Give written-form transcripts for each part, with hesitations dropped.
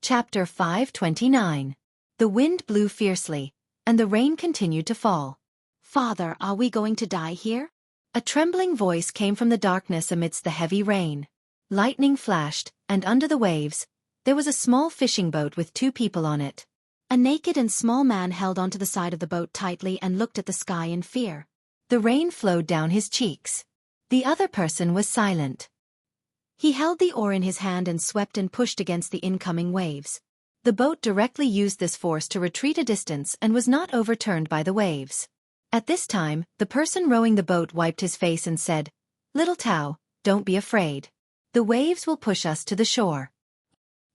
Chapter 529. The wind blew fiercely, and the rain continued to fall. "Father, are we going to die here?" A trembling voice came from the darkness amidst the heavy rain. Lightning flashed, and under the waves, there was a small fishing boat with 2 people on it. A naked and small man held onto the side of the boat tightly and looked at the sky in fear. The rain flowed down his cheeks. The other person was silent. He held the oar in his hand and swept and pushed against the incoming waves. The boat directly used this force to retreat a distance and was not overturned by the waves. At this time, the person rowing the boat wiped his face and said, "Little Tao, don't be afraid. The waves will push us to the shore."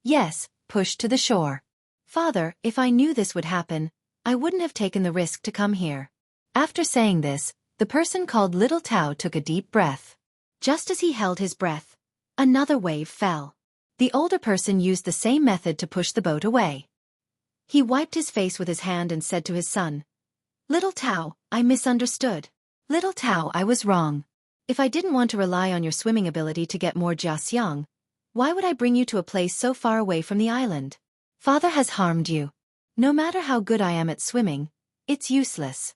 "Yes, push to the shore. Father, if I knew this would happen, I wouldn't have taken the risk to come here." After saying this, the person called Little Tao took a deep breath. Just as he held his breath, another wave fell. The older person used the same method to push the boat away. He wiped his face with his hand and said to his son, "Little Tao, I misunderstood. Little Tao, I was wrong. If I didn't want to rely on your swimming ability to get more jiaxiang, why would I bring you to a place so far away from the island? Father has harmed you. No matter how good I am at swimming, it's useless."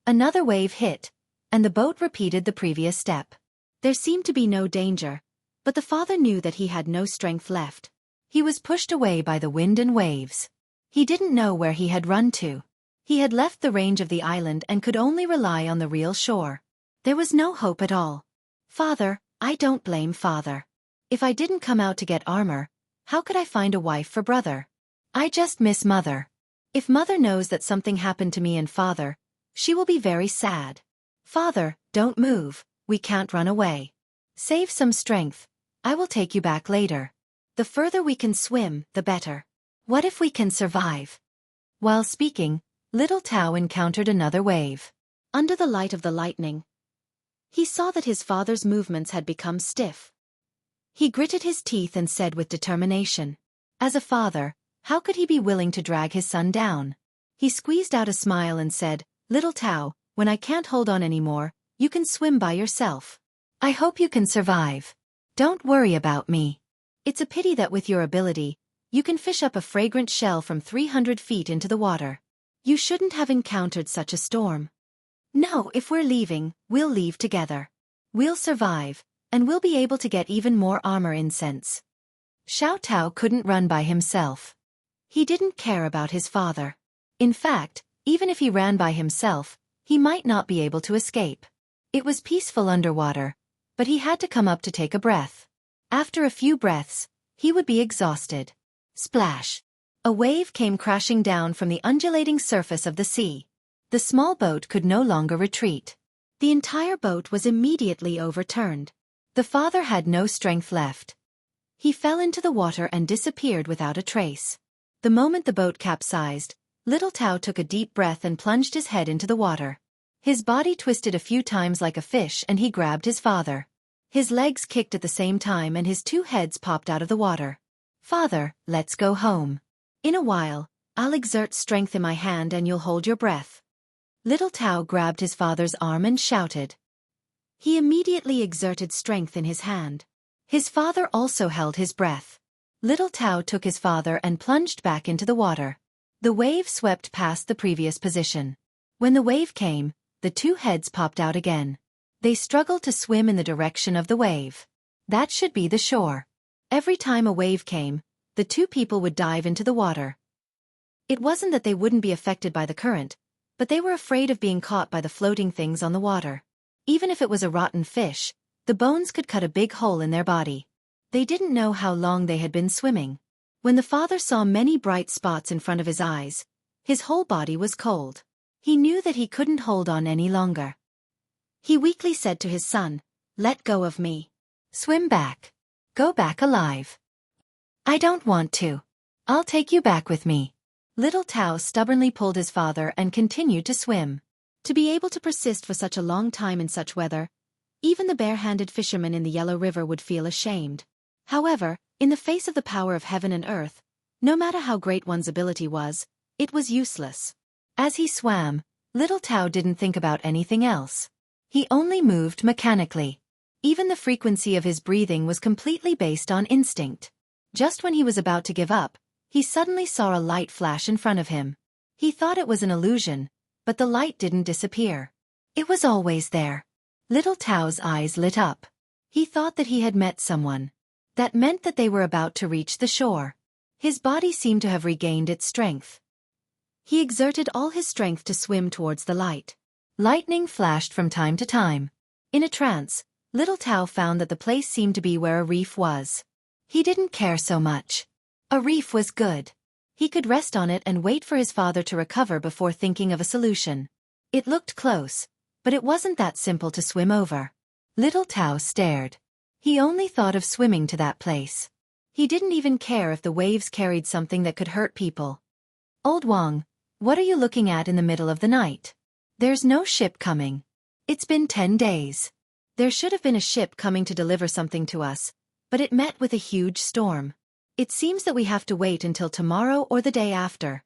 Another wave hit, and the boat repeated the previous step. There seemed to be no danger, but the father knew that he had no strength left. He was pushed away by the wind and waves. He didn't know where he had run to. He had left the range of the island and could only rely on the real shore. There was no hope at all. "Father, I don't blame Father. If I didn't come out to get armor, how could I find a wife for brother? I just miss Mother. If Mother knows that something happened to me and Father, she will be very sad. Father, don't move, we can't run away. Save some strength. I will take you back later. The further we can swim, the better. What if we can survive?" While speaking, Little Tao encountered another wave. Under the light of the lightning, he saw that his father's movements had become stiff. He gritted his teeth and said with determination, as a father, how could he be willing to drag his son down? He squeezed out a smile and said, "Little Tao, when I can't hold on anymore, you can swim by yourself. I hope you can survive. Don't worry about me. It's a pity that with your ability, you can fish up a fragrant shell from 300 feet into the water. You shouldn't have encountered such a storm. No, if we're leaving, we'll leave together. We'll survive, and we'll be able to get even more armor incense." Xiao Tao couldn't run by himself. He didn't care about his father. In fact, even if he ran by himself, he might not be able to escape. It was peaceful underwater, but he had to come up to take a breath. After a few breaths, he would be exhausted. Splash! A wave came crashing down from the undulating surface of the sea. The small boat could no longer retreat. The entire boat was immediately overturned. The father had no strength left. He fell into the water and disappeared without a trace. The moment the boat capsized, Little Tao took a deep breath and plunged his head into the water. His body twisted a few times like a fish and he grabbed his father. His legs kicked at the same time and his 2 heads popped out of the water. "Father, let's go home. In a while, I'll exert strength in my hand and you'll hold your breath." Little Tao grabbed his father's arm and shouted. He immediately exerted strength in his hand. His father also held his breath. Little Tao took his father and plunged back into the water. The wave swept past the previous position. When the wave came, the 2 heads popped out again. They struggled to swim in the direction of the wave. That should be the shore. Every time a wave came, the 2 people would dive into the water. It wasn't that they wouldn't be affected by the current, but they were afraid of being caught by the floating things on the water. Even if it was a rotten fish, the bones could cut a big hole in their body. They didn't know how long they had been swimming. When the father saw many bright spots in front of his eyes, his whole body was cold. He knew that he couldn't hold on any longer. He weakly said to his son, "Let go of me. Swim back. Go back alive." "I don't want to. I'll take you back with me." Little Tao stubbornly pulled his father and continued to swim. To be able to persist for such a long time in such weather, even the bare-handed fishermen in the Yellow River would feel ashamed. However, in the face of the power of heaven and earth, no matter how great one's ability was, it was useless. As he swam, Little Tao didn't think about anything else. He only moved mechanically. Even the frequency of his breathing was completely based on instinct. Just when he was about to give up, he suddenly saw a light flash in front of him. He thought it was an illusion, but the light didn't disappear. It was always there. Little Tao's eyes lit up. He thought that he had met someone. That meant that they were about to reach the shore. His body seemed to have regained its strength. He exerted all his strength to swim towards the light. Lightning flashed from time to time. In a trance, little Tao found that the place seemed to be where a reef was. He didn't care so much. A reef was good. He could rest on it and wait for his father to recover before thinking of a solution. It looked close, but it wasn't that simple to swim over. Little Tao stared. He only thought of swimming to that place. He didn't even care if the waves carried something that could hurt people. "Old Wang, what are you looking at in the middle of the night? There's no ship coming. It's been 10 days. There should have been a ship coming to deliver something to us, but it met with a huge storm. It seems that we have to wait until tomorrow or the day after."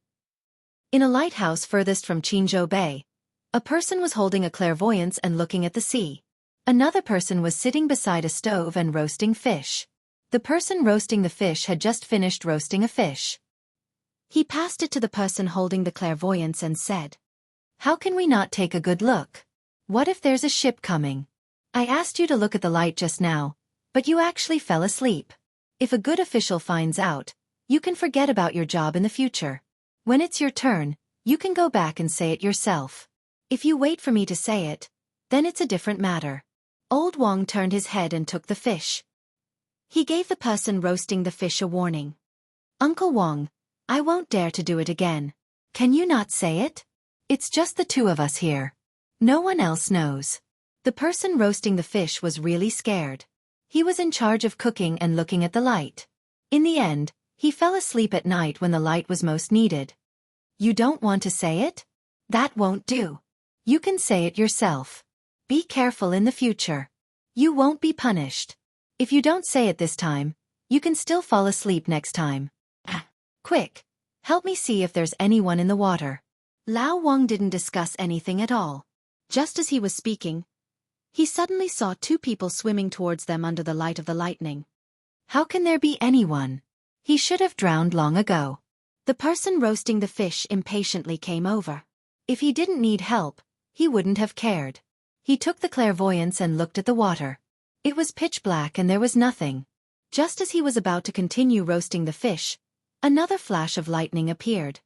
In a lighthouse furthest from Qinzhou Bay, a person was holding a clairvoyance and looking at the sea. Another person was sitting beside a stove and roasting fish. The person roasting the fish had just finished roasting a fish. He passed it to the person holding the clairvoyance and said, "How can we not take a good look? What if there's a ship coming? I asked you to look at the light just now, but you actually fell asleep. If a good official finds out, you can forget about your job in the future. When it's your turn, you can go back and say it yourself. If you wait for me to say it, then it's a different matter." Old Wang turned his head and took the fish. He gave the person roasting the fish a warning. "Uncle Wang, I won't dare to do it again. Can you not say it? It's just the two of us here. No one else knows." The person roasting the fish was really scared. He was in charge of cooking and looking at the light. In the end, he fell asleep at night when the light was most needed. "You don't want to say it? That won't do. You can say it yourself. Be careful in the future. You won't be punished. If you don't say it this time, you can still fall asleep next time. Quick, help me see if there's anyone in the water." Lao Wang didn't discuss anything at all. Just as he was speaking, he suddenly saw two people swimming towards them under the light of the lightning. How can there be anyone? He should have drowned long ago. The person roasting the fish impatiently came over. If he didn't need help, he wouldn't have cared. He took the clairvoyance and looked at the water. It was pitch black and there was nothing. Just as he was about to continue roasting the fish, another flash of lightning appeared.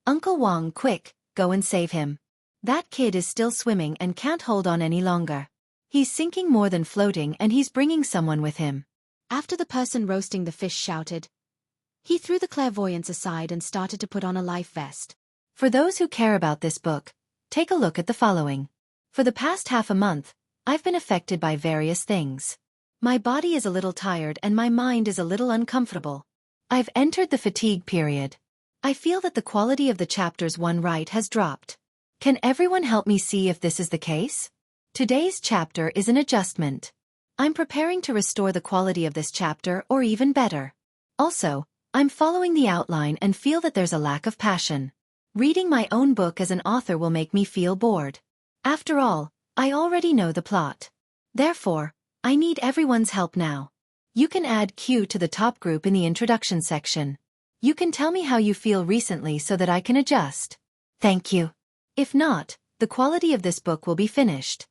"Uncle Wang, quick, go and save him. That kid is still swimming and can't hold on any longer. He's sinking more than floating and he's bringing someone with him." After the person roasting the fish shouted, he threw the clairvoyance aside and started to put on a life vest. For those who care about this book, take a look at the following. For the past half a month, I've been affected by various things. My body is a little tired and my mind is a little uncomfortable. I've entered the fatigue period. I feel that the quality of the chapters one write has dropped. Can everyone help me see if this is the case? Today's chapter is an adjustment. I'm preparing to restore the quality of this chapter or even better. Also, I'm following the outline and feel that there's a lack of passion. Reading my own book as an author will make me feel bored. After all, I already know the plot. Therefore, I need everyone's help now. You can add Q to the top group in the introduction section. You can tell me how you feel recently so that I can adjust. Thank you. If not, the quality of this book will be finished.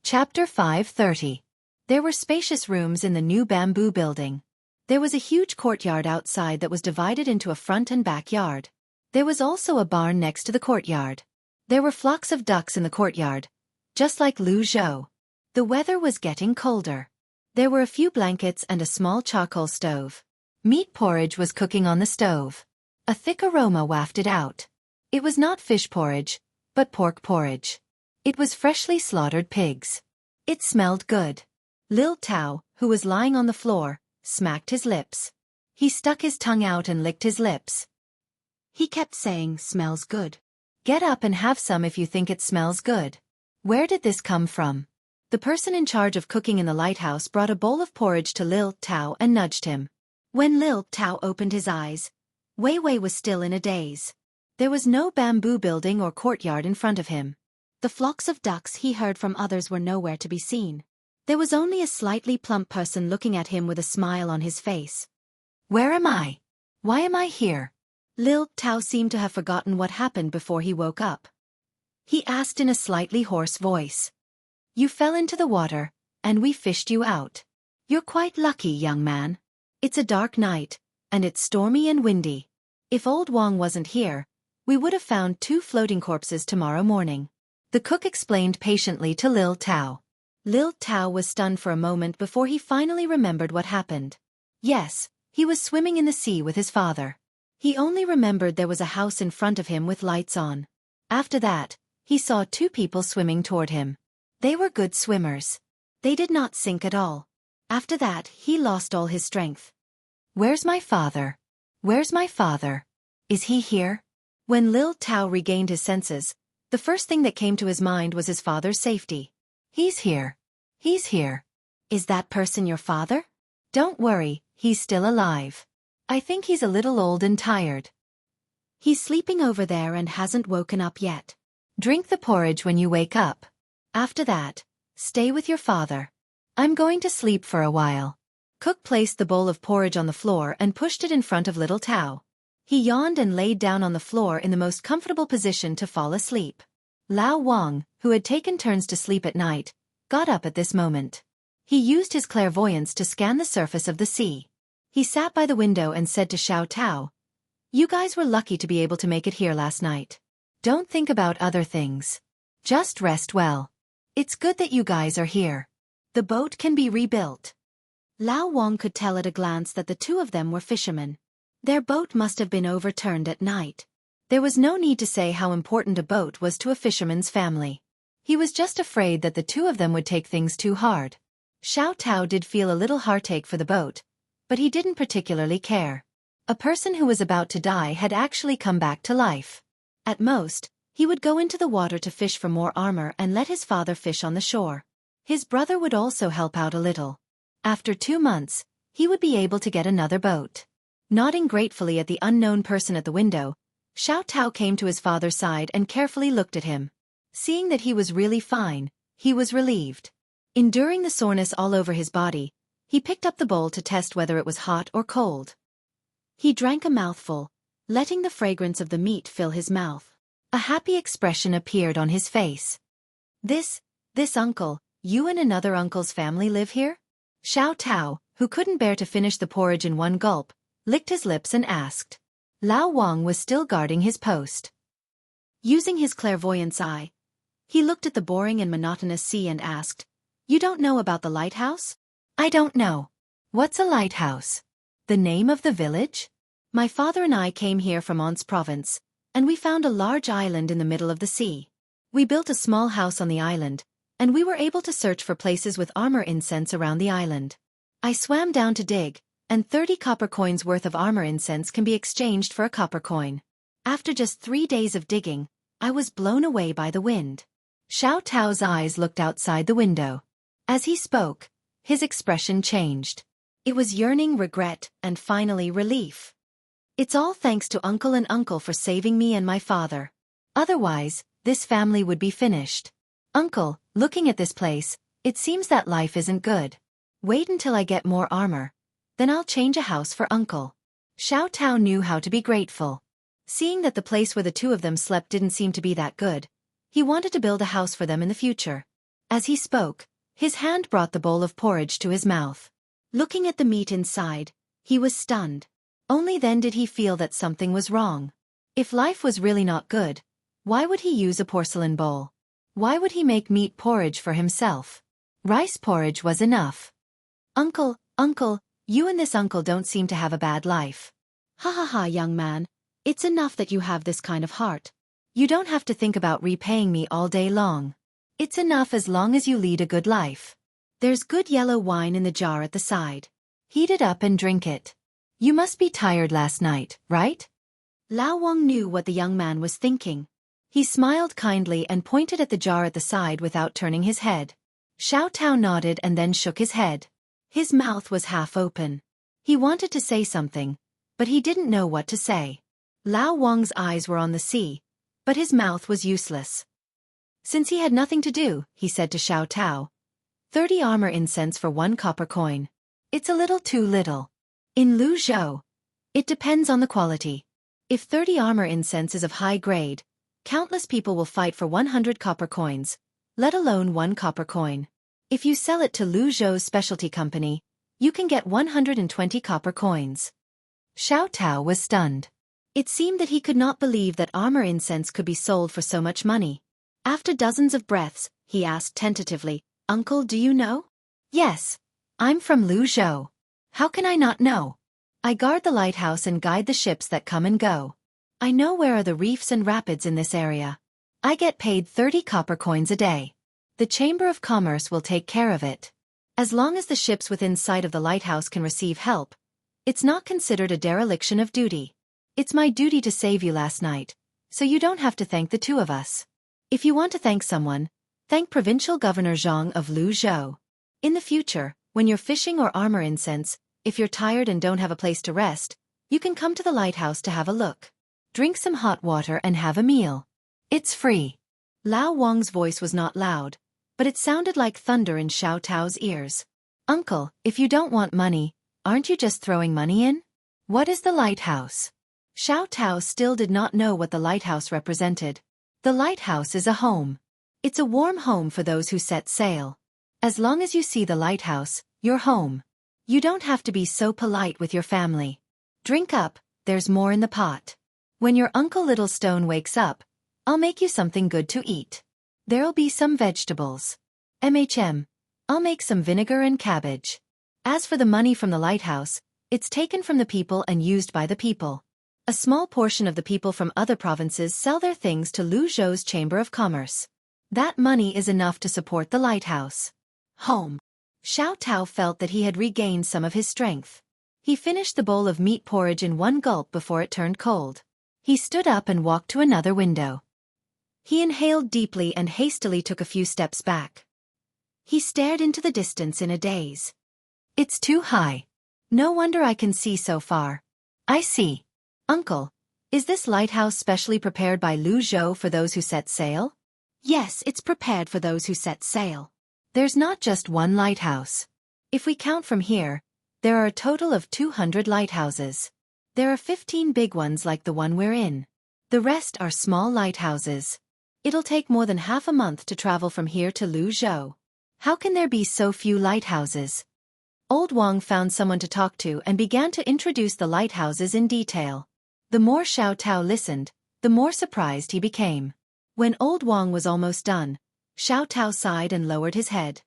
Chapter 530. There were spacious rooms in the new bamboo building. There was a huge courtyard outside that was divided into a front and back yard. There was also a barn next to the courtyard. There were flocks of ducks in the courtyard, just like Lu Zhou. The weather was getting colder. There were a few blankets and a small charcoal stove. Meat porridge was cooking on the stove. A thick aroma wafted out. It was not fish porridge, but pork porridge. It was freshly slaughtered pigs. It smelled good. Lil Tao, who was lying on the floor, smacked his lips. He stuck his tongue out and licked his lips. He kept saying, "Smells good. Get up and have some if you think it smells good." Where did this come from? The person in charge of cooking in the lighthouse brought a bowl of porridge to Lil Tao and nudged him. When Lil Tao opened his eyes, Wei Wei was still in a daze. There was no bamboo building or courtyard in front of him. The flocks of ducks he heard from others were nowhere to be seen. There was only a slightly plump person looking at him with a smile on his face. Where am I? Why am I here? Lil Tao seemed to have forgotten what happened before he woke up. He asked in a slightly hoarse voice. You fell into the water, and we fished you out. You're quite lucky, young man. It's a dark night, and it's stormy and windy. If old Wang wasn't here, we would have found 2 floating corpses tomorrow morning. The cook explained patiently to Lil Tao. Lil Tao was stunned for a moment before he finally remembered what happened. Yes, he was swimming in the sea with his father. He only remembered there was a house in front of him with lights on. After that, he saw 2 people swimming toward him. They were good swimmers. They did not sink at all. After that, he lost all his strength. Where's my father? Where's my father? Is he here? When Lil Tao regained his senses, the first thing that came to his mind was his father's safety. He's here. He's here. Is that person your father? Don't worry, he's still alive. I think he's a little old and tired. He's sleeping over there and hasn't woken up yet. Drink the porridge when you wake up. After that, stay with your father. I'm going to sleep for a while. Cook placed the bowl of porridge on the floor and pushed it in front of little Tao. He yawned and laid down on the floor in the most comfortable position to fall asleep. Lao Wang, who had taken turns to sleep at night, got up at this moment. He used his clairvoyance to scan the surface of the sea. He sat by the window and said to Xiao Tao, You guys were lucky to be able to make it here last night. Don't think about other things. Just rest well. It's good that you guys are here. The boat can be rebuilt. Lao Wang could tell at a glance that the 2 of them were fishermen. Their boat must have been overturned at night. There was no need to say how important a boat was to a fisherman's family. He was just afraid that the 2 of them would take things too hard. Xiao Tao did feel a little heartache for the boat, but he didn't particularly care. A person who was about to die had actually come back to life. At most, he would go into the water to fish for more armor and let his father fish on the shore. His brother would also help out a little. After 2 months, he would be able to get another boat. Nodding gratefully at the unknown person at the window, Xiao Tao came to his father's side and carefully looked at him. Seeing that he was really fine, he was relieved. Enduring the soreness all over his body, he picked up the bowl to test whether it was hot or cold. He drank a mouthful, letting the fragrance of the meat fill his mouth. A happy expression appeared on his face. This uncle, you and another uncle's family live here? Xiao Tao, who couldn't bear to finish the porridge in one gulp, licked his lips and asked. Lao Wang was still guarding his post. Using his clairvoyance eye, he looked at the boring and monotonous sea and asked, You don't know about the lighthouse? I don't know. What's a lighthouse? The name of the village? My father and I came here from On's province, and we found a large island in the middle of the sea. We built a small house on the island, and we were able to search for places with armor incense around the island. I swam down to dig, and 30 copper coins worth of armor incense can be exchanged for a copper coin. After just 3 days of digging, I was blown away by the wind. Xiao Tao's eyes looked outside the window. As he spoke, his expression changed. It was yearning, regret, and finally relief. It's all thanks to Uncle and Uncle for saving me and my father. Otherwise, this family would be finished. Uncle, looking at this place, it seems that life isn't good. Wait until I get more armor. Then I'll change a house for Uncle. Xiao Tao knew how to be grateful. Seeing that the place where the 2 of them slept didn't seem to be that good, he wanted to build a house for them in the future. As he spoke, his hand brought the bowl of porridge to his mouth. Looking at the meat inside, he was stunned. Only then did he feel that something was wrong. If life was really not good, why would he use a porcelain bowl? Why would he make meat porridge for himself? Rice porridge was enough. Uncle, you and this uncle don't seem to have a bad life. Ha ha ha, young man. It's enough that you have this kind of heart. You don't have to think about repaying me all day long. It's enough as long as you lead a good life. There's good yellow wine in the jar at the side. Heat it up and drink it. You must be tired last night, right? Lao Wang knew what the young man was thinking. He smiled kindly and pointed at the jar at the side without turning his head. Xiao Tao nodded and then shook his head. His mouth was half open. He wanted to say something, but he didn't know what to say. Lao Wang's eyes were on the sea, but his mouth was useless. Since he had nothing to do, he said to Xiao Tao, 30 armor incense for 1 copper coin. It's a little too little. In Luzhou, it depends on the quality. If 30 armor incense is of high grade, countless people will fight for 100 copper coins, let alone 1 copper coin. If you sell it to Luzhou's specialty company, you can get 120 copper coins. Xiao Tao was stunned. It seemed that he could not believe that armor incense could be sold for so much money. After dozens of breaths, he asked tentatively, "Uncle, do you know?" "Yes. I'm from Luzhou. How can I not know? I guard the lighthouse and guide the ships that come and go. I know where are the reefs and rapids in this area. I get paid 30 copper coins a day. The Chamber of Commerce will take care of it. As long as the ships within sight of the lighthouse can receive help, it's not considered a dereliction of duty. It's my duty to save you last night, so you don't have to thank the two of us. If you want to thank someone, thank Provincial Governor Zhang of Luzhou. In the future, when you're fishing or armor incense, if you're tired and don't have a place to rest, you can come to the lighthouse to have a look. Drink some hot water and have a meal. It's free." Lao Wang's voice was not loud, but it sounded like thunder in Xiao Tao's ears. "Uncle, if you don't want money, aren't you just throwing money in? What is the lighthouse?" Xiao Tao still did not know what the lighthouse represented. The lighthouse is a home. It's a warm home for those who set sail. As long as you see the lighthouse, you're home. You don't have to be so polite with your family. Drink up, there's more in the pot. When your Uncle Littlestone wakes up, I'll make you something good to eat. There'll be some vegetables. I'll make some vinegar and cabbage. As for the money from the lighthouse, it's taken from the people and used by the people. A small portion of the people from other provinces sell their things to Luzhou's Chamber of Commerce. That money is enough to support the lighthouse. Home. Xiao Tao felt that he had regained some of his strength. He finished the bowl of meat porridge in one gulp before it turned cold. He stood up and walked to another window. He inhaled deeply and hastily took a few steps back. He stared into the distance in a daze. "It's too high. No wonder I can see so far. I see. Uncle, is this lighthouse specially prepared by Luzhou for those who set sail?" "Yes, it's prepared for those who set sail. There's not just one lighthouse. If we count from here, there are a total of 200 lighthouses. There are 15 big ones like the one we're in. The rest are small lighthouses. It'll take more than half a month to travel from here to Luzhou. How can there be so few lighthouses?" Old Wang found someone to talk to and began to introduce the lighthouses in detail. The more Xiao Tao listened, the more surprised he became. When Old Wang was almost done, Xiao Tao sighed and lowered his head.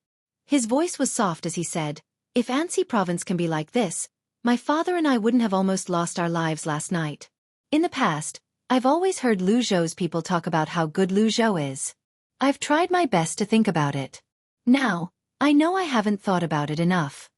His voice was soft as he said, "If Anxi Province can be like this, my father and I wouldn't have almost lost our lives last night. In the past, I've always heard Luzhou's people talk about how good Luzhou is. I've tried my best to think about it. Now, I know I haven't thought about it enough."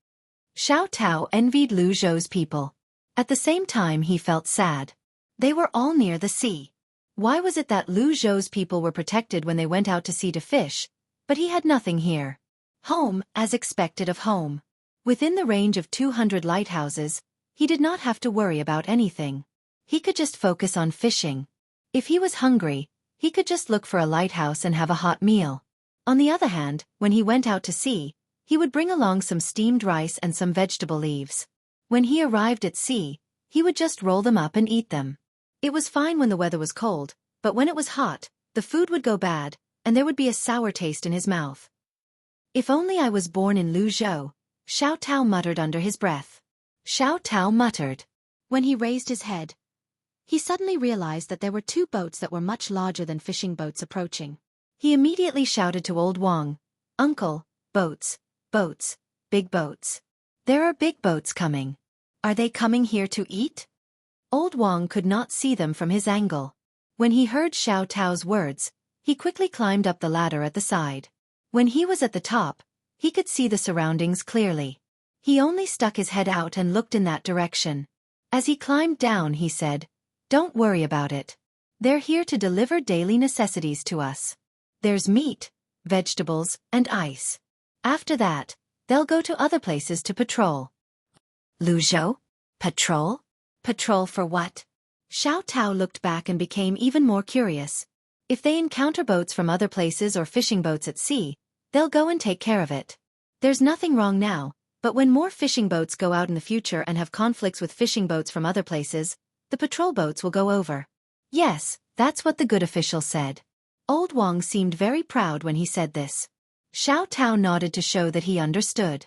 Xiao Tao envied Luzhou's people. At the same time he felt sad. They were all near the sea. Why was it that Luzhou's people were protected when they went out to sea to fish, but he had nothing here? Home, as expected of home. Within the range of 200 lighthouses, he did not have to worry about anything. He could just focus on fishing. If he was hungry, he could just look for a lighthouse and have a hot meal. On the other hand, when he went out to sea, he would bring along some steamed rice and some vegetable leaves. When he arrived at sea, he would just roll them up and eat them. It was fine when the weather was cold, but when it was hot, the food would go bad, and there would be a sour taste in his mouth. "If only I was born in Luzhou," Xiao Tao muttered under his breath. Xiao Tao muttered. When he raised his head, he suddenly realized that there were 2 boats that were much larger than fishing boats approaching. He immediately shouted to Old Wang, "Uncle, boats, boats, big boats. There are big boats coming. Are they coming here to eat?" Old Wang could not see them from his angle. When he heard Xiao Tao's words, he quickly climbed up the ladder at the side. When he was at the top, he could see the surroundings clearly. He only stuck his head out and looked in that direction. As he climbed down, he said, "Don't worry about it. They're here to deliver daily necessities to us. There's meat, vegetables, and ice. After that, they'll go to other places to patrol." "Luzhou? Patrol? Patrol for what?" Xiao Tao looked back and became even more curious. If they encounter boats from other places or fishing boats at sea, they'll go and take care of it. There's nothing wrong now, But when more fishing boats go out in the future and have conflicts with fishing boats from other places, the patrol boats will go over. Yes, that's what the good official said. Old Wang seemed very proud when he said this. Xiao Tao nodded to show that he understood.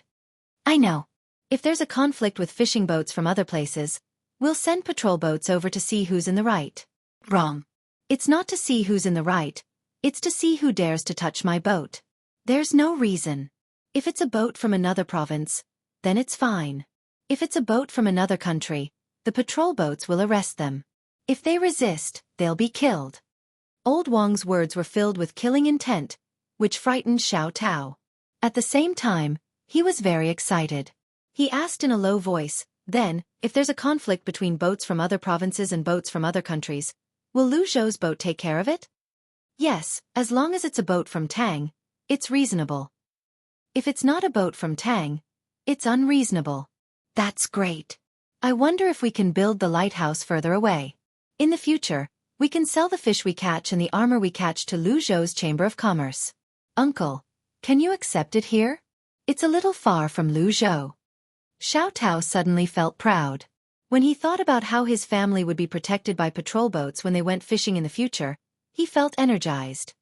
I know. If there's a conflict with fishing boats from other places, we'll send patrol boats over to see who's in the right. Wrong. It's not to see who's in the right, it's to see who dares to touch my boat. There's no reason. If it's a boat from another province, then it's fine. If it's a boat from another country, the patrol boats will arrest them. If they resist, they'll be killed. Old Wang's words were filled with killing intent, which frightened Xiao Tao. At the same time, he was very excited. He asked in a low voice, then, if there's a conflict between boats from other provinces and boats from other countries, will Lu Zhou's boat take care of it? Yes, as long as it's a boat from Tang, it's reasonable. If it's not a boat from Tang, it's unreasonable. That's great. I wonder if we can build the lighthouse further away. In the future, we can sell the fish we catch and the armor we catch to Lu Zhou's Chamber of Commerce. Uncle, can you accept it here? It's a little far from Lu Zhou. Xiao Tao suddenly felt proud. When he thought about how his family would be protected by patrol boats when they went fishing in the future, he felt energized.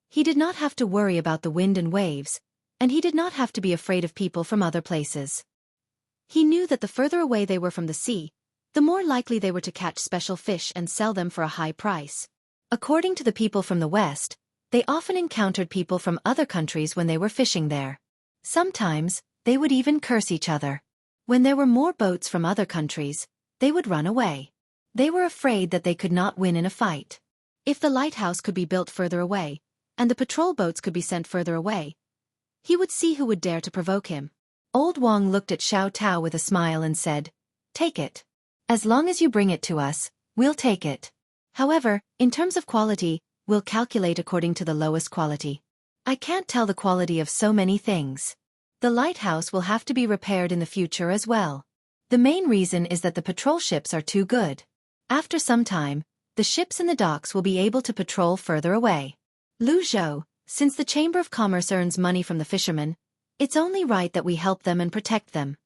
He did not have to worry about the wind and waves, and he did not have to be afraid of people from other places. He knew that the further away they were from the sea, the more likely they were to catch special fish and sell them for a high price. According to the people from the West, they often encountered people from other countries when they were fishing there. Sometimes, they would even curse each other. When there were more boats from other countries, they would run away. They were afraid that they could not win in a fight. If the lighthouse could be built further away, and the patrol boats could be sent further away, he would see who would dare to provoke him. Old Wang looked at Xiao Tao with a smile and said, "Take it. As long as you bring it to us, we'll take it. However, in terms of quality, we'll calculate according to the lowest quality. I can't tell the quality of so many things. The lighthouse will have to be repaired in the future as well. The main reason is that the patrol ships are too good. After some time, the ships in the docks will be able to patrol further away. Lu Zhou, since the Chamber of Commerce earns money from the fishermen, it's only right that we help them and protect them."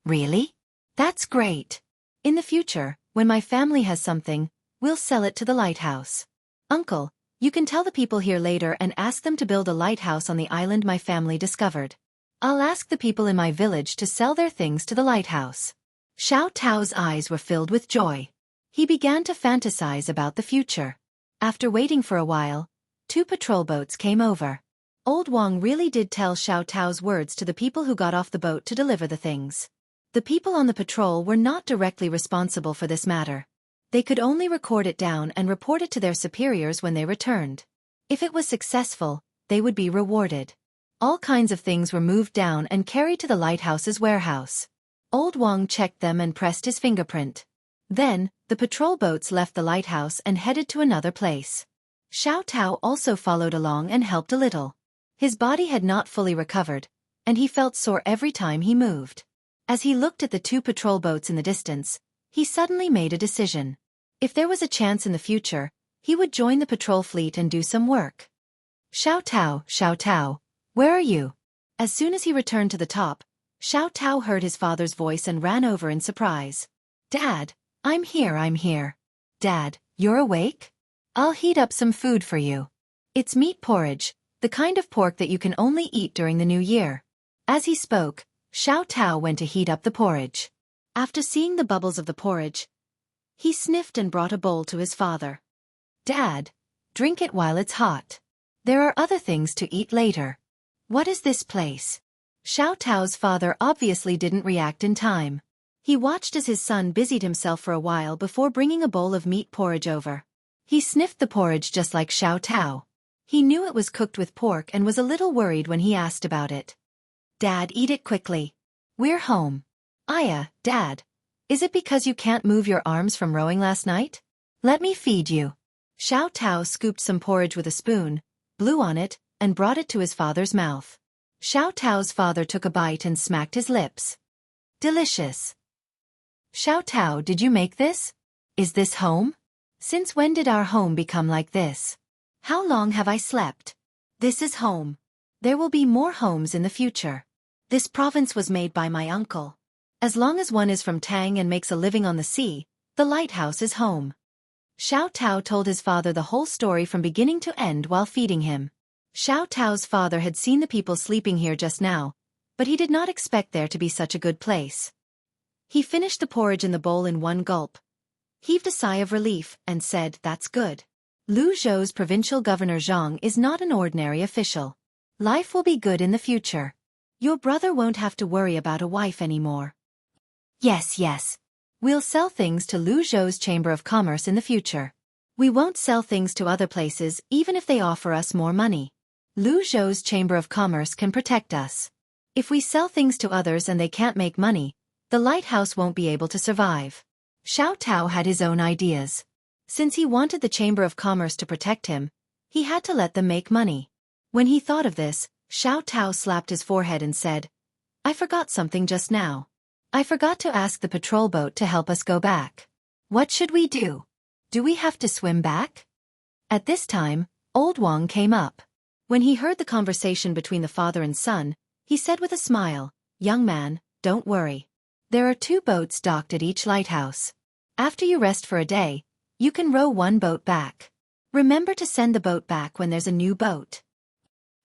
Really? That's great. In the future, when my family has something, we'll sell it to the lighthouse. Uncle, you can tell the people here later and ask them to build a lighthouse on the island my family discovered. I'll ask the people in my village to sell their things to the lighthouse. Xiao Tao's eyes were filled with joy. He began to fantasize about the future. After waiting for a while, 2 patrol boats came over. Old Wang really did tell Xiao Tao's words to the people who got off the boat to deliver the things. The people on the patrol were not directly responsible for this matter. They could only record it down and report it to their superiors when they returned. If it was successful, they would be rewarded. All kinds of things were moved down and carried to the lighthouse's warehouse. Old Wang checked them and pressed his fingerprint. Then, the patrol boats left the lighthouse and headed to another place. Xiao Tao also followed along and helped a little. His body had not fully recovered, and he felt sore every time he moved. As he looked at the 2 patrol boats in the distance, he suddenly made a decision. If there was a chance in the future, he would join the patrol fleet and do some work. Xiao Tao, where are you?" As soon as he returned to the top, Xiao Tao heard his father's voice and ran over in surprise. "Dad, I'm here. Dad, you're awake? I'll heat up some food for you. It's meat porridge, the kind of pork that you can only eat during the new year." As he spoke, Xiao Tao went to heat up the porridge. After seeing the bubbles of the porridge, he sniffed and brought a bowl to his father. "Dad, drink it while it's hot. There are other things to eat later." "What is this place?" Xiao Tao's father obviously didn't react in time. He watched as his son busied himself for a while before bringing a bowl of meat porridge over. He sniffed the porridge just like Xiao Tao. He knew it was cooked with pork and was a little worried when he asked about it. "Dad, eat it quickly. We're home." Dad, is it because you can't move your arms from rowing last night? Let me feed you." Xiao Tao scooped some porridge with a spoon, blew on it, and brought it to his father's mouth. Xiao Tao's father took a bite and smacked his lips. "Delicious." "Xiao Tao, did you make this? Is this home? Since when did our home become like this? How long have I slept? This is home. There will be more homes in the future." This province was made by my uncle. As long as one is from Tang and makes a living on the sea, the lighthouse is home. Xiao Tao told his father the whole story from beginning to end while feeding him. Xiao Tao's father had seen the people sleeping here just now, but he did not expect there to be such a good place. He finished the porridge in the bowl in one gulp, heaved a sigh of relief, and said, "That's good. Lu Zhou's provincial governor Zhang is not an ordinary official. Life will be good in the future. Your brother won't have to worry about a wife anymore." Yes. We'll sell things to Lu Zhou's Chamber of Commerce in the future. We won't sell things to other places even if they offer us more money. Lu Zhou's Chamber of Commerce can protect us. If we sell things to others and they can't make money, the lighthouse won't be able to survive. Xiao Tao had his own ideas. Since he wanted the Chamber of Commerce to protect him, he had to let them make money. When he thought of this, Xiao Tao slapped his forehead and said, "I forgot something just now. I forgot to ask the patrol boat to help us go back. What should we do? Do we have to swim back?" At this time, Old Wang came up. When he heard the conversation between the father and son, he said with a smile, "Young man, don't worry. There are 2 boats docked at each lighthouse. After you rest for a day, you can row one boat back. Remember to send the boat back when there's a new boat."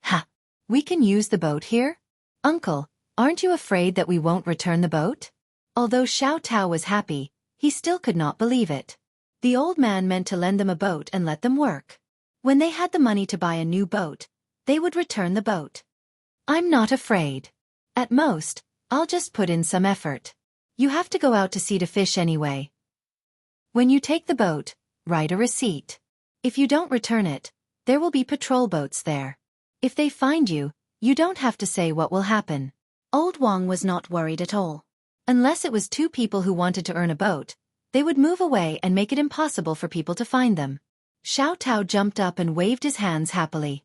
"Ha! We can use the boat here? Uncle, aren't you afraid that we won't return the boat?" Although Xiao Tao was happy, he still could not believe it. The old man meant to lend them a boat and let them work. When they had the money to buy a new boat, they would return the boat. "I'm not afraid. At most, I'll just put in some effort. You have to go out to sea to fish anyway. When you take the boat, write a receipt. If you don't return it, there will be patrol boats there. If they find you, you don't have to say what will happen." Old Wang was not worried at all. Unless it was 2 people who wanted to earn a boat, they would move away and make it impossible for people to find them. Xiao Tao jumped up and waved his hands happily.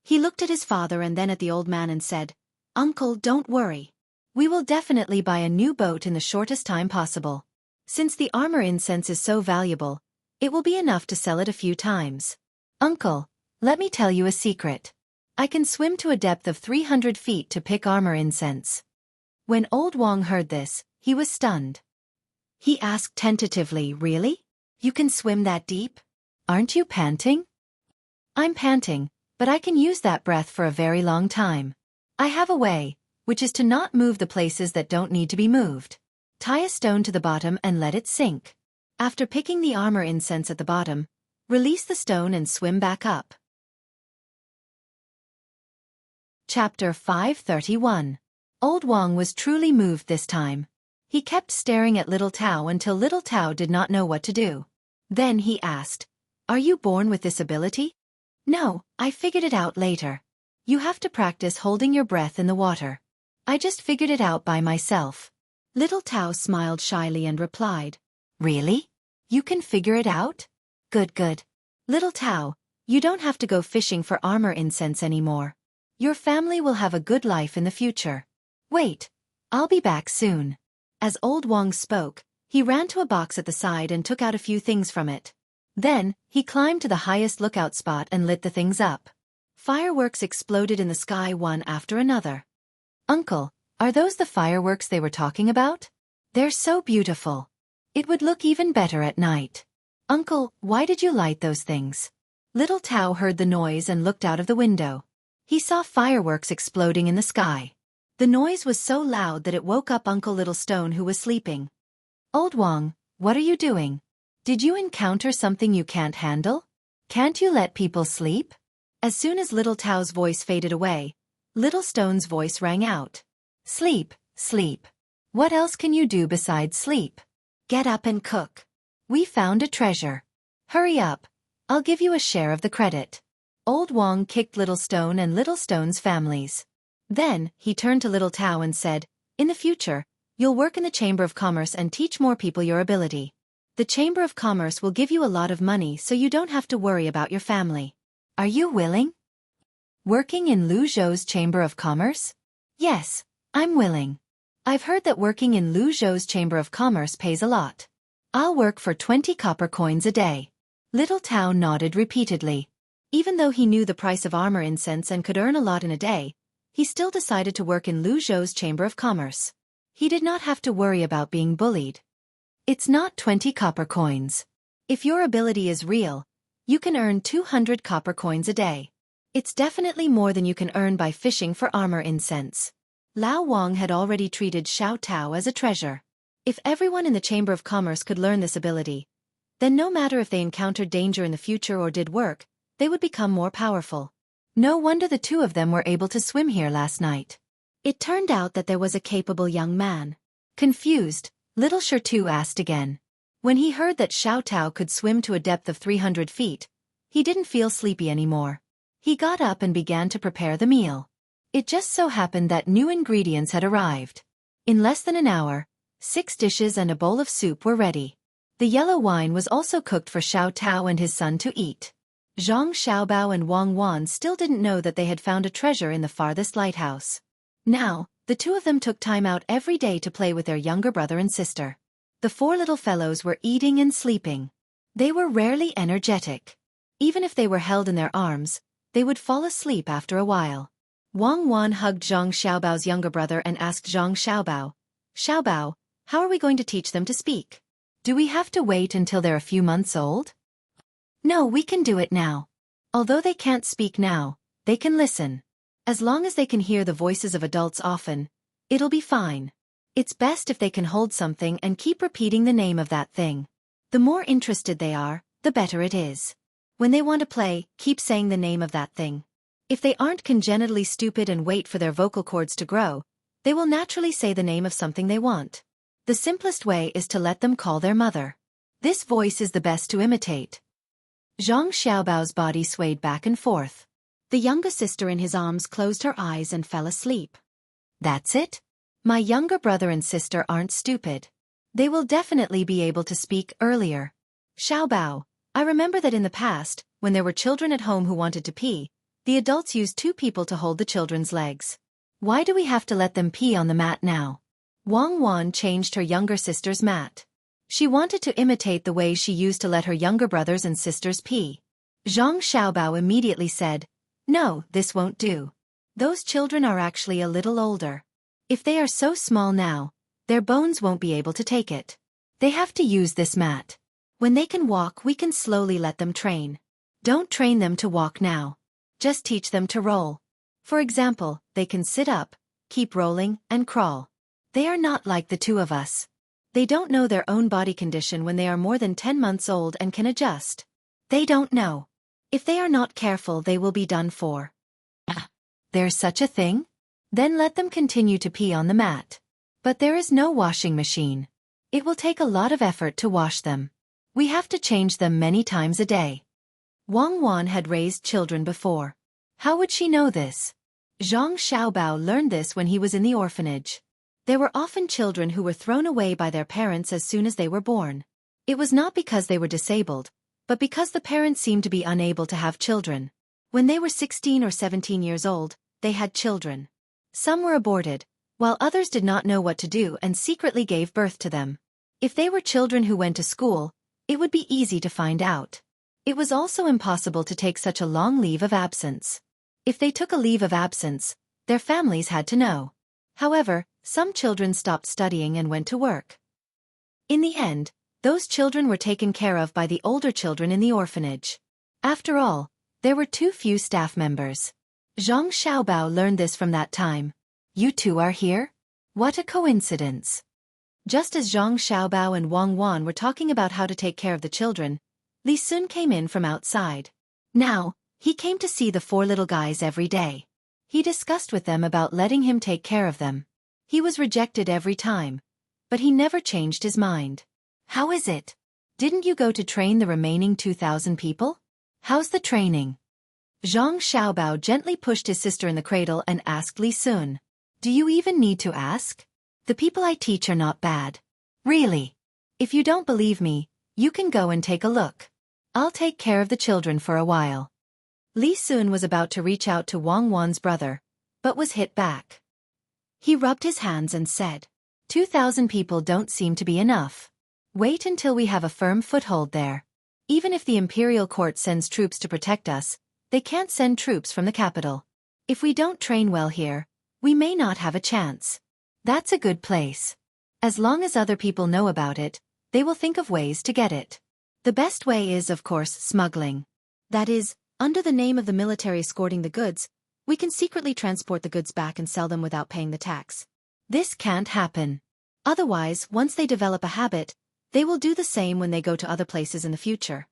He looked at his father and then at the old man and said, "Uncle, don't worry. We will definitely buy a new boat in the shortest time possible. Since the armor incense is so valuable, it will be enough to sell it a few times. Uncle, let me tell you a secret. I can swim to a depth of 300 feet to pick armor incense." When Old Wang heard this, he was stunned. He asked tentatively, "Really? You can swim that deep? Aren't you panting?" "I'm panting, but I can use that breath for a very long time. I have a way, which is to not move the places that don't need to be moved. Tie a stone to the bottom and let it sink. After picking the armor incense at the bottom, release the stone and swim back up." Chapter 531. Old Wang was truly moved this time. He kept staring at Little Tao until Little Tao did not know what to do. Then he asked, "Are you born with this ability?" "No, I figured it out later. You have to practice holding your breath in the water. I just figured it out by myself." Little Tao smiled shyly and replied, "Really? You can figure it out? Good. Little Tao, you don't have to go fishing for armor incense anymore. Your family will have a good life in the future. Wait, I'll be back soon." As Old Wang spoke, he ran to a box at the side and took out a few things from it. Then, he climbed to the highest lookout spot and lit the things up. Fireworks exploded in the sky one after another. "Uncle, are those the fireworks they were talking about? They're so beautiful. It would look even better at night. Uncle, why did you light those things?" Little Tao heard the noise and looked out of the window. He saw fireworks exploding in the sky. The noise was so loud that it woke up Uncle Little Stone, who was sleeping. "Old Wang, what are you doing? Did you encounter something you can't handle? Can't you let people sleep?" As soon as Little Tao's voice faded away, Little Stone's voice rang out. "Sleep. What else can you do besides sleep? Get up and cook. We found a treasure. Hurry up, I'll give you a share of the credit." Old Wang kicked Little Stone and Little Stone's families. Then, he turned to Little Tao and said, "In the future, you'll work in the Chamber of Commerce and teach more people your ability. The Chamber of Commerce will give you a lot of money so you don't have to worry about your family. Are you willing?" "Working in Lu Zhou's Chamber of Commerce? Yes, I'm willing. I've heard that working in Lu Zhou's Chamber of Commerce pays a lot. I'll work for 20 copper coins a day." Little Tao nodded repeatedly. Even though he knew the price of armor incense and could earn a lot in a day, he still decided to work in Lu Zhou's Chamber of Commerce. He did not have to worry about being bullied. It's not 20 copper coins. If your ability is real, you can earn 200 copper coins a day. It's definitely more than you can earn by fishing for armor incense. Lao Wang had already treated Xiao Tao as a treasure. If everyone in the Chamber of Commerce could learn this ability, then no matter if they encountered danger in the future or did work, they would become more powerful. No wonder the two of them were able to swim here last night. It turned out that there was a capable young man. Confused, little Xueqi asked again. When he heard that Xiao Tao could swim to a depth of 300 feet, he didn't feel sleepy anymore. He got up and began to prepare the meal. It just so happened that new ingredients had arrived. In less than an hour, 6 dishes and a bowl of soup were ready. The yellow wine was also cooked for Xiao Tao and his son to eat. Zhang Xiaobao and Wang Wan still didn't know that they had found a treasure in the farthest lighthouse. Now, the two of them took time out every day to play with their younger brother and sister. The 4 little fellows were eating and sleeping. They were rarely energetic. Even if they were held in their arms, they would fall asleep after a while. Wang Wan hugged Zhang Xiaobao's younger brother and asked Zhang Xiaobao, "Xiaobao, how are we going to teach them to speak? Do we have to wait until they're a few months old?" "No, we can do it now. Although they can't speak now, they can listen. As long as they can hear the voices of adults often, it'll be fine. It's best if they can hold something and keep repeating the name of that thing. The more interested they are, the better it is. When they want to play, keep saying the name of that thing. If they aren't congenitally stupid and wait for their vocal cords to grow, they will naturally say the name of something they want. The simplest way is to let them call their mother. This voice is the best to imitate." Zhang Xiaobao's body swayed back and forth. The younger sister in his arms closed her eyes and fell asleep. "That's it? My younger brother and sister aren't stupid. They will definitely be able to speak earlier. Xiaobao, I remember that in the past, when there were children at home who wanted to pee, the adults used 2 people to hold the children's legs. Why do we have to let them pee on the mat now?" Wang Wan changed her younger sister's mat. She wanted to imitate the way she used to let her younger brothers and sisters pee. Zhang Xiaobao immediately said, "No, this won't do. Those children are actually a little older. If they are so small now, their bones won't be able to take it. They have to use this mat. When they can walk, we can slowly let them train. Don't train them to walk now. Just teach them to roll. For example, they can sit up, keep rolling, and crawl. They are not like the two of us. They don't know their own body condition when they are more than 10 months old and can adjust. They don't know. If they are not careful, they will be done for." "There's such a thing? Then let them continue to pee on the mat. But there is no washing machine. It will take a lot of effort to wash them. We have to change them many times a day." Wang Wan had raised children before. How would she know this? Zhang Xiaobao learned this when he was in the orphanage. There were often children who were thrown away by their parents as soon as they were born. It was not because they were disabled, but because the parents seemed to be unable to have children. When they were 16 or 17 years old, they had children. Some were aborted, while others did not know what to do and secretly gave birth to them. If they were children who went to school, it would be easy to find out. It was also impossible to take such a long leave of absence. If they took a leave of absence, their families had to know. However, some children stopped studying and went to work. In the end, those children were taken care of by the older children in the orphanage. After all, there were too few staff members. Zhang Xiaobao learned this from that time. "You two are here? What a coincidence." Just as Zhang Xiaobao and Wang Wan were talking about how to take care of the children, Li Sun came in from outside. Now, he came to see the 4 little guys every day. He discussed with them about letting him take care of them. He was rejected every time, but he never changed his mind. "How is it? Didn't you go to train the remaining 2,000 people? How's the training?" Zhang Xiaobao gently pushed his sister in the cradle and asked Li Sun. "Do you even need to ask? The people I teach are not bad. Really. If you don't believe me, you can go and take a look. I'll take care of the children for a while." Li Sun was about to reach out to Wang Wan's brother, but was hit back. He rubbed his hands and said, 2,000 people don't seem to be enough. Wait until we have a firm foothold there. Even if the imperial court sends troops to protect us, they can't send troops from the capital. If we don't train well here, we may not have a chance. That's a good place. As long as other people know about it, they will think of ways to get it. The best way is, of course, smuggling. That is, under the name of the military escorting the goods, we can secretly transport the goods back and sell them without paying the tax. This can't happen. Otherwise, once they develop a habit, they will do the same when they go to other places in the future.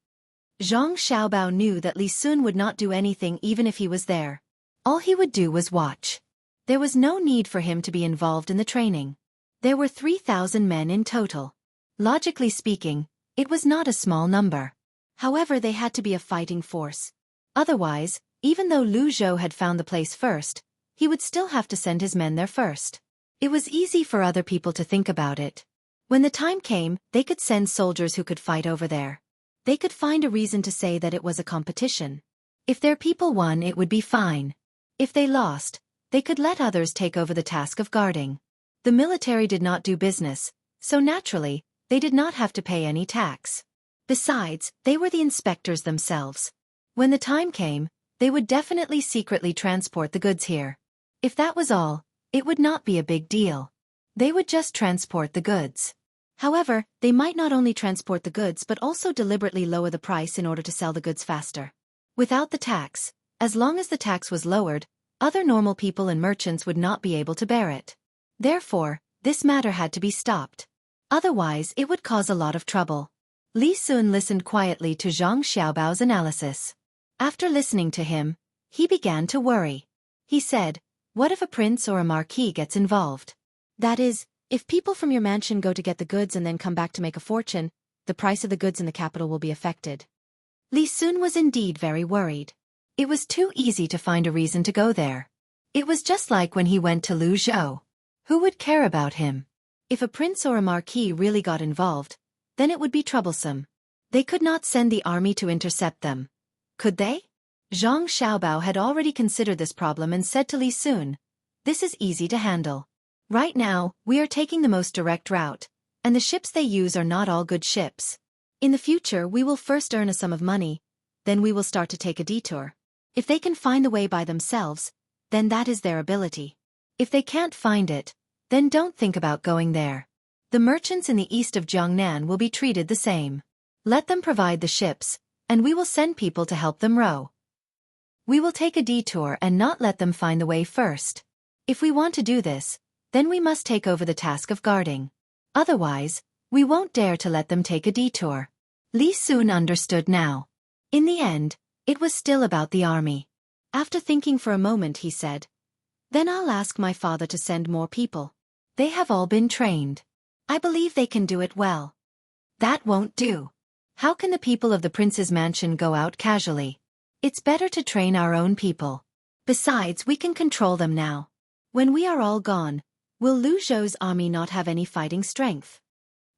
Zhang Xiaobao knew that Li Sun would not do anything even if he was there. All he would do was watch. There was no need for him to be involved in the training. There were 3,000 men in total. Logically speaking, it was not a small number. However, they had to be a fighting force. Otherwise, even though Lu Zhou had found the place first, he would still have to send his men there first. It was easy for other people to think about it. When the time came, they could send soldiers who could fight over there. They could find a reason to say that it was a competition. If their people won, it would be fine. If they lost, they could let others take over the task of guarding. The military did not do business, so naturally, they did not have to pay any tax. Besides, they were the inspectors themselves. When the time came, they would definitely secretly transport the goods here. If that was all, it would not be a big deal. They would just transport the goods. However, they might not only transport the goods but also deliberately lower the price in order to sell the goods faster. Without the tax, as long as the tax was lowered, other normal people and merchants would not be able to bear it. Therefore, this matter had to be stopped. Otherwise, it would cause a lot of trouble. Li Sun listened quietly to Zhang Xiaobao's analysis. After listening to him, he began to worry. He said, "What if a prince or a marquis gets involved? That is, if people from your mansion go to get the goods and then come back to make a fortune, the price of the goods in the capital will be affected." Li Sun was indeed very worried. It was too easy to find a reason to go there. It was just like when he went to Lu Zhou. Who would care about him? If a prince or a marquis really got involved, then it would be troublesome. They could not send the army to intercept them. Could they? Zhang Xiaobao had already considered this problem and said to Li Sun, "This is easy to handle. Right now, we are taking the most direct route, and the ships they use are not all good ships. In the future, we will first earn a sum of money, then we will start to take a detour. If they can find the way by themselves, then that is their ability. If they can't find it, then don't think about going there. The merchants in the east of Jiangnan will be treated the same. Let them provide the ships, and we will send people to help them row. We will take a detour and not let them find the way first. If we want to do this, then we must take over the task of guarding. Otherwise, we won't dare to let them take a detour." Li Sun understood now. In the end, it was still about the army. After thinking for a moment, he said, "Then I'll ask my father to send more people. They have all been trained. I believe they can do it well." "That won't do. How can the people of the prince's mansion go out casually? It's better to train our own people. Besides, we can control them now. When we are all gone, will Lu Zhou's army not have any fighting strength?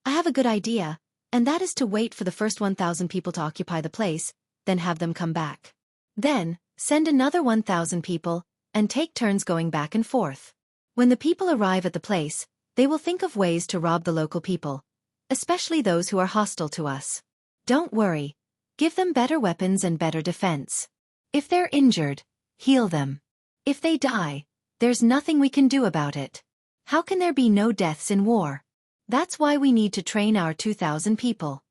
I have a good idea, and that is to wait for the first 1,000 people to occupy the place, then have them come back. Then, send another 1,000 people, and take turns going back and forth. When the people arrive at the place, they will think of ways to rob the local people, especially those who are hostile to us. Don't worry. Give them better weapons and better defense. If they're injured, heal them. If they die, there's nothing we can do about it. How can there be no deaths in war? That's why we need to train our 2,000 people."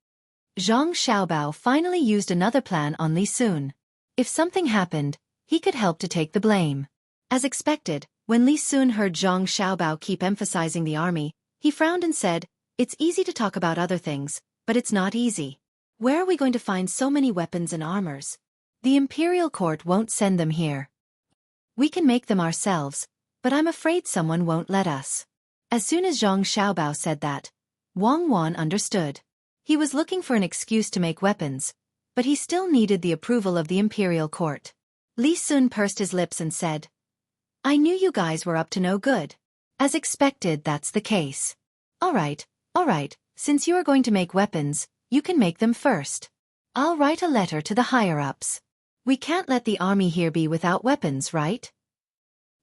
Zhang Xiaobao finally used another plan on Li Sun. If something happened, he could help to take the blame. As expected, when Li Sun heard Zhang Xiaobao keep emphasizing the army, he frowned and said, "It's easy to talk about other things, but it's not easy. Where are we going to find so many weapons and armors? The imperial court won't send them here. We can make them ourselves, but I'm afraid someone won't let us." As soon as Zhang Xiaobao said that, Wang Wan understood. He was looking for an excuse to make weapons, but he still needed the approval of the imperial court. Li Sun pursed his lips and said, "I knew you guys were up to no good. As expected, that's the case. All right, since you are going to make weapons, you can make them first. I'll write a letter to the higher-ups. We can't let the army here be without weapons, right?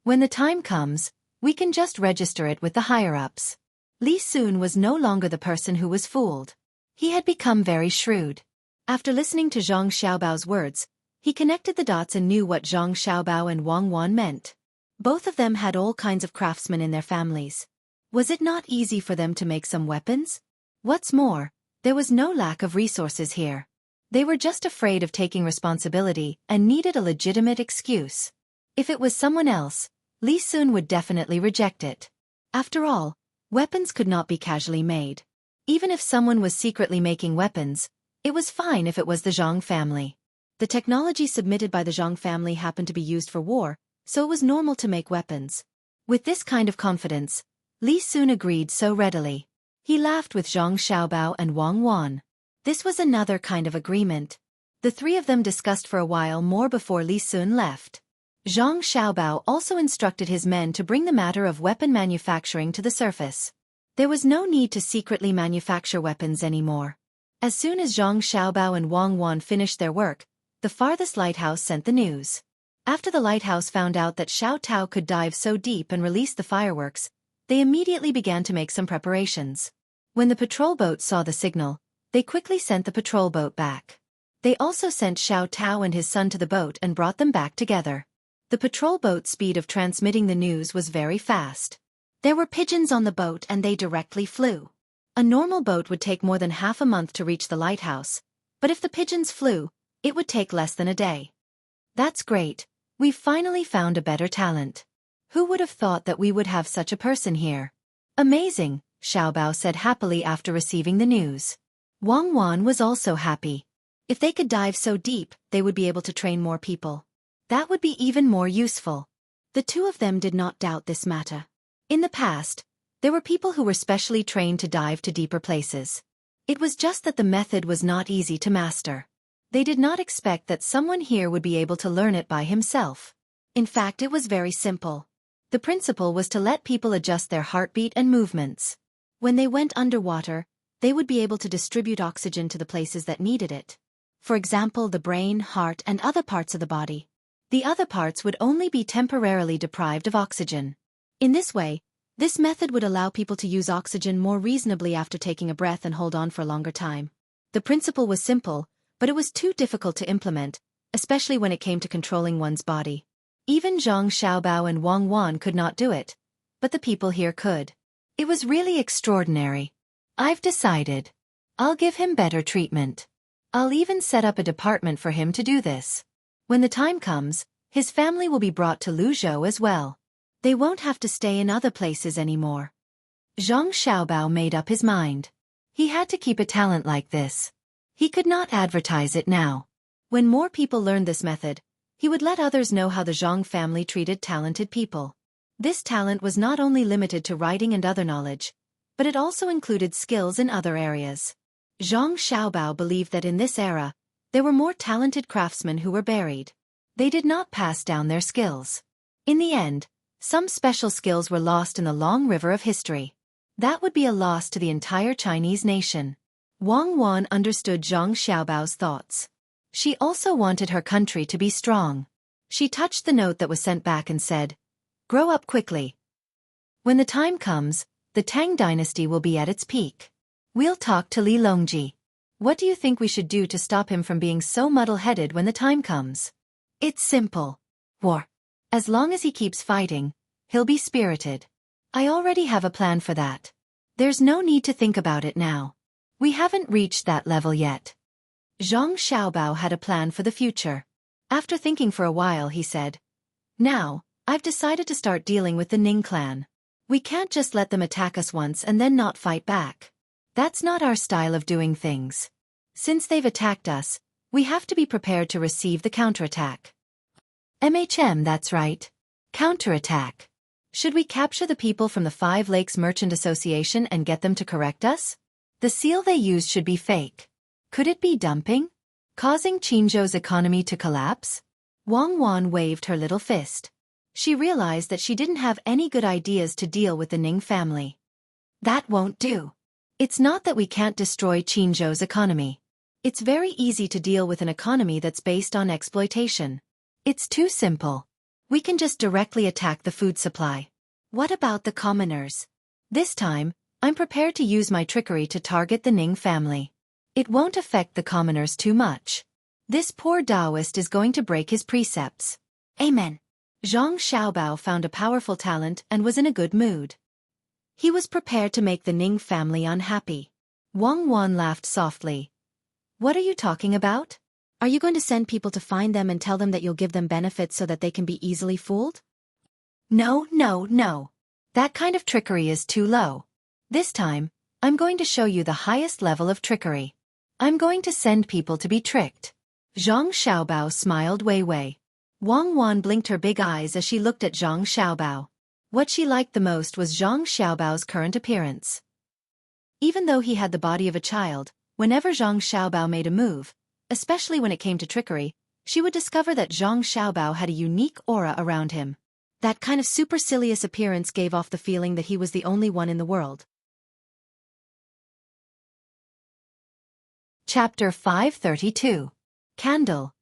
When the time comes, we can just register it with the higher-ups." Li Sun was no longer the person who was fooled. He had become very shrewd. After listening to Zhang Xiaobao's words, He connected the dots and knew what Zhang Xiaobao and Wang Wan meant. Both of them had all kinds of craftsmen in their families. Was it not easy for them to make some weapons? What's more, there was no lack of resources here. They were just afraid of taking responsibility and needed a legitimate excuse. If it was someone else, Li Sun would definitely reject it. After all, weapons could not be casually made. Even if someone was secretly making weapons, it was fine if it was the Zhang family. The technology submitted by the Zhang family happened to be used for war, so it was normal to make weapons. With this kind of confidence, Li Sun agreed so readily. He laughed with Zhang Xiaobao and Wang Wan. This was another kind of agreement. The three of them discussed for a while more before Li Sun left. Zhang Xiaobao also instructed his men to bring the matter of weapon manufacturing to the surface. There was no need to secretly manufacture weapons anymore. As soon as Zhang Xiaobao and Wang Wan finished their work, the farthest lighthouse sent the news. After the lighthouse found out that Xiao Tao could dive so deep and release the fireworks, they immediately began to make some preparations. When the patrol boat saw the signal, they quickly sent the patrol boat back. They also sent Xiao Tao and his son to the boat and brought them back together. The patrol boat's speed of transmitting the news was very fast. There were pigeons on the boat and they directly flew. A normal boat would take more than half a month to reach the lighthouse, but if the pigeons flew, it would take less than a day. That's great. We've finally found a better talent. Who would have thought that we would have such a person here? Amazing, Xiaobao said happily after receiving the news. Wang Wan was also happy. If they could dive so deep, they would be able to train more people. That would be even more useful. The two of them did not doubt this matter. In the past, there were people who were specially trained to dive to deeper places. It was just that the method was not easy to master. They did not expect that someone here would be able to learn it by himself. In fact, it was very simple. The principle was to let people adjust their heartbeat and movements. When they went underwater, they would be able to distribute oxygen to the places that needed it. For example, the brain, heart, and other parts of the body. The other parts would only be temporarily deprived of oxygen. In this way, this method would allow people to use oxygen more reasonably after taking a breath and hold on for a longer time. The principle was simple, but it was too difficult to implement, especially when it came to controlling one's body. Even Zhang Xiaobao and Wang Wan could not do it, but the people here could. It was really extraordinary. I've decided. I'll give him better treatment. I'll even set up a department for him to do this. When the time comes, his family will be brought to Luzhou as well. They won't have to stay in other places anymore. Zhang Xiaobao made up his mind. He had to keep a talent like this. He could not advertise it now. When more people learned this method, he would let others know how the Zhang family treated talented people. This talent was not only limited to writing and other knowledge, but it also included skills in other areas. Zhang Xiaobao believed that in this era, there were more talented craftsmen who were buried. They did not pass down their skills. In the end, some special skills were lost in the long river of history. That would be a loss to the entire Chinese nation. Wang Wan understood Zhang Xiaobao's thoughts. She also wanted her country to be strong. She touched the note that was sent back and said, "Grow up quickly. When the time comes, the Tang dynasty will be at its peak. We'll talk to Li Longji. What do you think we should do to stop him from being so muddle-headed when the time comes? It's simple. War. As long as he keeps fighting, he'll be spirited. I already have a plan for that. There's no need to think about it now. We haven't reached that level yet." Zhang Xiaobao had a plan for the future. After thinking for a while, he said, "Now, I've decided to start dealing with the Ning clan. We can't just let them attack us once and then not fight back. That's not our style of doing things. Since they've attacked us, we have to be prepared to receive the counterattack." That's right. Counterattack. Should we capture the people from the Five Lakes Merchant Association and get them to correct us? The seal they used should be fake. Could it be dumping? Causing Qinzhou's economy to collapse? Wang Wan waved her little fist. She realized that she didn't have any good ideas to deal with the Ning family. That won't do. It's not that we can't destroy Qinzhou's economy. It's very easy to deal with an economy that's based on exploitation. It's too simple. We can just directly attack the food supply. What about the commoners? This time, I'm prepared to use my trickery to target the Ning family. It won't affect the commoners too much. This poor Taoist is going to break his precepts. Amen. Zhang Xiaobao found a powerful talent and was in a good mood. He was prepared to make the Ning family unhappy. Wang Wan laughed softly. What are you talking about? Are you going to send people to find them and tell them that you'll give them benefits so that they can be easily fooled? No, no, no. That kind of trickery is too low. This time, I'm going to show you the highest level of trickery. I'm going to send people to be tricked. Zhang Xiaobao smiled Wei Wei. Wang Wan blinked her big eyes as she looked at Zhang Xiaobao. What she liked the most was Zhang Xiaobao's current appearance. Even though he had the body of a child, whenever Zhang Xiaobao made a move, especially when it came to trickery, she would discover that Zhang Xiaobao had a unique aura around him. That kind of supercilious appearance gave off the feeling that he was the only one in the world. Chapter 532. Candle.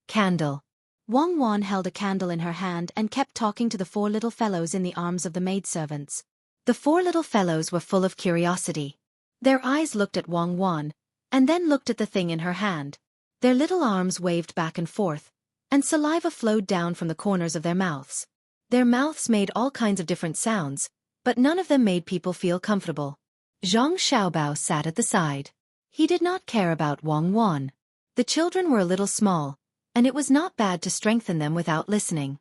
Candle. Wang Wan held a candle in her hand and kept talking to the four little fellows in the arms of the maidservants. The four little fellows were full of curiosity. Their eyes looked at Wang Wan, and then looked at the thing in her hand. Their little arms waved back and forth, and saliva flowed down from the corners of their mouths. Their mouths made all kinds of different sounds, but none of them made people feel comfortable. Zhang Xiaobao sat at the side. He did not care about Wang Wan. The children were a little small, and it was not bad to strengthen them without listening.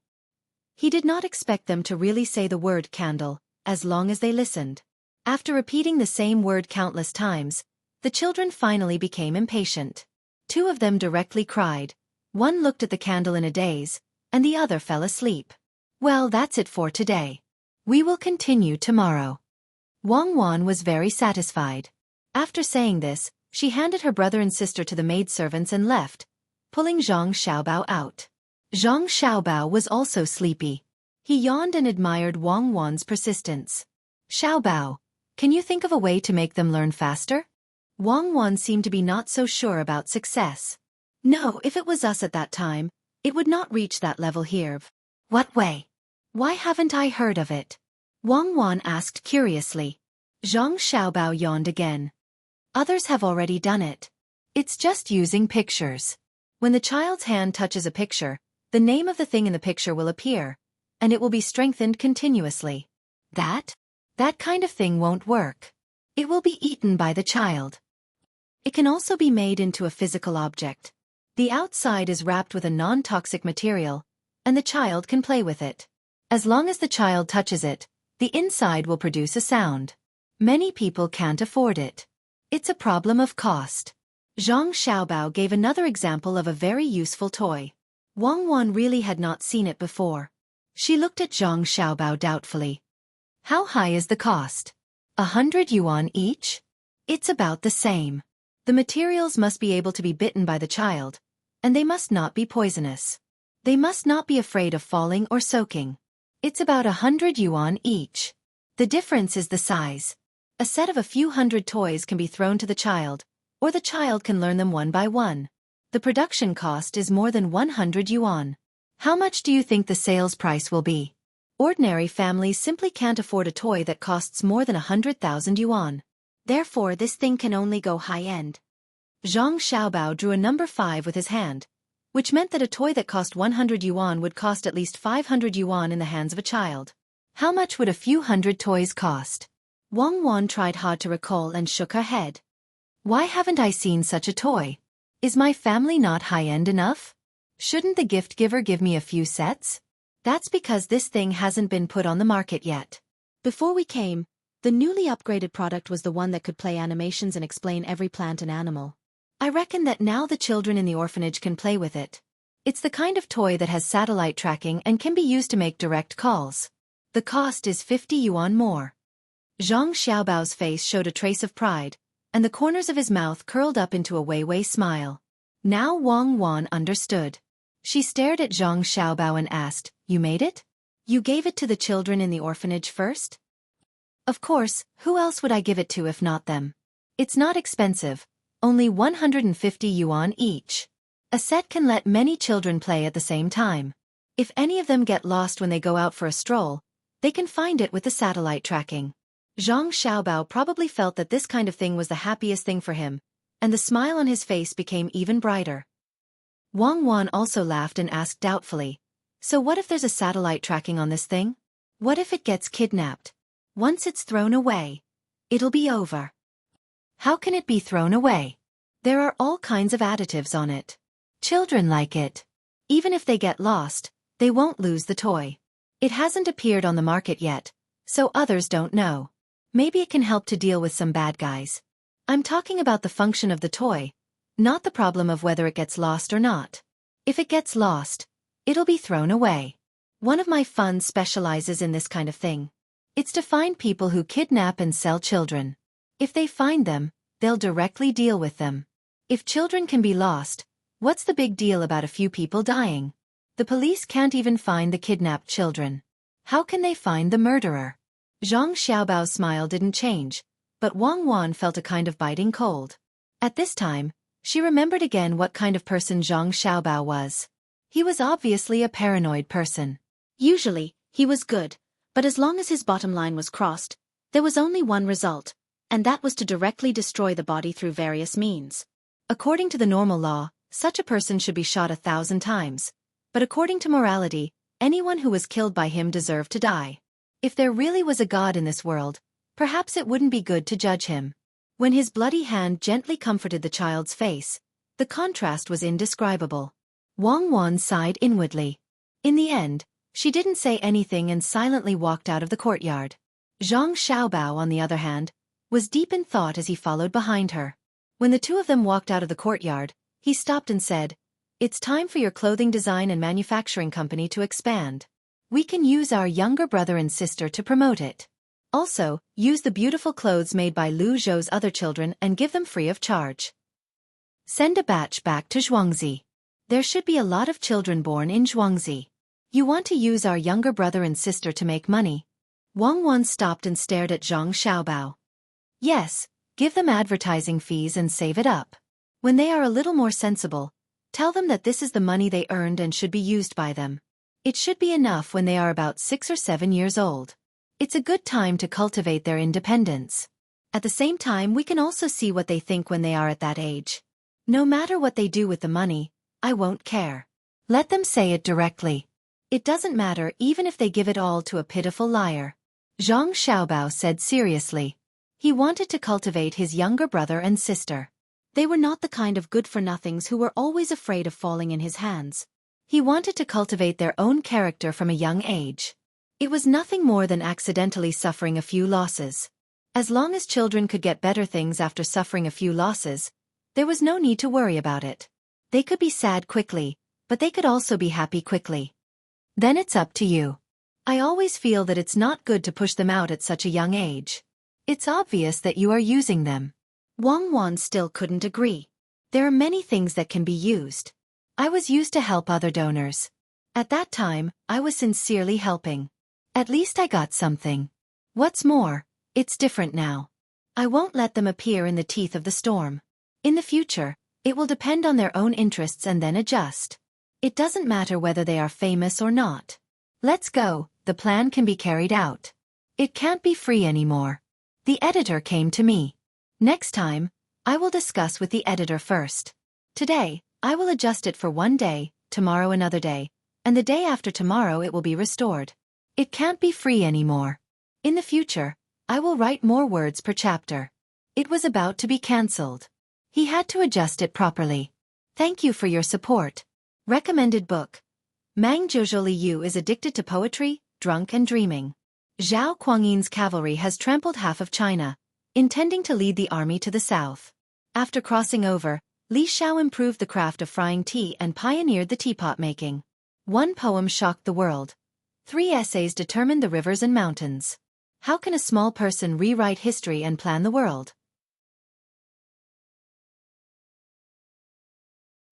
He did not expect them to really say the word candle, as long as they listened. After repeating the same word countless times, the children finally became impatient. Two of them directly cried. One looked at the candle in a daze, and the other fell asleep. Well, that's it for today. We will continue tomorrow. Wang Wan was very satisfied. After saying this, she handed her brother and sister to the maidservants and left, pulling Zhang Xiaobao out. Zhang Xiaobao was also sleepy. He yawned and admired Wang Wan's persistence. Xiaobao, can you think of a way to make them learn faster? Wang Wan seemed to be not so sure about success. No, if it was us at that time, it would not reach that level here. What way? Why haven't I heard of it? Wang Wan asked curiously. Zhang Xiaobao yawned again. Others have already done it. It's just using pictures. When the child's hand touches a picture, the name of the thing in the picture will appear, and it will be strengthened continuously. That kind of thing won't work. It will be eaten by the child. It can also be made into a physical object. The outside is wrapped with a non-toxic material, and the child can play with it. As long as the child touches it, the inside will produce a sound. Many people can't afford it. It's a problem of cost. Zhang Xiaobao gave another example of a very useful toy. Wang Wan really had not seen it before. She looked at Zhang Xiaobao doubtfully. How high is the cost? 100 yuan each? It's about the same. The materials must be able to be bitten by the child, and they must not be poisonous. They must not be afraid of falling or soaking. It's about 100 yuan each. The difference is the size. A set of a few hundred toys can be thrown to the child, or the child can learn them one by one. The production cost is more than 100 yuan. How much do you think the sales price will be? Ordinary families simply can't afford a toy that costs more than 100,000 yuan. Therefore, this thing can only go high-end. Zhang Xiaobao drew a number 5 with his hand, which meant that a toy that cost 100 yuan would cost at least 500 yuan in the hands of a child. How much would a few hundred toys cost? Wang Wan tried hard to recall and shook her head. Why haven't I seen such a toy? Is my family not high-end enough? Shouldn't the gift giver give me a few sets? That's because this thing hasn't been put on the market yet. Before we came, the newly upgraded product was the one that could play animations and explain every plant and animal. I reckon that now the children in the orphanage can play with it. It's the kind of toy that has satellite tracking and can be used to make direct calls. The cost is 50 yuan more. Zhang Xiaobao's face showed a trace of pride, and the corners of his mouth curled up into a Wei-Wei smile. Now Wang Wan understood. She stared at Zhang Xiaobao and asked, You made it? You gave it to the children in the orphanage first? Of course, who else would I give it to if not them? It's not expensive, only 150 yuan each. A set can let many children play at the same time. If any of them get lost when they go out for a stroll, they can find it with the satellite tracking. Zhang Xiaobao probably felt that this kind of thing was the happiest thing for him, and the smile on his face became even brighter. Wang Wan also laughed and asked doubtfully, "So what if there's a satellite tracking on this thing? What if it gets kidnapped? Once it's thrown away, it'll be over." "How can it be thrown away? There are all kinds of additives on it. Children like it. Even if they get lost, they won't lose the toy. It hasn't appeared on the market yet, so others don't know. Maybe it can help to deal with some bad guys. I'm talking about the function of the toy, not the problem of whether it gets lost or not. If it gets lost, it'll be thrown away. One of my funds specializes in this kind of thing. It's to find people who kidnap and sell children. If they find them, they'll directly deal with them. If children can be lost, what's the big deal about a few people dying? The police can't even find the kidnapped children. How can they find the murderer?" Zhang Xiaobao's smile didn't change, but Wang Wan felt a kind of biting cold. At this time, she remembered again what kind of person Zhang Xiaobao was. He was obviously a paranoid person. Usually, he was good, but as long as his bottom line was crossed, there was only one result, and that was to directly destroy the body through various means. According to the normal law, such a person should be shot 1,000 times, but according to morality, anyone who was killed by him deserved to die. If there really was a god in this world, perhaps it wouldn't be good to judge him. When his bloody hand gently comforted the child's face, the contrast was indescribable. Wang Wan sighed inwardly. In the end, she didn't say anything and silently walked out of the courtyard. Zhang Xiaobao, on the other hand, was deep in thought as he followed behind her. When the two of them walked out of the courtyard, he stopped and said, "It's time for your clothing design and manufacturing company to expand. We can use our younger brother and sister to promote it. Also, use the beautiful clothes made by Lu Zhou's other children and give them free of charge. Send a batch back to Xueqi. There should be a lot of children born in Xueqi. You want to use our younger brother and sister to make money." Wang Wan stopped and stared at Zhang Xiaobao. "Yes, give them advertising fees and save it up. When they are a little more sensible, tell them that this is the money they earned and should be used by them. It should be enough when they are about 6 or 7 years old. It's a good time to cultivate their independence. At the same time, we can also see what they think when they are at that age. No matter what they do with the money, I won't care. Let them say it directly. It doesn't matter even if they give it all to a pitiful liar." Zhang Xiaobao said seriously. He wanted to cultivate his younger brother and sister. They were not the kind of good-for-nothings who were always afraid of falling in his hands. He wanted to cultivate their own character from a young age. It was nothing more than accidentally suffering a few losses. As long as children could get better things after suffering a few losses, there was no need to worry about it. They could be sad quickly, but they could also be happy quickly. Then it's up to you. I always feel that it's not good to push them out at such a young age. It's obvious that you are using them." Wang Wan still couldn't agree. There are many things that can be used. I was used to help other donors. At that time, I was sincerely helping. At least I got something. What's more, it's different now. I won't let them appear in the teeth of the storm. In the future, it will depend on their own interests and then adjust. It doesn't matter whether they are famous or not. Let's go, the plan can be carried out. It can't be free anymore. The editor came to me. Next time, I will discuss with the editor first. Today, I will adjust it for 1 day, tomorrow another day, and the day after tomorrow it will be restored. It can't be free anymore. In the future, I will write more words per chapter. It was about to be cancelled. He had to adjust it properly. Thank you for your support. Recommended book. Mang Jiuzhou Yu is addicted to poetry, drunk and dreaming. Zhao Kuangyin's cavalry has trampled half of China, intending to lead the army to the south. After crossing over, Li Shao improved the craft of frying tea and pioneered the teapot making. 1 poem shocked the world. 3 essays determined the rivers and mountains. How can a small person rewrite history and plan the world?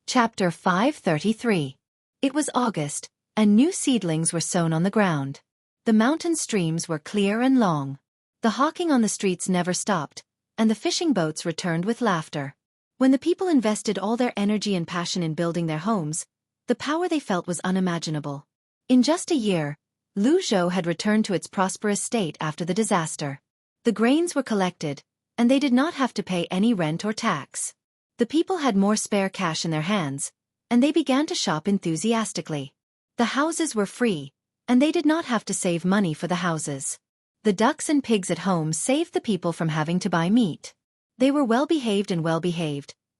Chapter 533. It was August, and new seedlings were sown on the ground. The mountain streams were clear and long. The hawking on the streets never stopped, and the fishing boats returned with laughter. When the people invested all their energy and passion in building their homes, the power they felt was unimaginable. In just a year, Lu Zhou had returned to its prosperous state after the disaster. The grains were collected, and they did not have to pay any rent or tax. The people had more spare cash in their hands, and they began to shop enthusiastically. The houses were free, and they did not have to save money for the houses. The ducks and pigs at home saved the people from having to buy meat. They were well-behaved,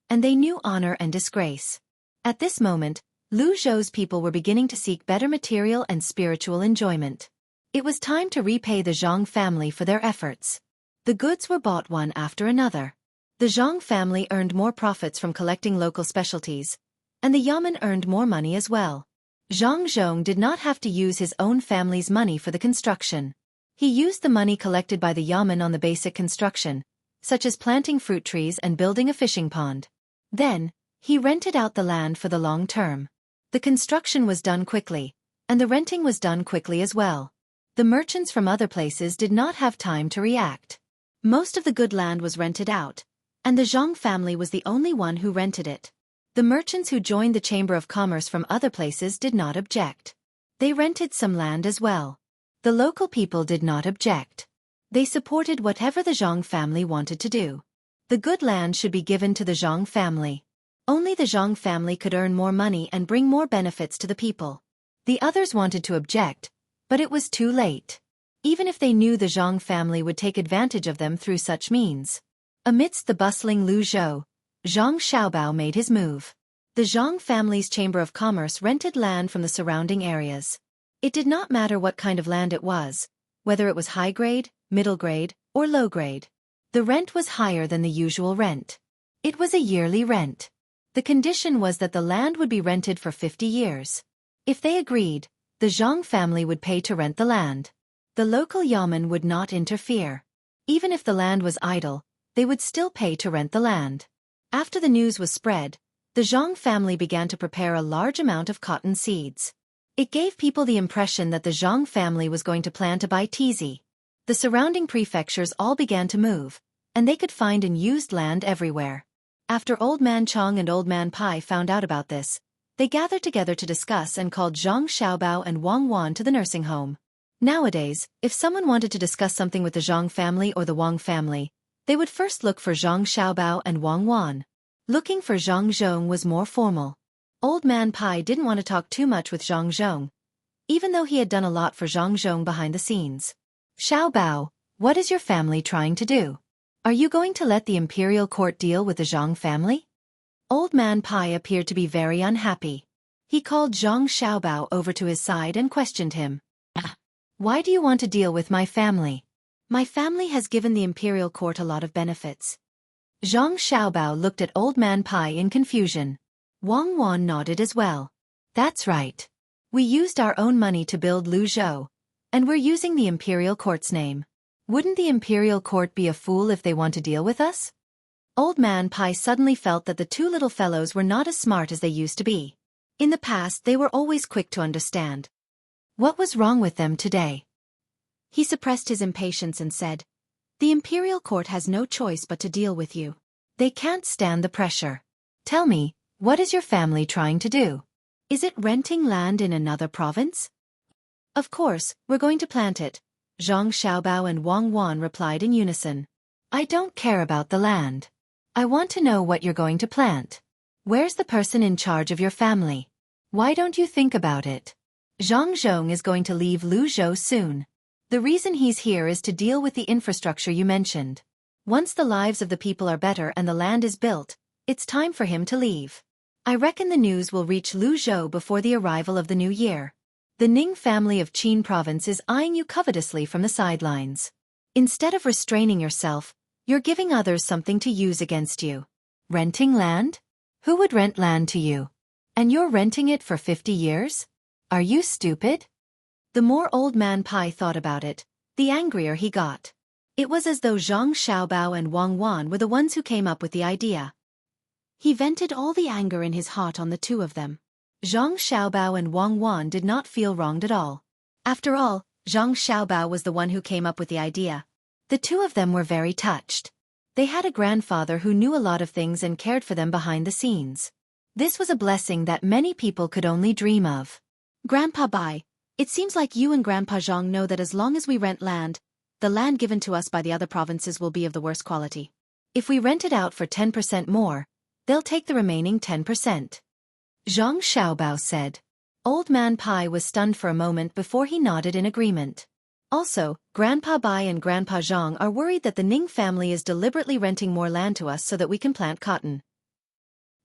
and they knew honor and disgrace. At this moment, Lu Zhou's people were beginning to seek better material and spiritual enjoyment. It was time to repay the Zhang family for their efforts. The goods were bought one after another. The Zhang family earned more profits from collecting local specialties, and the yamen earned more money as well. Zhang Zhong did not have to use his own family's money for the construction. He used the money collected by the yamen on the basic construction, such as planting fruit trees and building a fishing pond. Then, he rented out the land for the long term. The construction was done quickly, and the renting was done quickly as well. The merchants from other places did not have time to react. Most of the good land was rented out, and the Zhang family was the only one who rented it. The merchants who joined the Chamber of Commerce from other places did not object. They rented some land as well. The local people did not object. They supported whatever the Zhang family wanted to do. The good land should be given to the Zhang family. Only the Zhang family could earn more money and bring more benefits to the people. The others wanted to object, but it was too late. Even if they knew the Zhang family would take advantage of them through such means. Amidst the bustling Lu Zhou, Zhang Xiaobao made his move. The Zhang family's Chamber of Commerce rented land from the surrounding areas. It did not matter what kind of land it was, whether it was high grade, middle grade, or low grade. The rent was higher than the usual rent. It was a yearly rent. The condition was that the land would be rented for 50 years. If they agreed, the Zhang family would pay to rent the land. The local yamen would not interfere. Even if the land was idle, they would still pay to rent the land. After the news was spread, the Zhang family began to prepare a large amount of cotton seeds. It gave people the impression that the Zhang family was going to plan to buy teasy. The surrounding prefectures all began to move, and they could find unused land everywhere. After Old Man Chong and Old Man Pai found out about this, they gathered together to discuss and called Zhang Xiaobao and Wang Wan to the nursing home. Nowadays, if someone wanted to discuss something with the Zhang family or the Wang family, they would first look for Zhang Xiaobao and Wang Wan. Looking for Zhang Zhong was more formal. Old Man Pai didn't want to talk too much with Zhang Zhong, even though he had done a lot for Zhang Zhong behind the scenes. Xiaobao, what is your family trying to do? Are you going to let the imperial court deal with the Zhang family? Old Man Pai appeared to be very unhappy. He called Zhang Xiaobao over to his side and questioned him. Why do you want to deal with my family? My family has given the imperial court a lot of benefits. Zhang Xiaobao looked at Old Man Pai in confusion. Wang Wan nodded as well. That's right. We used our own money to build Lu Zhou, and we're using the imperial court's name. Wouldn't the imperial court be a fool if they want to deal with us? Old Man Pai suddenly felt that the two little fellows were not as smart as they used to be. In the past they were always quick to understand. What was wrong with them today? He suppressed his impatience and said, The imperial court has no choice but to deal with you. They can't stand the pressure. Tell me, what is your family trying to do? Is it renting land in another province? Of course, we're going to plant it, Zhang Xiaobao and Wang Wan replied in unison. I don't care about the land. I want to know what you're going to plant. Where's the person in charge of your family? Why don't you think about it? Zhang Zhong is going to leave Lu Zhou soon. The reason he's here is to deal with the infrastructure you mentioned. Once the lives of the people are better and the land is built, it's time for him to leave. I reckon the news will reach Lu Zhou before the arrival of the new year. The Ning family of Qin province is eyeing you covetously from the sidelines. Instead of restraining yourself, you're giving others something to use against you. Renting land? Who would rent land to you? And you're renting it for 50 years? Are you stupid? The more Old Man Pai thought about it, the angrier he got. It was as though Zhang Xiaobao and Wang Wan were the ones who came up with the idea. He vented all the anger in his heart on the two of them. Zhang Xiaobao and Wang Wan did not feel wronged at all. After all, Zhang Xiaobao was the one who came up with the idea. The two of them were very touched. They had a grandfather who knew a lot of things and cared for them behind the scenes. This was a blessing that many people could only dream of. Grandpa Bai, it seems like you and Grandpa Zhang know that as long as we rent land, the land given to us by the other provinces will be of the worst quality. If we rent it out for 10% more, they'll take the remaining 10%. Zhang Xiaobao said. Old Man Pai was stunned for a moment before he nodded in agreement. Also, Grandpa Bai and Grandpa Zhang are worried that the Ning family is deliberately renting more land to us so that we can plant cotton.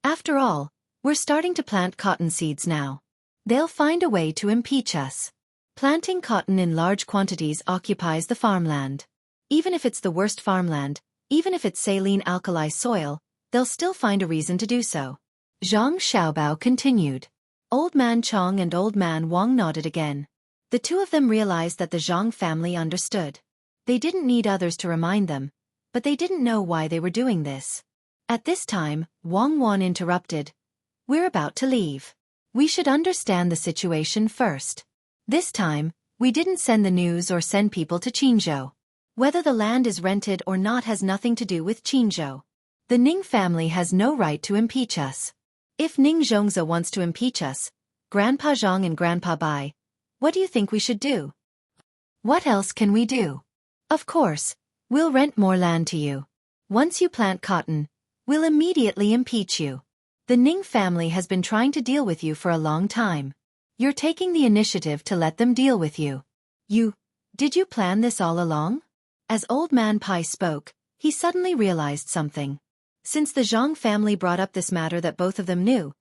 After all, we're starting to plant cotton seeds now. They'll find a way to impeach us. Planting cotton in large quantities occupies the farmland. Even if it's the worst farmland, even if it's saline alkali soil, they'll still find a reason to do so. Zhang Xiaobao continued. Old Man Chong and Old Man Wang nodded again. The two of them realized that the Zhang family understood. They didn't need others to remind them, but they didn't know why they were doing this. At this time, Wang Wan interrupted. We're about to leave. We should understand the situation first. This time, we didn't send the news or send people to Qinzhou. Whether the land is rented or not has nothing to do with Qinzhou. The Ning family has no right to impeach us. If Ning Zhongze wants to impeach us, Grandpa Zhang and Grandpa Bai, what do you think we should do? What else can we do? Of course, we'll rent more land to you. Once you plant cotton, we'll immediately impeach you. The Ning family has been trying to deal with you for a long time. You're taking the initiative to let them deal with you. Did you plan this all along? As Old Man Pai spoke, he suddenly realized something. Since the Zhang family brought up this matter that both of them knew,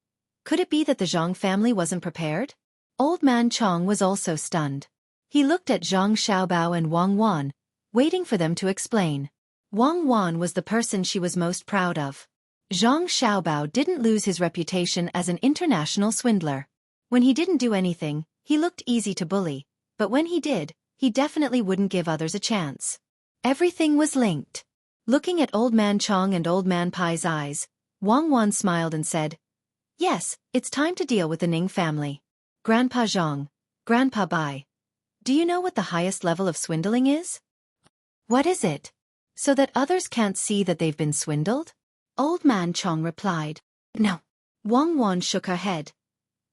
could it be that the Zhang family wasn't prepared? Old Man Chong was also stunned. He looked at Zhang Xiaobao and Wang Wan, waiting for them to explain. Wang Wan was the person she was most proud of. Zhang Xiaobao didn't lose his reputation as an international swindler. When he didn't do anything, he looked easy to bully, but when he did, he definitely wouldn't give others a chance. Everything was linked. Looking at Old Man Chong and Old Man Pai's eyes, Wang Wan smiled and said, Yes, it's time to deal with the Ning family. Grandpa Zhang, Grandpa Bai, do you know what the highest level of swindling is? What is it? So that others can't see that they've been swindled? Old Man Chong replied, No. Wang Wan shook her head.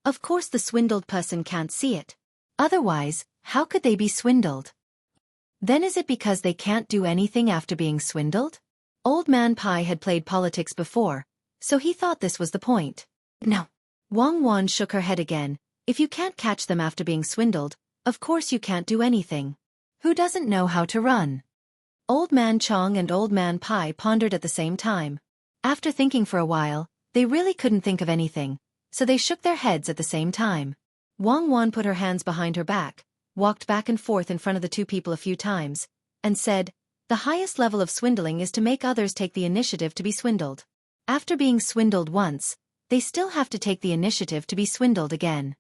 Of course the swindled person can't see it. Otherwise, how could they be swindled? Then is it because they can't do anything after being swindled? Old Man Pai had played politics before, so he thought this was the point. No. Wang Wan shook her head again. If you can't catch them after being swindled, of course you can't do anything. Who doesn't know how to run? Old Man Chong and Old Man Pai pondered at the same time. After thinking for a while, they really couldn't think of anything, so they shook their heads at the same time. Wang Wan put her hands behind her back, walked back and forth in front of the two people a few times, and said, The highest level of swindling is to make others take the initiative to be swindled. After being swindled once, they still have to take the initiative to be swindled again.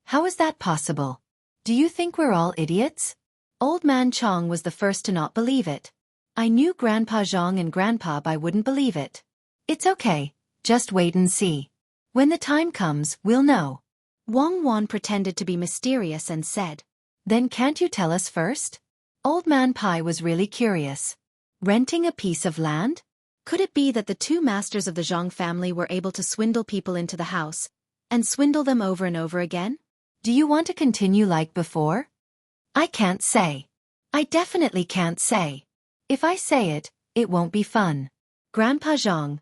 How is that possible? Do you think we're all idiots? Old Man Chong was the first to not believe it. I knew Grandpa Zhang and Grandpa Bai wouldn't believe it. It's okay, just wait and see. When the time comes, we'll know. Wang Wan pretended to be mysterious and said, Then can't you tell us first? Old Man Pai was really curious. Renting a piece of land? Could it be that the two masters of the Zhang family were able to swindle people into the house, and swindle them over and over again? Do you want to continue like before? I can't say. I definitely can't say. If I say it, it won't be fun. Grandpa Zhang,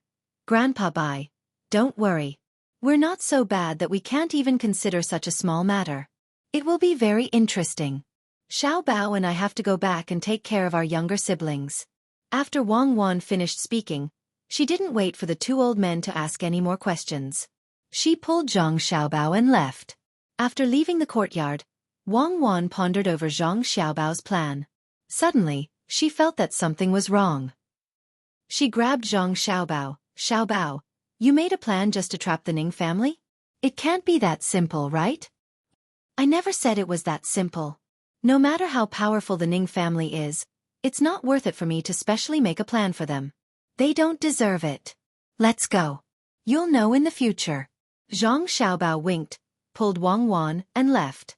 Grandpa Bai, don't worry. We're not so bad that we can't even consider such a small matter. It will be very interesting. Xiao Bao and I have to go back and take care of our younger siblings. After Wang Wan finished speaking, she didn't wait for the two old men to ask any more questions. She pulled Zhang Xiaobao and left. After leaving the courtyard, Wang Wan pondered over Zhang Xiaobao's plan. Suddenly, she felt that something was wrong. She grabbed Zhang Xiaobao. Xiaobao, you made a plan just to trap the Ning family? It can't be that simple, right? I never said it was that simple. No matter how powerful the Ning family is, it's not worth it for me to specially make a plan for them. They don't deserve it. Let's go. You'll know in the future. Zhang Xiaobao winked, pulled Wang Wan, and left.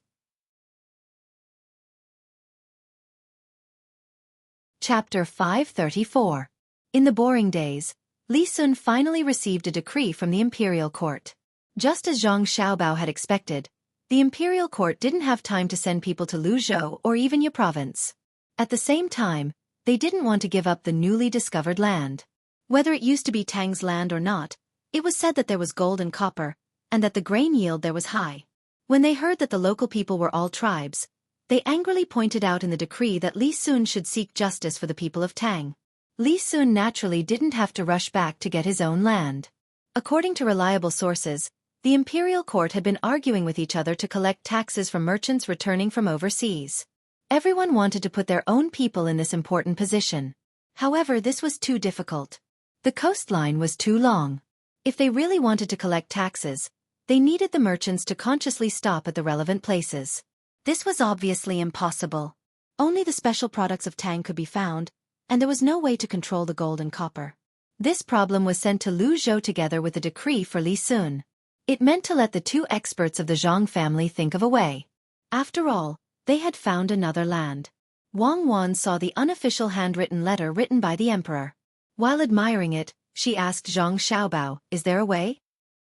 Chapter 534. In the boring days, Li Sun finally received a decree from the imperial court. Just as Zhang Xiaobao had expected, the imperial court didn't have time to send people to Luzhou or even Yi province. At the same time, they didn't want to give up the newly discovered land. Whether it used to be Tang's land or not, it was said that there was gold and copper, and that the grain yield there was high. When they heard that the local people were all tribes, they angrily pointed out in the decree that Li Sun should seek justice for the people of Tang. Li Sun naturally didn't have to rush back to get his own land. According to reliable sources, the imperial court had been arguing with each other to collect taxes from merchants returning from overseas. Everyone wanted to put their own people in this important position. However, this was too difficult. The coastline was too long. If they really wanted to collect taxes, they needed the merchants to consciously stop at the relevant places. This was obviously impossible. Only the special products of Tang could be found, and there was no way to control the gold and copper. This problem was sent to Lu Zhou together with a decree for Li Sun. It meant to let the two experts of the Zhang family think of a way. After all, they had found another land. Wang Wan saw the unofficial handwritten letter written by the emperor. While admiring it, she asked Zhang Xiaobao, "Is there a way?"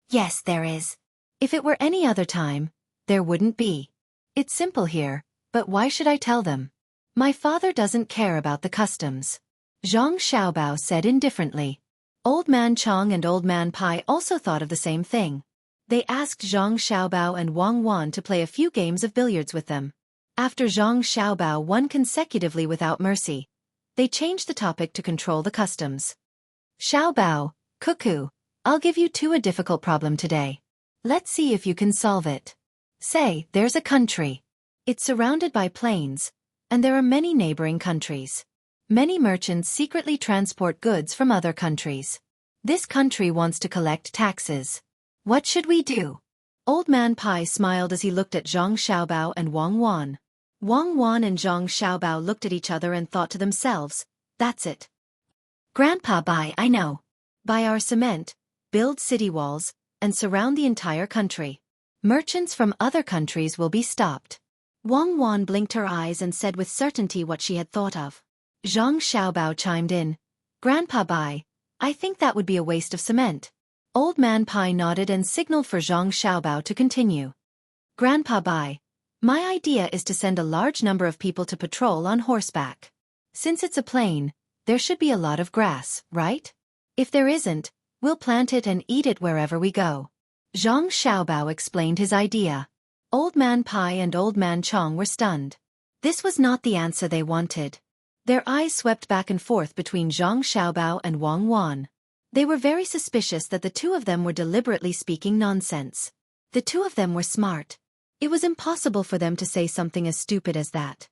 "Yes, there is. If it were any other time, there wouldn't be. It's simple here, but why should I tell them? My father doesn't care about the customs." Zhang Xiaobao said indifferently. Old Man Chong and Old Man Pai also thought of the same thing. They asked Zhang Xiaobao and Wang Wan to play a few games of billiards with them. After Zhang Xiaobao won consecutively without mercy, they changed the topic to control the customs. "Xiaobao, Cuckoo, I'll give you two a difficult problem today. Let's see if you can solve it. Say, there's a country. It's surrounded by plains, and there are many neighboring countries. Many merchants secretly transport goods from other countries. This country wants to collect taxes. What should we do?" Old Man Pai smiled as he looked at Zhang Xiaobao and Wang Wan. Wang Wan and Zhang Xiaobao looked at each other and thought to themselves, "That's it. Grandpa Bai, I know. Buy our cement, build city walls, and surround the entire country. Merchants from other countries will be stopped." Wang Wan blinked her eyes and said with certainty what she had thought of. Zhang Xiaobao chimed in, "Grandpa Bai, I think that would be a waste of cement." Old Man Pai nodded and signaled for Zhang Xiaobao to continue. "Grandpa Bai, my idea is to send a large number of people to patrol on horseback. Since it's a plain, there should be a lot of grass, right? If there isn't, we'll plant it and eat it wherever we go." Zhang Xiaobao explained his idea. Old Man Pai and Old Man Chong were stunned. This was not the answer they wanted. Their eyes swept back and forth between Zhang Xiaobao and Wang Wan. They were very suspicious that the two of them were deliberately speaking nonsense. The two of them were smart. It was impossible for them to say something as stupid as that.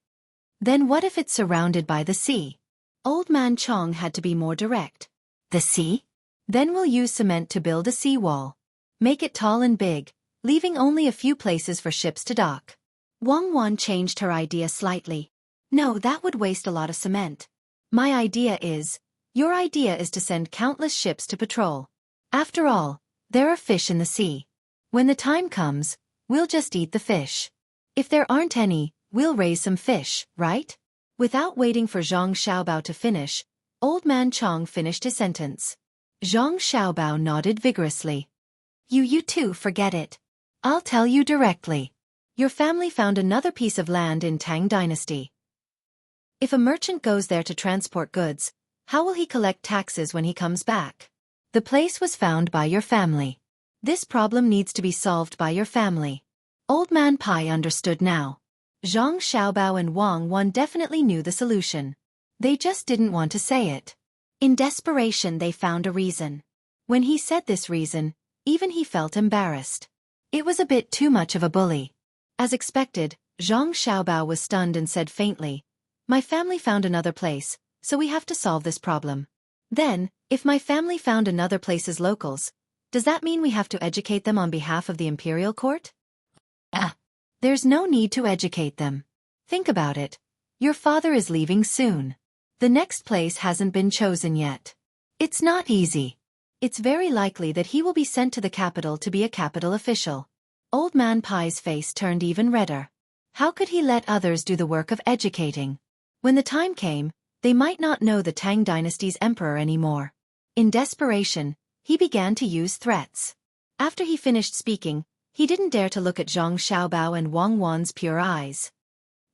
Then what if it's surrounded by the sea? Old Man Chong had to be more direct. "The sea? Then we'll use cement to build a seawall. Make it tall and big, leaving only a few places for ships to dock." Wang Wan changed her idea slightly. "No, that would waste a lot of cement. Your idea is to send countless ships to patrol. After all, there are fish in the sea. When the time comes, we'll just eat the fish. If there aren't any, we'll raise some fish, right?" Without waiting for Zhang Xiaobao to finish, Old Man Chong finished his sentence. Zhang Xiaobao nodded vigorously. You two forget it. I'll tell you directly. Your family found another piece of land in Tang Dynasty. If a merchant goes there to transport goods, how will he collect taxes when he comes back? The place was found by your family. This problem needs to be solved by your family. Old Man Pai understood now. Zhang Xiaobao and Wang Wan definitely knew the solution. They just didn't want to say it. In desperation they found a reason. When he said this reason, even he felt embarrassed. It was a bit too much of a bully. As expected, Zhang Xiaobao was stunned and said faintly, "My family found another place, so we have to solve this problem." Then, if my family found another place's locals, does that mean we have to educate them on behalf of the imperial court? There's no need to educate them. Think about it. Your father is leaving soon. The next place hasn't been chosen yet. It's not easy. It's very likely that he will be sent to the capital to be a capital official. Old Man Pai's face turned even redder. How could he let others do the work of educating? When the time came, they might not know the Tang dynasty's emperor anymore. In desperation, he began to use threats. After he finished speaking, he didn't dare to look at Zhang Xiaobao and Wang Wan's pure eyes.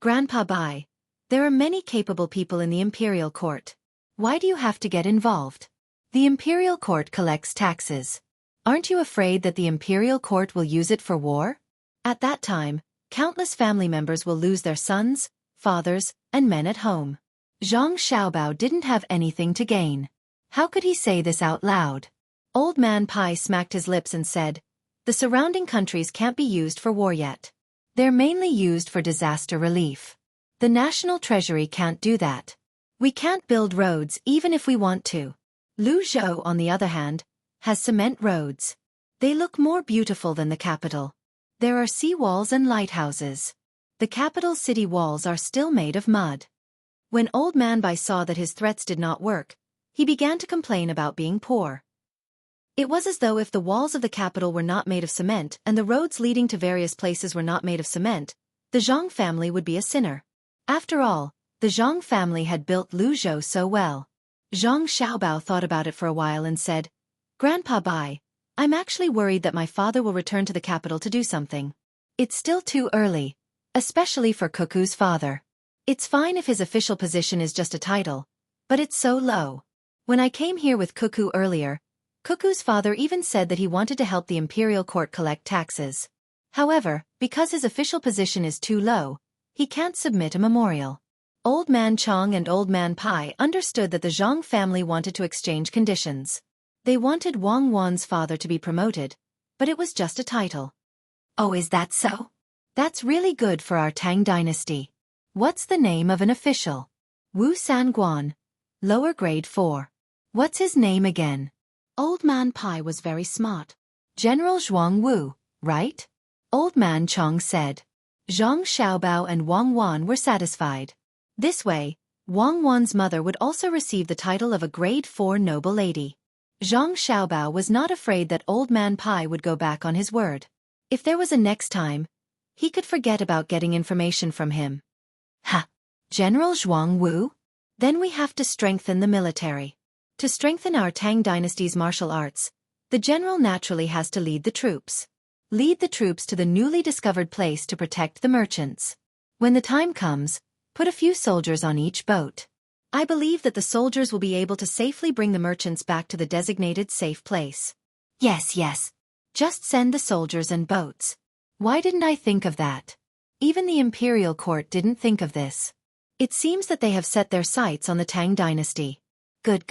"Grandpa Bai, there are many capable people in the imperial court. Why do you have to get involved? The imperial court collects taxes. Aren't you afraid that the imperial court will use it for war? At that time, countless family members will lose their sons, fathers, and men at home. Zhang Xiaobao didn't have anything to gain. How could he say this out loud? Old Man Pai smacked his lips and said, "The surrounding countries can't be used for war yet. They're mainly used for disaster relief. The national treasury can't do that. We can't build roads even if we want to. Luzhou, on the other hand, has cement roads. They look more beautiful than the capital. There are seawalls and lighthouses. The capital's city walls are still made of mud." When Old Man Bai saw that his threats did not work, he began to complain about being poor. It was as though if the walls of the capital were not made of cement and the roads leading to various places were not made of cement, the Zhang family would be a sinner. After all, the Zhang family had built Luzhou so well. Zhang Xiaobao thought about it for a while and said, "Grandpa Bai, I'm actually worried that my father will return to the capital to do something. It's still too early, especially for Cuckoo's father. It's fine if his official position is just a title, but it's so low. When I came here with Cuckoo earlier, Cuckoo's father even said that he wanted to help the imperial court collect taxes. However, because his official position is too low, he can't submit a memorial." Old Man Chong and Old Man Pai understood that the Zhang family wanted to exchange conditions. They wanted Wang Wan's father to be promoted, but it was just a title. "Oh, is that so? That's really good for our Tang dynasty. What's the name of an official?" "Wu Sanguan. Lower grade 4. What's his name again?" Old Man Pai was very smart. "General Zhuang Wu, right?" Old Man Chong said. Zhang Xiaobao and Wang Wan were satisfied. This way, Wang Wan's mother would also receive the title of a grade 4 noble lady. Zhang Xiaobao was not afraid that Old Man Pai would go back on his word. If there was a next time, he could forget about getting information from him. "Ha! General Zhuang Wu? Then we have to strengthen the military. To strengthen our Tang dynasty's martial arts, the general naturally has to lead the troops. Lead the troops to the newly discovered place to protect the merchants. When the time comes, put a few soldiers on each boat. I believe that the soldiers will be able to safely bring the merchants back to the designated safe place." Yes. Just send the soldiers and boats. Why didn't I think of that? Even the imperial court didn't think of this. It seems that they have set their sights on the Tang dynasty. Good.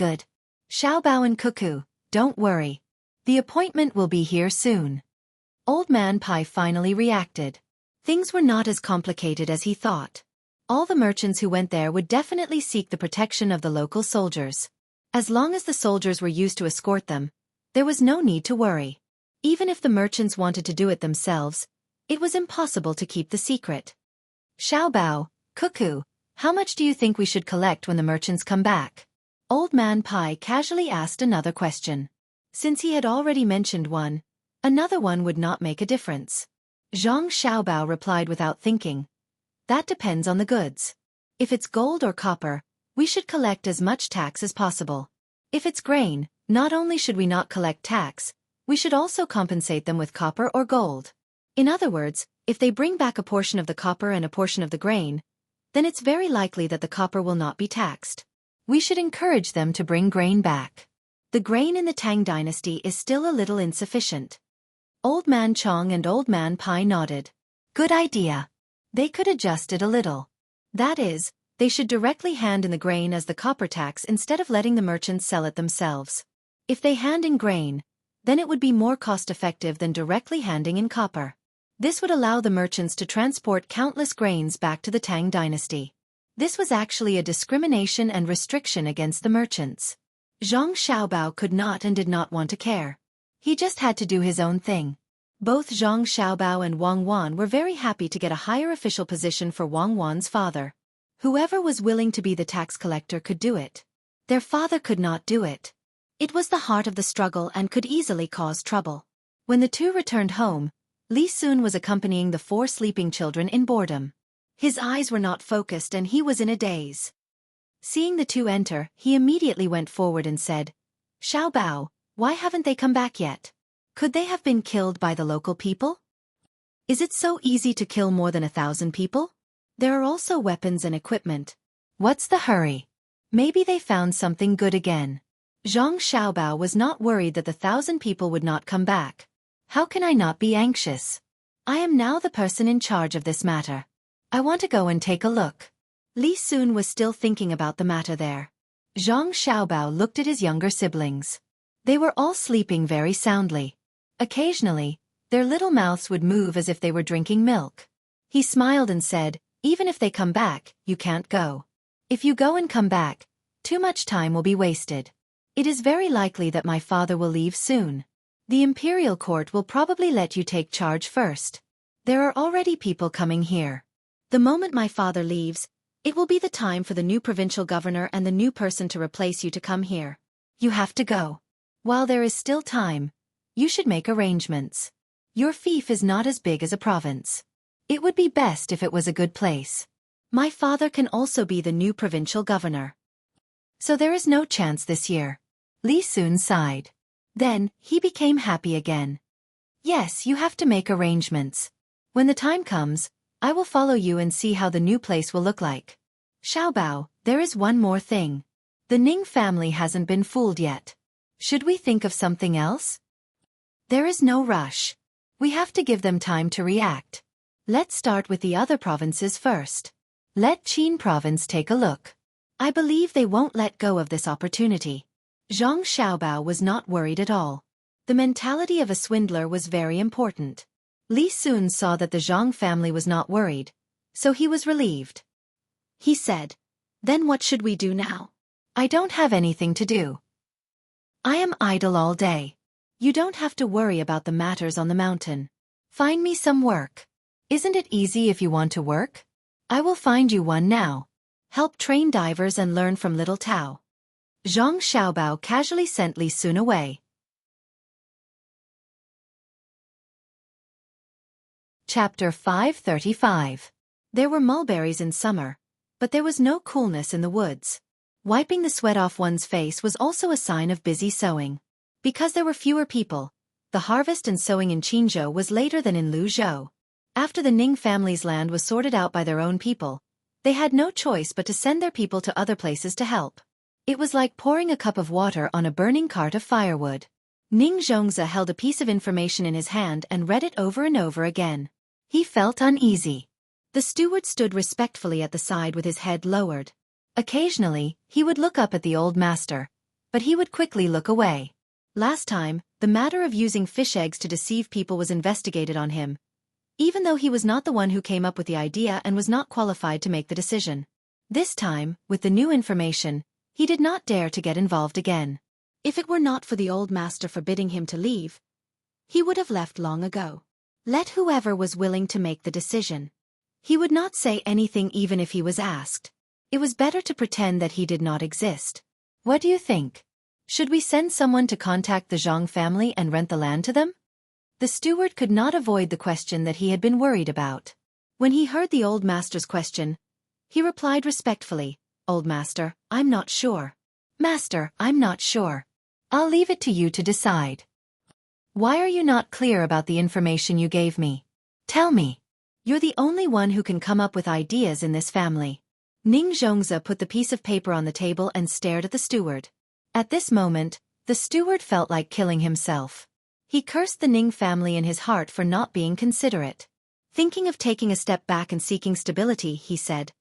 Xiaobao and Cuckoo, don't worry. The appointment will be here soon. Old Man Pai finally reacted. Things were not as complicated as he thought. All the merchants who went there would definitely seek the protection of the local soldiers. As long as the soldiers were used to escort them, there was no need to worry. Even if the merchants wanted to do it themselves, it was impossible to keep the secret. "Xiaobao, Cuckoo, how much do you think we should collect when the merchants come back?" Old Man Pai casually asked another question. Since he had already mentioned one, another one would not make a difference. Zhang Xiaobao replied without thinking, "That depends on the goods. If it's gold or copper, we should collect as much tax as possible. If it's grain, not only should we not collect tax, we should also compensate them with copper or gold. In other words, if they bring back a portion of the copper and a portion of the grain, then it's very likely that the copper will not be taxed. We should encourage them to bring grain back. The grain in the Tang dynasty is still a little insufficient." Old Man Chong and Old Man Pai nodded. Good idea. They could adjust it a little. That is, they should directly hand in the grain as the copper tax instead of letting the merchants sell it themselves. If they hand in grain, then it would be more cost-effective than directly handing in copper. This would allow the merchants to transport countless grains back to the Tang dynasty. This was actually a discrimination and restriction against the merchants. Zhang Xiaobao could not and did not want to care. He just had to do his own thing. Both Zhang Xiaobao and Wang Wan were very happy to get a higher official position for Wang Wan's father. Whoever was willing to be the tax collector could do it. Their father could not do it. It was the heart of the struggle and could easily cause trouble. When the two returned home, Li Sun was accompanying the 4 sleeping children in boredom. His eyes were not focused and he was in a daze. Seeing the two enter, he immediately went forward and said, "Xiaobao, why haven't they come back yet? Could they have been killed by the local people? Is it so easy to kill more than 1,000 people? There are also weapons and equipment. What's the hurry? Maybe they found something good again." Zhang Xiaobao was not worried that the 1,000 people would not come back. How can I not be anxious? I am now the person in charge of this matter. I want to go and take a look. Li Sun was still thinking about the matter there. Zhang Xiaobao looked at his younger siblings. They were all sleeping very soundly. Occasionally, their little mouths would move as if they were drinking milk. He smiled and said, "Even if they come back, you can't go. If you go and come back, too much time will be wasted. It is very likely that my father will leave soon. The imperial court will probably let you take charge first. There are already people coming here. The moment my father leaves, it will be the time for the new provincial governor and the new person to replace you to come here. You have to go. While there is still time, you should make arrangements. Your fief is not as big as a province. It would be best if it was a good place. My father can also be the new provincial governor. So there is no chance this year." Li Sun sighed. Then, he became happy again. "Yes, you have to make arrangements. When the time comes, I will follow you and see how the new place will look like. Xiaobao, there is one more thing. The Ning family hasn't been fooled yet. Should we think of something else? There is no rush. We have to give them time to react. Let's start with the other provinces first. Let Qin province take a look. I believe they won't let go of this opportunity." Zhang Xiaobao was not worried at all. The mentality of a swindler was very important. Li Sun saw that the Zhang family was not worried, so he was relieved. He said, "Then what should we do now? I don't have anything to do. I am idle all day. You don't have to worry about the matters on the mountain. Find me some work. Isn't it easy if you want to work? I will find you one now. Help train divers and learn from little Tao." Zhang Xiaobao casually sent Li Sun away. Chapter 535. There were mulberries in summer, but there was no coolness in the woods. Wiping the sweat off one's face was also a sign of busy sowing. Because there were fewer people, the harvest and sowing in Qinzhou was later than in Luzhou. After the Ning family's land was sorted out by their own people, they had no choice but to send their people to other places to help. It was like pouring a cup of water on a burning cart of firewood. Ning Zhongze held a piece of information in his hand and read it over and over again. He felt uneasy. The steward stood respectfully at the side with his head lowered. Occasionally, he would look up at the old master, but he would quickly look away. Last time, the matter of using fish eggs to deceive people was investigated on him, even though he was not the one who came up with the idea and was not qualified to make the decision. This time, with the new information, he did not dare to get involved again. If it were not for the old master forbidding him to leave, he would have left long ago. Let whoever was willing to make the decision. He would not say anything even if he was asked. It was better to pretend that he did not exist. What do you think? Should we send someone to contact the Zhang family and rent the land to them? The steward could not avoid the question that he had been worried about. When he heard the old master's question, he replied respectfully, "Old master, I'm not sure. Master, I'm not sure. I'll leave it to you to decide. Why are you not clear about the information you gave me? Tell me. You're the only one who can come up with ideas in this family." Ning Zhongze put the piece of paper on the table and stared at the steward. At this moment, the steward felt like killing himself. He cursed the Ning family in his heart for not being considerate. Thinking of taking a step back and seeking stability, he said,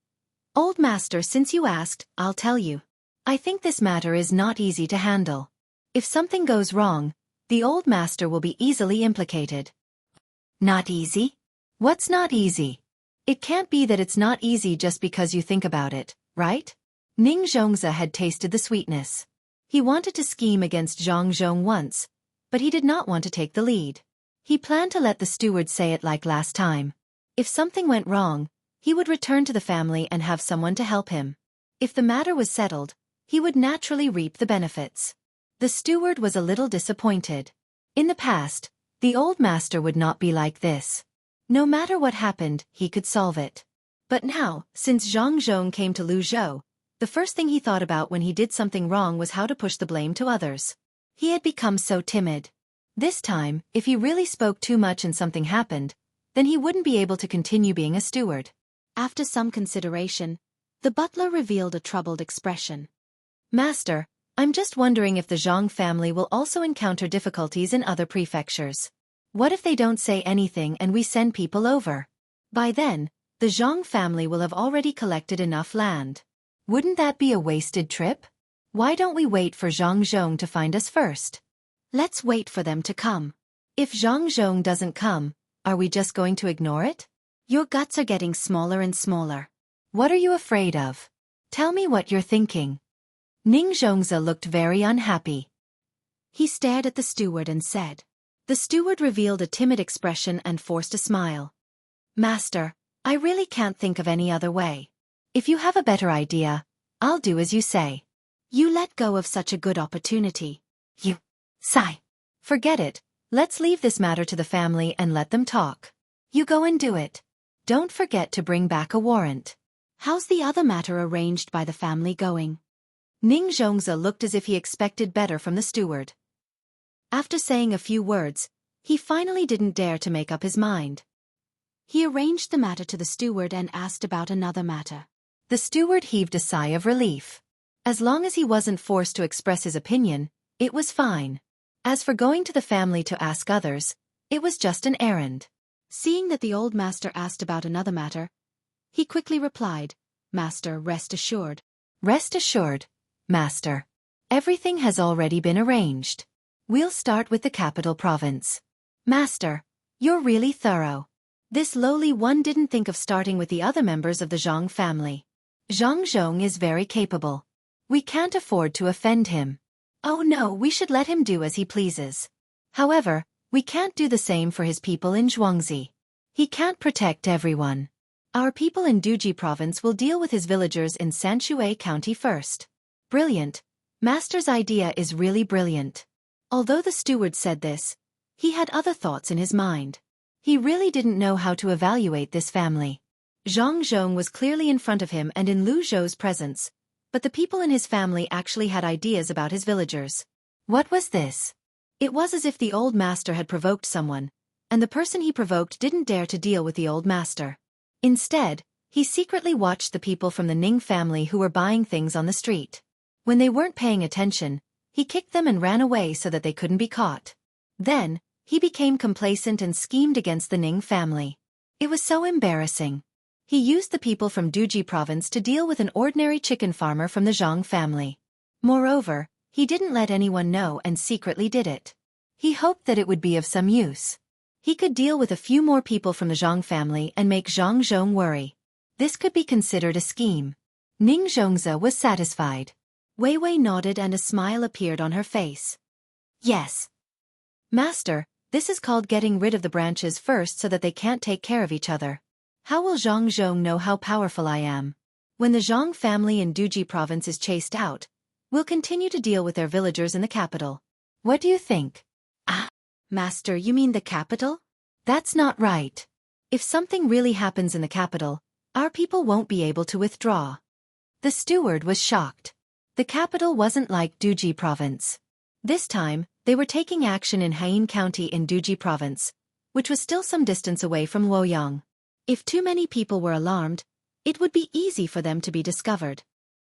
"Old master, since you asked, I'll tell you. I think this matter is not easy to handle. If something goes wrong, the old master will be easily implicated." Not easy? What's not easy? It can't be that it's not easy just because you think about it, right? Ning Zhongze had tasted the sweetness. He wanted to scheme against Zhang Zhong once, but he did not want to take the lead. He planned to let the steward say it like last time. If something went wrong, he would return to the family and have someone to help him. If the matter was settled, he would naturally reap the benefits. The steward was a little disappointed. In the past, the old master would not be like this. No matter what happened, he could solve it. But now, since Zhang Zhong came to Luzhou, the first thing he thought about when he did something wrong was how to push the blame to others. He had become so timid. This time, if he really spoke too much and something happened, then he wouldn't be able to continue being a steward. After some consideration, the butler revealed a troubled expression. "Master, I'm just wondering if the Zhang family will also encounter difficulties in other prefectures. What if they don't say anything and we send people over? By then, the Zhang family will have already collected enough land. Wouldn't that be a wasted trip? Why don't we wait for Zhang Zhong to find us first? Let's wait for them to come. If Zhang Zhong doesn't come, are we just going to ignore it? Your guts are getting smaller and smaller. What are you afraid of? Tell me what you're thinking. Ning Zhongzi looked very unhappy. He stared at the steward and said. The steward revealed a timid expression and forced a smile. Master, I really can't think of any other way. If you have a better idea, I'll do as you say. You let go of such a good opportunity. You. Sigh. Forget it. Let's leave this matter to the family and let them talk. You go and do it. Don't forget to bring back a warrant. How's the other matter arranged by the family going? Ning Zhongzi looked as if he expected better from the steward. After saying a few words, he finally didn't dare to make up his mind. He arranged the matter to the steward and asked about another matter. The steward heaved a sigh of relief. As long as he wasn't forced to express his opinion, it was fine. As for going to the family to ask others, it was just an errand. Seeing that the old master asked about another matter, he quickly replied, Master, rest assured. Rest assured, Master. Everything has already been arranged. We'll start with the capital province. Master, you're really thorough. This lowly one didn't think of starting with the other members of the Zhang family. Zhang Zhong is very capable. We can't afford to offend him. Oh no, we should let him do as he pleases. However, we can't do the same for his people in Zhuangzi. He can't protect everyone. Our people in Duji province will deal with his villagers in Xueqi County first. Brilliant. Master's idea is really brilliant. Although the steward said this, he had other thoughts in his mind. He really didn't know how to evaluate this family. Zhang Zhong was clearly in front of him and in Lu Zhou's presence, but the people in his family actually had ideas about his villagers. What was this? It was as if the old master had provoked someone, and the person he provoked didn't dare to deal with the old master. Instead, he secretly watched the people from the Ning family who were buying things on the street. When they weren't paying attention, he kicked them and ran away so that they couldn't be caught. Then, he became complacent and schemed against the Ning family. It was so embarrassing. He used the people from Duji province to deal with an ordinary chicken farmer from the Zhang family. Moreover, he didn't let anyone know and secretly did it. He hoped that it would be of some use. He could deal with a few more people from the Zhang family and make Zhang Zhong worry. This could be considered a scheme. Ning Zhongzi was satisfied. Wei Wei nodded and a smile appeared on her face. Yes. Master, this is called getting rid of the branches first so that they can't take care of each other. How will Zhang Zhong know how powerful I am? When the Zhang family in Duji province is chased out, we'll continue to deal with their villagers in the capital. What do you think? Ah, Master, you mean the capital? That's not right. If something really happens in the capital, our people won't be able to withdraw. The steward was shocked. The capital wasn't like Duji province. This time, they were taking action in Hain County in Duji province, which was still some distance away from Luoyang. If too many people were alarmed, it would be easy for them to be discovered.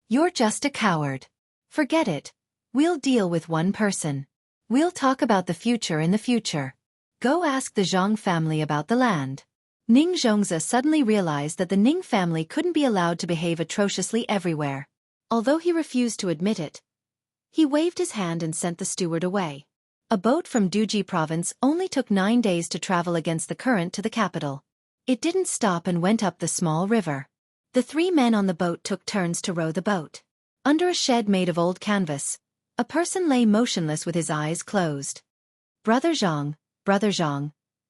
You're just a coward. Forget it. We'll deal with one person. We'll talk about the future in the future. Go ask the Zhang family about the land. Ning Zhongzi suddenly realized that the Ning family couldn't be allowed to behave atrociously everywhere. Although he refused to admit it, he waved his hand and sent the steward away. A boat from Duji province only took 9 days to travel against the current to the capital. It didn't stop and went up the small river. The 3 men on the boat took turns to row the boat. Under a shed made of old canvas, a person lay motionless with his eyes closed. Brother Zhang,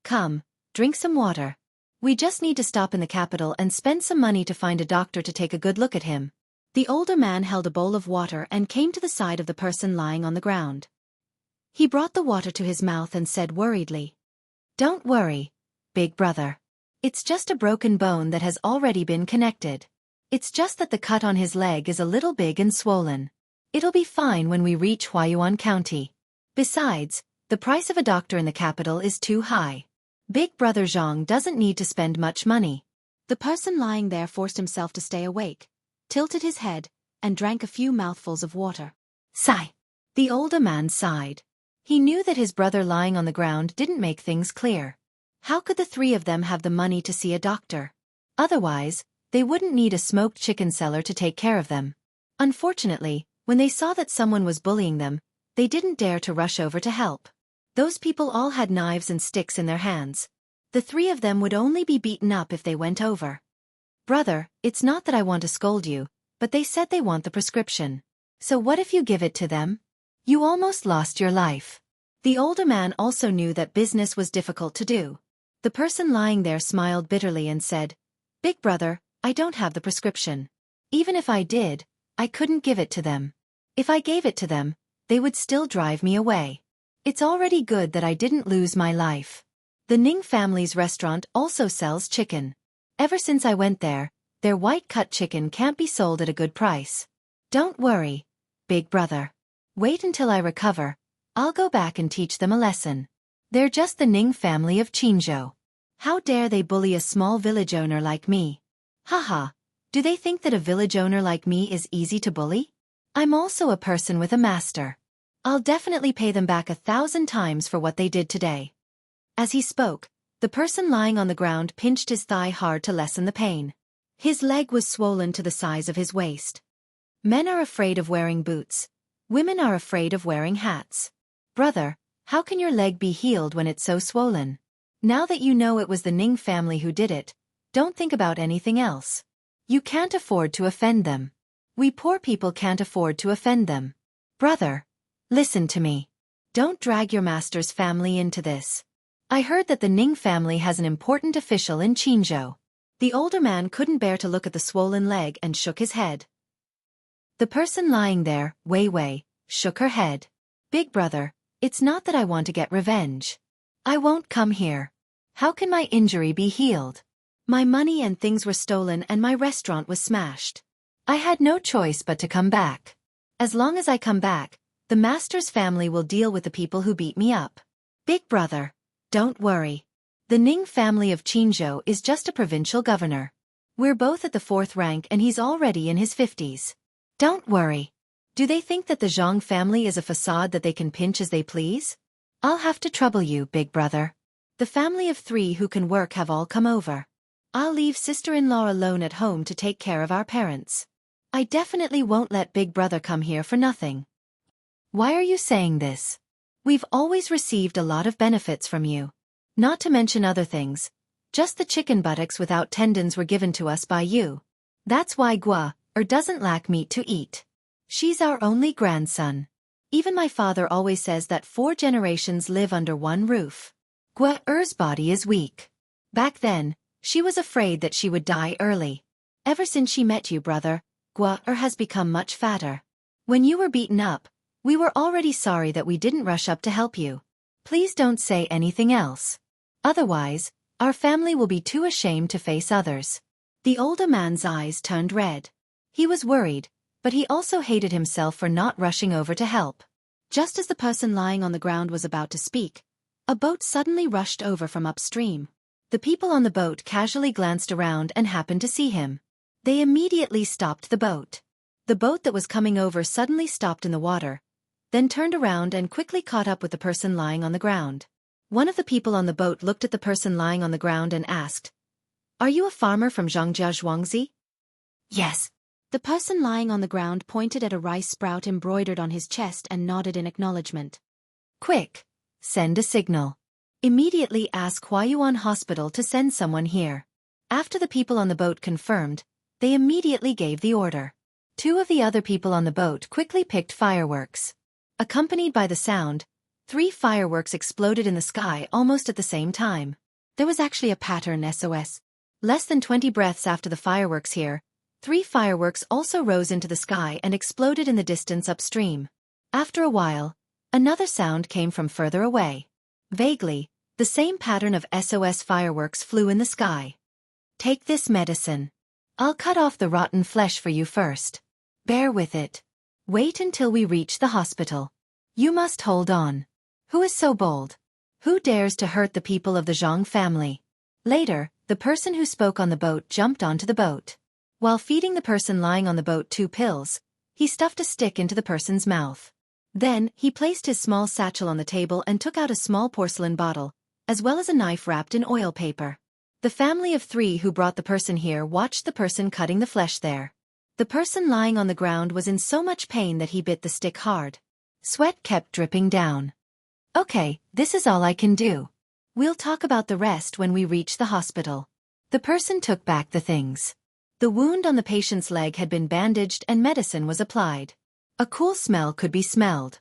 come, drink some water. We just need to stop in the capital and spend some money to find a doctor to take a good look at him. The older man held a bowl of water and came to the side of the person lying on the ground. He brought the water to his mouth and said worriedly, Don't worry, big brother. It's just a broken bone that has already been connected. It's just that the cut on his leg is a little big and swollen. It'll be fine when we reach Huayuan County. Besides, the price of a doctor in the capital is too high. Big brother Zhang doesn't need to spend much money. The person lying there forced himself to stay awake, tilted his head, and drank a few mouthfuls of water. Sigh. The older man sighed. He knew that his brother lying on the ground didn't make things clear. How could the three of them have the money to see a doctor? Otherwise, they wouldn't need a smoked chicken seller to take care of them. Unfortunately, when they saw that someone was bullying them, they didn't dare to rush over to help. Those people all had knives and sticks in their hands. The three of them would only be beaten up if they went over. Brother, it's not that I want to scold you, but they said they want the prescription. So what if you give it to them? You almost lost your life. The older man also knew that business was difficult to do. The person lying there smiled bitterly and said, Big brother, I don't have the prescription. Even if I did, I couldn't give it to them. If I gave it to them, they would still drive me away. It's already good that I didn't lose my life. The Ning family's restaurant also sells chicken. Ever since I went there, their white-cut chicken can't be sold at a good price. Don't worry, big brother. Wait until I recover. I'll go back and teach them a lesson. They're just the Ning family of Qinzhou. How dare they bully a small village owner like me? Haha, do they think that a village owner like me is easy to bully? I'm also a person with a master. I'll definitely pay them back 1,000 times for what they did today. As he spoke, the person lying on the ground pinched his thigh hard to lessen the pain. His leg was swollen to the size of his waist. Men are afraid of wearing boots. Women are afraid of wearing hats. Brother, how can your leg be healed when it's so swollen? Now that you know it was the Ning family who did it, don't think about anything else. You can't afford to offend them. We poor people can't afford to offend them. Brother, listen to me. Don't drag your master's family into this. I heard that the Ning family has an important official in Qinzhou. The older man couldn't bear to look at the swollen leg and shook his head. The person lying there, Wei Wei, shook her head. Big brother, it's not that I want to get revenge. I won't come here. How can my injury be healed? My money and things were stolen and my restaurant was smashed. I had no choice but to come back. As long as I come back, the master's family will deal with the people who beat me up. Big brother, don't worry. The Ning family of Qinzhou is just a provincial governor. We're both at the 4th rank and he's already in his 50s. Don't worry. Do they think that the Zhang family is a facade that they can pinch as they please? I'll have to trouble you, big brother. The family of 3 who can work have all come over. I'll leave sister-in-law alone at home to take care of our parents. I definitely won't let big brother come here for nothing. Why are you saying this? We've always received a lot of benefits from you. Not to mention other things. Just the chicken buttocks without tendons were given to us by you. That's why Gua doesn't lack meat to eat. She's our only grandson. Even my father always says that 4 generations live under one roof. Gua-er's body is weak. Back then, she was afraid that she would die early. Ever since she met you, brother, Gua-er has become much fatter. When you were beaten up, we were already sorry that we didn't rush up to help you. Please don't say anything else. Otherwise, our family will be too ashamed to face others. The older man's eyes turned red. He was worried, but he also hated himself for not rushing over to help. Just as the person lying on the ground was about to speak, a boat suddenly rushed over from upstream. The people on the boat casually glanced around and happened to see him. They immediately stopped the boat. The boat that was coming over suddenly stopped in the water, then turned around and quickly caught up with the person lying on the ground. One of the people on the boat looked at the person lying on the ground and asked, "Are you a farmer from Zhangjia Zhuangzi?" "Yes." The person lying on the ground pointed at a rice sprout embroidered on his chest and nodded in acknowledgement. "Quick! Send a signal. Immediately ask Huayuan Hospital to send someone here." After the people on the boat confirmed, they immediately gave the order. 2 of the other people on the boat quickly picked fireworks. Accompanied by the sound, 3 fireworks exploded in the sky almost at the same time. There was actually a pattern SOS. Less than 20 breaths after the fireworks here, 3 fireworks also rose into the sky and exploded in the distance upstream. After a while, another sound came from further away. Vaguely, the same pattern of SOS fireworks flew in the sky. "Take this medicine. I'll cut off the rotten flesh for you first. Bear with it. Wait until we reach the hospital. You must hold on. Who is so bold? Who dares to hurt the people of the Zhang family?" Later, the person who spoke on the boat jumped onto the boat. While feeding the person lying on the boat 2 pills, He stuffed a stick into the person's mouth. Then, he placed his small satchel on the table and took out a small porcelain bottle, as well as a knife wrapped in oil paper. The family of 3 who brought the person here watched the person cutting the flesh there. The person lying on the ground was in so much pain that he bit the stick hard. Sweat kept dripping down. Okay, this is all I can do. We'll talk about the rest when we reach the hospital. The person took back the things. The wound on the patient's leg had been bandaged and medicine was applied. A cool smell could be smelled.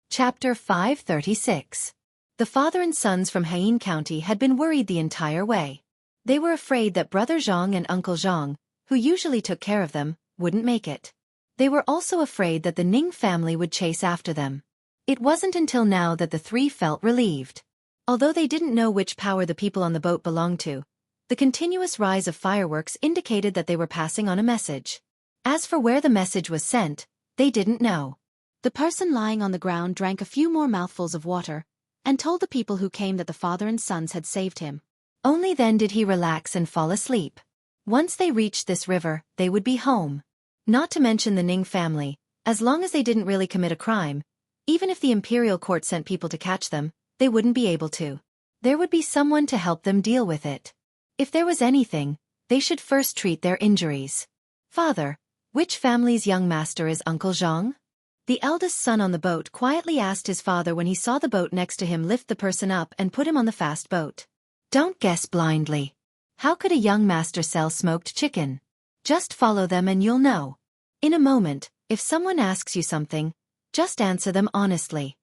Chapter 536. The father and sons from Haiyan County had been worried the entire way. They were afraid that Brother Zhang and Uncle Zhang, who usually took care of them, wouldn't make it. They were also afraid that the Ning family would chase after them. It wasn't until now that the 3 felt relieved. Although they didn't know which power the people on the boat belonged to, the continuous rise of fireworks indicated that they were passing on a message. As for where the message was sent, they didn't know. The person lying on the ground drank a few more mouthfuls of water, and told the people who came that the father and sons had saved him. Only then did he relax and fall asleep. Once they reached this river, they would be home. Not to mention the Ning family, as long as they didn't really commit a crime, even if the imperial court sent people to catch them, they wouldn't be able to. There would be someone to help them deal with it. If there was anything, they should first treat their injuries. Father, which family's young master is Uncle Zhang? The eldest son on the boat quietly asked his father when he saw the boat next to him lift the person up and put him on the fast boat. Don't guess blindly. How could a young master sell smoked chicken? Just follow them and you'll know. In a moment, if someone asks you something, just answer them honestly.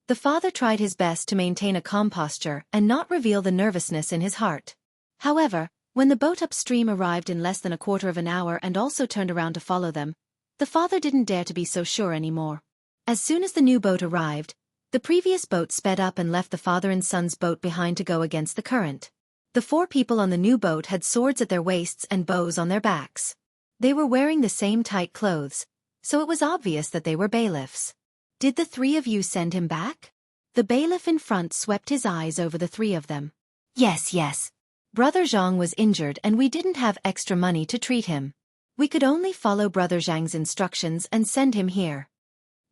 The father tried his best to maintain a calm posture and not reveal the nervousness in his heart. However, when the boat upstream arrived in less than a quarter of an hour and also turned around to follow them, the father didn't dare to be so sure anymore. As soon as the new boat arrived, the previous boat sped up and left the father and son's boat behind to go against the current. The 4 people on the new boat had swords at their waists and bows on their backs. They were wearing the same tight clothes, so it was obvious that they were bailiffs. Did the 3 of you send him back? The bailiff in front swept his eyes over the 3 of them. Yes. Brother Zhang was injured and we didn't have extra money to treat him. We could only follow Brother Zhang's instructions and send him here.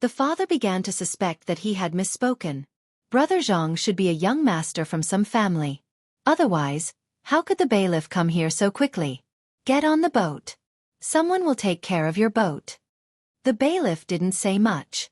The father began to suspect that he had misspoken. Brother Zhang should be a young master from some family. Otherwise, how could the bailiff come here so quickly? Get on the boat. Someone will take care of your boat. The bailiff didn't say much.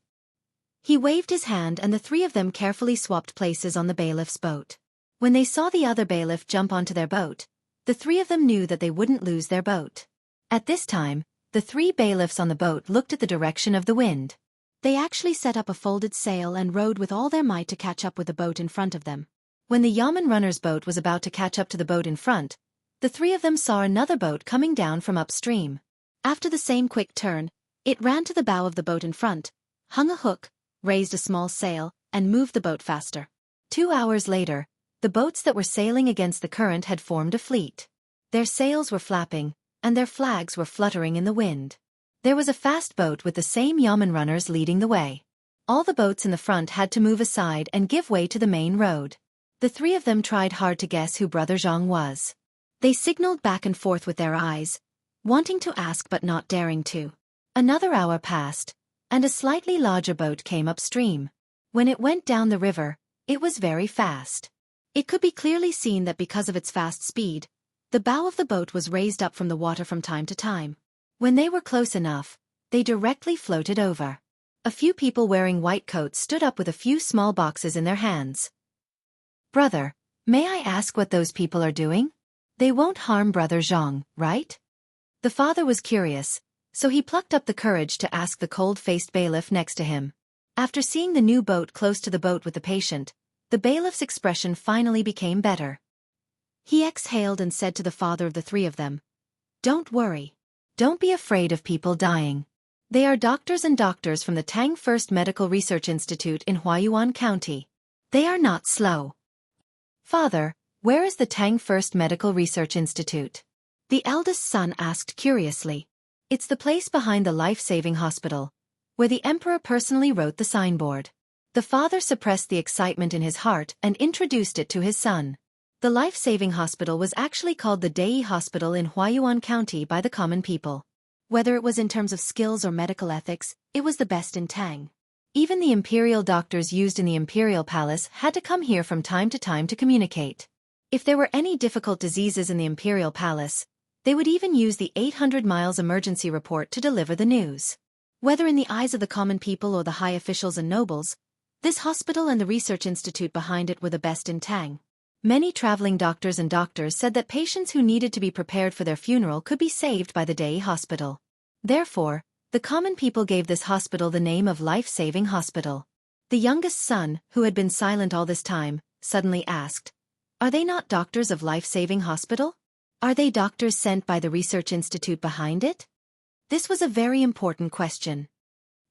He waved his hand and the 3 of them carefully swapped places on the bailiff's boat. When they saw the other bailiff jump onto their boat, the 3 of them knew that they wouldn't lose their boat. At this time, the 3 bailiffs on the boat looked at the direction of the wind. They actually set up a folded sail and rowed with all their might to catch up with the boat in front of them. When the yamen runner's boat was about to catch up to the boat in front, the 3 of them saw another boat coming down from upstream. After the same quick turn, it ran to the bow of the boat in front, hung a hook, raised a small sail, and moved the boat faster. 2 hours later, the boats that were sailing against the current had formed a fleet. Their sails were flapping, and their flags were fluttering in the wind. There was a fast boat with the same yamen runners leading the way. All the boats in the front had to move aside and give way to the main road. The 3 of them tried hard to guess who Brother Zhang was. They signaled back and forth with their eyes, wanting to ask but not daring to. Another hour passed, and a slightly larger boat came upstream. When it went down the river, it was very fast. It could be clearly seen that because of its fast speed, the bow of the boat was raised up from the water from time to time. When they were close enough, they directly floated over. A few people wearing white coats stood up with a few small boxes in their hands. Brother, may I ask what those people are doing? They won't harm Brother Zhang, right? The father was curious, so he plucked up the courage to ask the cold-faced bailiff next to him. After seeing the new boat close to the boat with the patient, the bailiff's expression finally became better. He exhaled and said to the father of the 3 of them, "Don't worry. Don't be afraid of people dying. They are doctors from the Tang First Medical Research Institute in Huayuan County. They are not slow." Father, where is the Tang First Medical Research Institute? The eldest son asked curiously. It's the place behind the life-saving hospital, where the emperor personally wrote the signboard. The father suppressed the excitement in his heart and introduced it to his son. The life-saving hospital was actually called the Dai Hospital in Huayuan County by the common people. Whether it was in terms of skills or medical ethics, it was the best in Tang. Even the imperial doctors used in the imperial palace had to come here from time to communicate. If there were any difficult diseases in the imperial palace, they would even use the 800 miles emergency report to deliver the news. Whether in the eyes of the common people or the high officials and nobles, this hospital and the research institute behind it were the best in Tang. Many traveling doctors said that patients who needed to be prepared for their funeral could be saved by the Dai Hospital. Therefore, the common people gave this hospital the name of Life-Saving Hospital. The youngest son, who had been silent all this time, suddenly asked, "Are they not doctors of Life-Saving Hospital? Are they doctors sent by the research institute behind it?" This was a very important question.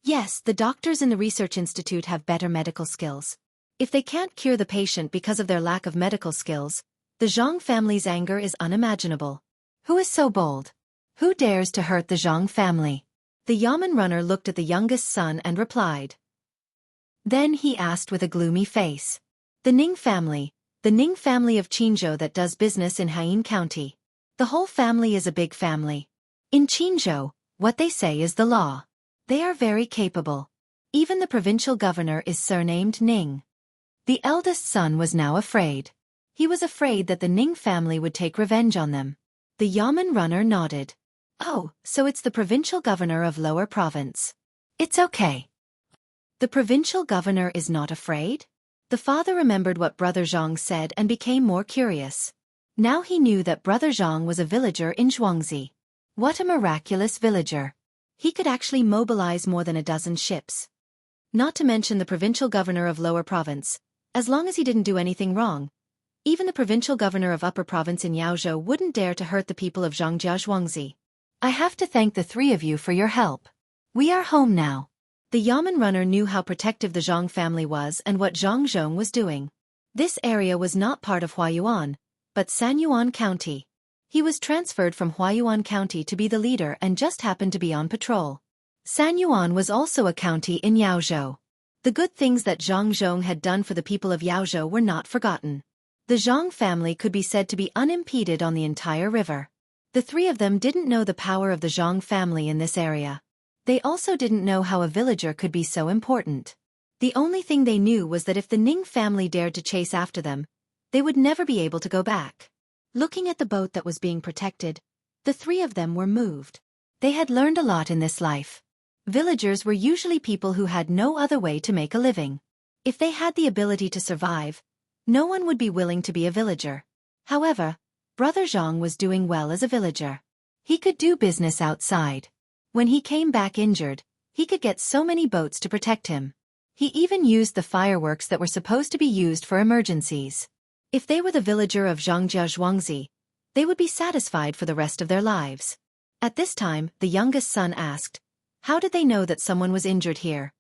Yes, the doctors in the research institute have better medical skills. If they can't cure the patient because of their lack of medical skills, the Zhang family's anger is unimaginable. Who is so bold? Who dares to hurt the Zhang family? The Yamen runner looked at the youngest son and replied. Then he asked with a gloomy face. The Ning family of Qinzhou that does business in Haiyin County. The whole family is a big family. In Qinzhou, what they say is the law. They are very capable. Even the provincial governor is surnamed Ning. The eldest son was now afraid. He was afraid that the Ning family would take revenge on them. The Yamen runner nodded. Oh, so it's the provincial governor of Lower Province. It's okay. The provincial governor is not afraid? The father remembered what Brother Zhang said and became more curious. Now he knew that Brother Zhang was a villager in Xueqi. What a miraculous villager. He could actually mobilize more than a dozen ships. Not to mention the provincial governor of Lower Province. As long as he didn't do anything wrong, even the provincial governor of Upper Province in Yaozhou wouldn't dare to hurt the people of Zhangjia Zhuangzi. I have to thank the three of you for your help. We are home now. The Yamen runner knew how protective the Zhang family was and what Zhang Zhong was doing. This area was not part of Huayuan, but Sanyuan County. He was transferred from Huayuan County to be the leader and just happened to be on patrol. Sanyuan was also a county in Yaozhou. The good things that Zhang Zhong had done for the people of Yaozhou were not forgotten. The Zhang family could be said to be unimpeded on the entire river. The three of them didn't know the power of the Zhang family in this area. They also didn't know how a villager could be so important. The only thing they knew was that if the Ning family dared to chase after them, they would never be able to go back. Looking at the boat that was being protected, the three of them were moved. They had learned a lot in this life. Villagers were usually people who had no other way to make a living. If they had the ability to survive, no one would be willing to be a villager. However, Brother Zhang was doing well as a villager. He could do business outside. When he came back injured, he could get so many boats to protect him. He even used the fireworks that were supposed to be used for emergencies. If they were the villager of Zhangjia Zhuangzi, they would be satisfied for the rest of their lives. At this time, the youngest son asked, "How did they know that someone was injured here?"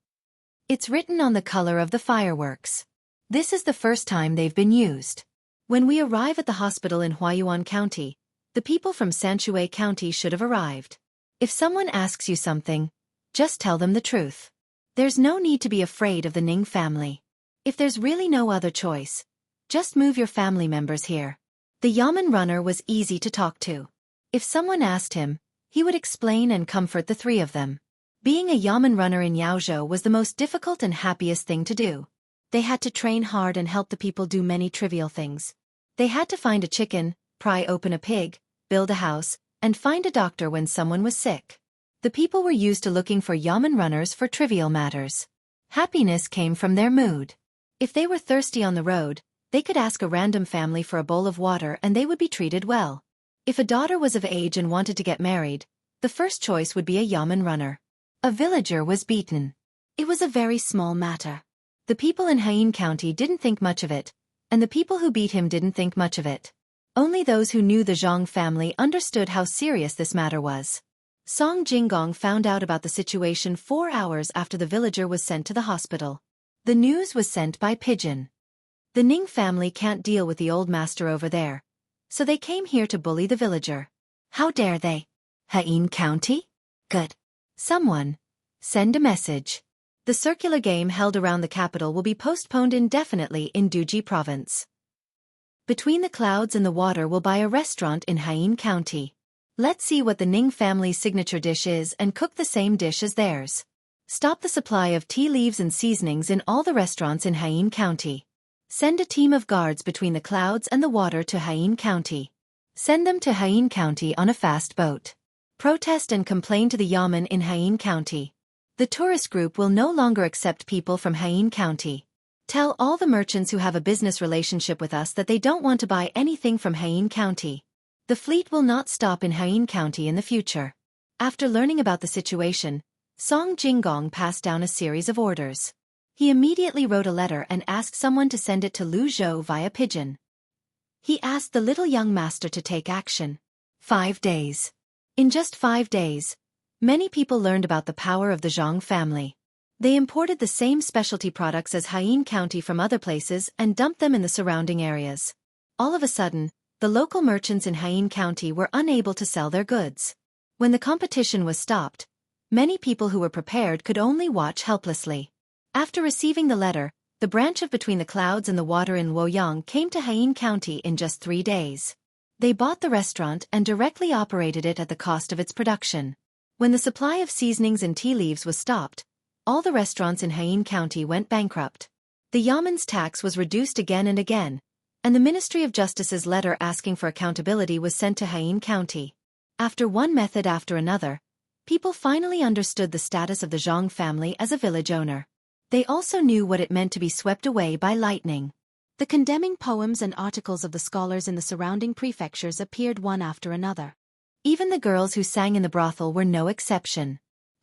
"It's written on the color of the fireworks. This is the first time they've been used. When we arrive at the hospital in Huayuan County, the people from Xueqi County should have arrived. If someone asks you something, just tell them the truth. There's no need to be afraid of the Ning family. If there's really no other choice, just move your family members here." The Yamen runner was easy to talk to. If someone asked him, he would explain and comfort the three of them. Being a Yamen runner in Yaozhou was the most difficult and happiest thing to do. They had to train hard and help the people do many trivial things. They had to find a chicken, pry open a pig, build a house, and find a doctor when someone was sick. The people were used to looking for Yamen runners for trivial matters. Happiness came from their mood. If they were thirsty on the road, they could ask a random family for a bowl of water and they would be treated well. If a daughter was of age and wanted to get married, the first choice would be a Yamen runner. A villager was beaten. It was a very small matter. The people in Haiyin County didn't think much of it, and the people who beat him didn't think much of it. Only those who knew the Zhang family understood how serious this matter was. Song Jinggong found out about the situation 4 hours after the villager was sent to the hospital. The news was sent by pigeon. The Ning family can't deal with the old master over there, so they came here to bully the villager. How dare they? Haiyin County? Good. Someone, send a message. The circular game held around the capital will be postponed indefinitely in Duji Province. Between the clouds and the water will buy a restaurant in Haiyin County. Let's see what the Ning family's signature dish is and cook the same dish as theirs. Stop the supply of tea leaves and seasonings in all the restaurants in Haiyin County. Send a team of guards between the clouds and the water to Haiyin County. Send them to Haiyin County on a fast boat. Protest and complain to the Yamen in Haiyin County. The tourist group will no longer accept people from Haiyin County. Tell all the merchants who have a business relationship with us that they don't want to buy anything from Haiyin County. The fleet will not stop in Haiyin County in the future. After learning about the situation, Song Jinggong passed down a series of orders. He immediately wrote a letter and asked someone to send it to Lu Zhou via pigeon. He asked the little young master to take action. 5 days. In just 5 days, many people learned about the power of the Zhang family. They imported the same specialty products as Haiyin County from other places and dumped them in the surrounding areas. All of a sudden, the local merchants in Haiyin County were unable to sell their goods. When the competition was stopped, many people who were prepared could only watch helplessly. After receiving the letter, the branch of Between the Clouds and the Water in Luoyang came to Haiyin County in just 3 days. They bought the restaurant and directly operated it at the cost of its production. When the supply of seasonings and tea leaves was stopped, all the restaurants in Haiyin County went bankrupt. The Yamen's tax was reduced again and again, and the Ministry of Justice's letter asking for accountability was sent to Haiyin County. After one method after another, people finally understood the status of the Zhang family as a village owner. They also knew what it meant to be swept away by lightning. The condemning poems and articles of the scholars in the surrounding prefectures appeared one after another. Even the girls who sang in the brothel were no exception.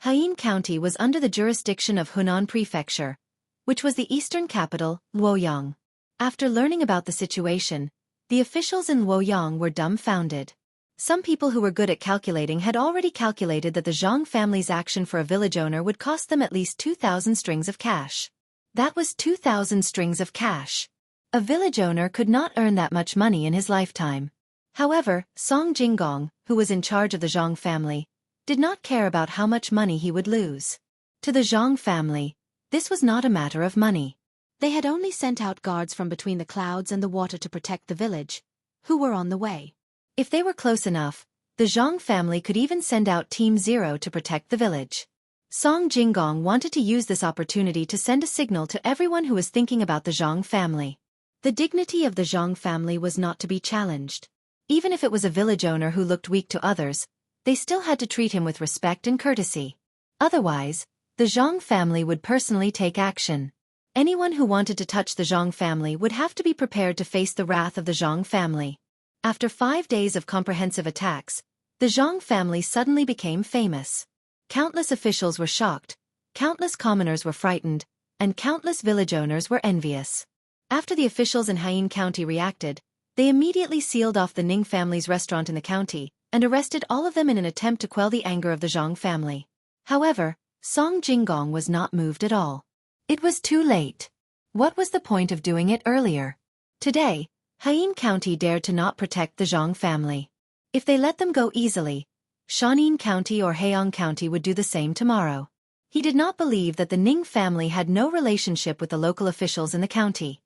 Haiyin County was under the jurisdiction of Hunan Prefecture, which was the eastern capital, Luoyang. After learning about the situation, the officials in Luoyang were dumbfounded. Some people who were good at calculating had already calculated that the Zhang family's action for a village owner would cost them at least 2,000 strings of cash. That was 2,000 strings of cash. A village owner could not earn that much money in his lifetime. However, Song Jinggong, who was in charge of the Zhang family, did not care about how much money he would lose. To the Zhang family, this was not a matter of money. They had only sent out guards from Between the Clouds and the Water to protect the village, who were on the way. If they were close enough, the Zhang family could even send out Team Zero to protect the village. Song Jinggong wanted to use this opportunity to send a signal to everyone who was thinking about the Zhang family. The dignity of the Zhang family was not to be challenged. Even if it was a village owner who looked weak to others, they still had to treat him with respect and courtesy. Otherwise, the Zhang family would personally take action. Anyone who wanted to touch the Zhang family would have to be prepared to face the wrath of the Zhang family. After 5 days of comprehensive attacks, the Zhang family suddenly became famous. Countless officials were shocked, countless commoners were frightened, and countless village owners were envious. After the officials in Haiyin County reacted, they immediately sealed off the Ning family's restaurant in the county and arrested all of them in an attempt to quell the anger of the Zhang family. However, Song Jinggong was not moved at all. It was too late. What was the point of doing it earlier? Today, Haiyin County dared to not protect the Zhang family. If they let them go easily, Shaanxi County or Haiyang County would do the same tomorrow. He did not believe that the Ning family had no relationship with the local officials in the county.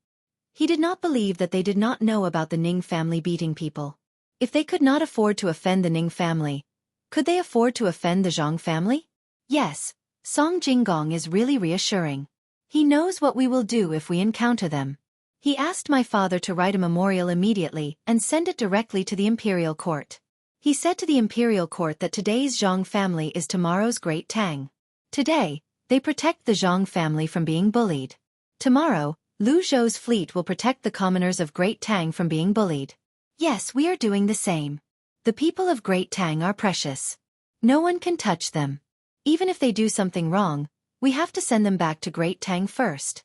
He did not believe that they did not know about the Ning family beating people. If they could not afford to offend the Ning family, could they afford to offend the Zhang family? Yes, Song Jinggong is really reassuring. He knows what we will do if we encounter them. He asked my father to write a memorial immediately and send it directly to the imperial court. He said to the imperial court that today's Zhang family is tomorrow's great Tang. Today, they protect the Zhang family from being bullied. Tomorrow, Lu Zhou's fleet will protect the commoners of Great Tang from being bullied. Yes, we are doing the same. The people of Great Tang are precious. No one can touch them. Even if they do something wrong, we have to send them back to Great Tang first.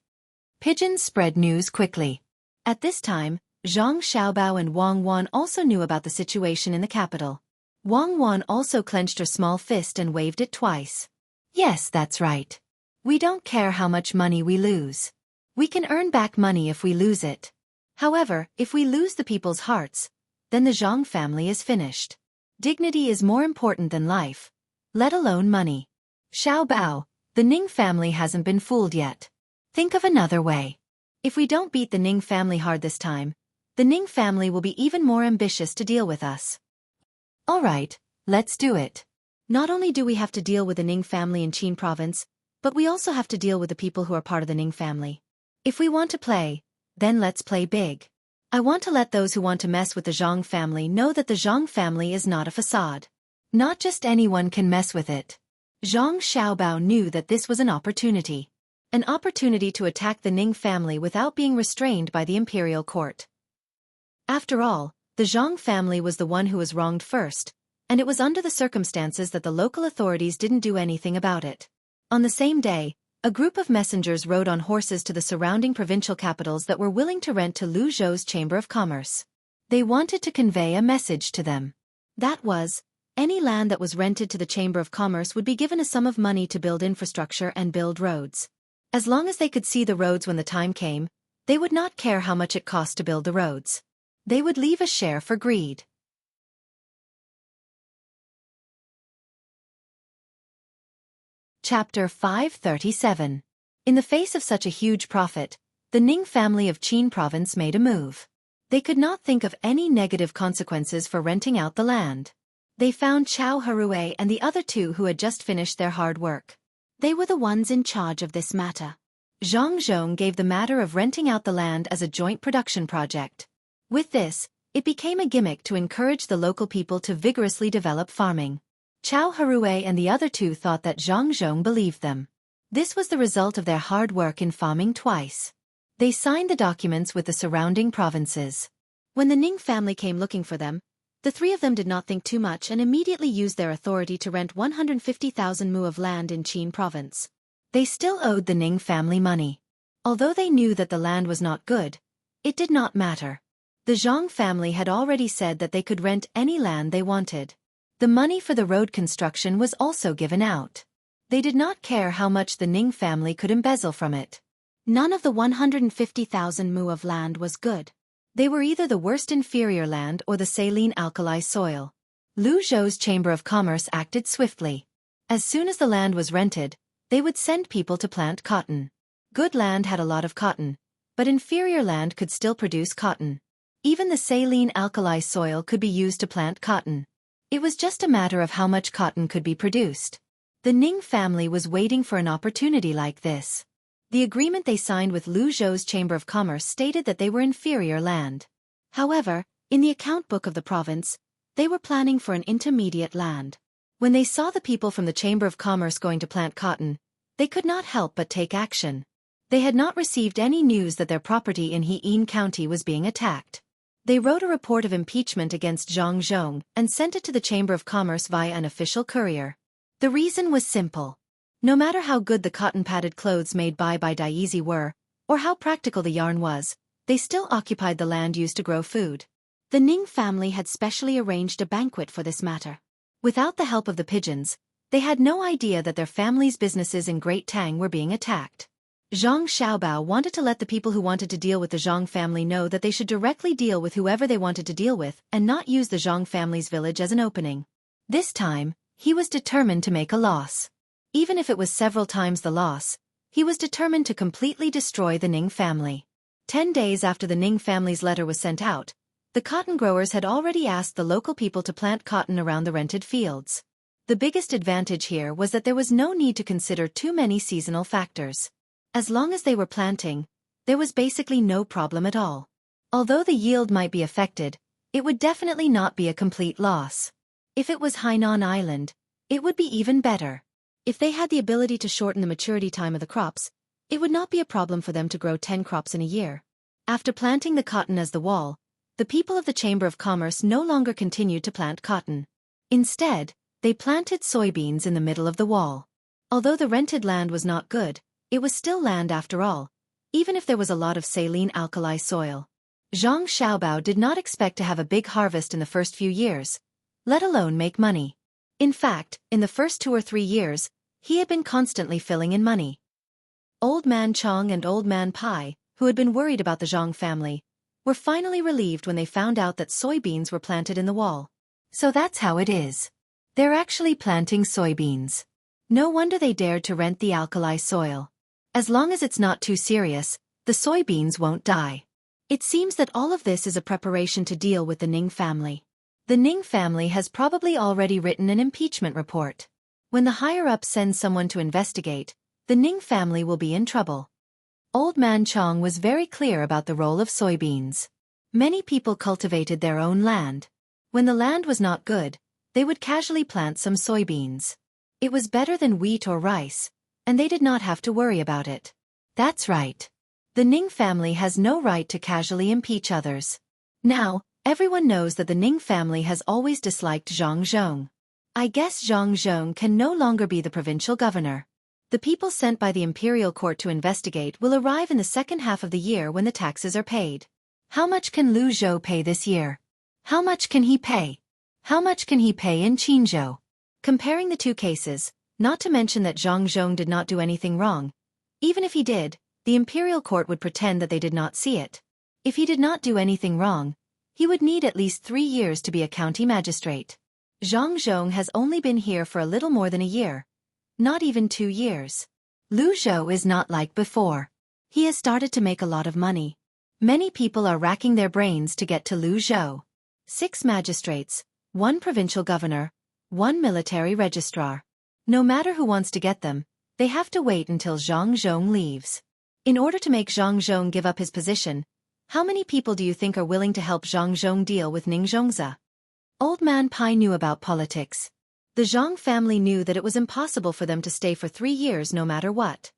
Pigeons spread news quickly. At this time, Zhang Xiaobao and Wang Wan also knew about the situation in the capital. Wang Wan also clenched her small fist and waved it twice. Yes, that's right. We don't care how much money we lose. We can earn back money if we lose it. However, if we lose the people's hearts, then the Zhang family is finished. Dignity is more important than life, let alone money. Xiaobao, the Ning family hasn't been fooled yet. Think of another way. If we don't beat the Ning family hard this time, the Ning family will be even more ambitious to deal with us. Alright, let's do it. Not only do we have to deal with the Ning family in Qin province, but we also have to deal with the people who are part of the Ning family. If we want to play, then let's play big. I want to let those who want to mess with the Zhang family know that the Zhang family is not a facade. Not just anyone can mess with it. Zhang Xiaobao knew that this was an opportunity. An opportunity to attack the Ning family without being restrained by the imperial court. After all, the Zhang family was the one who was wronged first, and it was under the circumstances that the local authorities didn't do anything about it. On the same day, a group of messengers rode on horses to the surrounding provincial capitals that were willing to rent to Lu Zhou's Chamber of Commerce. They wanted to convey a message to them. That was, any land that was rented to the Chamber of Commerce would be given a sum of money to build infrastructure and build roads. As long as they could see the roads when the time came, they would not care how much it cost to build the roads. They would leave a share for greed. Chapter 537. In the face of such a huge profit, the Ning family of Qin province made a move. They could not think of any negative consequences for renting out the land. They found Chao Harue and the other two who had just finished their hard work. They were the ones in charge of this matter. Zhang Zhong gave the matter of renting out the land as a joint production project. With this, it became a gimmick to encourage the local people to vigorously develop farming. Chao Harue and the other two thought that Zhang Zhong believed them. This was the result of their hard work in farming twice. They signed the documents with the surrounding provinces. When the Ning family came looking for them, the three of them did not think too much and immediately used their authority to rent 150,000 mu of land in Qin province. They still owed the Ning family money. Although they knew that the land was not good, it did not matter. The Zhang family had already said that they could rent any land they wanted. The money for the road construction was also given out. They did not care how much the Ning family could embezzle from it. None of the 150,000 mu of land was good. They were either the worst inferior land or the saline alkali soil. Lu Zhou's Chamber of Commerce acted swiftly. As soon as the land was rented, they would send people to plant cotton. Good land had a lot of cotton, but inferior land could still produce cotton. Even the saline alkali soil could be used to plant cotton. It was just a matter of how much cotton could be produced. The Ning family was waiting for an opportunity like this. The agreement they signed with Lu Zhou's Chamber of Commerce stated that they were inferior land. However, in the account book of the province, they were planning for an intermediate land. When they saw the people from the Chamber of Commerce going to plant cotton, they could not help but take action. They had not received any news that their property in He'an County was being attacked. They wrote a report of impeachment against Zhang Zhong and sent it to the Chamber of Commerce via an official courier. The reason was simple. No matter how good the cotton-padded clothes made by Daizi were, or how practical the yarn was, they still occupied the land used to grow food. The Ning family had specially arranged a banquet for this matter. Without the help of the pigeons, they had no idea that their family's businesses in Great Tang were being attacked. Zhang Xiaobao wanted to let the people who wanted to deal with the Zhang family know that they should directly deal with whoever they wanted to deal with and not use the Zhang family's village as an opening. This time, he was determined to make a loss. Even if it was several times the loss, he was determined to completely destroy the Ning family. 10 days after the Ning family's letter was sent out, the cotton growers had already asked the local people to plant cotton around the rented fields. The biggest advantage here was that there was no need to consider too many seasonal factors. As long as they were planting, there was basically no problem at all. Although the yield might be affected, it would definitely not be a complete loss. If it was Hainan Island, it would be even better. If they had the ability to shorten the maturity time of the crops, it would not be a problem for them to grow 10 crops in a year. After planting the cotton as the wall, the people of the Chamber of Commerce no longer continued to plant cotton. Instead, they planted soybeans in the middle of the wall. Although the rented land was not good, it was still land after all, even if there was a lot of saline alkali soil. Zhang Xiaobao did not expect to have a big harvest in the first few years, let alone make money. In fact, in the first 2 or 3 years, he had been constantly filling in money. Old Man Chong and Old Man Pai, who had been worried about the Zhang family, were finally relieved when they found out that soybeans were planted in the wall. So that's how it is. They're actually planting soybeans. No wonder they dared to rent the alkali soil. As long as it's not too serious, the soybeans won't die. It seems that all of this is a preparation to deal with the Ning family. The Ning family has probably already written an impeachment report. When the higher-ups send someone to investigate, the Ning family will be in trouble. Old Man Chong was very clear about the role of soybeans. Many people cultivated their own land. When the land was not good, they would casually plant some soybeans. It was better than wheat or rice, and they did not have to worry about it. That's right. The Ning family has no right to casually impeach others. Now, everyone knows that the Ning family has always disliked Zhang Zhong. I guess Zhang Zhong can no longer be the provincial governor. The people sent by the imperial court to investigate will arrive in the second half of the year when the taxes are paid. How much can Lu Zhou pay this year? How much can he pay? How much can he pay in Qinzhou? Comparing the two cases, not to mention that Zhang Zhong did not do anything wrong. Even if he did, the imperial court would pretend that they did not see it. If he did not do anything wrong, he would need at least 3 years to be a county magistrate. Zhang Zhong has only been here for a little more than a year. Not even 2 years. Lu Zhou is not like before. He has started to make a lot of money. Many people are racking their brains to get to Lu Zhou. 6 magistrates, 1 provincial governor, 1 military registrar. No matter who wants to get them, they have to wait until Zhang Zhong leaves. In order to make Zhang Zhong give up his position, how many people do you think are willing to help Zhang Zhong deal with Ning Zhongzi? Old Man Pai knew about politics. The Zhang family knew that it was impossible for them to stay for 3 years no matter what.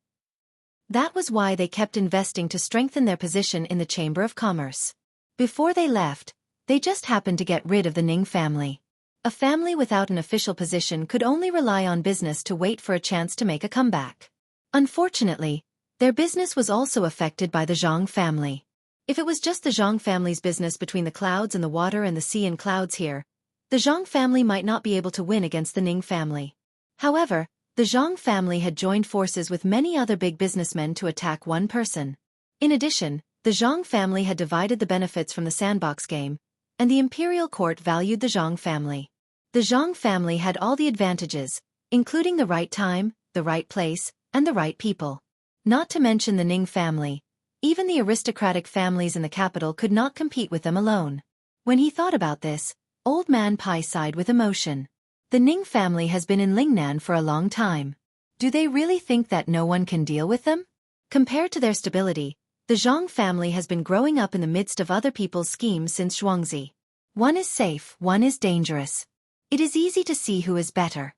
That was why they kept investing to strengthen their position in the Chamber of Commerce. Before they left, they just happened to get rid of the Ning family. A family without an official position could only rely on business to wait for a chance to make a comeback. Unfortunately, their business was also affected by the Zhang family. If it was just the Zhang family's business between the clouds and the water and the sea and clouds here, the Zhang family might not be able to win against the Ning family. However, the Zhang family had joined forces with many other big businessmen to attack one person. In addition, the Zhang family had divided the benefits from the sandbox game, and the imperial court valued the Zhang family. The Zhang family had all the advantages, including the right time, the right place, and the right people. Not to mention the Ning family. Even the aristocratic families in the capital could not compete with them alone. When he thought about this, Old Man Pai sighed with emotion. The Ning family has been in Lingnan for a long time. Do they really think that no one can deal with them? Compared to their stability, the Zhang family has been growing up in the midst of other people's schemes since Xueqi. One is safe, one is dangerous. It is easy to see who is better.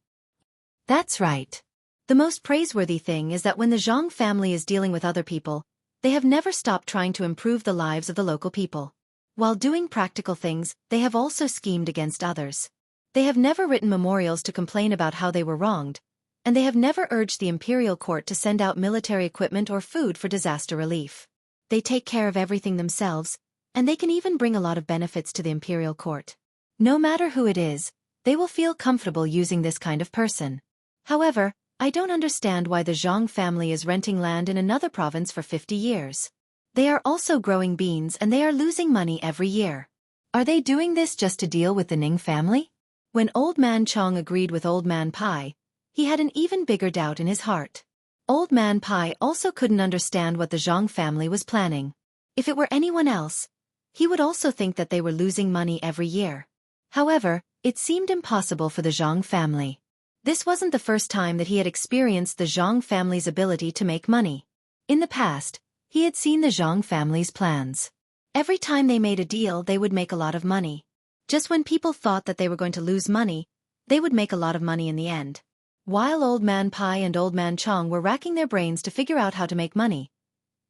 That's right. The most praiseworthy thing is that when the Zhang family is dealing with other people, they have never stopped trying to improve the lives of the local people. While doing practical things, they have also schemed against others. They have never written memorials to complain about how they were wronged, and they have never urged the imperial court to send out military equipment or food for disaster relief. They take care of everything themselves, and they can even bring a lot of benefits to the imperial court. No matter who it is, they will feel comfortable using this kind of person. However, I don't understand why the Zhang family is renting land in another province for 50 years. They are also growing beans and they are losing money every year. Are they doing this just to deal with the Ning family? When Old Man Chong agreed with Old Man Pai, he had an even bigger doubt in his heart. Old Man Pai also couldn't understand what the Zhang family was planning. If it were anyone else, he would also think that they were losing money every year. However, it seemed impossible for the Zhang family. This wasn't the first time that he had experienced the Zhang family's ability to make money. In the past, he had seen the Zhang family's plans. Every time they made a deal, they would make a lot of money. Just when people thought that they were going to lose money, they would make a lot of money in the end. While Old Man Pai and Old Man Chong were racking their brains to figure out how to make money,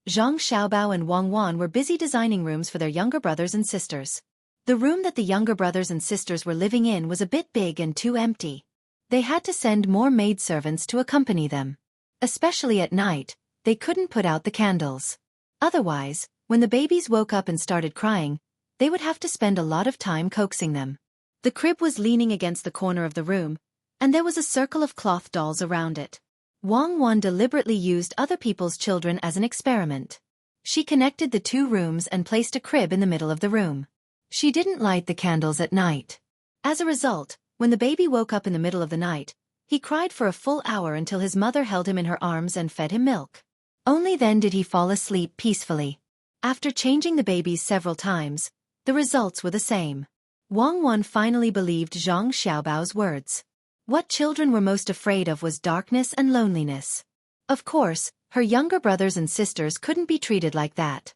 Zhang Xiaobao and Wang Wan were busy designing rooms for their younger brothers and sisters. The room that the younger brothers and sisters were living in was a bit big and too empty. They had to send more maidservants to accompany them. Especially at night, they couldn't put out the candles. Otherwise, when the babies woke up and started crying, they would have to spend a lot of time coaxing them. The crib was leaning against the corner of the room, and there was a circle of cloth dolls around it. Wang Wan deliberately used other people's children as an experiment. She connected the 2 rooms and placed a crib in the middle of the room. She didn't light the candles at night. As a result, when the baby woke up in the middle of the night, he cried for a full hour until his mother held him in her arms and fed him milk. Only then did he fall asleep peacefully. After changing the babies several times, the results were the same. Wang Wan finally believed Zhang Xiaobao's words. What children were most afraid of was darkness and loneliness. Of course, her younger brothers and sisters couldn't be treated like that.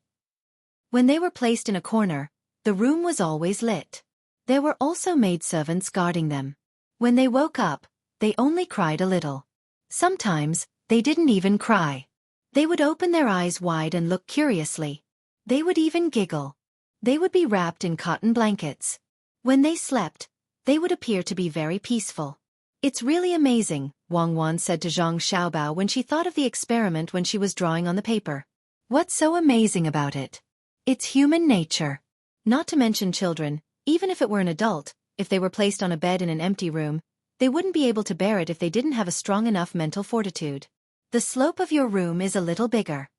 When they were placed in a corner, the room was always lit. There were also maidservants guarding them. When they woke up, they only cried a little. Sometimes, they didn't even cry. They would open their eyes wide and look curiously. They would even giggle. They would be wrapped in cotton blankets. When they slept, they would appear to be very peaceful. It's really amazing, Wang Wan said to Zhang Xiaobao when she thought of the experiment when she was drawing on the paper. What's so amazing about it? It's human nature. Not to mention children, even if it were an adult, if they were placed on a bed in an empty room, they wouldn't be able to bear it if they didn't have a strong enough mental fortitude. The slope of your room is a little bigger.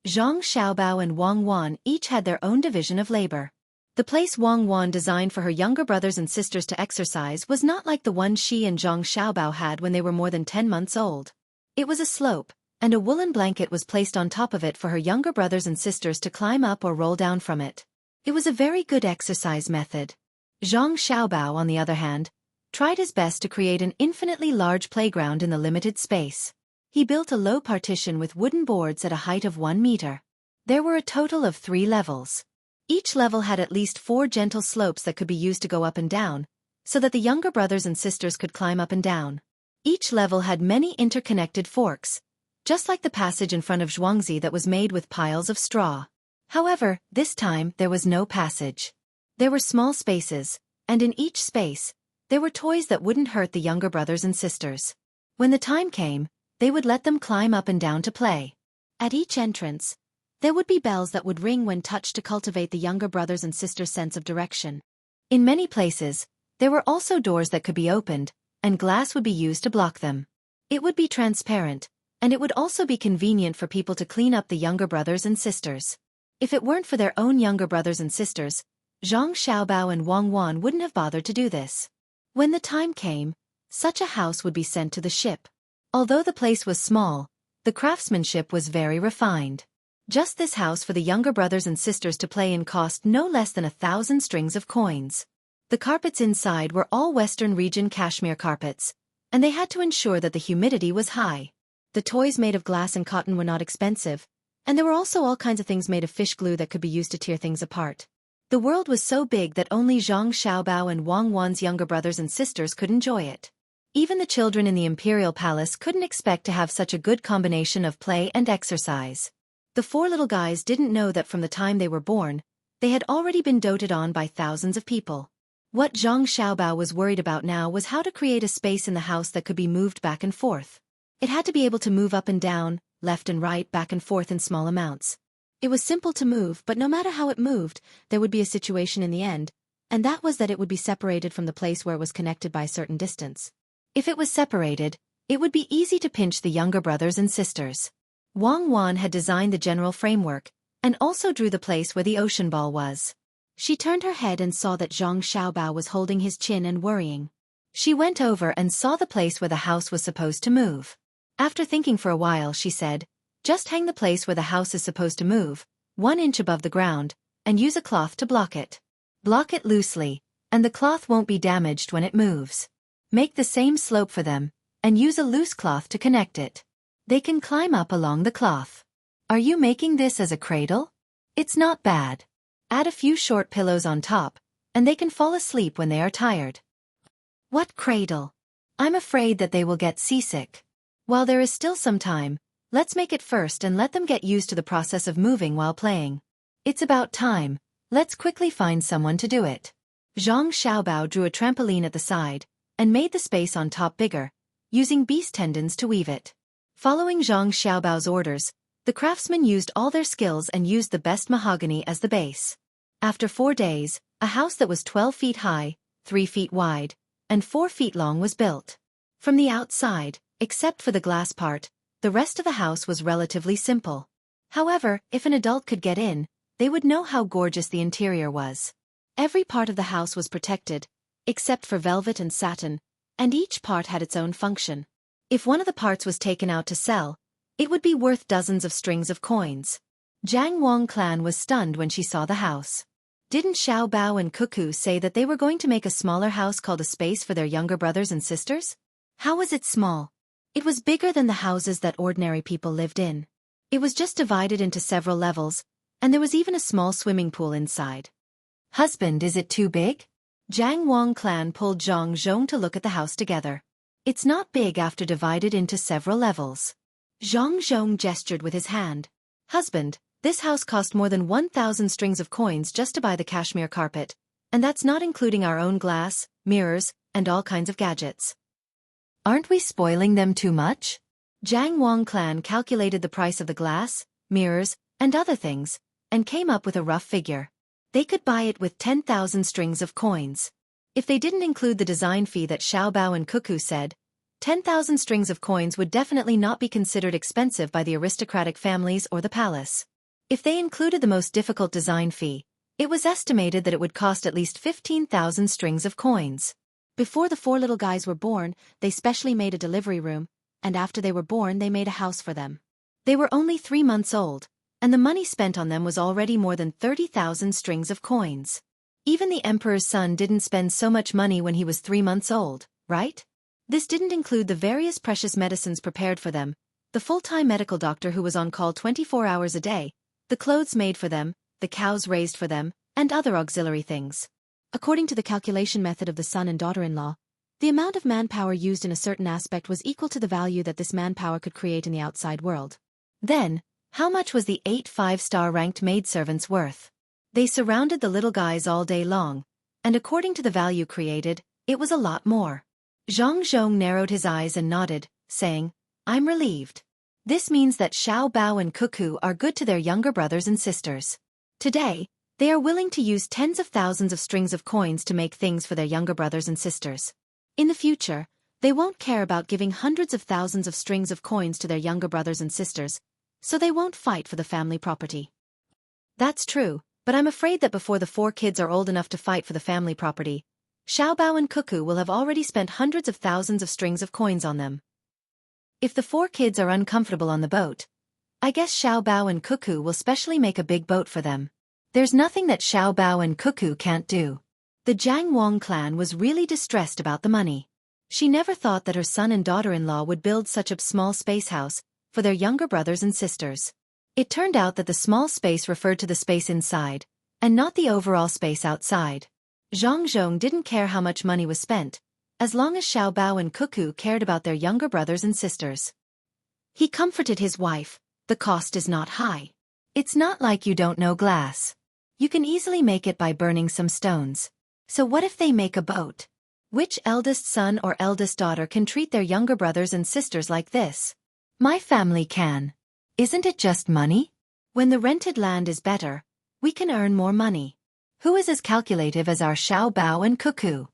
Zhang Xiaobao and Wang Wan each had their own division of labor. The place Wang Wan designed for her younger brothers and sisters to exercise was not like the one she and Zhang Xiaobao had when they were more than 10 months old. It was a slope, and a woolen blanket was placed on top of it for her younger brothers and sisters to climb up or roll down from it. It was a very good exercise method. Zhang Xiaobao, on the other hand, tried his best to create an infinitely large playground in the limited space. He built a low partition with wooden boards at a height of 1 meter. There were a total of 3 levels. Each level had at least 4 gentle slopes that could be used to go up and down, so that the younger brothers and sisters could climb up and down. Each level had many interconnected forks, just like the passage in front of Xueqi that was made with piles of straw. However, this time there was no passage. There were small spaces, and in each space, there were toys that wouldn't hurt the younger brothers and sisters. When the time came, they would let them climb up and down to play. At each entrance, there would be bells that would ring when touched to cultivate the younger brothers and sisters' sense of direction. In many places, there were also doors that could be opened, and glass would be used to block them. It would be transparent, and it would also be convenient for people to clean up the younger brothers and sisters. If it weren't for their own younger brothers and sisters, Zhang Xiaobao and Wang Wan wouldn't have bothered to do this. When the time came, such a house would be sent to the ship. Although the place was small, the craftsmanship was very refined. Just this house for the younger brothers and sisters to play in cost no less than 1,000 strings of coins. The carpets inside were all Western region cashmere carpets, and they had to ensure that the humidity was high. The toys made of glass and cotton were not expensive, and there were also all kinds of things made of fish glue that could be used to tear things apart. The world was so big that only Zhang Xiaobao and Wang Wan's younger brothers and sisters could enjoy it. Even the children in the imperial palace couldn't expect to have such a good combination of play and exercise. The 4 little guys didn't know that from the time they were born, they had already been doted on by thousands of people. What Zhang Xiaobao was worried about now was how to create a space in the house that could be moved back and forth. It had to be able to move up and down, left and right, back and forth in small amounts. It was simple to move, but no matter how it moved, there would be a situation in the end, and that was that it would be separated from the place where it was connected by a certain distance. If it was separated, it would be easy to pinch the younger brothers and sisters. Wang Wan had designed the general framework, and also drew the place where the ocean ball was. She turned her head and saw that Zhang Xiaobao was holding his chin and worrying. She went over and saw the place where the house was supposed to move. After thinking for a while, she said, "Just hang the place where the house is supposed to move, 1 inch above the ground, and use a cloth to block it. Block it loosely, and the cloth won't be damaged when it moves. Make the same slope for them, and use a loose cloth to connect it. They can climb up along the cloth. Are you making this as a cradle? It's not bad. Add a few short pillows on top, and they can fall asleep when they are tired." What cradle? I'm afraid that they will get seasick. While there is still some time, let's make it first and let them get used to the process of moving while playing. It's about time. Let's quickly find someone to do it. Zhang Xiaobao drew a trampoline at the side, and made the space on top bigger, using beast tendons to weave it. Following Zhang Xiaobao's orders, the craftsmen used all their skills and used the best mahogany as the base. After 4 days, a house that was 12 feet high, 3 feet wide, and 4 feet long was built. From the outside, except for the glass part, the rest of the house was relatively simple. However, if an adult could get in, they would know how gorgeous the interior was. Every part of the house was protected, except for velvet and satin, and each part had its own function. If one of the parts was taken out to sell, it would be worth dozens of strings of coins. Jiang Wang clan was stunned when she saw the house. Didn't Xiao Bao and Cuckoo say that they were going to make a smaller house called a space for their younger brothers and sisters? How was it small? It was bigger than the houses that ordinary people lived in. It was just divided into several levels, and there was even a small swimming pool inside. Husband, is it too big? Jiang Wang clan pulled Zhang Zhong to look at the house together. It's not big after divided into several levels. Zhang Zhong gestured with his hand. Husband, this house cost more than 1,000 strings of coins just to buy the cashmere carpet, and that's not including our own glass, mirrors, and all kinds of gadgets. Aren't we spoiling them too much? Jiang Wang clan calculated the price of the glass, mirrors, and other things, and came up with a rough figure. They could buy it with 10,000 strings of coins. If they didn't include the design fee that Xiao Bao and Cuckoo said, 10,000 strings of coins would definitely not be considered expensive by the aristocratic families or the palace. If they included the most difficult design fee, it was estimated that it would cost at least 15,000 strings of coins. Before the 4 little guys were born, they specially made a delivery room, and after they were born they made a house for them. They were only 3 months old, and the money spent on them was already more than 30,000 strings of coins. Even the emperor's son didn't spend so much money when he was 3 months old, right? This didn't include the various precious medicines prepared for them, the full-time medical doctor who was on call 24 hours a day, the clothes made for them, the cows raised for them, and other auxiliary things. According to the calculation method of the son and daughter-in-law, the amount of manpower used in a certain aspect was equal to the value that this manpower could create in the outside world. Then, how much was the 8 5-star ranked maidservants worth? They surrounded the little guys all day long, and according to the value created, it was a lot more. Zhang Zhong narrowed his eyes and nodded, saying, I'm relieved. This means that Xiao Bao and Cuckoo are good to their younger brothers and sisters. Today, they are willing to use tens of thousands of strings of coins to make things for their younger brothers and sisters. In the future, they won't care about giving hundreds of thousands of strings of coins to their younger brothers and sisters, so they won't fight for the family property. That's true, but I'm afraid that before the 4 kids are old enough to fight for the family property, Xiao Bao and Cuckoo will have already spent hundreds of thousands of strings of coins on them. If the 4 kids are uncomfortable on the boat, I guess Xiao Bao and Cuckoo will specially make a big boat for them. There's nothing that Xiao Bao and Cuckoo can't do. The Jiang Wang clan was really distressed about the money. She never thought that her son and daughter-in-law would build such a small space house for their younger brothers and sisters. It turned out that the small space referred to the space inside, and not the overall space outside. Zhang Zhong didn't care how much money was spent, as long as Xiao Bao and Cuckoo cared about their younger brothers and sisters. He comforted his wife, the cost is not high. It's not like you don't know glass. You can easily make it by burning some stones. So what if they make a boat? Which eldest son or eldest daughter can treat their younger brothers and sisters like this? My family can. Isn't it just money? When the rented land is better, we can earn more money. Who is as calculative as our Xiao Bao and Cuckoo?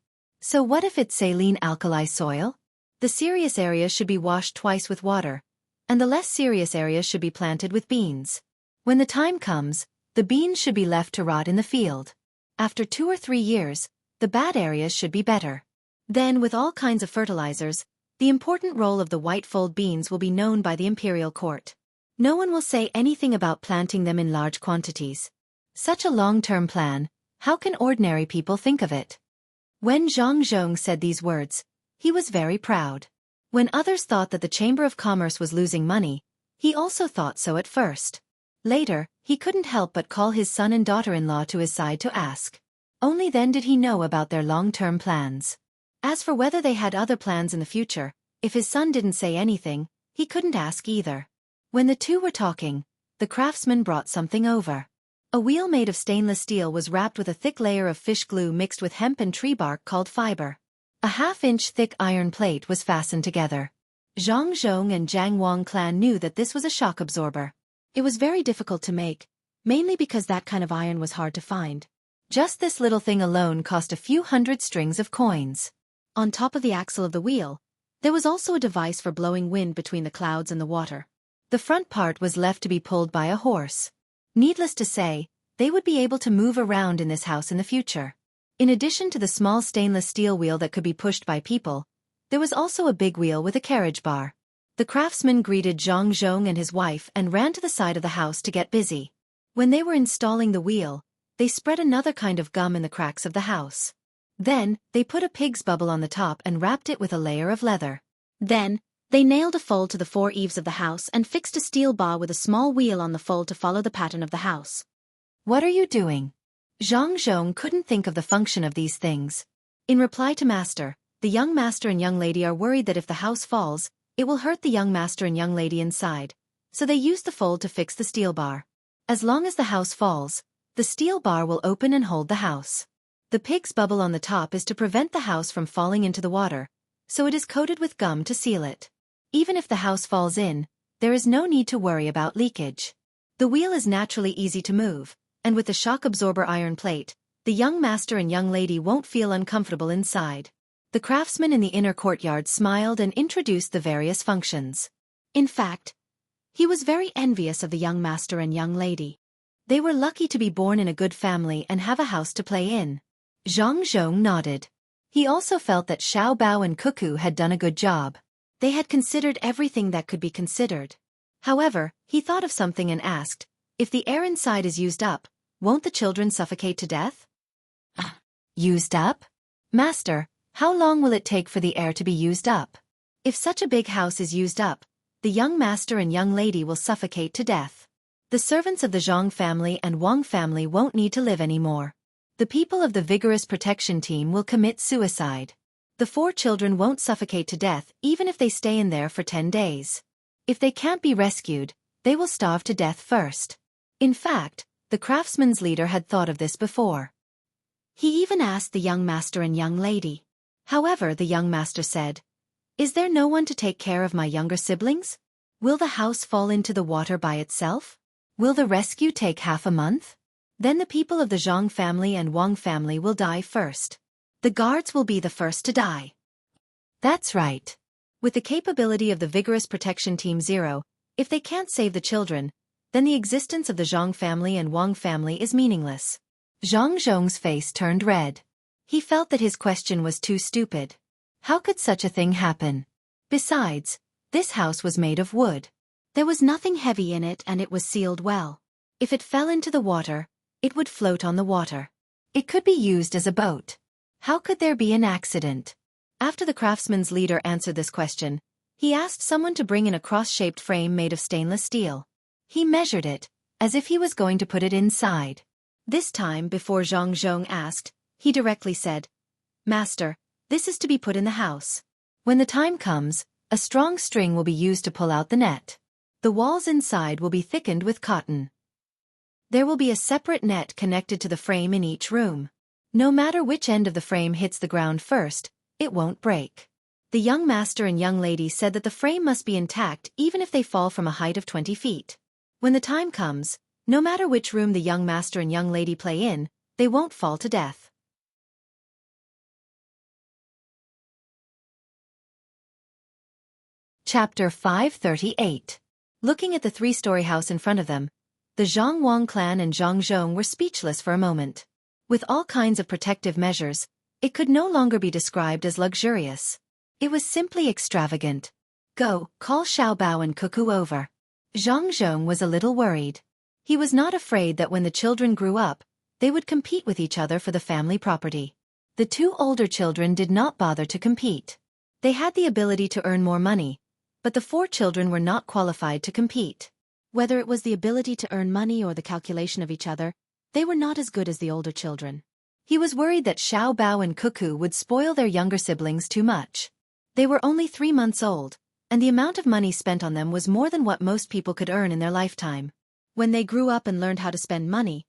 So what if it's saline alkali soil? The serious areas should be washed twice with water, and the less serious areas should be planted with beans. When the time comes, the beans should be left to rot in the field. After 2 or 3 years, the bad areas should be better. Then with all kinds of fertilizers, the important role of the white-fold beans will be known by the imperial court. No one will say anything about planting them in large quantities. Such a long-term plan, how can ordinary people think of it? When Zhang Zhong said these words, he was very proud. When others thought that the Chamber of Commerce was losing money, he also thought so at first. Later, he couldn't help but call his son and daughter-in-law to his side to ask. Only then did he know about their long-term plans. As for whether they had other plans in the future, if his son didn't say anything, he couldn't ask either. When the two were talking, the craftsman brought something over. A wheel made of stainless steel was wrapped with a thick layer of fish glue mixed with hemp and tree bark called fiber. A half-inch thick iron plate was fastened together. Zhang Zhong and Jiang Wang clan knew that this was a shock absorber. It was very difficult to make, mainly because that kind of iron was hard to find. Just this little thing alone cost a few hundred strings of coins. On top of the axle of the wheel, there was also a device for blowing wind between the clouds and the water. The front part was left to be pulled by a horse. Needless to say, they would be able to move around in this house in the future. In addition to the small stainless steel wheel that could be pushed by people, there was also a big wheel with a carriage bar. The craftsman greeted Zhang Zhong and his wife and ran to the side of the house to get busy. When they were installing the wheel, they spread another kind of gum in the cracks of the house. Then, they put a pig's bubble on the top and wrapped it with a layer of leather. Then, they nailed a fold to the four eaves of the house and fixed a steel bar with a small wheel on the fold to follow the pattern of the house. "What are you doing?" Zhang Zhong couldn't think of the function of these things. In reply to Master, the young master and young lady are worried that if the house falls, it will hurt the young master and young lady inside, so they use the fold to fix the steel bar. As long as the house falls, the steel bar will open and hold the house. The pig's bubble on the top is to prevent the house from falling into the water, so it is coated with gum to seal it. Even if the house falls in, there is no need to worry about leakage. The wheel is naturally easy to move, and with the shock absorber iron plate, the young master and young lady won't feel uncomfortable inside. The craftsman in the inner courtyard smiled and introduced the various functions. In fact, he was very envious of the young master and young lady. They were lucky to be born in a good family and have a house to play in. Zhang Zhong nodded. He also felt that Xiao Bao and Cuckoo had done a good job. They had considered everything that could be considered. However, he thought of something and asked, "If the air inside is used up, won't the children suffocate to death?" "Used up? Master, how long will it take for the air to be used up? If such a big house is used up, the young master and young lady will suffocate to death. The servants of the Zhang family and Wang family won't need to live anymore. The people of the vigorous protection team will commit suicide. The 4 children won't suffocate to death even if they stay in there for 10 days. If they can't be rescued, they will starve to death first." In fact, the craftsman's leader had thought of this before. He even asked the young master and young lady. However, the young master said, "Is there no one to take care of my younger siblings? Will the house fall into the water by itself? Will the rescue take half a month? Then the people of the Zhang family and Wang family will die first. The guards will be the first to die." That's right. With the capability of the vigorous protection team 0, if they can't save the children, then the existence of the Zhang family and Wang family is meaningless. Zhang Zhong's face turned red. He felt that his question was too stupid. How could such a thing happen? Besides, this house was made of wood. There was nothing heavy in it and it was sealed well. If it fell into the water, it would float on the water. It could be used as a boat. How could there be an accident? After the craftsman's leader answered this question, he asked someone to bring in a cross-shaped frame made of stainless steel. He measured it, as if he was going to put it inside. This time, before Zhang Zhong asked, he directly said, "Master, this is to be put in the house. When the time comes, a strong string will be used to pull out the net. The walls inside will be thickened with cotton. There will be a separate net connected to the frame in each room. No matter which end of the frame hits the ground first, it won't break." The young master and young lady said that the frame must be intact even if they fall from a height of 20 feet. When the time comes, no matter which room the young master and young lady play in, they won't fall to death. Chapter 538. Looking at the 3-story house in front of them, the Zhang Wang clan and Zhang Zhong were speechless for a moment. With all kinds of protective measures, it could no longer be described as luxurious. It was simply extravagant. "Go, call Xiao Bao and Cuckoo over." Zhang Zhong was a little worried. He was not afraid that when the children grew up, they would compete with each other for the family property. The 2 older children did not bother to compete. They had the ability to earn more money, but the 4 children were not qualified to compete. Whether it was the ability to earn money or the calculation of each other, they were not as good as the older children. He was worried that Xiao Bao and Cuckoo would spoil their younger siblings too much. They were only 3 months old, and the amount of money spent on them was more than what most people could earn in their lifetime. When they grew up and learned how to spend money,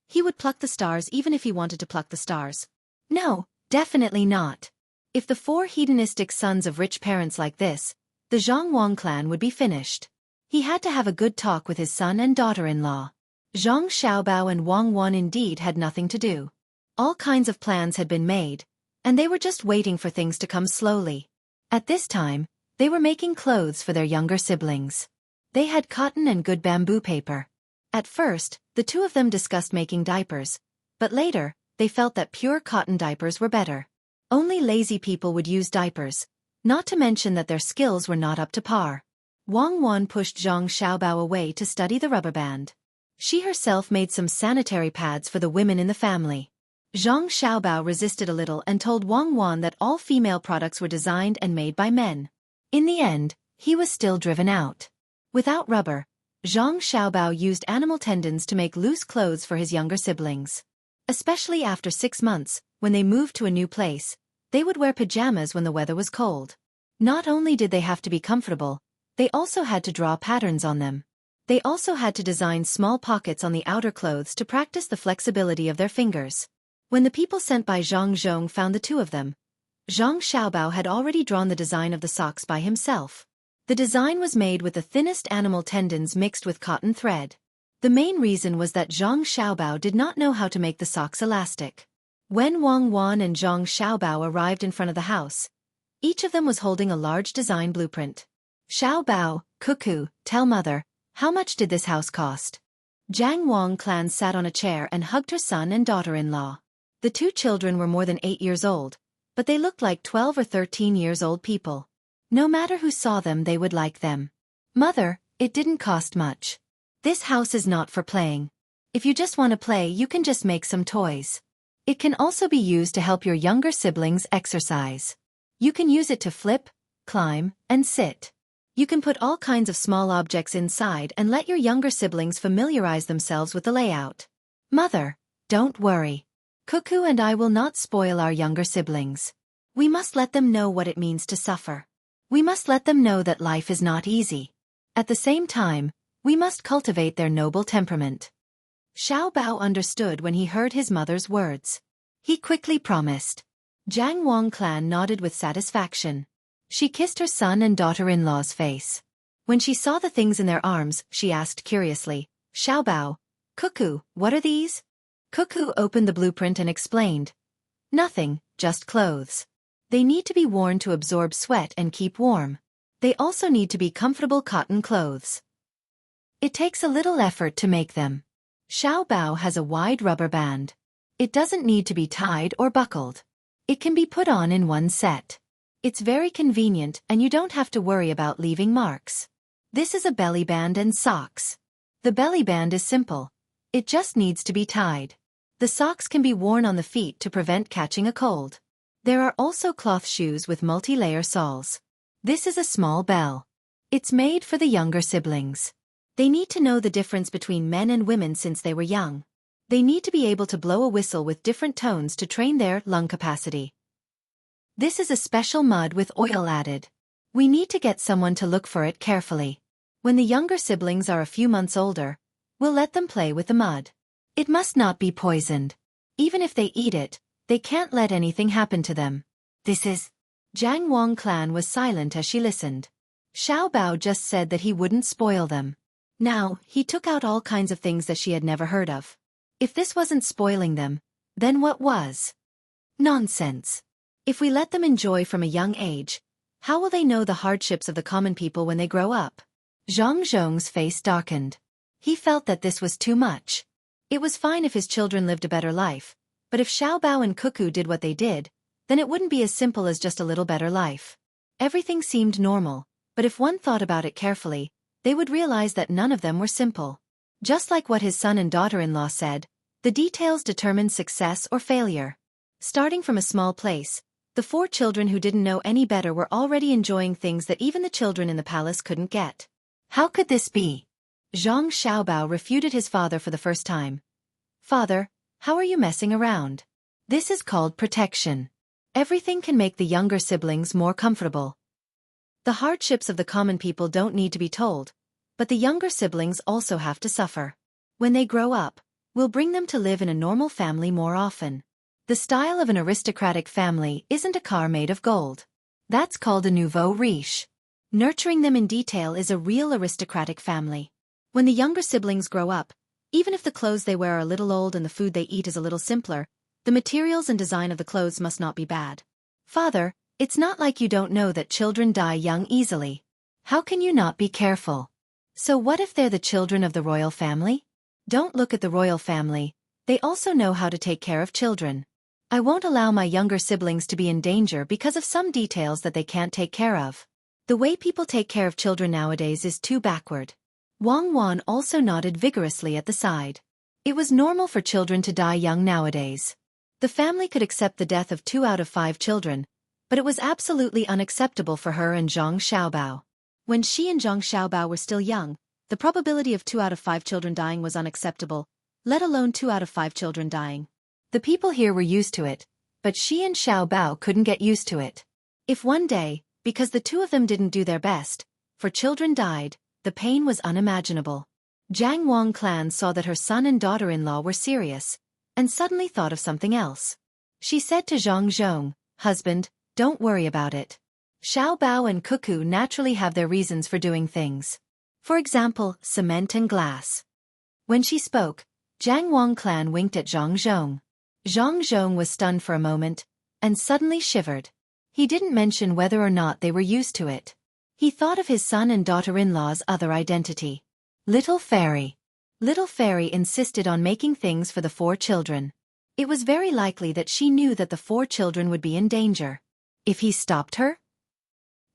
he would pluck the stars even if he wanted to pluck the stars. No, definitely not. If the 4 hedonistic sons of rich parents like this, the Zhang Wang clan would be finished. He had to have a good talk with his son and daughter-in-law. Zhang Xiaobao and Wang Wan indeed had nothing to do. All kinds of plans had been made, and they were just waiting for things to come slowly. At this time, they were making clothes for their younger siblings. They had cotton and good bamboo paper. At first, the 2 of them discussed making diapers, but later, they felt that pure cotton diapers were better. Only lazy people would use diapers, not to mention that their skills were not up to par. Wang Wan pushed Zhang Xiaobao away to study the rubber band. She herself made some sanitary pads for the women in the family. Zhang Xiaobao resisted a little and told Wang Wan that all female products were designed and made by men. In the end, he was still driven out. Without rubber, Zhang Xiaobao used animal tendons to make loose clothes for his younger siblings. Especially after 6 months, when they moved to a new place, they would wear pajamas when the weather was cold. Not only did they have to be comfortable, they also had to draw patterns on them. They also had to design small pockets on the outer clothes to practice the flexibility of their fingers. When the people sent by Zhang Zhong found the two of them, Zhang Xiaobao had already drawn the design of the socks by himself. The design was made with the thinnest animal tendons mixed with cotton thread. The main reason was that Zhang Xiaobao did not know how to make the socks elastic. When Wang Wan and Zhang Xiaobao arrived in front of the house, each of them was holding a large design blueprint. Xiaobao, Cuckoo, tell mother, how much did this house cost? Jiang Wang Clan sat on a chair and hugged her son and daughter-in-law. The two children were more than 8 years old, but they looked like 12 or 13 years old people. No matter who saw them, they would like them. Mother, it didn't cost much. This house is not for playing. If you just want to play, you can just make some toys. It can also be used to help your younger siblings exercise. You can use it to flip, climb, and sit. You can put all kinds of small objects inside and let your younger siblings familiarize themselves with the layout. Mother, don't worry. Cuckoo and I will not spoil our younger siblings. We must let them know what it means to suffer. We must let them know that life is not easy. At the same time, we must cultivate their noble temperament. Xiao Bao understood when he heard his mother's words. He quickly promised. Jiang Wang Clan nodded with satisfaction. She kissed her son and daughter-in-law's face. When she saw the things in their arms, she asked curiously, Xiao Bao, Cuckoo, what are these? Cuckoo opened the blueprint and explained. Nothing, just clothes. They need to be worn to absorb sweat and keep warm. They also need to be comfortable cotton clothes. It takes a little effort to make them. Xiao Bao has a wide rubber band. It doesn't need to be tied or buckled. It can be put on in one set. It's very convenient and you don't have to worry about leaving marks. This is a belly band and socks. The belly band is simple. It just needs to be tied. The socks can be worn on the feet to prevent catching a cold. There are also cloth shoes with multi-layer soles. This is a small bell. It's made for the younger siblings. They need to know the difference between men and women since they were young. They need to be able to blow a whistle with different tones to train their lung capacity. This is a special mud with oil added. We need to get someone to look for it carefully. When the younger siblings are a few months older, we'll let them play with the mud. It must not be poisoned. Even if they eat it, they can't let anything happen to them. This is... Jiang Wang Clan was silent as she listened. Xiao Bao just said that he wouldn't spoil them. Now, he took out all kinds of things that she had never heard of. If this wasn't spoiling them, then what was? Nonsense. If we let them enjoy from a young age, how will they know the hardships of the common people when they grow up? Zhang Zhong's face darkened. He felt that this was too much. It was fine if his children lived a better life, but if Xiao Bao and Cuckoo did what they did, then it wouldn't be as simple as just a little better life. Everything seemed normal, but if one thought about it carefully, they would realize that none of them were simple. Just like what his son and daughter-in-law said, the details determined success or failure. Starting from a small place, the 4 children who didn't know any better were already enjoying things that even the children in the palace couldn't get. How could this be? Zhang Xiaobao refuted his father for the first time. Father, how are you messing around? This is called protection. Everything can make the younger siblings more comfortable. The hardships of the common people don't need to be told, but the younger siblings also have to suffer. When they grow up, we'll bring them to live in a normal family more often. The style of an aristocratic family isn't a car made of gold. That's called a nouveau riche. Nurturing them in detail is a real aristocratic family. When the younger siblings grow up, even if the clothes they wear are a little old and the food they eat is a little simpler, the materials and design of the clothes must not be bad. Father, it's not like you don't know that children die young easily. How can you not be careful? So what if they're the children of the royal family? Don't look at the royal family. They also know how to take care of children. I won't allow my younger siblings to be in danger because of some details that they can't take care of. The way people take care of children nowadays is too backward. Wang Wan also nodded vigorously at the side. It was normal for children to die young nowadays. The family could accept the death of 2 out of 5 children, but it was absolutely unacceptable for her and Zhang Xiaobao. When she and Zhang Xiaobao were still young, the probability of 2 out of 5 children dying was unacceptable, let alone 2 out of 5 children dying. The people here were used to it, but she and Xiaobao couldn't get used to it. If one day, because the two of them didn't do their best, for children died, the pain was unimaginable. Jiang Wang clan saw that her son and daughter-in-law were serious, and suddenly thought of something else. She said to Zhang Zhong, "Husband, don't worry about it. Xiao Bao and Cuckoo naturally have their reasons for doing things. For example, cement and glass." When she spoke, Jiang Wang clan winked at Zhang Zhong. Zhang Zhong was stunned for a moment, and suddenly shivered. He didn't mention whether or not they were used to it. He thought of his son and daughter-in-law's other identity. Little Fairy. Little Fairy insisted on making things for the 4 children. It was very likely that she knew that the 4 children would be in danger. If he stopped her?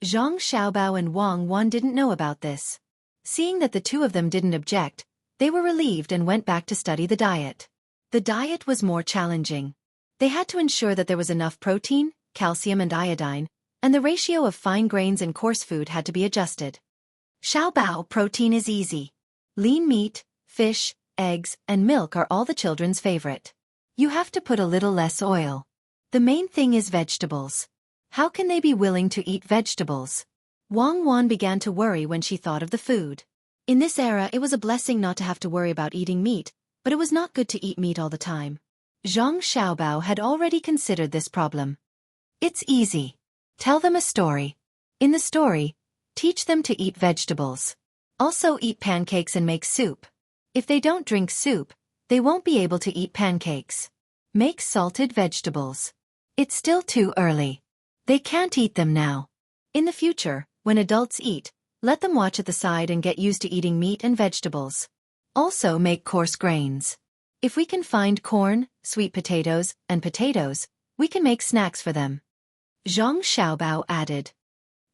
Zhang Xiaobao and Wang Wan didn't know about this. Seeing that the two of them didn't object, they were relieved and went back to study the diet. The diet was more challenging. They had to ensure that there was enough protein, calcium and iodine, and the ratio of fine grains and coarse food had to be adjusted. Xiaobao protein is easy. Lean meat, fish, eggs, and milk are all the children's favorite. You have to put a little less oil. The main thing is vegetables. How can they be willing to eat vegetables? Wang Wan began to worry when she thought of the food. In this era it was a blessing not to have to worry about eating meat, but it was not good to eat meat all the time. Zhang Xiaobao had already considered this problem. It's easy. Tell them a story. In the story, teach them to eat vegetables. Also eat pancakes and make soup. If they don't drink soup, they won't be able to eat pancakes. Make salted vegetables. It's still too early. They can't eat them now. In the future, when adults eat, let them watch at the side and get used to eating meat and vegetables. Also make coarse grains. If we can find corn, sweet potatoes, and potatoes, we can make snacks for them. Zhang Xiaobao added.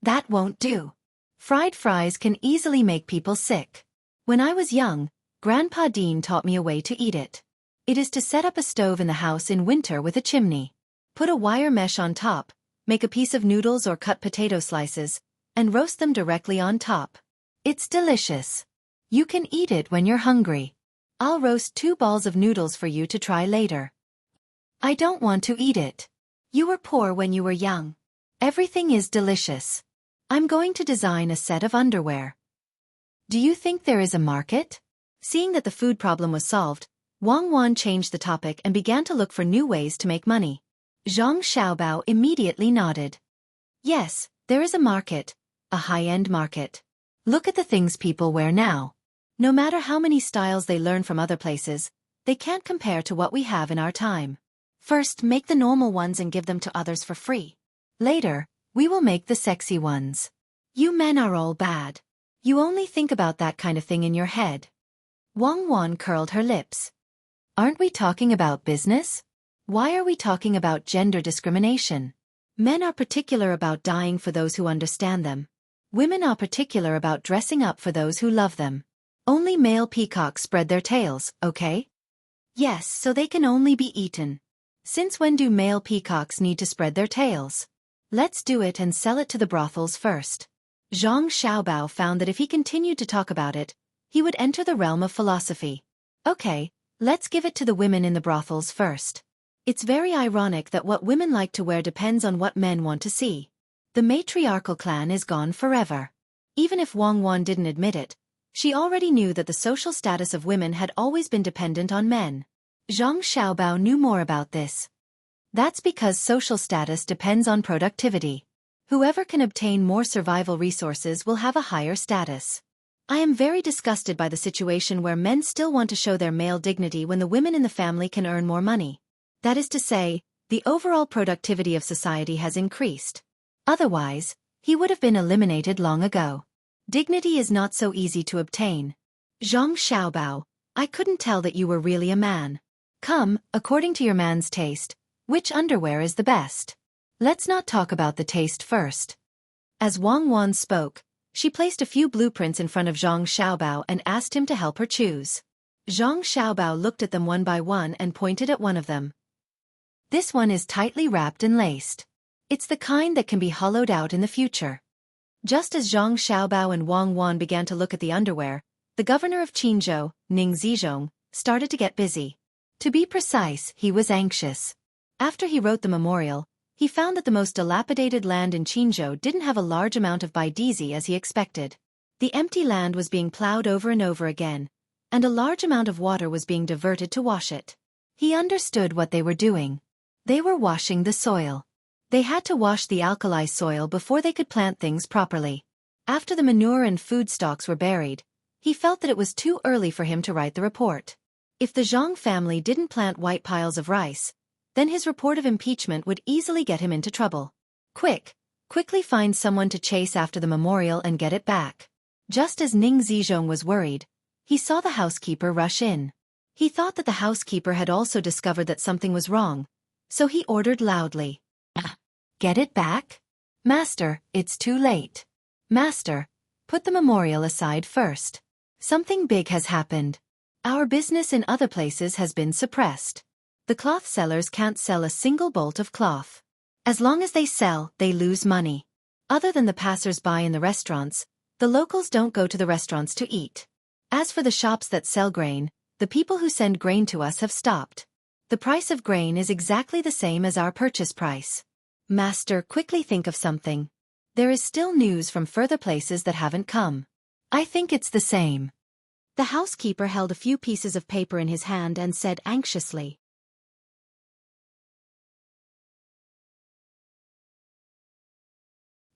That won't do. Fried fries can easily make people sick. When I was young, Grandpa Dean taught me a way to eat it. It is to set up a stove in the house in winter with a chimney. Put a wire mesh on top, make a piece of noodles or cut potato slices, and roast them directly on top. It's delicious. You can eat it when you're hungry. I'll roast 2 balls of noodles for you to try later. I don't want to eat it. You were poor when you were young. Everything is delicious. I'm going to design a set of underwear. Do you think there is a market? Seeing that the food problem was solved, Wang Wan changed the topic and began to look for new ways to make money. Zhang Xiaobao immediately nodded. Yes, there is a market, a high-end market. Look at the things people wear now. No matter how many styles they learn from other places, they can't compare to what we have in our time. First, make the normal ones and give them to others for free. Later, we will make the sexy ones. You men are all bad. You only think about that kind of thing in your head. Wang Wan curled her lips. Aren't we talking about business? Why are we talking about gender discrimination? Men are particular about dying for those who understand them. Women are particular about dressing up for those who love them. Only male peacocks spread their tails, okay? Yes, so they can only be eaten. Since when do male peacocks need to spread their tails? Let's do it and sell it to the brothels first. Zhang Xiaobao found that if he continued to talk about it, he would enter the realm of philosophy. Okay, let's give it to the women in the brothels first. It's very ironic that what women like to wear depends on what men want to see. The matriarchal clan is gone forever. Even if Wang Wan didn't admit it, she already knew that the social status of women had always been dependent on men. Zhang Xiaobao knew more about this. That's because social status depends on productivity. Whoever can obtain more survival resources will have a higher status. I am very disgusted by the situation where men still want to show their male dignity when the women in the family can earn more money. That is to say, the overall productivity of society has increased. Otherwise, he would have been eliminated long ago. Dignity is not so easy to obtain. Zhang Xiaobao, I couldn't tell that you were really a man. Come, according to your man's taste, which underwear is the best? Let's not talk about the taste first. As Wang Wan spoke, She placed a few blueprints in front of Zhang Xiaobao and asked him to help her choose. Zhang Xiaobao looked at them one by one and pointed at one of them. This one is tightly wrapped and laced. It's the kind that can be hollowed out in the future. Just as Zhang Xiaobao and Wang Wan began to look at the underwear, the governor of Qinzhou, Ning Zizhong, started to get busy. To be precise, he was anxious. After he wrote the memorial, he found that the most dilapidated land in Qinzhou didn't have a large amount of baidizi as he expected. The empty land was being plowed over and over again, and a large amount of water was being diverted to wash it. He understood what they were doing. They were washing the soil. They had to wash the alkali soil before they could plant things properly. After the manure and food stocks were buried, he felt that it was too early for him to write the report. If the Zhang family didn't plant white piles of rice, then his report of impeachment would easily get him into trouble. Quickly find someone to chase after the memorial and get it back. Just as Ning Zizhong was worried, he saw the housekeeper rush in. He thought that the housekeeper had also discovered that something was wrong, so he ordered loudly. Get it back? Master, it's too late. Master, put the memorial aside first. Something big has happened. Our business in other places has been suppressed. The cloth sellers can't sell a single bolt of cloth. As long as they sell, they lose money. Other than the passers-by in the restaurants, the locals don't go to the restaurants to eat. As for the shops that sell grain, the people who send grain to us have stopped. The price of grain is exactly the same as our purchase price. Master, quickly think of something. There is still news from further places that haven't come. I think it's the same. The housekeeper held a few pieces of paper in his hand and said anxiously.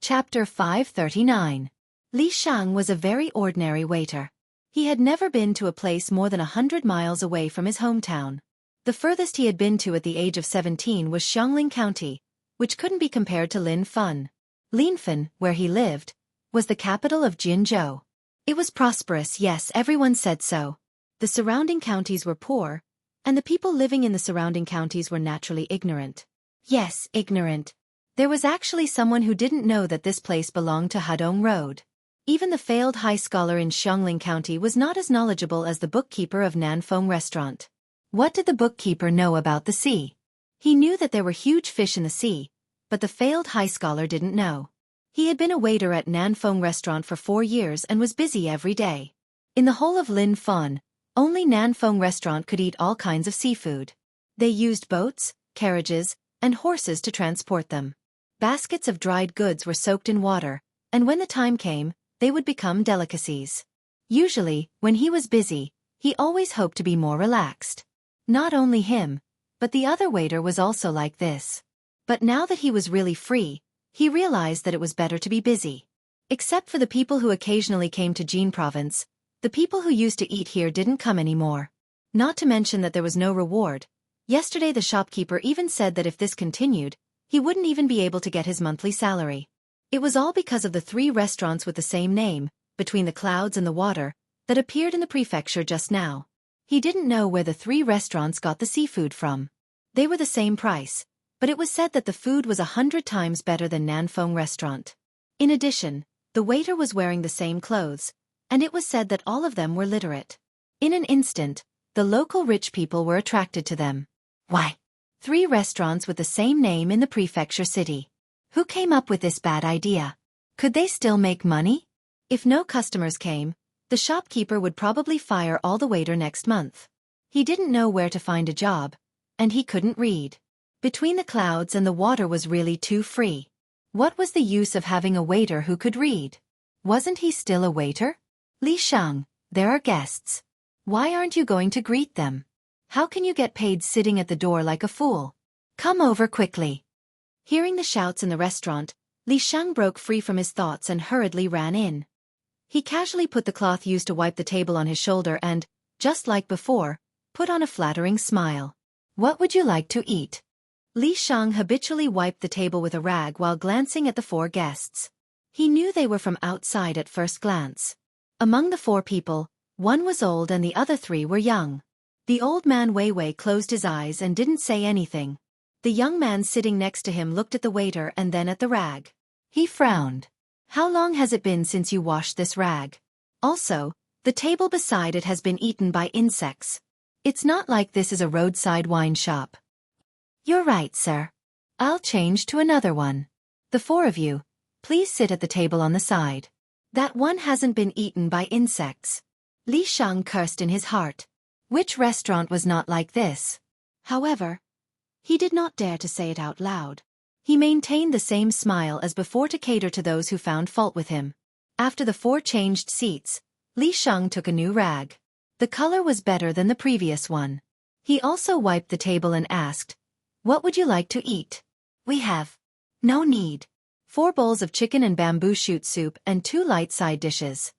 Chapter 539. Li Shang was a very ordinary waiter. He had never been to a place more than 100 miles away from his hometown. The furthest he had been to at the age of 17 was Xiangling County, which couldn't be compared to Linfen. Linfen, where he lived, was the capital of Jinzhou. It was prosperous, yes, everyone said so. The surrounding counties were poor, and the people living in the surrounding counties were naturally ignorant. Yes, ignorant. There was actually someone who didn't know that this place belonged to Hadong Road. Even the failed high scholar in Xiangling County was not as knowledgeable as the bookkeeper of Nanfeng Restaurant. What did the bookkeeper know about the sea? He knew that there were huge fish in the sea, but the failed high scholar didn't know. He had been a waiter at Nanfeng Restaurant for 4 years and was busy every day. In the whole of Linfen, only Nanfeng Restaurant could eat all kinds of seafood. They used boats, carriages, and horses to transport them. Baskets of dried goods were soaked in water, and when the time came, they would become delicacies. Usually, when he was busy, he always hoped to be more relaxed. Not only him, but the other waiter was also like this. But now that he was really free, he realized that it was better to be busy. Except for the people who occasionally came to Jin Province, the people who used to eat here didn't come anymore. Not to mention that there was no reward. Yesterday the shopkeeper even said that if this continued, he wouldn't even be able to get his monthly salary. It was all because of the 3 restaurants with the same name, Between the Clouds and the Water, that appeared in the prefecture just now. He didn't know where the 3 restaurants got the seafood from. They were the same price, but it was said that the food was 100 times better than Nanfeng Restaurant. In addition, the waiter was wearing the same clothes, and it was said that all of them were literate. In an instant, the local rich people were attracted to them. Why? 3 restaurants with the same name in the prefecture city. Who came up with this bad idea? Could they still make money? If no customers came, the shopkeeper would probably fire all the waiter next month. He didn't know where to find a job, and he couldn't read. Between the Clouds and the Water was really too free. What was the use of having a waiter who could read? Wasn't he still a waiter? Li Shang, there are guests. Why aren't you going to greet them? How can you get paid sitting at the door like a fool? Come over quickly. Hearing the shouts in the restaurant, Li Shang broke free from his thoughts and hurriedly ran in. He casually put the cloth used to wipe the table on his shoulder and, just like before, put on a flattering smile. What would you like to eat? Li Shang habitually wiped the table with a rag while glancing at the 4 guests. He knew they were from outside at first glance. Among the 4 people, 1 was old and the other 3 were young. The old man Wei Wei closed his eyes and didn't say anything. The young man sitting next to him looked at the waiter and then at the rag. He frowned. How long has it been since you washed this rag? Also, the table beside it has been eaten by insects. It's not like this is a roadside wine shop. You're right, sir. I'll change to another one. The four of you, please sit at the table on the side. That one hasn't been eaten by insects. Li Shang cursed in his heart. Which restaurant was not like this? However, he did not dare to say it out loud. He maintained the same smile as before to cater to those who found fault with him. After the four changed seats, Li Shang took a new rag. The color was better than the previous one. He also wiped the table and asked, "What would you like to eat?" "We have no need. 4 bowls of chicken and bamboo shoot soup and 2 light side dishes."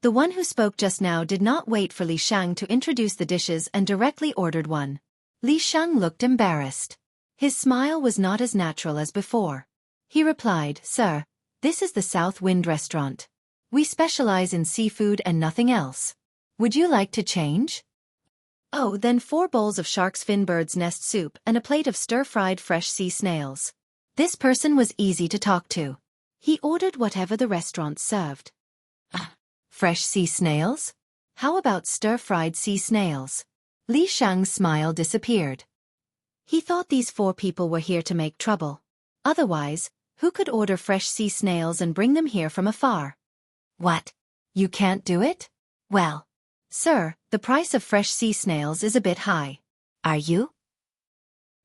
The one who spoke just now did not wait for Li Shang to introduce the dishes and directly ordered one. Li Shang looked embarrassed. His smile was not as natural as before. He replied, "Sir, this is the South Wind restaurant. We specialize in seafood and nothing else. Would you like to change?" "Oh, then 4 bowls of shark's fin bird's nest soup and a plate of stir-fried fresh sea snails." This person was easy to talk to. He ordered whatever the restaurant served. Fresh sea snails? How about stir-fried sea snails? Li Shang's smile disappeared. He thought these 4 people were here to make trouble. Otherwise, who could order fresh sea snails and bring them here from afar? What? You can't do it? Well, sir, the price of fresh sea snails is a bit high. Are you?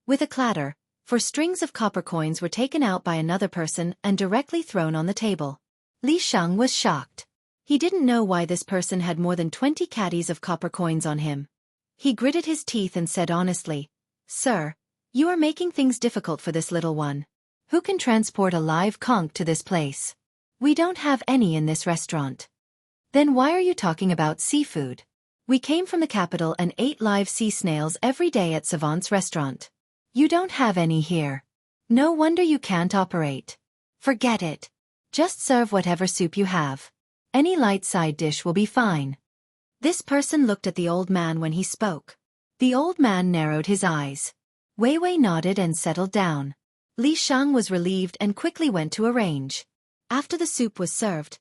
With a clatter, 4 strings of copper coins were taken out by another person and directly thrown on the table. Li Shang was shocked. He didn't know why this person had more than 20 caddies of copper coins on him. He gritted his teeth and said honestly, "Sir, you are making things difficult for this little one. Who can transport a live conch to this place? We don't have any in this restaurant." "Then why are you talking about seafood? We came from the capital and ate live sea snails every day at Savant's restaurant. You don't have any here. No wonder you can't operate. Forget it. Just serve whatever soup you have. Any light side dish will be fine." This person looked at the old man when he spoke. The old man narrowed his eyes. Wei Wei nodded and settled down. Li Shang was relieved and quickly went to arrange. After the soup was served,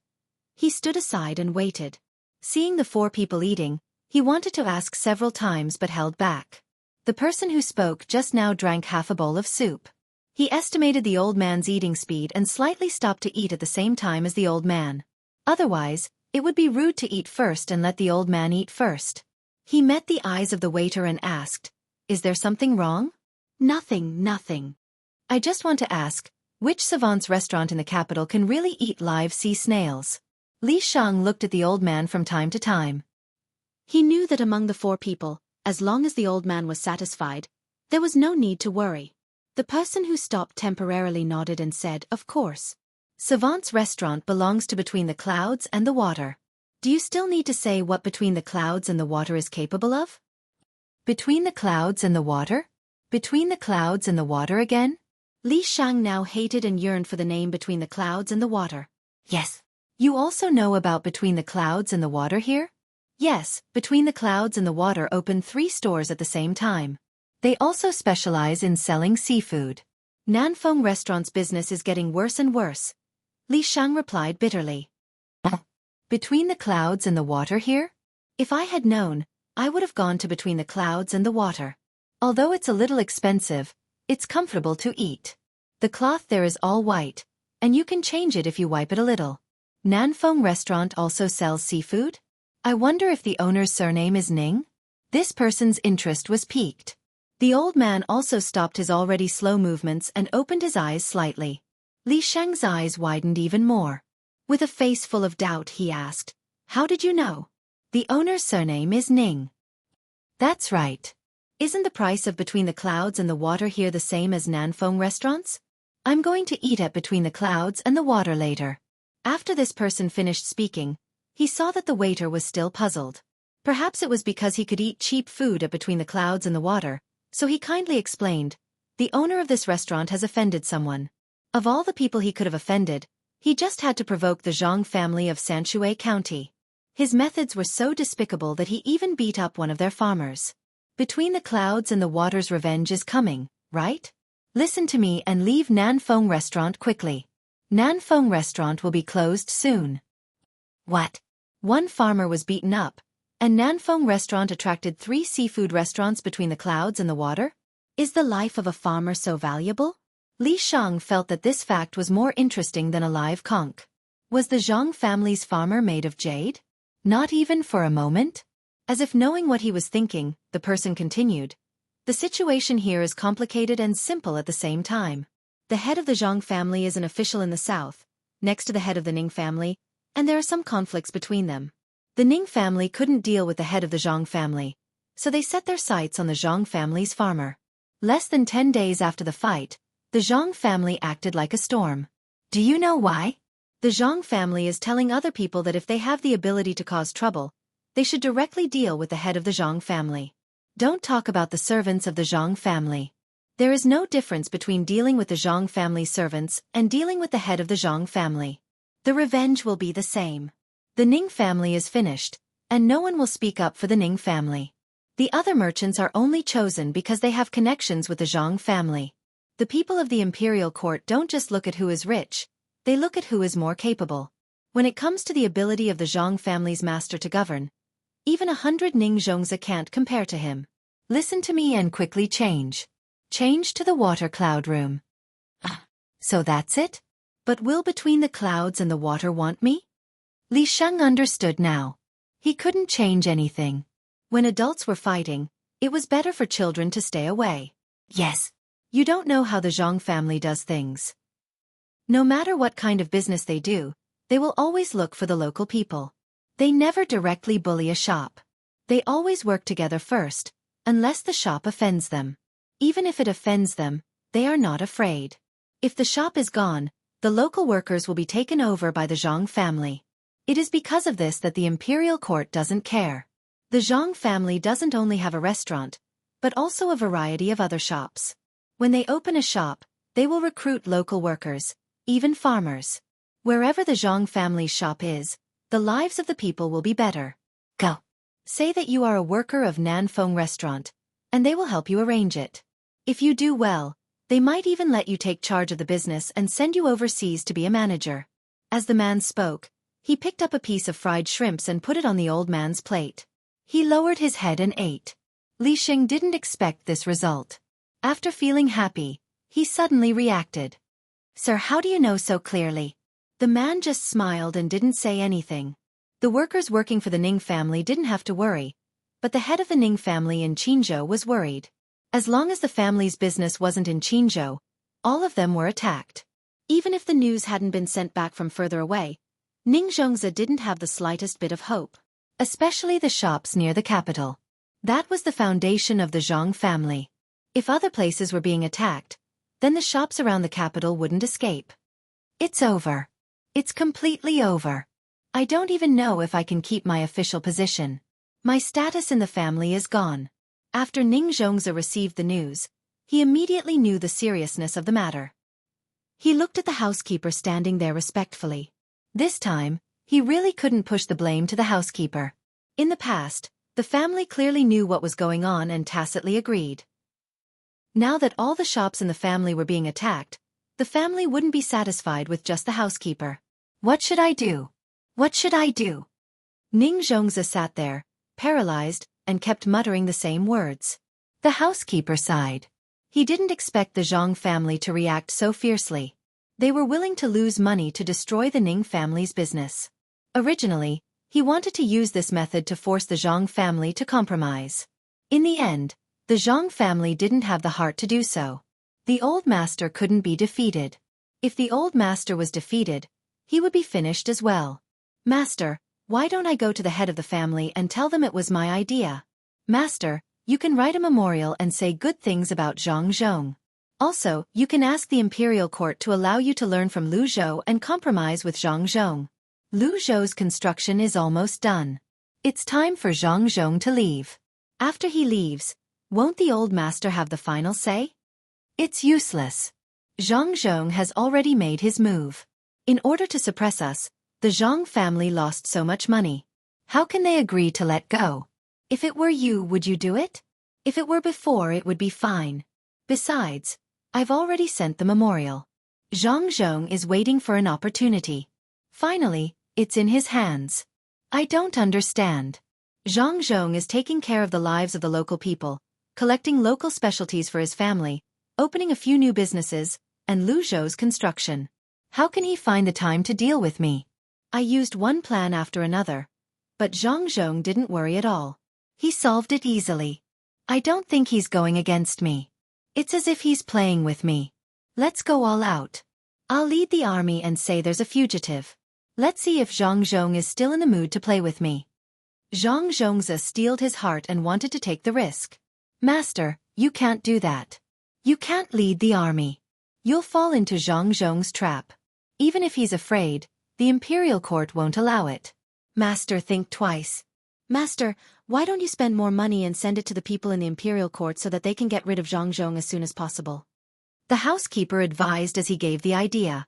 he stood aside and waited. Seeing the 4 people eating, he wanted to ask several times but held back. The person who spoke just now drank half a bowl of soup. He estimated the old man's eating speed and slightly stopped to eat at the same time as the old man. Otherwise, it would be rude to eat first and let the old man eat first. He met the eyes of the waiter and asked, "Is there something wrong?" Nothing. I just want to ask, which savant's restaurant in the capital can really eat live sea snails?" Li Shang looked at the old man from time to time. He knew that among the 4 people, as long as the old man was satisfied, there was no need to worry. The person who stopped temporarily nodded and said, "Of course. Savant's restaurant belongs to Between the Clouds and the Water. Do you still need to say what Between the Clouds and the Water is capable of?" Between the Clouds and the Water? Between the Clouds and the Water again? Li Shang now hated and yearned for the name Between the Clouds and the Water. Yes. You also know about Between the Clouds and the Water here? Yes, Between the Clouds and the Water opened 3 stores at the same time. They also specialize in selling seafood. Nanfeng Restaurant's business is getting worse and worse. Li Shang replied bitterly. Between the Clouds and the Water here? If I had known, I would have gone to Between the Clouds and the Water. Although it's a little expensive, it's comfortable to eat. The cloth there is all white, and you can change it if you wipe it a little. Nanfeng Restaurant also sells seafood? I wonder if the owner's surname is Ning? This person's interest was piqued. The old man also stopped his already slow movements and opened his eyes slightly. Li Shang's eyes widened even more. With a face full of doubt he asked, "How did you know?" "The owner's surname is Ning." "That's right. Isn't the price of Between the Clouds and the Water here the same as Nanfeng restaurants? I'm going to eat at Between the Clouds and the Water later." After this person finished speaking, he saw that the waiter was still puzzled. Perhaps it was because he could eat cheap food at Between the Clouds and the Water, so he kindly explained, "The owner of this restaurant has offended someone." Of all the people he could have offended, he just had to provoke the Zhang family of Xueqi County. His methods were so despicable that he even beat up one of their farmers. Between the Clouds and the Water's revenge is coming, right? Listen to me and leave Nanfeng Restaurant quickly. Nanfeng restaurant will be closed soon. What? One farmer was beaten up, and Nanfeng restaurant attracted 3 seafood restaurants between the clouds and the water? Is the life of a farmer so valuable? Li Shang felt that this fact was more interesting than a live conch. Was the Zhang family's farmer made of jade? Not even for a moment? As if knowing what he was thinking, the person continued. The situation here is complicated and simple at the same time. The head of the Zhang family is an official in the south, next to the head of the Ning family, and there are some conflicts between them. The Ning family couldn't deal with the head of the Zhang family, so they set their sights on the Zhang family's farmer. Less than 10 days after the fight, the Zhang family acted like a storm. Do you know why? The Zhang family is telling other people that if they have the ability to cause trouble, they should directly deal with the head of the Zhang family. Don't talk about the servants of the Zhang family. There is no difference between dealing with the Zhang family servants and dealing with the head of the Zhang family. The revenge will be the same. The Ning family is finished, and no one will speak up for the Ning family. The other merchants are only chosen because they have connections with the Zhang family. The people of the imperial court don't just look at who is rich, they look at who is more capable. When it comes to the ability of the Zhang family's master to govern, even 100 Ning Zhongzi can't compare to him. Listen to me and quickly change. Change to the water cloud room. So that's it? But will between the clouds and the water want me? Li Sheng understood now. He couldn't change anything. When adults were fighting, it was better for children to stay away. Yes. You don't know how the Zhang family does things. No matter what kind of business they do, they will always look for the local people. They never directly bully a shop. They always work together first, unless the shop offends them. Even if it offends them, they are not afraid. If the shop is gone, the local workers will be taken over by the Zhang family. It is because of this that the imperial court doesn't care. The Zhang family doesn't only have a restaurant, but also a variety of other shops. When they open a shop, they will recruit local workers, even farmers. Wherever the Zhang family's shop is, the lives of the people will be better. Go. Say that you are a worker of Nanfeng restaurant, and they will help you arrange it. If you do well, they might even let you take charge of the business and send you overseas to be a manager. As the man spoke, he picked up a piece of fried shrimps and put it on the old man's plate. He lowered his head and ate. Li Sheng didn't expect this result. After feeling happy, he suddenly reacted. Sir, how do you know so clearly? The man just smiled and didn't say anything. The workers working for the Ning family didn't have to worry, but the head of the Ning family in Qinzhou was worried. As long as the family's business wasn't in Qinzhou, all of them were attacked. Even if the news hadn't been sent back from further away, Ning Zhongzi didn't have the slightest bit of hope. Especially the shops near the capital. That was the foundation of the Zhang family. If other places were being attacked, then the shops around the capital wouldn't escape. It's over. It's completely over. I don't even know if I can keep my official position. My status in the family is gone. After Ning Zhongzi received the news, he immediately knew the seriousness of the matter. He looked at the housekeeper standing there respectfully. This time, he really couldn't push the blame to the housekeeper. In the past, the family clearly knew what was going on and tacitly agreed. Now that all the shops in the family were being attacked, the family wouldn't be satisfied with just the housekeeper. What should I do? What should I do? Ning Zhongzi sat there, paralyzed, and kept muttering the same words. The housekeeper sighed. He didn't expect the Zhang family to react so fiercely. They were willing to lose money to destroy the Ning family's business. Originally, he wanted to use this method to force the Zhang family to compromise. In the end, the Zhang family didn't have the heart to do so. The old master couldn't be defeated. If the old master was defeated, he would be finished as well. Master, why don't I go to the head of the family and tell them it was my idea? Master, you can write a memorial and say good things about Zhang Zhong. Also, you can ask the imperial court to allow you to learn from Lu Zhou and compromise with Zhang Zhong. Lu Zhou's construction is almost done. It's time for Zhang Zhong to leave. After he leaves, won't the old master have the final say? It's useless. Zhang Zhong has already made his move. In order to suppress us, the Zhang family lost so much money. How can they agree to let go? If it were you, would you do it? If it were before, it would be fine. Besides, I've already sent the memorial. Zhang Zhong is waiting for an opportunity. Finally, it's in his hands. I don't understand. Zhang Zhong is taking care of the lives of the local people, collecting local specialties for his family, opening a few new businesses, and Lu Zhou's construction. How can he find the time to deal with me? I used one plan after another, but Zhang Zhong didn't worry at all. He solved it easily. I don't think he's going against me. It's as if he's playing with me. Let's go all out. I'll lead the army and say there's a fugitive. Let's see if Zhang Zhong is still in the mood to play with me. Zhang Zhongzi steeled his heart and wanted to take the risk. Master, you can't do that. You can't lead the army. You'll fall into Zhang Zhong's trap. Even if he's afraid, the imperial court won't allow it. Master, think twice. Master, why don't you spend more money and send it to the people in the imperial court so that they can get rid of Zhang Zhong as soon as possible? The housekeeper advised as he gave the idea.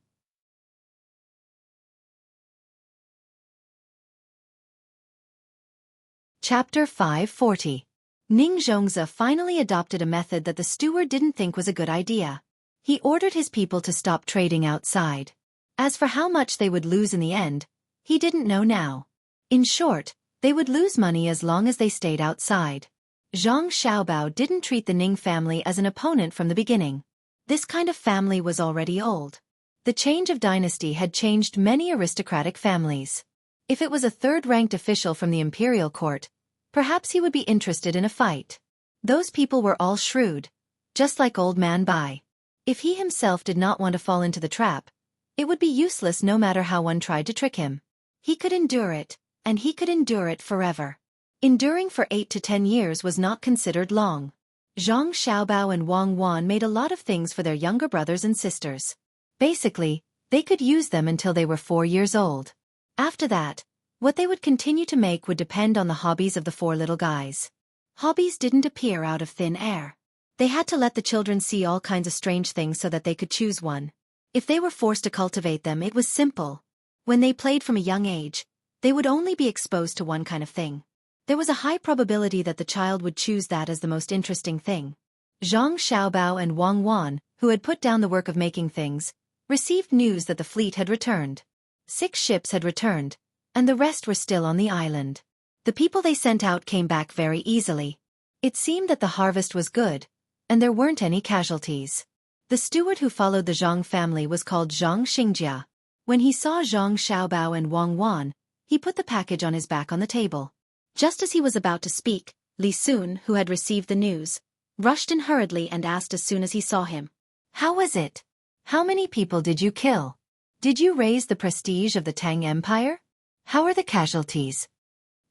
Chapter 540. Ning Zhongzi finally adopted a method that the steward didn't think was a good idea. He ordered his people to stop trading outside. As for how much they would lose in the end, he didn't know now. In short, they would lose money as long as they stayed outside. Zhang Xiaobao didn't treat the Ning family as an opponent from the beginning. This kind of family was already old. The change of dynasty had changed many aristocratic families. If it was a third-ranked official from the imperial court, perhaps he would be interested in a fight. Those people were all shrewd, just like old man Bai. If he himself did not want to fall into the trap, it would be useless no matter how one tried to trick him. He could endure it, and he could endure it forever. Enduring for 8 to 10 years was not considered long. Zhang Xiaobao and Wang Wan made a lot of things for their younger brothers and sisters. Basically, they could use them until they were 4 years old. After that, what they would continue to make would depend on the hobbies of the 4 little guys. Hobbies didn't appear out of thin air. They had to let the children see all kinds of strange things so that they could choose one. If they were forced to cultivate them, it was simple. When they played from a young age, they would only be exposed to one kind of thing. There was a high probability that the child would choose that as the most interesting thing. Zhang Xiaobao and Wang Wan, who had put down the work of making things, received news that the fleet had returned. 6 ships had returned, and the rest were still on the island. The people they sent out came back very easily. It seemed that the harvest was good, and there weren't any casualties. The steward who followed the Zhang family was called Zhang Xingjia. When he saw Zhang Xiaobao and Wang Wan, he put the package on his back on the table. Just as he was about to speak, Li Sun, who had received the news, rushed in hurriedly and asked as soon as he saw him, "How was it? How many people did you kill? Did you raise the prestige of the Tang Empire? How are the casualties?"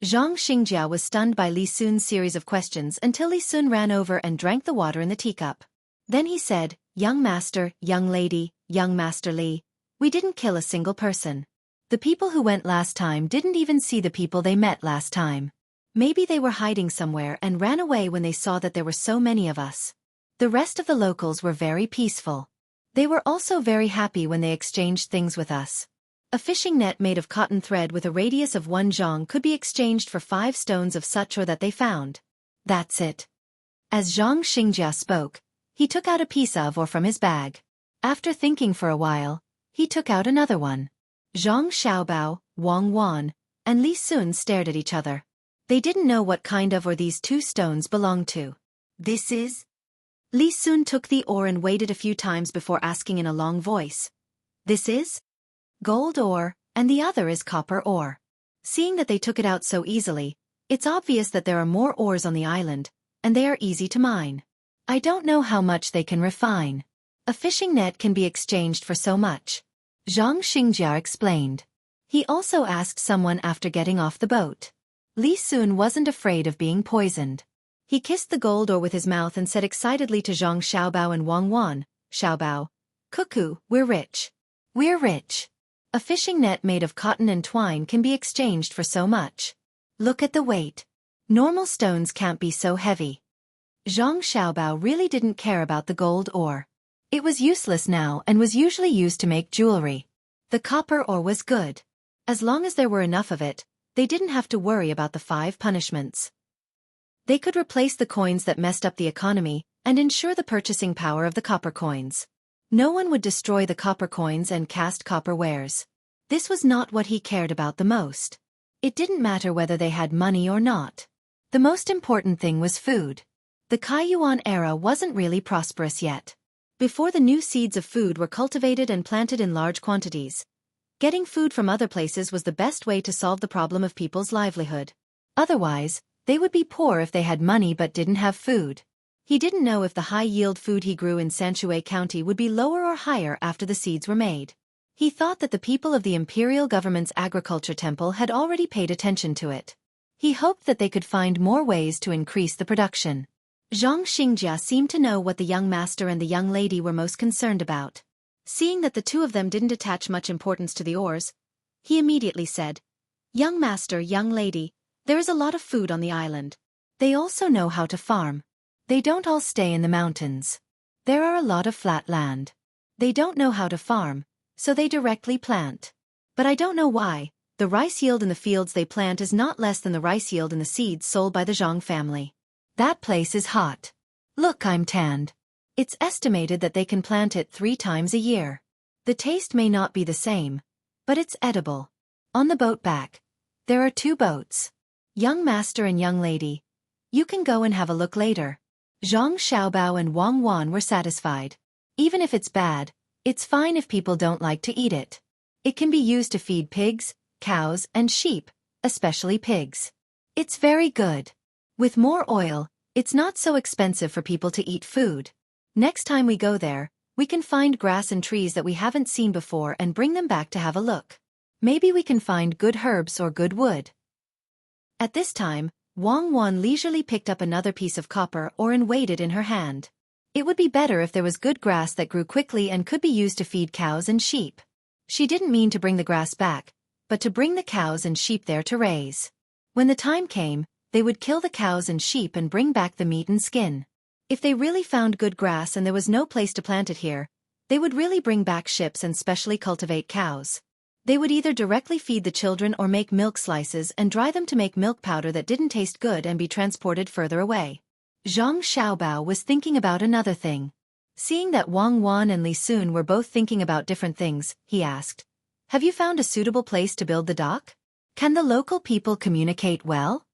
Zhang Xingjia was stunned by Li Sun's series of questions until Li Sun ran over and drank the water in the teacup. Then he said, "Young master, young lady, young master Li, we didn't kill a single person. The people who went last time didn't even see the people they met last time. Maybe they were hiding somewhere and ran away when they saw that there were so many of us. The rest of the locals were very peaceful. They were also very happy when they exchanged things with us. A fishing net made of cotton thread with a radius of 1 zhang could be exchanged for 5 stones of such ore that they found. That's it." As Zhang Xingjia spoke, he took out a piece of ore from his bag. After thinking for a while, he took out another one. Zhang Xiaobao, Wang Wan, and Li Sun stared at each other. They didn't know what kind of ore these 2 stones belonged to. "This is?" Li Sun took the ore and waited a few times before asking in a long voice. "This is gold ore, and the other is copper ore." Seeing that they took it out so easily, it's obvious that there are more ores on the island, and they are easy to mine. I don't know how much they can refine. A fishing net can be exchanged for so much. Zhang Xingjia explained. He also asked someone after getting off the boat. Li Sun wasn't afraid of being poisoned. He kissed the gold ore with his mouth and said excitedly to Zhang Xiaobao and Wang Wan, "Xiaobao, Cuckoo, we're rich. We're rich. A fishing net made of cotton and twine can be exchanged for so much. Look at the weight. Normal stones can't be so heavy." Zhang Xiaobao really didn't care about the gold ore. It was useless now and was usually used to make jewelry. The copper ore was good. As long as there were enough of it, they didn't have to worry about the 5 punishments. They could replace the coins that messed up the economy and ensure the purchasing power of the copper coins. No one would destroy the copper coins and cast copper wares. This was not what he cared about the most. It didn't matter whether they had money or not. The most important thing was food. The Kaiyuan era wasn't really prosperous yet. Before the new seeds of food were cultivated and planted in large quantities, getting food from other places was the best way to solve the problem of people's livelihood. Otherwise, they would be poor if they had money but didn't have food. He didn't know if the high-yield food he grew in Xueqi County would be lower or higher after the seeds were made. He thought that the people of the imperial government's agriculture temple had already paid attention to it. He hoped that they could find more ways to increase the production. Zhang Xingjia seemed to know what the young master and the young lady were most concerned about. Seeing that the two of them didn't attach much importance to the ores, he immediately said, "Young master, young lady, there is a lot of food on the island. They also know how to farm. They don't all stay in the mountains. There are a lot of flat land. They don't know how to farm, so they directly plant. But I don't know why, the rice yield in the fields they plant is not less than the rice yield in the seeds sold by the Zhang family. That place is hot. Look, I'm tanned. It's estimated that they can plant it 3 times a year. The taste may not be the same, but it's edible." On the boat back, there are 2 boats. Young master and young lady. You can go and have a look later. Zhang Xiaobao and Wang Wan were satisfied. Even if it's bad, it's fine if people don't like to eat it. It can be used to feed pigs, cows, and sheep, especially pigs. It's very good. With more oil, it's not so expensive for people to eat food. Next time we go there, we can find grass and trees that we haven't seen before and bring them back to have a look. Maybe we can find good herbs or good wood. At this time, Wang Wan leisurely picked up another piece of copper ore and weighed it in her hand. It would be better if there was good grass that grew quickly and could be used to feed cows and sheep. She didn't mean to bring the grass back, but to bring the cows and sheep there to raise. When the time came, they would kill the cows and sheep and bring back the meat and skin. If they really found good grass and there was no place to plant it here, they would really bring back ships and specially cultivate cows. They would either directly feed the children or make milk slices and dry them to make milk powder that didn't taste good and be transported further away. Zhang Xiaobao was thinking about another thing. Seeing that Wang Wan and Li Sun were both thinking about different things, he asked, "Have you found a suitable place to build the dock? Can the local people communicate well?"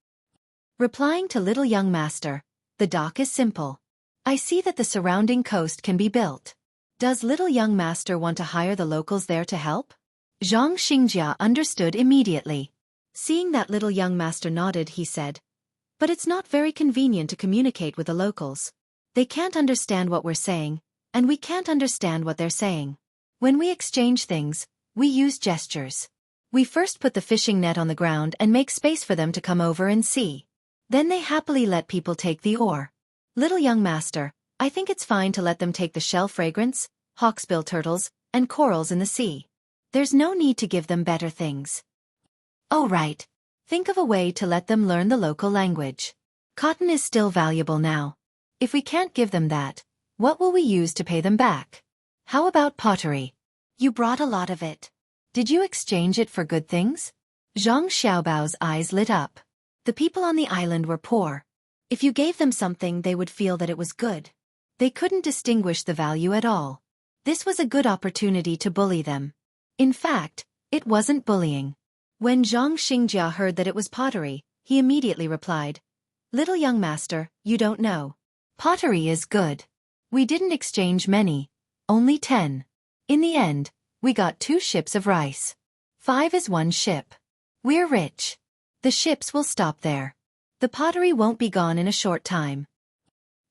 Replying to little young master, "The dock is simple. I see that the surrounding coast can be built. Does little young master want to hire the locals there to help?" Zhang Xingjia understood immediately. Seeing that little young master nodded, he said, "But it's not very convenient to communicate with the locals. They can't understand what we're saying, and we can't understand what they're saying. When we exchange things, we use gestures. We first put the fishing net on the ground and make space for them to come over and see. Then they happily let people take the ore. Little young master, I think it's fine to let them take the shell fragrance, hawksbill turtles, and corals in the sea. There's no need to give them better things." "Oh right. Think of a way to let them learn the local language. Cotton is still valuable now. If we can't give them that, what will we use to pay them back? How about pottery? You brought a lot of it. Did you exchange it for good things?" Zhang Xiaobao's eyes lit up. The people on the island were poor. If you gave them something, they would feel that it was good. They couldn't distinguish the value at all. This was a good opportunity to bully them. In fact, it wasn't bullying. When Zhang Xingjia heard that it was pottery, he immediately replied, "Little young master, you don't know. Pottery is good. We didn't exchange many, only 10. In the end, we got 2 ships of rice. 5 is 1 ship. We're rich. The ships will stop there. The pottery won't be gone in a short time."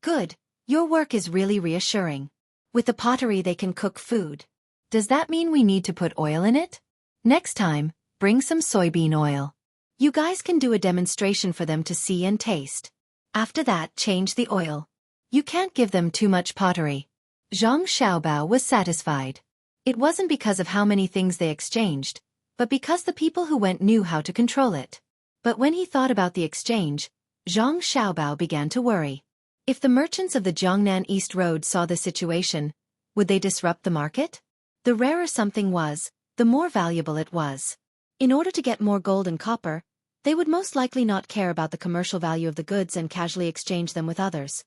"Good, your work is really reassuring. With the pottery they can cook food. Does that mean we need to put oil in it? Next time, bring some soybean oil. You guys can do a demonstration for them to see and taste. After that, change the oil. You can't give them too much pottery." Zhang Xiaobao was satisfied. It wasn't because of how many things they exchanged, but because the people who went knew how to control it. But when he thought about the exchange, Zhang Xiaobao began to worry. If the merchants of the Jiangnan East Road saw the situation, would they disrupt the market? The rarer something was, the more valuable it was. In order to get more gold and copper, they would most likely not care about the commercial value of the goods and casually exchange them with others.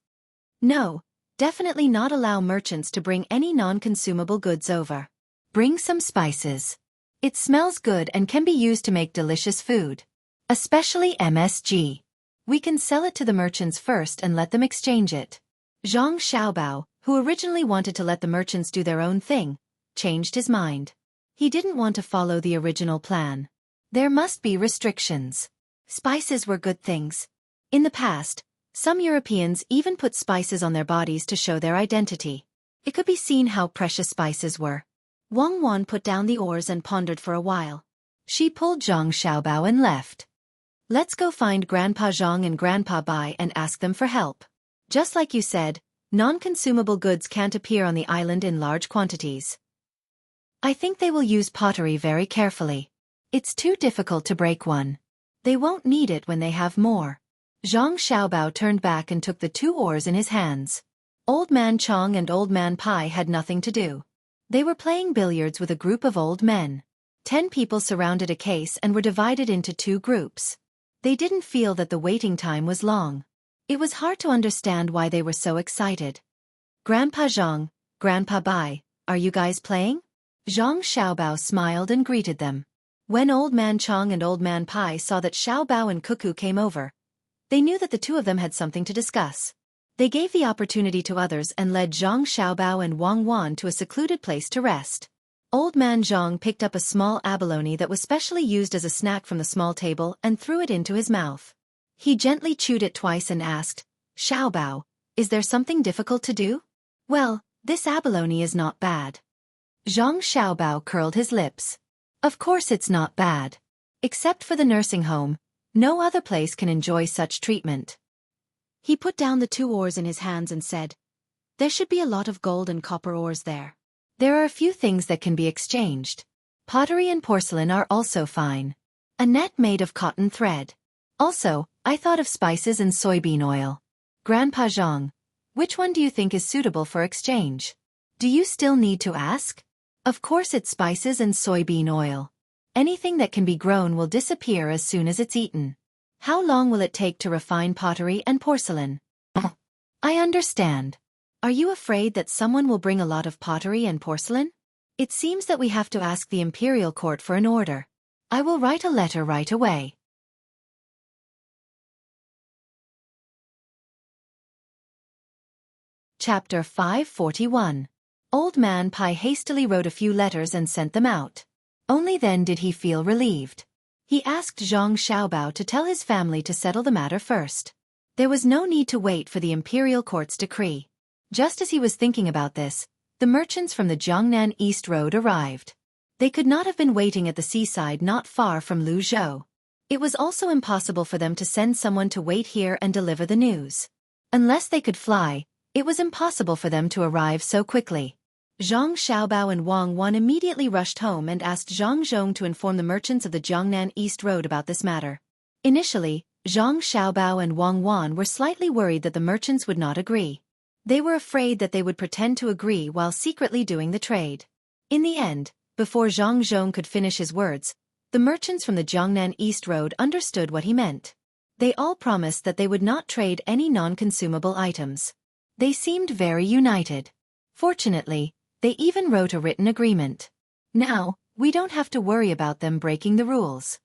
No, Definitely not allow merchants to bring any non-consumable goods over. Bring some spices. It smells good and can be used to make delicious food. Especially MSG. We can sell it to the merchants first and let them exchange it. Zhang Xiaobao, who originally wanted to let the merchants do their own thing, changed his mind. He didn't want to follow the original plan. There must be restrictions. Spices were good things. In the past, some Europeans even put spices on their bodies to show their identity. It could be seen how precious spices were. Wang Wan put down the oars and pondered for a while. She pulled Zhang Xiaobao and left. Let's go find Grandpa Zhang and Grandpa Bai and ask them for help. Just like you said, non-consumable goods can't appear on the island in large quantities. I think they will use pottery very carefully. It's too difficult to break one. They won't need it when they have more. Zhang Xiaobao turned back and took the 2 oars in his hands. Old Man Chong and Old Man Pai had nothing to do. They were playing billiards with a group of old men. 10 people surrounded a case and were divided into 2 groups. They didn't feel that the waiting time was long. It was hard to understand why they were so excited. Grandpa Zhang, Grandpa Bai, are you guys playing? Zhang Xiaobao smiled and greeted them. When Old Man Chong and Old Man Pai saw that Xiaobao and Cuckoo came over, they knew that the 2 of them had something to discuss. They gave the opportunity to others and led Zhang Xiaobao and Wang Wan to a secluded place to rest. Old Man Zhang picked up a small abalone that was specially used as a snack from the small table and threw it into his mouth. He gently chewed it twice and asked, Xiaobao, is there something difficult to do? Well, this abalone is not bad. Zhang Xiaobao curled his lips. Of course it's not bad. Except for the nursing home, no other place can enjoy such treatment. He put down the 2 oars in his hands and said, there should be a lot of gold and copper ores there. There are a few things that can be exchanged. Pottery and porcelain are also fine. A net made of cotton thread. Also, I thought of spices and soybean oil. Grandpa Zhang, which one do you think is suitable for exchange? Do you still need to ask? Of course it's spices and soybean oil. Anything that can be grown will disappear as soon as it's eaten. How long will it take to refine pottery and porcelain? I understand. Are you afraid that someone will bring a lot of pottery and porcelain? It seems that we have to ask the imperial court for an order. I will write a letter right away. Chapter 541. Old Man Pai hastily wrote a few letters and sent them out. Only then did he feel relieved. He asked Zhang Xiaobao to tell his family to settle the matter first. There was no need to wait for the imperial court's decree. Just as he was thinking about this, the merchants from the Jiangnan East Road arrived. They could not have been waiting at the seaside not far from Luzhou. It was also impossible for them to send someone to wait here and deliver the news. Unless they could fly, it was impossible for them to arrive so quickly. Zhang Xiaobao and Wang Wan immediately rushed home and asked Zhang Zhong to inform the merchants of the Jiangnan East Road about this matter. Initially, Zhang Xiaobao and Wang Wan were slightly worried that the merchants would not agree. They were afraid that they would pretend to agree while secretly doing the trade. In the end, before Zhang Zhong could finish his words, the merchants from the Jiangnan East Road understood what he meant. They all promised that they would not trade any non-consumable items. They seemed very united. Fortunately, they even wrote a written agreement. Now, we don't have to worry about them breaking the rules.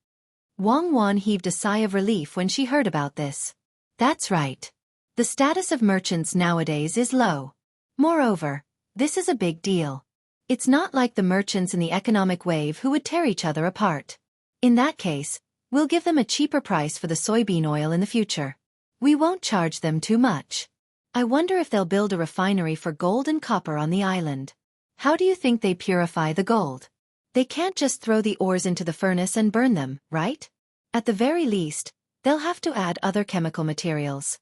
Wang Wan heaved a sigh of relief when she heard about this. That's right. The status of merchants nowadays is low. Moreover, this is a big deal. It's not like the merchants in the economic wave who would tear each other apart. In that case, we'll give them a cheaper price for the soybean oil in the future. We won't charge them too much. I wonder if they'll build a refinery for gold and copper on the island. How do you think they purify the gold? They can't just throw the ores into the furnace and burn them, right? At the very least, they'll have to add other chemical materials.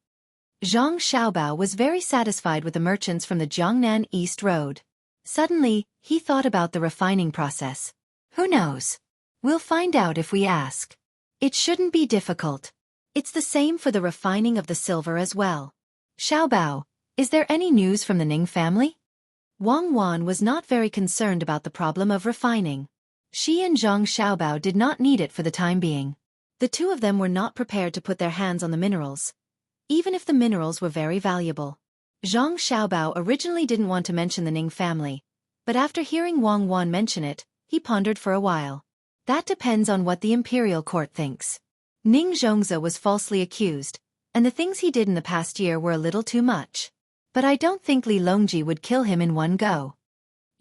Zhang Xiaobao was very satisfied with the merchants from the Jiangnan East Road. Suddenly, he thought about the refining process. Who knows? We'll find out if we ask. It shouldn't be difficult. It's the same for the refining of the silver as well. Xiaobao, is there any news from the Ning family? Wang Wan was not very concerned about the problem of refining. She and Zhang Xiaobao did not need it for the time being. The 2 of them were not prepared to put their hands on the minerals, even if the minerals were very valuable. Zhang Xiaobao originally didn't want to mention the Ning family, but after hearing Wang Wan mention it, he pondered for a while. That depends on what the imperial court thinks. Ning Zhongzi was falsely accused, and the things he did in the past year were a little too much. But I don't think Li Longji would kill him in one go.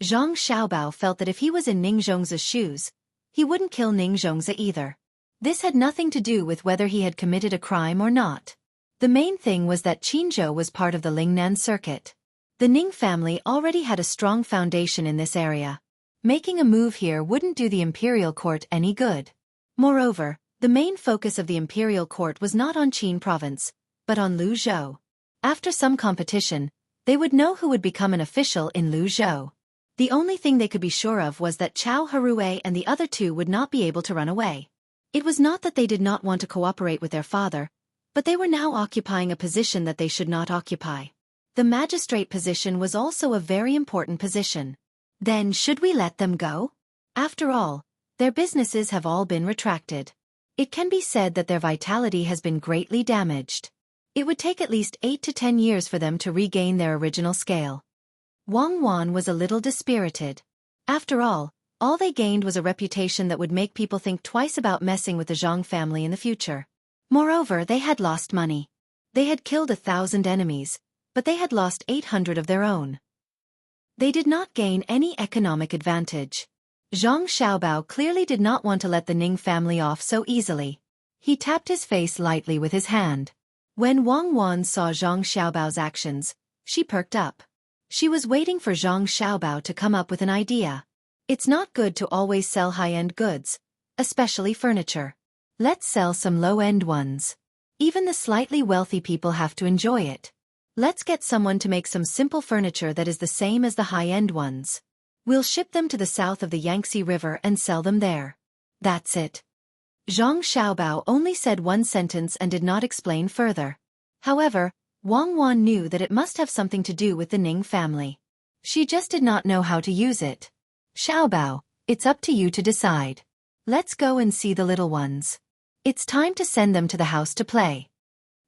Zhang Xiaobao felt that if he was in Ning Zhongzi's shoes, he wouldn't kill Ning Zhongzi either. This had nothing to do with whether he had committed a crime or not. The main thing was that Qinzhou was part of the Lingnan circuit. The Ning family already had a strong foundation in this area. Making a move here wouldn't do the imperial court any good. Moreover, the main focus of the imperial court was not on Qin province, but on Luzhou. After some competition, they would know who would become an official in Luzhou. The only thing they could be sure of was that Chao Harue and the other two would not be able to run away. It was not that they did not want to cooperate with their father, but they were now occupying a position that they should not occupy. The magistrate position was also a very important position. Then should we let them go? After all, their businesses have all been retracted. It can be said that their vitality has been greatly damaged. It would take at least 8 to 10 years for them to regain their original scale. Wang Wan was a little dispirited. After all they gained was a reputation that would make people think twice about messing with the Zhang family in the future. Moreover, they had lost money. They had killed 1,000 enemies, but they had lost 800 of their own. They did not gain any economic advantage. Zhang Xiaobao clearly did not want to let the Ning family off so easily. He tapped his face lightly with his hand. When Wang Wan saw Zhang Xiaobao's actions, she perked up. She was waiting for Zhang Xiaobao to come up with an idea. It's not good to always sell high-end goods, especially furniture. Let's sell some low-end ones. Even the slightly wealthy people have to enjoy it. Let's get someone to make some simple furniture that is the same as the high-end ones. We'll ship them to the south of the Yangtze River and sell them there. That's it. Zhang Xiaobao only said one sentence and did not explain further. However, Wang Wan knew that it must have something to do with the Ning family. She just did not know how to use it. Xiaobao, it's up to you to decide. Let's go and see the little ones. It's time to send them to the house to play.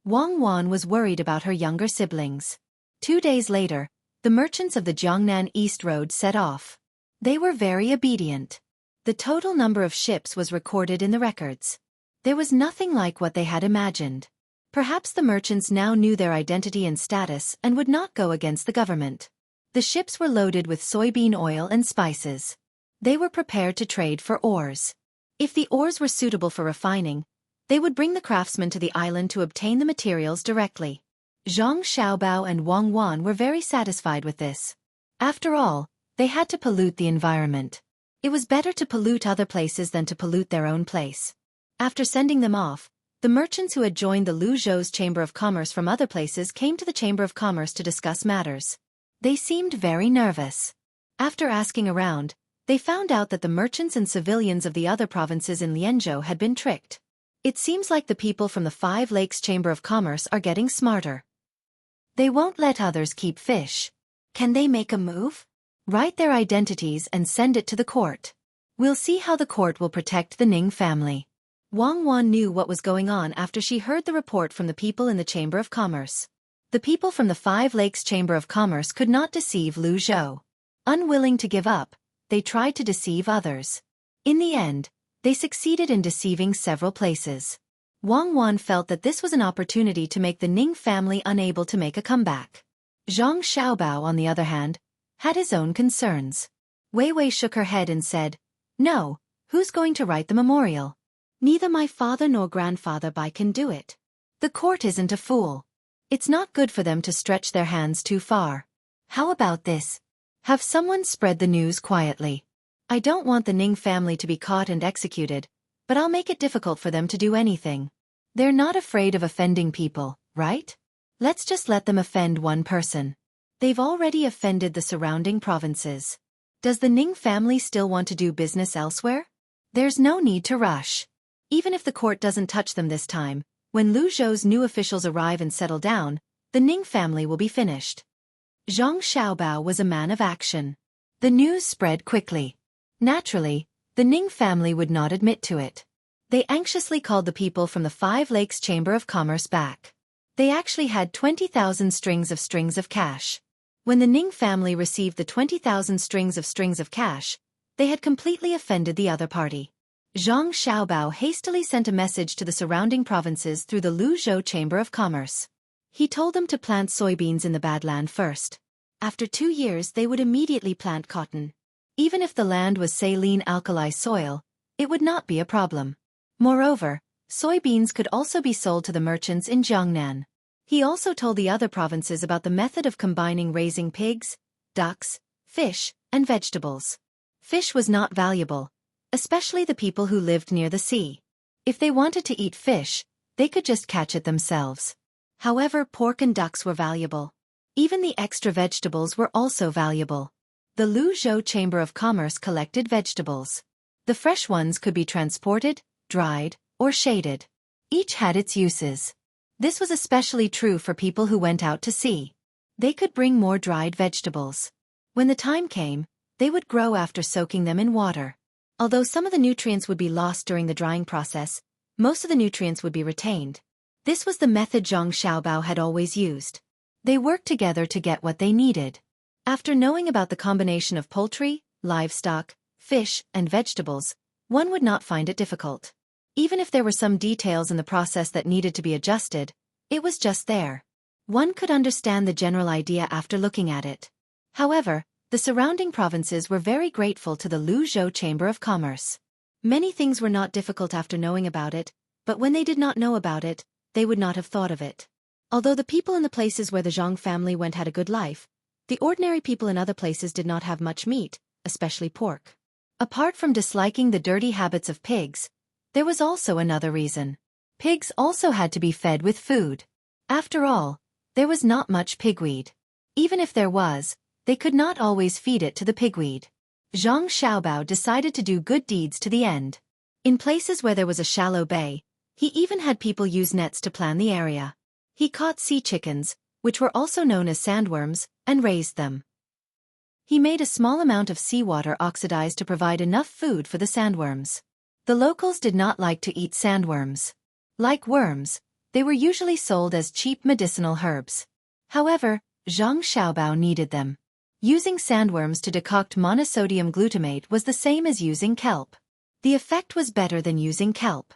Wang Wan was worried about her younger siblings. 2 days later, the merchants of the Jiangnan East Road set off. They were very obedient. The total number of ships was recorded in the records. There was nothing like what they had imagined. Perhaps the merchants now knew their identity and status and would not go against the government. The ships were loaded with soybean oil and spices. They were prepared to trade for ores. If the ores were suitable for refining, they would bring the craftsmen to the island to obtain the materials directly. Zhang Xiaobao and Wang Wan were very satisfied with this. After all, they had to pollute the environment. It was better to pollute other places than to pollute their own place. After sending them off, the merchants who had joined the Luzhou's Chamber of Commerce from other places came to the Chamber of Commerce to discuss matters. They seemed very nervous. After asking around, they found out that the merchants and civilians of the other provinces in Lianzhou had been tricked. It seems like the people from the Five Lakes Chamber of Commerce are getting smarter. They won't let others keep fish. Can they make a move? Write their identities and send it to the court. We'll see how the court will protect the Ning family. Wang Wan knew what was going on after she heard the report from the people in the Chamber of Commerce. The people from the Five Lakes Chamber of Commerce could not deceive Lu Zhou. Unwilling to give up, they tried to deceive others. In the end, they succeeded in deceiving several places. Wang Wan felt that this was an opportunity to make the Ning family unable to make a comeback. Zhang Xiaobao, on the other hand, had his own concerns. Wei Wei shook her head and said, "No, who's going to write the memorial? Neither my father nor grandfather Bai can do it. The court isn't a fool. It's not good for them to stretch their hands too far. How about this? Have someone spread the news quietly. I don't want the Ning family to be caught and executed, but I'll make it difficult for them to do anything. They're not afraid of offending people, right? Let's just let them offend one person. They've already offended the surrounding provinces. Does the Ning family still want to do business elsewhere? There's no need to rush. Even if the court doesn't touch them this time, when Lu Zhou's new officials arrive and settle down, the Ning family will be finished." Zhang Xiaobao was a man of action. The news spread quickly. Naturally, the Ning family would not admit to it. They anxiously called the people from the Five Lakes Chamber of Commerce back. They actually had 20,000 strings of cash. When the Ning family received the 20,000 strings of cash, they had completely offended the other party. Zhang Xiaobao hastily sent a message to the surrounding provinces through the Luzhou Chamber of Commerce. He told them to plant soybeans in the bad land first. After 2 years they would immediately plant cotton. Even if the land was saline alkali soil, it would not be a problem. Moreover, soybeans could also be sold to the merchants in Jiangnan. He also told the other provinces about the method of combining raising pigs, ducks, fish, and vegetables. Fish was not valuable, especially the people who lived near the sea. If they wanted to eat fish, they could just catch it themselves. However, pork and ducks were valuable. Even the extra vegetables were also valuable. The Luzhou Chamber of Commerce collected vegetables. The fresh ones could be transported, dried, or shaded. Each had its uses. This was especially true for people who went out to sea. They could bring more dried vegetables. When the time came, they would grow after soaking them in water. Although some of the nutrients would be lost during the drying process, most of the nutrients would be retained. This was the method Zhang Xiaobao had always used. They worked together to get what they needed. After knowing about the combination of poultry, livestock, fish, and vegetables, one would not find it difficult. Even if there were some details in the process that needed to be adjusted, it was just there. One could understand the general idea after looking at it. However, the surrounding provinces were very grateful to the Luzhou Chamber of Commerce. Many things were not difficult after knowing about it, but when they did not know about it, they would not have thought of it. Although the people in the places where the Zhang family went had a good life, the ordinary people in other places did not have much meat, especially pork. Apart from disliking the dirty habits of pigs, there was also another reason. Pigs also had to be fed with food. After all, there was not much pigweed. Even if there was, they could not always feed it to the pigweed. Zhang Xiaobao decided to do good deeds to the end. In places where there was a shallow bay, he even had people use nets to plan the area. He caught sea chickens, which were also known as sandworms, and raised them. He made a small amount of seawater oxidized to provide enough food for the sandworms. The locals did not like to eat sandworms. Like worms, they were usually sold as cheap medicinal herbs. However, Zhang Xiaobao needed them. Using sandworms to decoct monosodium glutamate was the same as using kelp. The effect was better than using kelp.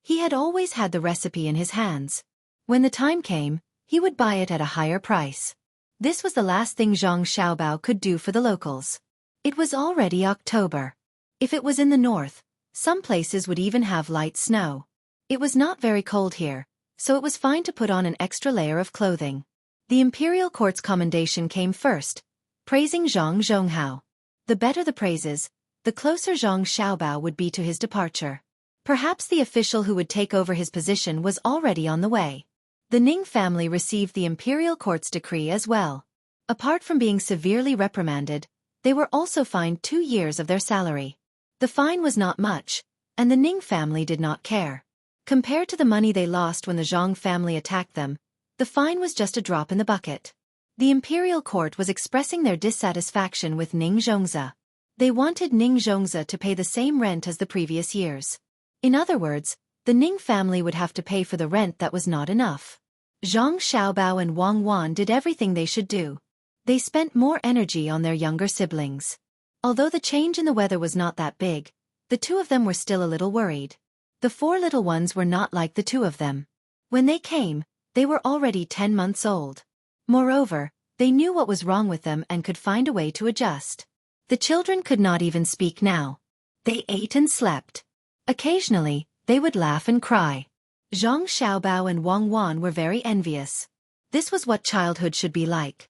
He had always had the recipe in his hands. When the time came, he would buy it at a higher price. This was the last thing Zhang Xiaobao could do for the locals. It was already October. If it was in the north, some places would even have light snow. It was not very cold here, so it was fine to put on an extra layer of clothing. The imperial court's commendation came first, praising Zhang Zhonghao. The better the praises, the closer Zhang Xiaobao would be to his departure. Perhaps the official who would take over his position was already on the way. The Ning family received the imperial court's decree as well. Apart from being severely reprimanded, they were also fined 2 years of their salary. The fine was not much, and the Ning family did not care. Compared to the money they lost when the Zhang family attacked them, the fine was just a drop in the bucket. The imperial court was expressing their dissatisfaction with Ning Zhongzi. They wanted Ning Zhongzi to pay the same rent as the previous years. In other words, the Ning family would have to pay for the rent that was not enough. Zhang Xiaobao and Wang Wan did everything they should do. They spent more energy on their younger siblings. Although the change in the weather was not that big, the two of them were still a little worried. The 4 little ones were not like the 2 of them. When they came, they were already 10 months old. Moreover, they knew what was wrong with them and could find a way to adjust. The children could not even speak now. They ate and slept. Occasionally, they would laugh and cry. Zhang Xiaobao and Wang Wan were very envious. This was what childhood should be like.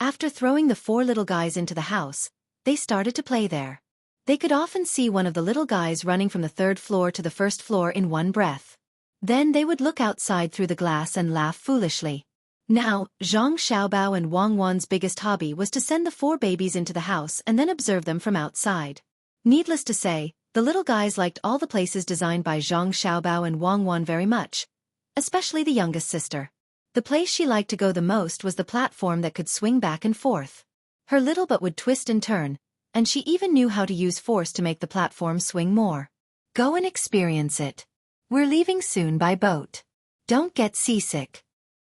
After throwing the 4 little guys into the house, they started to play there. They could often see one of the little guys running from the 3rd floor to the 1st floor in one breath. Then they would look outside through the glass and laugh foolishly. Now, Zhang Xiaobao and Wang Wan's biggest hobby was to send the 4 babies into the house and then observe them from outside. Needless to say, the little guys liked all the places designed by Zhang Xiaobao and Wang Wan very much, especially the youngest sister. The place she liked to go the most was the platform that could swing back and forth. Her little butt would twist and turn, and she even knew how to use force to make the platform swing more. Go and experience it. We're leaving soon by boat. Don't get seasick.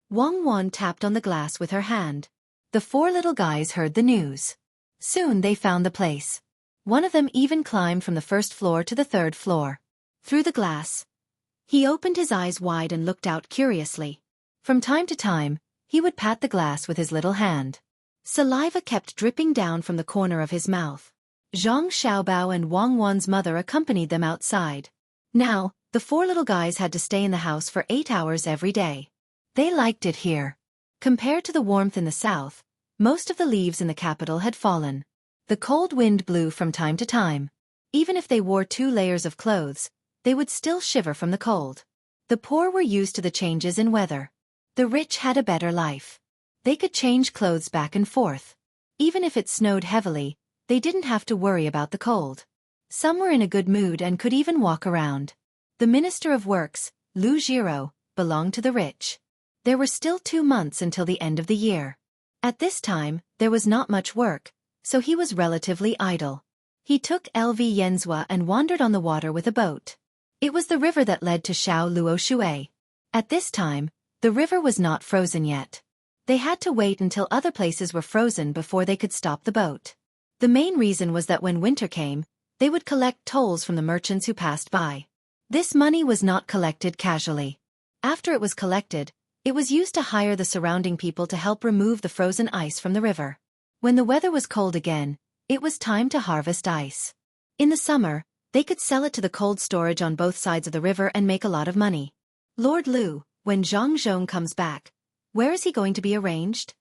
Wang Wan tapped on the glass with her hand. The four little guys heard the news. Soon they found the place. One of them even climbed from the first floor to the third floor. Through the glass, he opened his eyes wide and looked out curiously. From time to time, he would pat the glass with his little hand. Saliva kept dripping down from the corner of his mouth. Zhang Xiaobao and Wang Wan's mother accompanied them outside. Now, the four little guys had to stay in the house for 8 hours every day. They liked it here. Compared to the warmth in the south, most of the leaves in the capital had fallen. The cold wind blew from time to time. Even if they wore 2 layers of clothes, they would still shiver from the cold. The poor were used to the changes in weather. The rich had a better life. They could change clothes back and forth. Even if it snowed heavily, they didn't have to worry about the cold. Some were in a good mood and could even walk around. The Minister of Works, Lu Jiro, belonged to the rich. There were still 2 months until the end of the year. At this time, there was not much work, so he was relatively idle. He took LV Yenzhua and wandered on the water with a boat. It was the river that led to Xiao Luo Shui. At this time, the river was not frozen yet. They had to wait until other places were frozen before they could stop the boat. The main reason was that when winter came, they would collect tolls from the merchants who passed by. This money was not collected casually. After it was collected, it was used to hire the surrounding people to help remove the frozen ice from the river. When the weather was cold again, it was time to harvest ice. In the summer, they could sell it to the cold storage on both sides of the river and make a lot of money. Lord Lu, when Zhang Zhong comes back, where is he going to be arranged?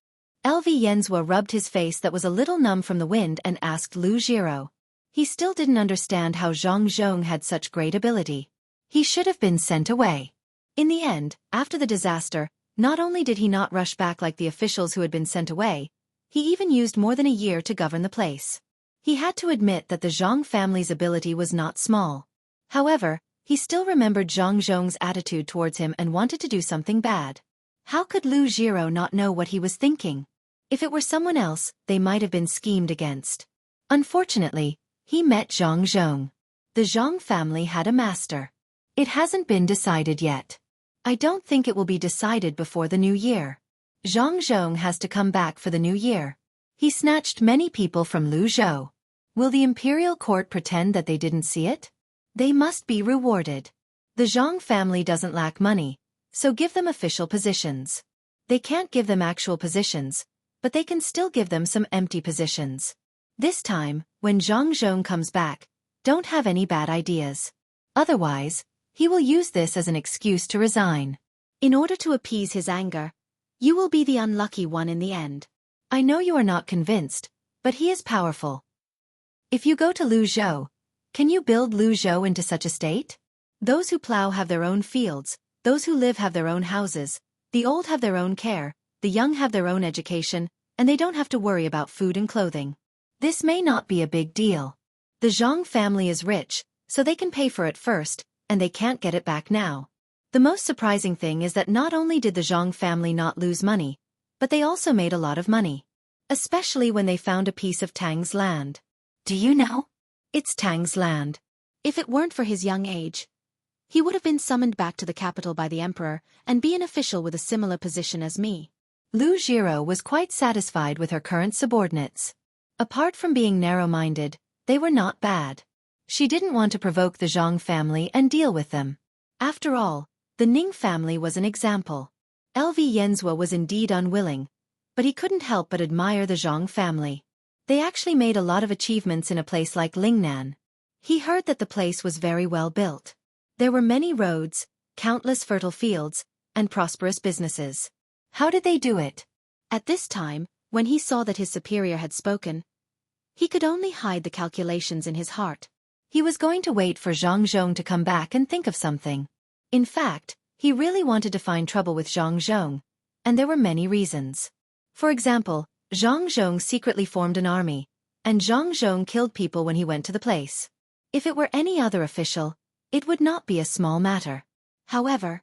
LV Yenzhua rubbed his face that was a little numb from the wind and asked Lu Jiro. He still didn't understand how Zhang Zhong had such great ability. He should have been sent away. In the end, after the disaster, not only did he not rush back like the officials who had been sent away, he even used more than a year to govern the place. He had to admit that the Zhang family's ability was not small. However, he still remembered Zhang Zhong's attitude towards him and wanted to do something bad. How could Lu Jiro not know what he was thinking? If it were someone else, they might have been schemed against. Unfortunately, he met Zhang Zhong. The Zhang family had a master. It hasn't been decided yet. I don't think it will be decided before the new year. Zhang Zhong has to come back for the new year. He snatched many people from Lu Zhou. Will the imperial court pretend that they didn't see it? They must be rewarded. The Zhang family doesn't lack money, so give them official positions. They can't give them actual positions, but they can still give them some empty positions. This time, when Zhang Zhong comes back, don't have any bad ideas. Otherwise, he will use this as an excuse to resign. In order to appease his anger, you will be the unlucky one in the end. I know you are not convinced, but he is powerful. If you go to Lu Zhou, can you build Lu Zhou into such a state? Those who plow have their own fields, those who live have their own houses, the old have their own care, the young have their own education, and they don't have to worry about food and clothing. This may not be a big deal. The Zhang family is rich, so they can pay for it first, and they can't get it back now. The most surprising thing is that not only did the Zhang family not lose money, but they also made a lot of money. Especially when they found a piece of Tang's land. Do you know? It's Tang's land. If it weren't for his young age, he would have been summoned back to the capital by the emperor and be an official with a similar position as me. Lu Jiro was quite satisfied with her current subordinates. Apart from being narrow-minded, they were not bad. She didn't want to provoke the Zhang family and deal with them. After all, the Ning family was an example. LV Yenzhua was indeed unwilling, but he couldn't help but admire the Zhang family. They actually made a lot of achievements in a place like Lingnan. He heard that the place was very well built. There were many roads, countless fertile fields, and prosperous businesses. How did they do it? At this time, when he saw that his superior had spoken, he could only hide the calculations in his heart. He was going to wait for Zhang Zhong to come back and think of something. In fact, he really wanted to find trouble with Zhang Zhong, and there were many reasons. For example, Zhang Zhong secretly formed an army, and Zhang Zhong killed people when he went to the place. If it were any other official, it would not be a small matter. However,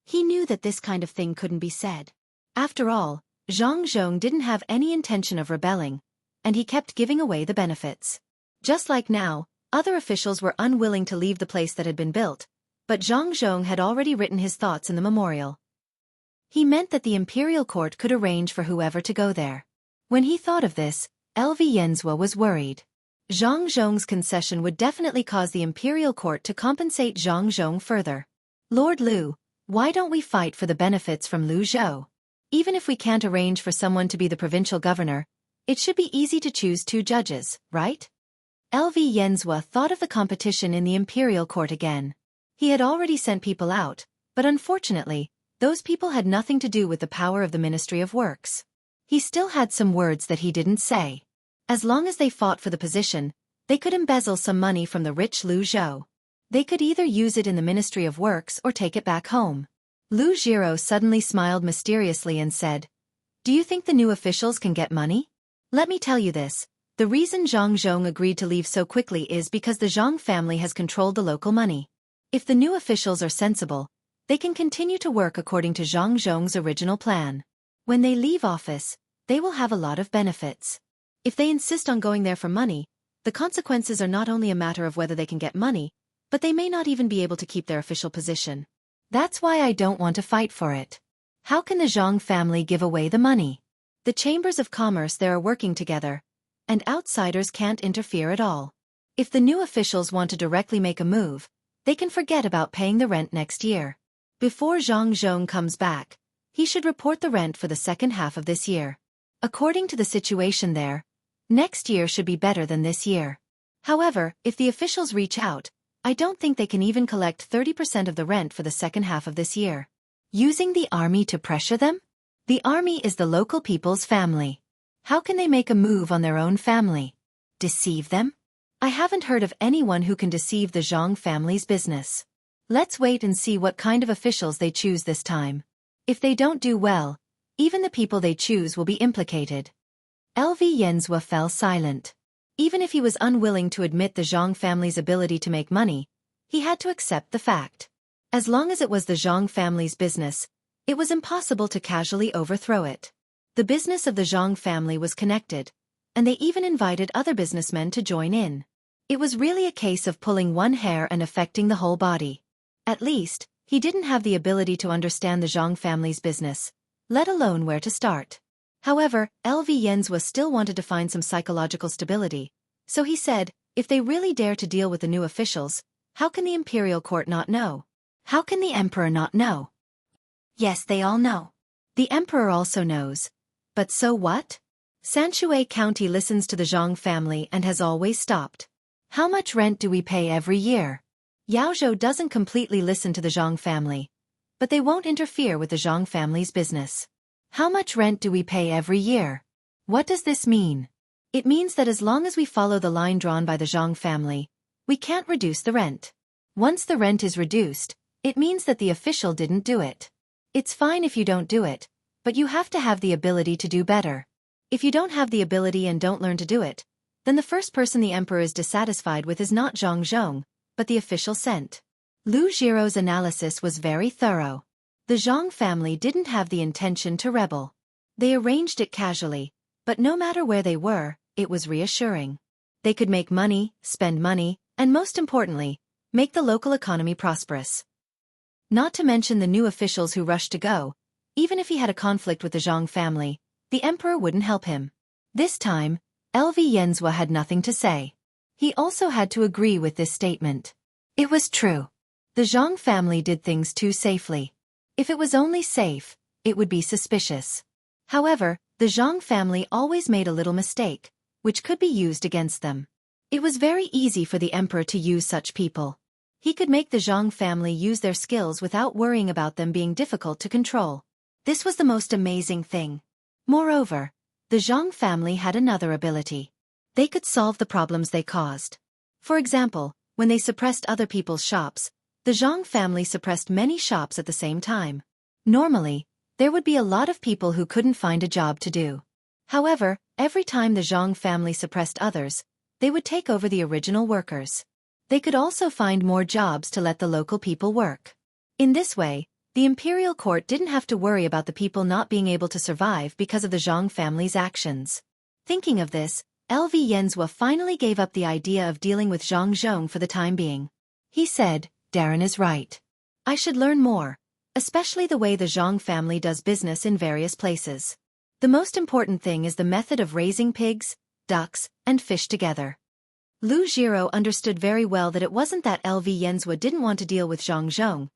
he knew that this kind of thing couldn't be said. After all, Zhang Zhong didn't have any intention of rebelling, and he kept giving away the benefits. Just like now, other officials were unwilling to leave the place that had been built, but Zhang Zhong had already written his thoughts in the memorial. He meant that the imperial court could arrange for whoever to go there. When he thought of this, LV Yenzhua was worried. Zhang Zhong's concession would definitely cause the imperial court to compensate Zhang Zhong further. Lord Lu, why don't we fight for the benefits from Lu Zhou? Even if we can't arrange for someone to be the provincial governor, it should be easy to choose 2 judges, right? LV Yenzhua thought of the competition in the imperial court again. He had already sent people out, but unfortunately, those people had nothing to do with the power of the Ministry of Works. He still had some words that he didn't say. As long as they fought for the position, they could embezzle some money from the rich Lu Zhou. They could either use it in the Ministry of Works or take it back home. Lu Zhiro suddenly smiled mysteriously and said, "Do you think the new officials can get money? Let me tell you this, the reason Zhang Zhong agreed to leave so quickly is because the Zhang family has controlled the local money. If the new officials are sensible, they can continue to work according to Zhang Zhong's original plan. When they leave office, they will have a lot of benefits. If they insist on going there for money, the consequences are not only a matter of whether they can get money, but they may not even be able to keep their official position. That's why I don't want to fight for it. How can the Zhang family give away the money? The chambers of commerce there are working together, and outsiders can't interfere at all. If the new officials want to directly make a move, they can forget about paying the rent next year. Before Zhang Zhong comes back, he should report the rent for the second half of this year. According to the situation there, next year should be better than this year. However, if the officials reach out, I don't think they can even collect 30% of the rent for the second half of this year. Using the army to pressure them? The army is the local people's family. How can they make a move on their own family? Deceive them? I haven't heard of anyone who can deceive the Zhang family's business. Let's wait and see what kind of officials they choose this time. If they don't do well, even the people they choose will be implicated. LV Yenzhua fell silent. Even if he was unwilling to admit the Zhang family's ability to make money, he had to accept the fact. As long as it was the Zhang family's business, it was impossible to casually overthrow it. The business of the Zhang family was connected, and they even invited other businessmen to join in. It was really a case of pulling one hair and affecting the whole body. At least, he didn't have the ability to understand the Zhang family's business, let alone where to start. However, LV Yenzhua still wanted to find some psychological stability, so he said, if they really dare to deal with the new officials, how can the imperial court not know? How can the emperor not know? Yes, they all know. The emperor also knows. But so what? Sanshui County listens to the Zhang family and has always stopped. How much rent do we pay every year? Yaozhou doesn't completely listen to the Zhang family, but they won't interfere with the Zhang family's business. How much rent do we pay every year? What does this mean? It means that as long as we follow the line drawn by the Zhang family, we can't reduce the rent. Once the rent is reduced, it means that the official didn't do it. It's fine if you don't do it, but you have to have the ability to do better. If you don't have the ability and don't learn to do it, then the first person the emperor is dissatisfied with is not Zhang Zhong, but the official sent. Lu Jiro's analysis was very thorough. The Zhang family didn't have the intention to rebel. They arranged it casually, but no matter where they were, it was reassuring. They could make money, spend money, and most importantly, make the local economy prosperous. Not to mention the new officials who rushed to go. Even if he had a conflict with the Zhang family, the emperor wouldn't help him. This time, LV Yenzhua had nothing to say. He also had to agree with this statement. It was true. The Zhang family did things too safely. If it was only safe, it would be suspicious. However, the Zhang family always made a little mistake, which could be used against them. It was very easy for the emperor to use such people. He could make the Zhang family use their skills without worrying about them being difficult to control. This was the most amazing thing. Moreover, the Zhang family had another ability. They could solve the problems they caused. For example, when they suppressed other people's shops, the Zhang family suppressed many shops at the same time. Normally, there would be a lot of people who couldn't find a job to do. However, every time the Zhang family suppressed others, they would take over the original workers. They could also find more jobs to let the local people work. In this way, the imperial court didn't have to worry about the people not being able to survive because of the Zhang family's actions. Thinking of this, LV Yenzhua finally gave up the idea of dealing with Zhang Zhong for the time being. He said, Darren is right. I should learn more, especially the way the Zhang family does business in various places. The most important thing is the method of raising pigs, ducks, and fish together. Lu Jiro understood very well that it wasn't that LV Yenzhua didn't want to deal with Zhang Zhong,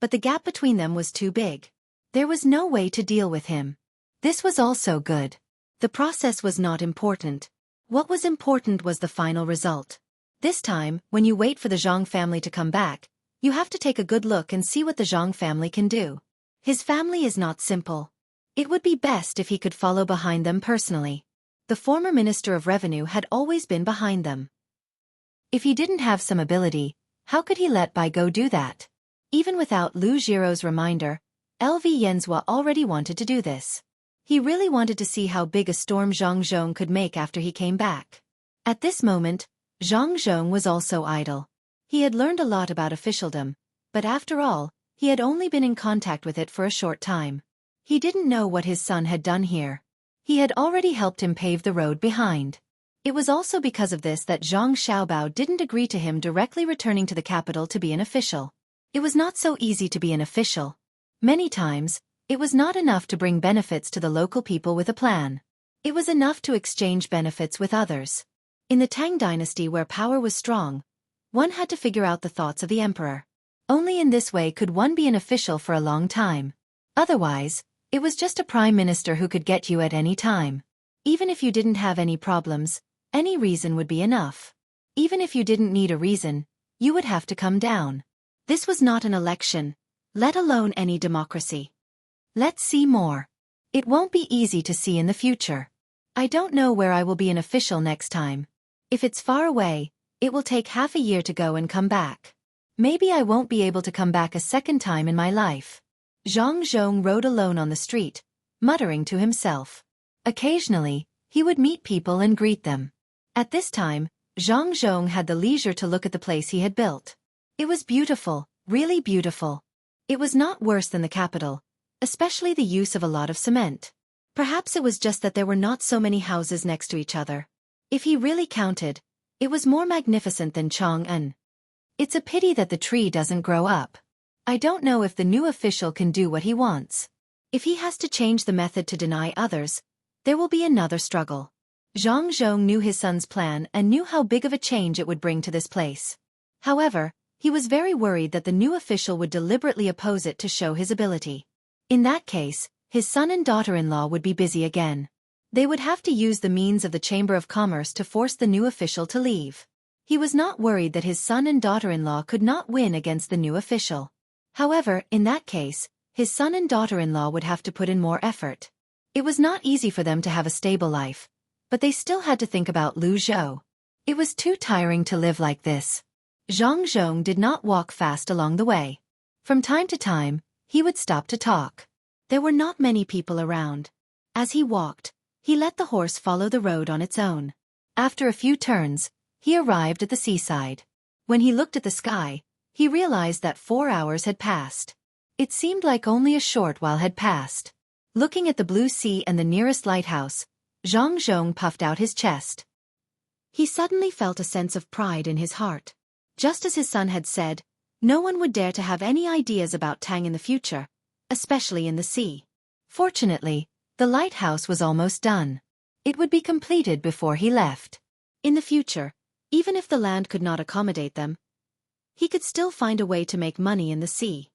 but the gap between them was too big. There was no way to deal with him. This was also good. The process was not important. What was important was the final result. This time, when you wait for the Zhang family to come back, you have to take a good look and see what the Zhang family can do. His family is not simple. It would be best if he could follow behind them personally. The former Minister of Revenue had always been behind them. If he didn't have some ability, how could he let Bai Go do that? Even without Lu Jiro's reminder, LV Yenzhua already wanted to do this. He really wanted to see how big a storm Zhang Zhong could make after he came back. At this moment, Zhang Zhong was also idle. He had learned a lot about officialdom, but after all, he had only been in contact with it for a short time. He didn't know what his son had done here. He had already helped him pave the road behind. It was also because of this that Zhang Xiaobao didn't agree to him directly returning to the capital to be an official. It was not so easy to be an official. Many times, it was not enough to bring benefits to the local people with a plan. It was enough to exchange benefits with others. In the Tang dynasty where power was strong, one had to figure out the thoughts of the emperor. Only in this way could one be an official for a long time. Otherwise, it was just a prime minister who could get you at any time. Even if you didn't have any problems, any reason would be enough. Even if you didn't need a reason, you would have to come down. This was not an election, let alone any democracy. Let's see more. It won't be easy to see in the future. I don't know where I will be an official next time. If it's far away, it will take half a year to go and come back. Maybe I won't be able to come back a second time in my life. Zhang Zhong rode alone on the street, muttering to himself. Occasionally, he would meet people and greet them. At this time, Zhang Zhong had the leisure to look at the place he had built. It was beautiful, really beautiful. It was not worse than the capital, especially the use of a lot of cement. Perhaps it was just that there were not so many houses next to each other. If he really counted, it was more magnificent than Chang'an. It's a pity that the tree doesn't grow up. I don't know if the new official can do what he wants. If he has to change the method to deny others, there will be another struggle. Zhang Zhong knew his son's plan and knew how big of a change it would bring to this place. However, he was very worried that the new official would deliberately oppose it to show his ability. In that case, his son and daughter-in-law would be busy again. They would have to use the means of the Chamber of Commerce to force the new official to leave. He was not worried that his son and daughter-in-law could not win against the new official. However, in that case, his son and daughter-in-law would have to put in more effort. It was not easy for them to have a stable life, but they still had to think about Lu Zhou. It was too tiring to live like this. Zhang Zhong did not walk fast along the way. From time to time, he would stop to talk. There were not many people around. As he walked, he let the horse follow the road on its own. After a few turns, he arrived at the seaside. When he looked at the sky, he realized that 4 hours had passed. It seemed like only a short while had passed. Looking at the blue sea and the nearest lighthouse, Zhang Zhong puffed out his chest. He suddenly felt a sense of pride in his heart. Just as his son had said, no one would dare to have any ideas about Tang in the future, especially in the sea. Fortunately, the lighthouse was almost done. It would be completed before he left. In the future, even if the land could not accommodate them, he could still find a way to make money in the sea.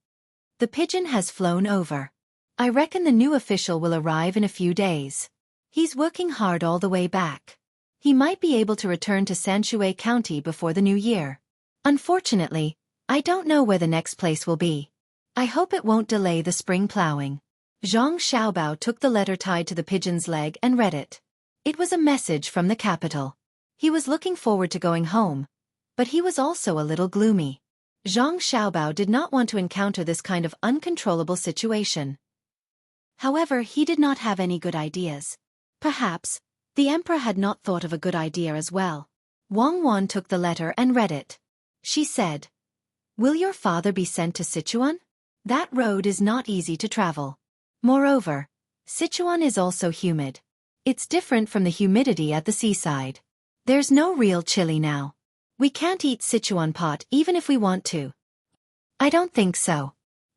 The pigeon has flown over. I reckon the new official will arrive in a few days. He's working hard all the way back. He might be able to return to Xueqi County before the new year. Unfortunately, I don't know where the next place will be. I hope it won't delay the spring plowing. Zhang Xiaobao took the letter tied to the pigeon's leg and read it. It was a message from the capital. He was looking forward to going home, but he was also a little gloomy. Zhang Xiaobao did not want to encounter this kind of uncontrollable situation. However, he did not have any good ideas. Perhaps, the emperor had not thought of a good idea as well. Wang Wan took the letter and read it. She said, "Will your father be sent to Sichuan? That road is not easy to travel. Moreover, Sichuan is also humid. It's different from the humidity at the seaside. There's no real chili now. We can't eat Sichuan pot even if we want to." "I don't think so.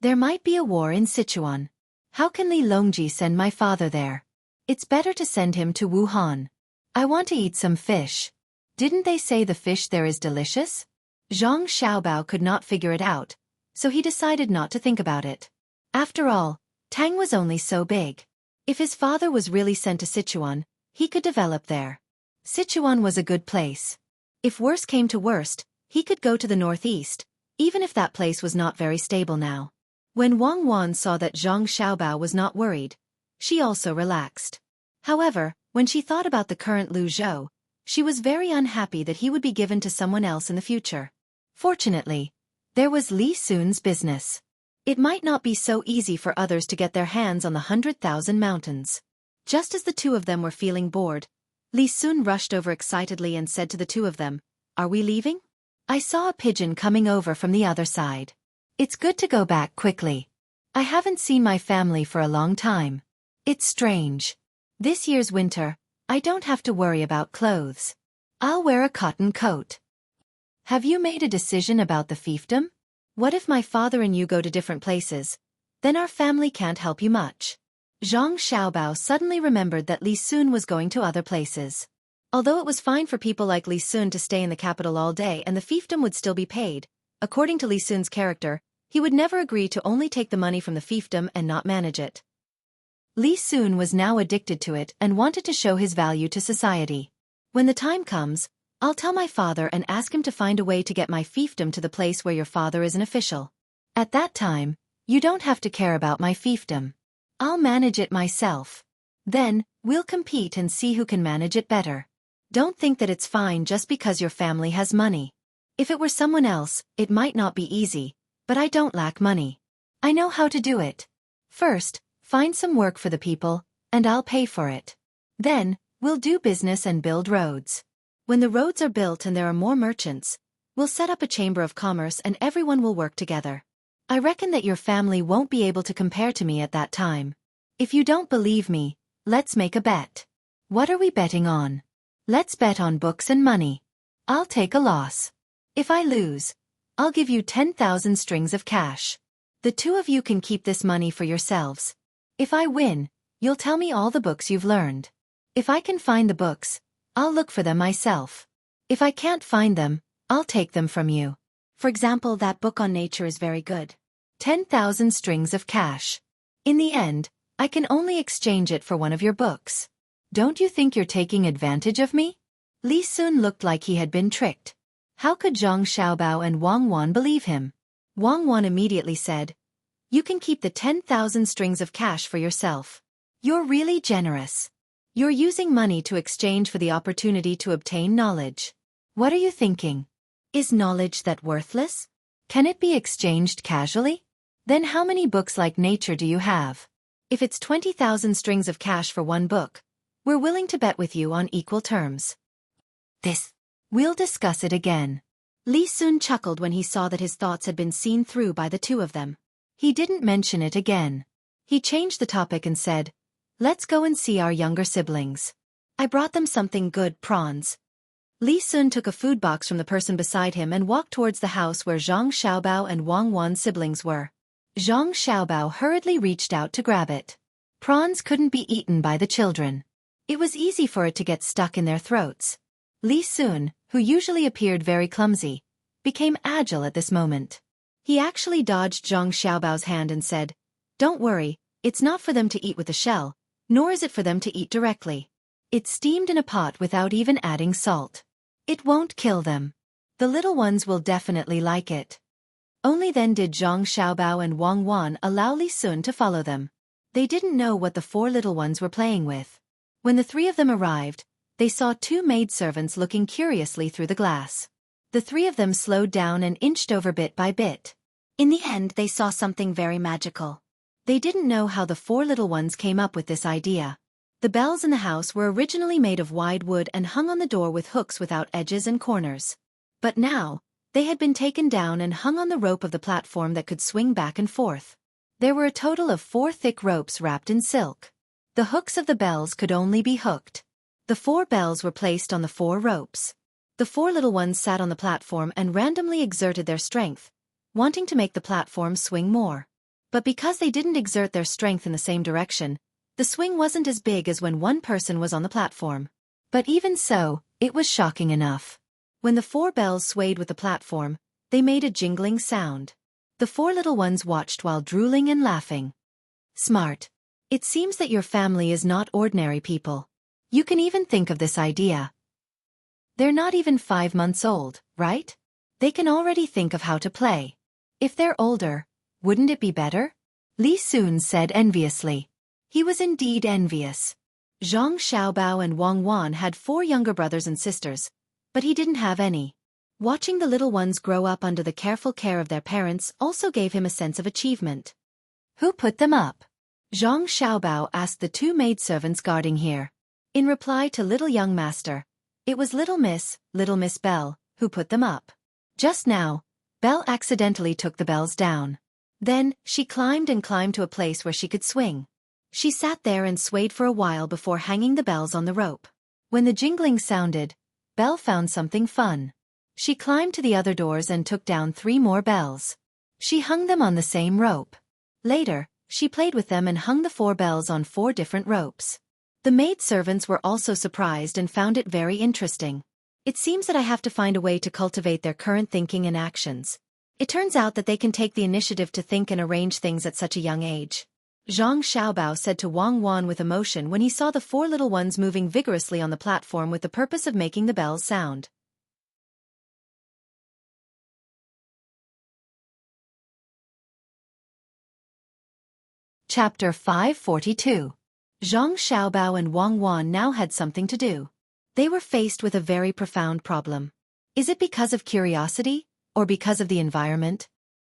There might be a war in Sichuan. How can Li Longji send my father there? It's better to send him to Wuhan. I want to eat some fish. Didn't they say the fish there is delicious? Zhang Xiaobao could not figure it out, so he decided not to think about it. After all, Tang was only so big. If his father was really sent to Sichuan, he could develop there. Sichuan was a good place. If worse came to worst, he could go to the northeast, even if that place was not very stable now. When Wang Wan saw that Zhang Xiaobao was not worried, she also relaxed. However, when she thought about the current Lu Zhou, she was very unhappy that he would be given to someone else in the future. Fortunately, there was Li Sun's business. It might not be so easy for others to get their hands on the 100,000 mountains. Just as the two of them were feeling bored, Li Sun rushed over excitedly and said to the two of them, "Are we leaving? I saw a pigeon coming over from the other side. It's good to go back quickly. I haven't seen my family for a long time. It's strange. This year's winter, I don't have to worry about clothes. I'll wear a cotton coat. Have you made a decision about the fiefdom? What if my father and you go to different places? Then our family can't help you much." Zhang Xiaobao suddenly remembered that Li Sun was going to other places. Although it was fine for people like Li Sun to stay in the capital all day and the fiefdom would still be paid, according to Li Sun's character, he would never agree to only take the money from the fiefdom and not manage it. Li Sun was now addicted to it and wanted to show his value to society. When the time comes, I'll tell my father and ask him to find a way to get my fiefdom to the place where your father is an official. At that time, you don't have to care about my fiefdom. I'll manage it myself. Then, we'll compete and see who can manage it better. Don't think that it's fine just because your family has money. If it were someone else, it might not be easy, but I don't lack money. I know how to do it. First, find some work for the people, and I'll pay for it. Then, we'll do business and build roads. When the roads are built and there are more merchants, we'll set up a chamber of commerce and everyone will work together. I reckon that your family won't be able to compare to me at that time. If you don't believe me, let's make a bet. What are we betting on? Let's bet on books and money. I'll take a loss. If I lose, I'll give you 10,000 strings of cash. The two of you can keep this money for yourselves. If I win, you'll tell me all the books you've learned. If I can find the books, I'll look for them myself. If I can't find them, I'll take them from you. For example, that book on nature is very good. 10,000 strings of cash. In the end, I can only exchange it for one of your books. Don't you think you're taking advantage of me? Li Sun looked like he had been tricked. How could Zhang Xiaobao and Wang Wan believe him? Wang Wan immediately said, "You can keep the 10,000 strings of cash for yourself. You're really generous. You're using money to exchange for the opportunity to obtain knowledge. What are you thinking? Is knowledge that worthless? Can it be exchanged casually? Then how many books like nature do you have? If it's 20,000 strings of cash for one book, we're willing to bet with you on equal terms." We'll discuss it again. Li Sun chuckled when he saw that his thoughts had been seen through by the two of them. He didn't mention it again. He changed the topic and said, "Let's go and see our younger siblings. I brought them something good, prawns." Li Sun took a food box from the person beside him and walked towards the house where Zhang Xiaobao and Wang Wan's siblings were. Zhang Xiaobao hurriedly reached out to grab it. Prawns couldn't be eaten by the children. It was easy for it to get stuck in their throats. Li Sun, who usually appeared very clumsy, became agile at this moment. He actually dodged Zhang Xiaobao's hand and said, "Don't worry, it's not for them to eat with the shell, nor is it for them to eat directly. It's steamed in a pot without even adding salt. It won't kill them. The little ones will definitely like it." Only then did Zhang Xiaobao and Wang Wan allow Li Sun to follow them. They didn't know what the four little ones were playing with. When the three of them arrived, they saw two maidservants looking curiously through the glass. The three of them slowed down and inched over bit by bit. In the end, they saw something very magical. They didn't know how the four little ones came up with this idea. The bells in the house were originally made of wide wood and hung on the door with hooks without edges and corners. But now, they had been taken down and hung on the rope of the platform that could swing back and forth. There were a total of 4 thick ropes wrapped in silk. The hooks of the bells could only be hooked. The 4 bells were placed on the 4 ropes. The 4 little ones sat on the platform and randomly exerted their strength, wanting to make the platform swing more. But because they didn't exert their strength in the same direction, the swing wasn't as big as when one person was on the platform. But even so, it was shocking enough. When the 4 bells swayed with the platform, they made a jingling sound. The 4 little ones watched while drooling and laughing. Smart. It seems that your family is not ordinary people. You can even think of this idea. They're not even 5 months old, right? They can already think of how to play. If they're older, wouldn't it be better? Li Sun said enviously. He was indeed envious. Zhang Xiaobao and Wang Wan had 4 younger brothers and sisters, but he didn't have any. Watching the little ones grow up under the careful care of their parents also gave him a sense of achievement. Who put them up? Zhang Xiaobao asked the 2 maidservants guarding here. In reply to little young master, it was Little Miss Belle, who put them up. Just now, Belle accidentally took the bells down. Then, she climbed to a place where she could swing. She sat there and swayed for a while before hanging the bells on the rope. When the jingling sounded, Belle found something fun. She climbed to the other doors and took down 3 more bells. She hung them on the same rope. Later, she played with them and hung the 4 bells on 4 different ropes. The maidservants were also surprised and found it very interesting. It seems that I have to find a way to cultivate their current thinking and actions. It turns out that they can take the initiative to think and arrange things at such a young age. Zhang Xiaobao said to Wang Wan with emotion when he saw the 4 little ones moving vigorously on the platform with the purpose of making the bells sound. Chapter 542. Zhang Xiaobao and Wang Wan now had something to do. They were faced with a very profound problem. Is it because of curiosity, or because of the environment?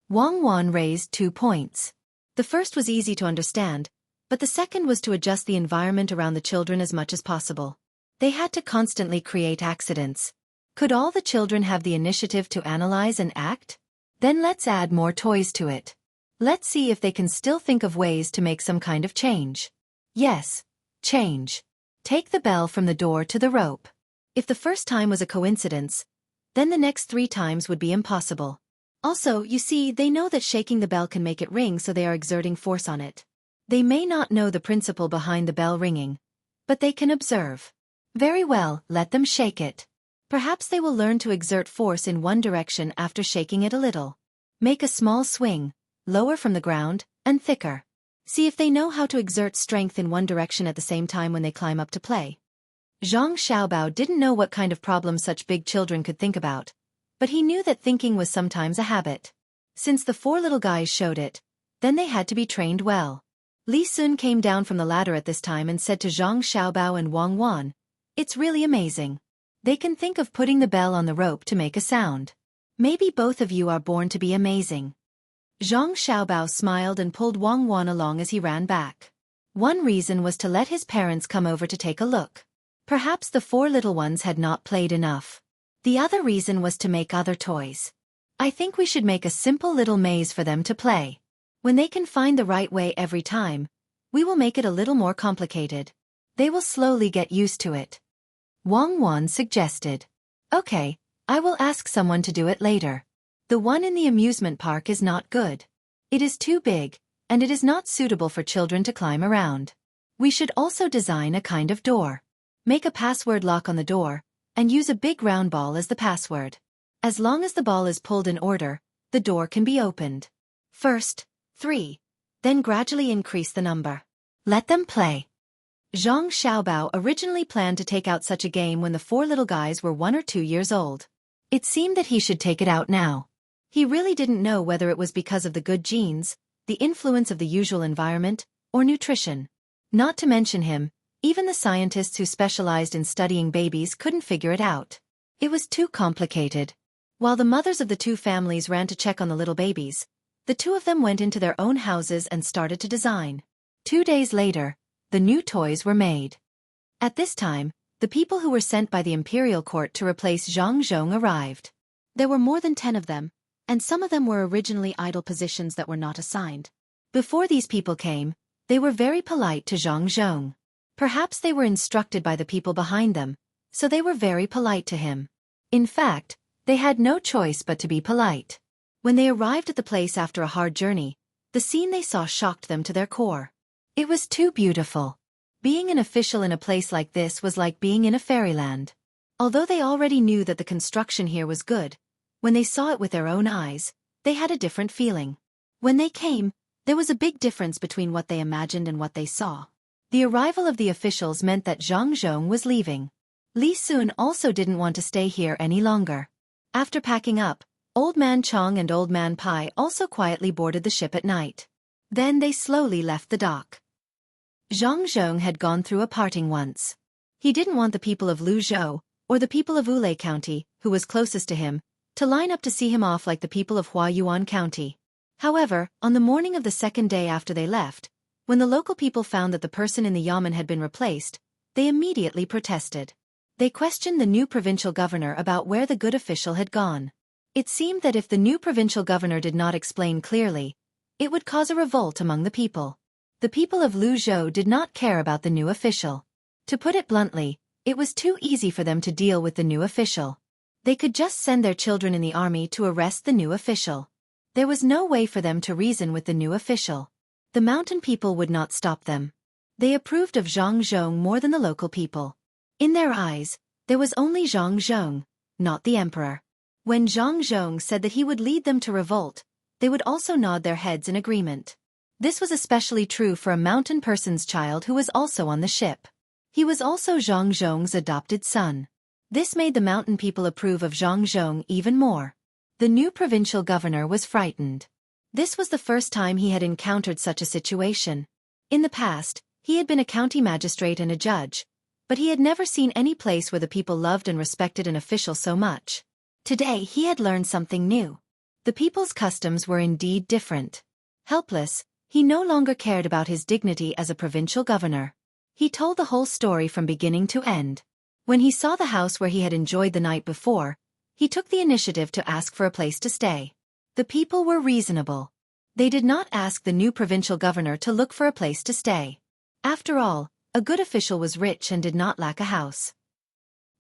Wang Wan raised 2 points. The first was easy to understand, but the second was to adjust the environment around the children as much as possible. They had to constantly create accidents. Could all the children have the initiative to analyze and act? Then let's add more toys to it. Let's see if they can still think of ways to make some kind of change. Yes, change. Take the bell from the door to the rope. If the first time was a coincidence, then the next 3 times would be impossible. Also, you see, they know that shaking the bell can make it ring, so they are exerting force on it. They may not know the principle behind the bell ringing, but they can observe. Very well, let them shake it. Perhaps they will learn to exert force in one direction after shaking it a little. Make a small swing, lower from the ground, and thicker. See if they know how to exert strength in one direction at the same time when they climb up to play. Zhang Xiaobao didn't know what kind of problems such big children could think about, but he knew that thinking was sometimes a habit. Since the 4 little guys showed it, then they had to be trained well. Li Sun came down from the ladder at this time and said to Zhang Xiaobao and Wang Wan, "It's really amazing. They can think of putting the bell on the rope to make a sound. Maybe both of you are born to be amazing." Zhang Xiaobao smiled and pulled Wang Wan along as he ran back. One reason was to let his parents come over to take a look. Perhaps the 4 little ones had not played enough. The other reason was to make other toys. I think we should make a simple little maze for them to play. When they can find the right way every time, we will make it a little more complicated. They will slowly get used to it. Wang Wan suggested. Okay, I will ask someone to do it later. The one in the amusement park is not good. It is too big, and it is not suitable for children to climb around. We should also design a kind of door. Make a password lock on the door, and use a big round ball as the password. As long as the ball is pulled in order, the door can be opened. First, 3. Then gradually increase the number. Let them play. Zhang Xiaobao originally planned to take out such a game when the 4 little guys were 1 or 2 years old. It seemed that he should take it out now. He really didn't know whether it was because of the good genes, the influence of the usual environment, or nutrition. Not to mention him, even the scientists who specialized in studying babies couldn't figure it out. It was too complicated. While the mothers of the 2 families ran to check on the little babies, the 2 of them went into their own houses and started to design. 2 days later, the new toys were made. At this time, the people who were sent by the imperial court to replace Zhang Zhong arrived. There were more than 10 of them, and some of them were originally idle positions that were not assigned. Before these people came, they were very polite to Zhang Zhong. Perhaps they were instructed by the people behind them, so they were very polite to him. In fact, they had no choice but to be polite. When they arrived at the place after a hard journey, The scene they saw shocked them to their core. It was too beautiful. Being an official in a place like this was like being in a fairyland. Although they already knew that the construction here was good, when they saw it with their own eyes, they had a different feeling. When they came, there was a big difference between what they imagined and what they saw. The arrival of the officials meant that Zhang Zhong was leaving. Li Sun also didn't want to stay here any longer. After packing up, Old Man Chong and Old Man Pai also quietly boarded the ship at night. Then they slowly left the dock. Zhang Zhong had gone through a parting once. He didn't want the people of Luzhou, or the people of Wulei County, who was closest to him, to line up to see him off like the people of Huayuan County. However, on the morning of the second day after they left, when the local people found that the person in the yamen had been replaced, they immediately protested. They questioned the new provincial governor about where the good official had gone. It seemed that if the new provincial governor did not explain clearly, it would cause a revolt among the people. The people of Luzhou did not care about the new official. To put it bluntly, it was too easy for them to deal with the new official. They could just send their children in the army to arrest the new official. There was no way for them to reason with the new official. The mountain people would not stop them. They approved of Zhang Zhong more than the local people. In their eyes, there was only Zhang Zhong, not the emperor. When Zhang Zhong said that he would lead them to revolt, they would also nod their heads in agreement. This was especially true for a mountain person's child who was also on the ship. He was also Zhang Zhong's adopted son. This made the mountain people approve of Zhang Zhong even more. The new provincial governor was frightened. This was the first time he had encountered such a situation. In the past, he had been a county magistrate and a judge, but he had never seen any place where the people loved and respected an official so much. Today he had learned something new. The people's customs were indeed different. Helpless, he no longer cared about his dignity as a provincial governor. He told the whole story from beginning to end. When he saw the house where he had enjoyed the night before, he took the initiative to ask for a place to stay. The people were reasonable. They did not ask the new provincial governor to look for a place to stay. After all, a good official was rich and did not lack a house.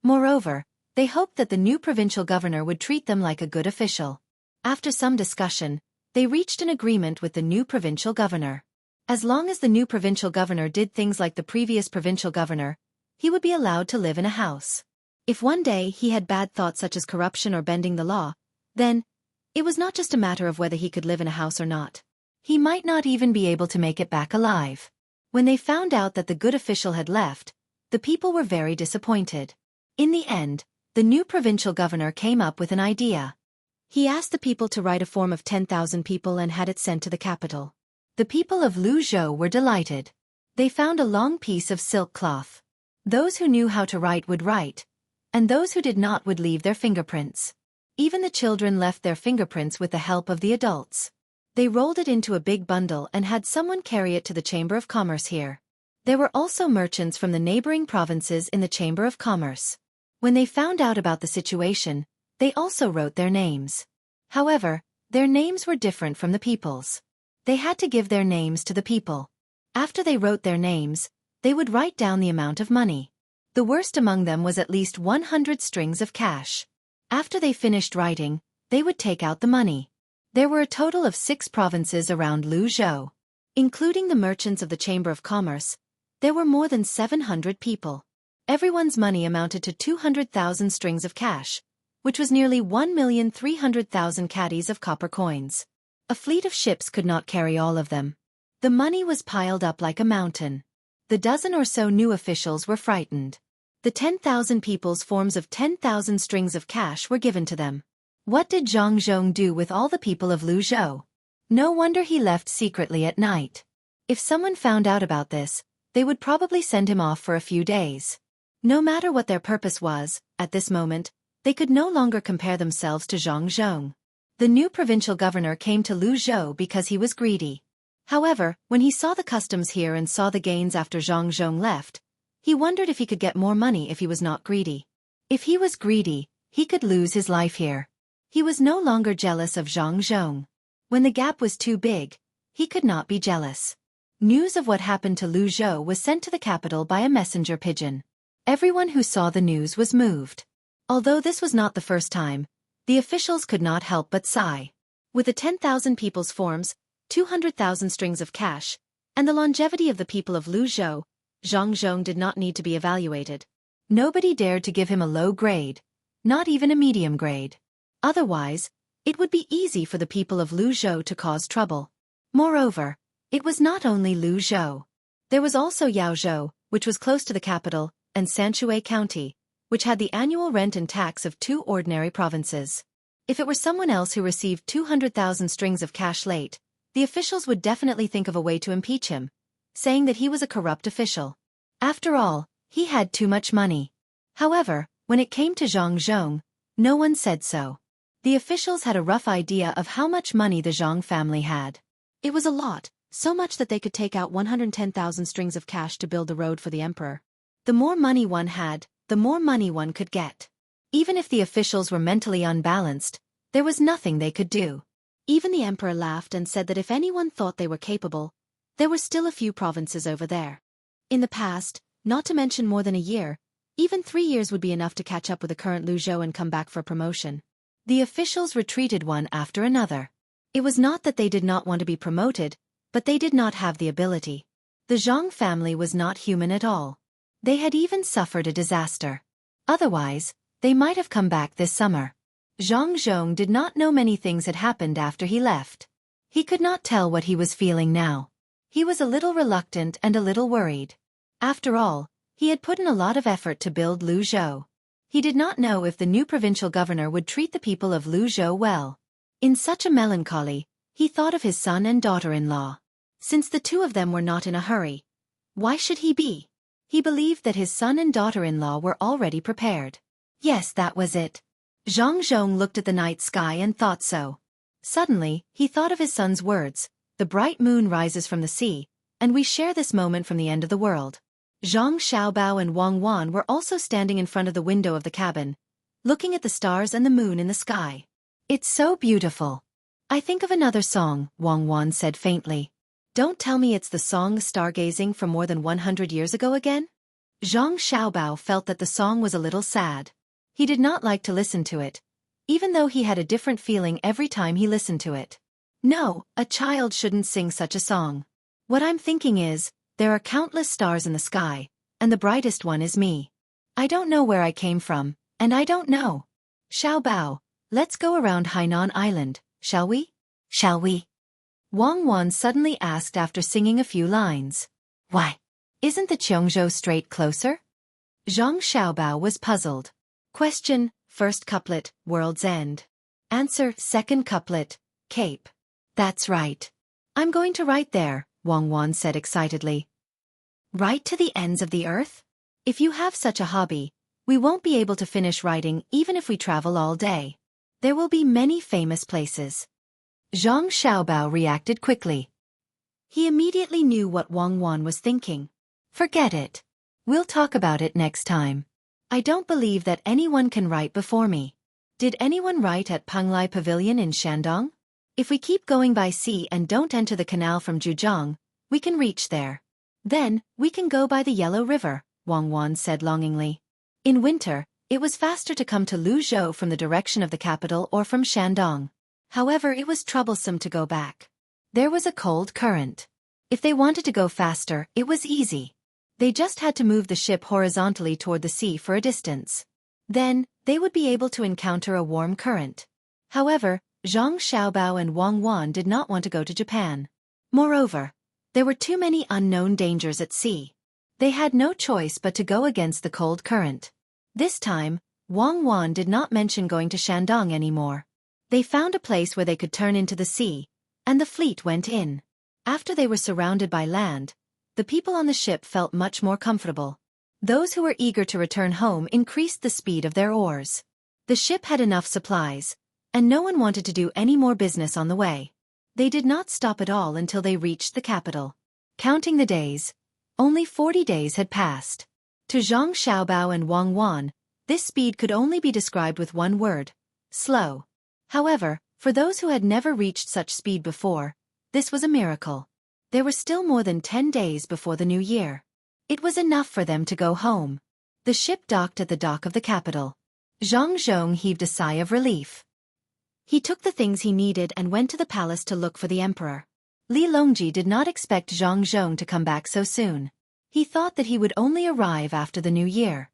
Moreover, they hoped that the new provincial governor would treat them like a good official. After some discussion, they reached an agreement with the new provincial governor. As long as the new provincial governor did things like the previous provincial governor, he would be allowed to live in a house. If one day he had bad thoughts such as corruption or bending the law, then it was not just a matter of whether he could live in a house or not. He might not even be able to make it back alive. When they found out that the good official had left, the people were very disappointed. In the end, the new provincial governor came up with an idea. He asked the people to write a form of 10,000 people and had it sent to the capital. The people of Luzhou were delighted. They found a long piece of silk cloth. Those who knew how to write would write, and those who did not would leave their fingerprints. Even the children left their fingerprints with the help of the adults. They rolled it into a big bundle and had someone carry it to the Chamber of Commerce here. There were also merchants from the neighboring provinces in the Chamber of Commerce. When they found out about the situation, they also wrote their names. However, their names were different from the people's. They had to give their names to the people. After they wrote their names, they would write down the amount of money. The worst among them was at least 100 strings of cash. After they finished writing, they would take out the money. There were a total of 6 provinces around Luzhou. Including the merchants of the Chamber of Commerce, there were more than 700 people. Everyone's money amounted to 200,000 strings of cash, which was nearly 1,300,000 caddies of copper coins. A fleet of ships could not carry all of them. The money was piled up like a mountain. The dozen or so new officials were frightened. The 10,000 people's forms of 10,000 strings of cash were given to them. What did Zhang Zhong do with all the people of Luzhou? No wonder he left secretly at night. If someone found out about this, they would probably send him off for a few days. No matter what their purpose was, at this moment, they could no longer compare themselves to Zhang Zhong. The new provincial governor came to Luzhou because he was greedy. However, when he saw the customs here and saw the gains after Zhang Zhong left, he wondered if he could get more money if he was not greedy. If he was greedy, he could lose his life here. He was no longer jealous of Zhang Zhong. When the gap was too big, he could not be jealous. News of what happened to Luzhou was sent to the capital by a messenger pigeon. Everyone who saw the news was moved. Although this was not the first time, the officials could not help but sigh. With the 10,000 people's forms, 200,000 strings of cash, and the longevity of the people of Luzhou, Zhang Zhong did not need to be evaluated. Nobody dared to give him a low grade, not even a medium grade. Otherwise, it would be easy for the people of Luzhou to cause trouble. Moreover, it was not only Luzhou. There was also Yaozhou, which was close to the capital, and Xueqi County, which had the annual rent and tax of 2 ordinary provinces. If it were someone else who received 200,000 strings of cash late, the officials would definitely think of a way to impeach him, saying that he was a corrupt official. After all, he had too much money. However, when it came to Zhang Zhong, no one said so. The officials had a rough idea of how much money the Zhang family had. It was a lot, so much that they could take out 110,000 strings of cash to build the road for the emperor. The more money one had, the more money one could get. Even if the officials were mentally unbalanced, there was nothing they could do. Even the emperor laughed and said that if anyone thought they were capable, there were still a few provinces over there. In the past, not to mention more than a year, even 3 years would be enough to catch up with the current Luzhou and come back for promotion. The officials retreated one after another. It was not that they did not want to be promoted, but they did not have the ability. The Zhang family was not human at all. They had even suffered a disaster. Otherwise, they might have come back this summer. Zhang Zhong did not know many things had happened after he left. He could not tell what he was feeling now. He was a little reluctant and a little worried. After all, he had put in a lot of effort to build Luzhou. He did not know if the new provincial governor would treat the people of Luzhou well. In such a melancholy, he thought of his son and daughter-in-law. Since the two of them were not in a hurry, why should he be? He believed that his son and daughter-in-law were already prepared. Yes, that was it. Zhang Zhong looked at the night sky and thought so. Suddenly, he thought of his son's words, "The bright moon rises from the sea, and we share this moment from the end of the world." Zhang Xiaobao and Wang Wan were also standing in front of the window of the cabin, looking at the stars and the moon in the sky. "It's so beautiful." "I think of another song," Wang Wan said faintly. "Don't tell me it's the song Stargazing from more than 100 years ago again?" Zhang Xiaobao felt that the song was a little sad. He did not like to listen to it, even though he had a different feeling every time he listened to it. "No, a child shouldn't sing such a song. What I'm thinking is, there are countless stars in the sky, and the brightest one is me. I don't know where I came from, and I don't know. Xiaobao, let's go around Hainan Island, shall we?" "Shall we?" Wang Wan suddenly asked after singing a few lines. "Why? Isn't the Qiongzhou Strait closer?" Zhang Xiaobao was puzzled. Question, first couplet, World's End. Answer, second couplet, Cape. "That's right. I'm going to write there," Wang Wan said excitedly. "Write to the ends of the earth? If you have such a hobby, we won't be able to finish writing even if we travel all day. There will be many famous places." Zhang Xiaobao reacted quickly. He immediately knew what Wang Wan was thinking. "Forget it. We'll talk about it next time. I don't believe that anyone can write before me. Did anyone write at Penglai Pavilion in Shandong? If we keep going by sea and don't enter the canal from Zhujiang, we can reach there. Then, we can go by the Yellow River," Wang Wan said longingly. In winter, it was faster to come to Luzhou from the direction of the capital or from Shandong. However, it was troublesome to go back. There was a cold current. If they wanted to go faster, it was easy. They just had to move the ship horizontally toward the sea for a distance. Then, they would be able to encounter a warm current. However, Zhang Xiaobao and Wang Wan did not want to go to Japan. Moreover, there were too many unknown dangers at sea. They had no choice but to go against the cold current. This time, Wang Wan did not mention going to Shandong anymore. They found a place where they could turn into the sea, and the fleet went in. After they were surrounded by land, the people on the ship felt much more comfortable. Those who were eager to return home increased the speed of their oars. The ship had enough supplies, and no one wanted to do any more business on the way. They did not stop at all until they reached the capital. Counting the days, only 40 days had passed. To Zhang Xiaobao and Wang Wan, this speed could only be described with one word: slow. However, for those who had never reached such speed before, this was a miracle. There were still more than 10 days before the new year. It was enough for them to go home. The ship docked at the dock of the capital. Zhang Zhong heaved a sigh of relief. He took the things he needed and went to the palace to look for the emperor. Li Longji did not expect Zhang Zhong to come back so soon. He thought that he would only arrive after the new year.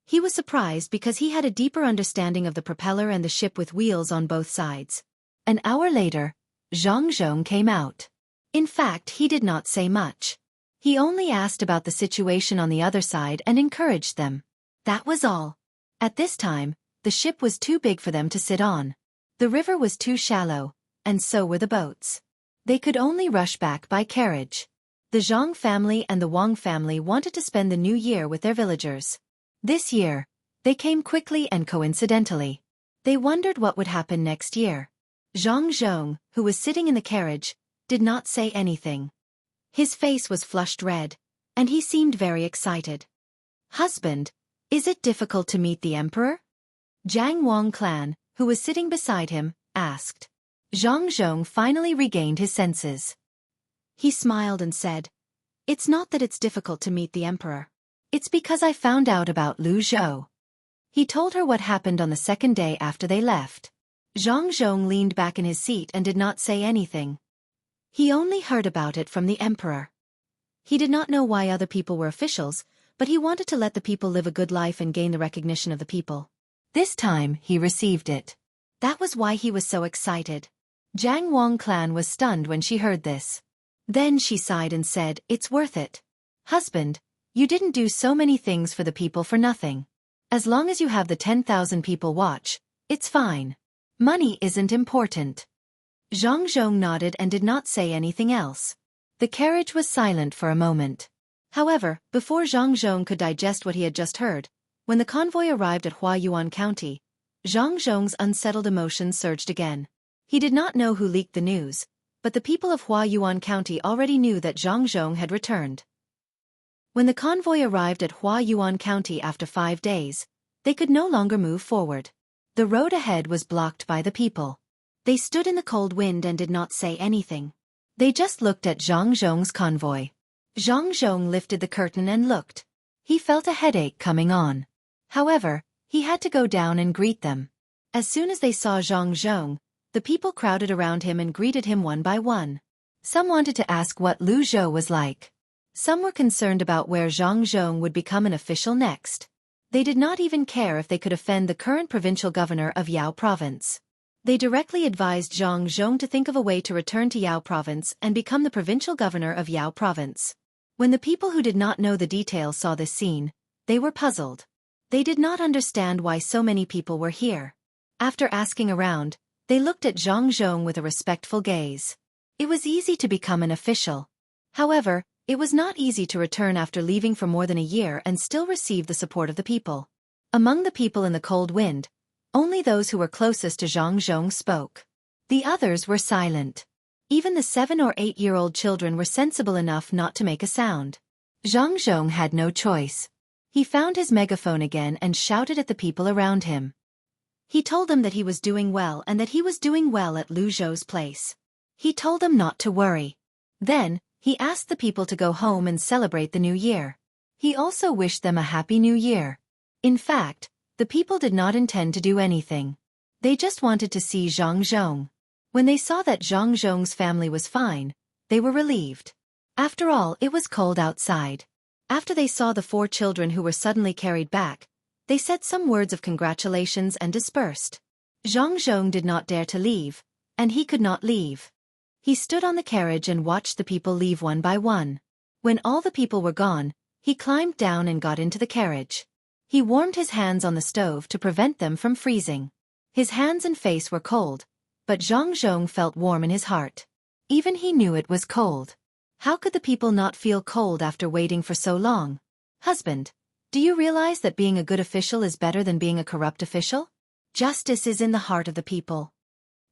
He was surprised because he had a deeper understanding of the propeller and the ship with wheels on both sides. An hour later, Zhang Zhong came out. In fact, he did not say much. He only asked about the situation on the other side and encouraged them. That was all. At this time, the ship was too big for them to sit on. The river was too shallow, and so were the boats. They could only rush back by carriage. The Zhang family and the Wang family wanted to spend the new year with their villagers. This year, they came quickly and coincidentally. They wondered what would happen next year. Zhang Zhong, who was sitting in the carriage, did not say anything. His face was flushed red, and he seemed very excited. "Husband, is it difficult to meet the emperor?" Jiang Wang Clan, who was sitting beside him, asked. Zhang Zhong finally regained his senses. He smiled and said, "It's not that it's difficult to meet the emperor. It's because I found out about Lu Zhou." He told her what happened on the second day after they left. Zhang Zhong leaned back in his seat and did not say anything. He only heard about it from the emperor. He did not know why other people were officials, but he wanted to let the people live a good life and gain the recognition of the people. This time, he received it. That was why he was so excited. Jiang Wang Clan was stunned when she heard this. Then she sighed and said, "It's worth it. Husband, you didn't do so many things for the people for nothing. As long as you have the 10,000 people watch, it's fine. Money isn't important." Zhang Zhong nodded and did not say anything else. The carriage was silent for a moment. However, before Zhang Zhong could digest what he had just heard, when the convoy arrived at Huayuan County, Zhang Zhong's unsettled emotions surged again. He did not know who leaked the news, but the people of Huayuan County already knew that Zhang Zhong had returned. When the convoy arrived at Huayuan County after 5 days, they could no longer move forward. The road ahead was blocked by the people. They stood in the cold wind and did not say anything. They just looked at Zhang Zhong's convoy. Zhang Zhong lifted the curtain and looked. He felt a headache coming on. However, he had to go down and greet them. As soon as they saw Zhang Zhong, the people crowded around him and greeted him one by one. Some wanted to ask what Lu Zhou was like. Some were concerned about where Zhang Zhong would become an official next. They did not even care if they could offend the current provincial governor of Yao Province. They directly advised Zhang Zhong to think of a way to return to Yao Province and become the provincial governor of Yao Province. When the people who did not know the details saw this scene, they were puzzled. They did not understand why so many people were here. After asking around, they looked at Zhang Zhong with a respectful gaze. It was easy to become an official. However, it was not easy to return after leaving for more than a year and still receive the support of the people. Among the people in the cold wind, only those who were closest to Zhang Zhong spoke. The others were silent. Even the 7 or 8-year-old children were sensible enough not to make a sound. Zhang Zhong had no choice. He found his megaphone again and shouted at the people around him. He told them that he was doing well and that he was doing well at Lu Zhou's place. He told them not to worry. Then, he asked the people to go home and celebrate the new year. He also wished them a happy new year. In fact, the people did not intend to do anything. They just wanted to see Zhang Zhong. When they saw that Zhang Zhong's family was fine, they were relieved. After all, it was cold outside. After they saw the 4 children who were suddenly carried back, they said some words of congratulations and dispersed. Zhang Zhong did not dare to leave, and he could not leave. He stood on the carriage and watched the people leave one by one. When all the people were gone, he climbed down and got into the carriage. He warmed his hands on the stove to prevent them from freezing. His hands and face were cold, but Zhang Zhong felt warm in his heart. Even he knew it was cold. How could the people not feel cold after waiting for so long? Husband, do you realize that being a good official is better than being a corrupt official? Justice is in the heart of the people.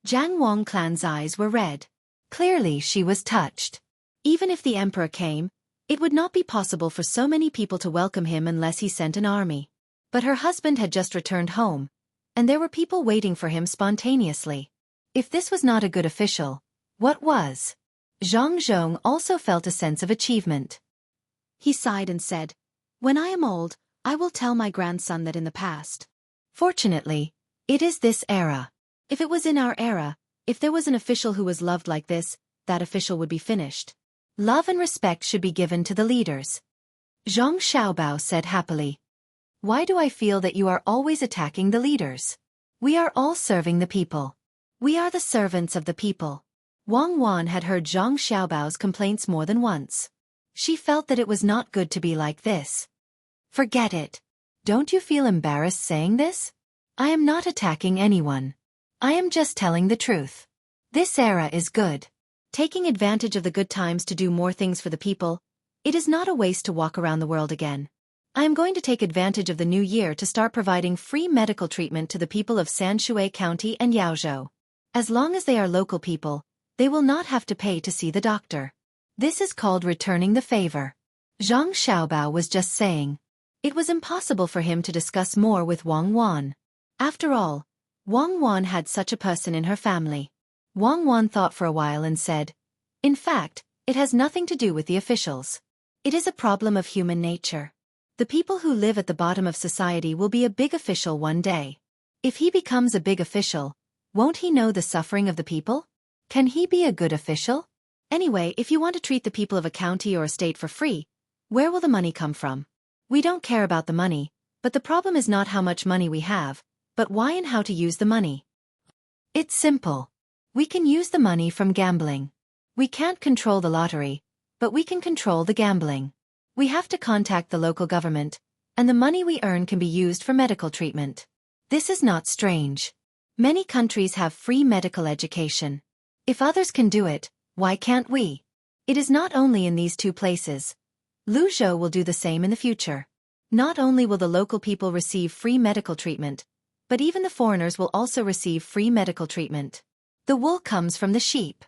Jiang Wang Clan's eyes were red. Clearly she was touched. Even if the emperor came, it would not be possible for so many people to welcome him unless he sent an army. But her husband had just returned home, and there were people waiting for him spontaneously. If this was not a good official, what was? Zhang Zhong also felt a sense of achievement. He sighed and said, "When I am old, I will tell my grandson that in the past. Fortunately, it is this era. If it was in our era, if there was an official who was loved like this, that official would be finished. Love and respect should be given to the leaders. Zhang Xiaobao said happily. Why do I feel that you are always attacking the leaders? We are all serving the people. We are the servants of the people. Wang Wan had heard Zhang Xiaobao's complaints more than once. She felt that it was not good to be like this. Forget it. Don't you feel embarrassed saying this? I am not attacking anyone. I am just telling the truth. This era is good. Taking advantage of the good times to do more things for the people. It is not a waste to walk around the world again. I am going to take advantage of the new year to start providing free medical treatment to the people of Sanshui County and Yaozhou. As long as they are local people, they will not have to pay to see the doctor. This is called returning the favor. Zhang Xiaobao was just saying. It was impossible for him to discuss more with Wang Wan. After all, Wang Wan had such a person in her family. Wang Wan thought for a while and said, in fact, it has nothing to do with the officials. It is a problem of human nature. The people who live at the bottom of society will be a big official one day. If he becomes a big official, won't he know the suffering of the people? Can he be a good official? Anyway, if you want to treat the people of a county or a state for free, where will the money come from? We don't care about the money, but the problem is not how much money we have, but why and how to use the money. It's simple. We can use the money from gambling. We can't control the lottery, but we can control the gambling. We have to contact the local government, and the money we earn can be used for medical treatment. This is not strange. Many countries have free medical education. If others can do it, why can't we? It is not only in these two places. Luzhou will do the same in the future. Not only will the local people receive free medical treatment, but even the foreigners will also receive free medical treatment. The wool comes from the sheep.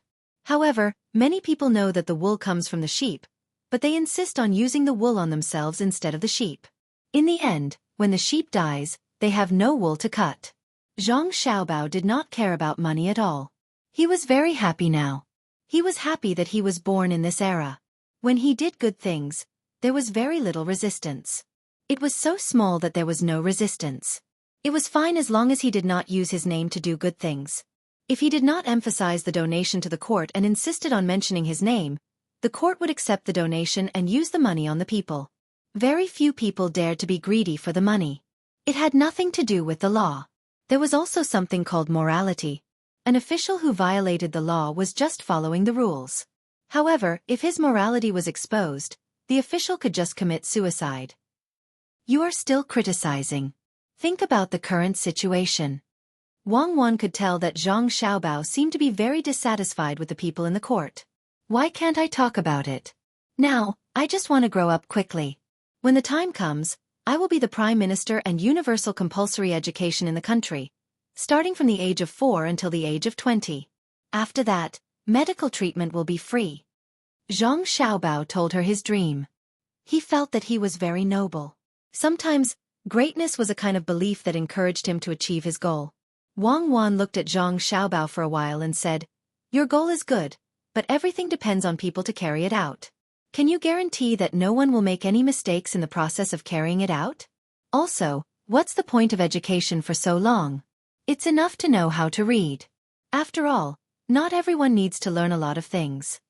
However, many people know that the wool comes from the sheep, but they insist on using the wool on themselves instead of the sheep. In the end, when the sheep dies, they have no wool to cut. Zhang Xiaobao did not care about money at all. He was very happy now. He was happy that he was born in this era. When he did good things, there was very little resistance. It was so small that there was no resistance. It was fine as long as he did not use his name to do good things. If he did not emphasize the donation to the court and insisted on mentioning his name, the court would accept the donation and use the money on the people. Very few people dared to be greedy for the money. It had nothing to do with the law. There was also something called morality. An official who violated the law was just following the rules. However, if his morality was exposed, the official could just commit suicide. You are still criticizing. Think about the current situation. Wang Wan could tell that Zhang Xiaobao seemed to be very dissatisfied with the people in the court. Why can't I talk about it? Now, I just want to grow up quickly. When the time comes, I will be the Prime Minister and universal compulsory education in the country, starting from the age of 4 until the age of 20. After that, medical treatment will be free. Zhang Xiaobao told her his dream. He felt that he was very noble. Sometimes, greatness was a kind of belief that encouraged him to achieve his goal. Wang Wan looked at Zhang Xiaobao for a while and said, your goal is good, but everything depends on people to carry it out. Can you guarantee that no one will make any mistakes in the process of carrying it out? Also, what's the point of education for so long? It's enough to know how to read. After all, not everyone needs to learn a lot of things.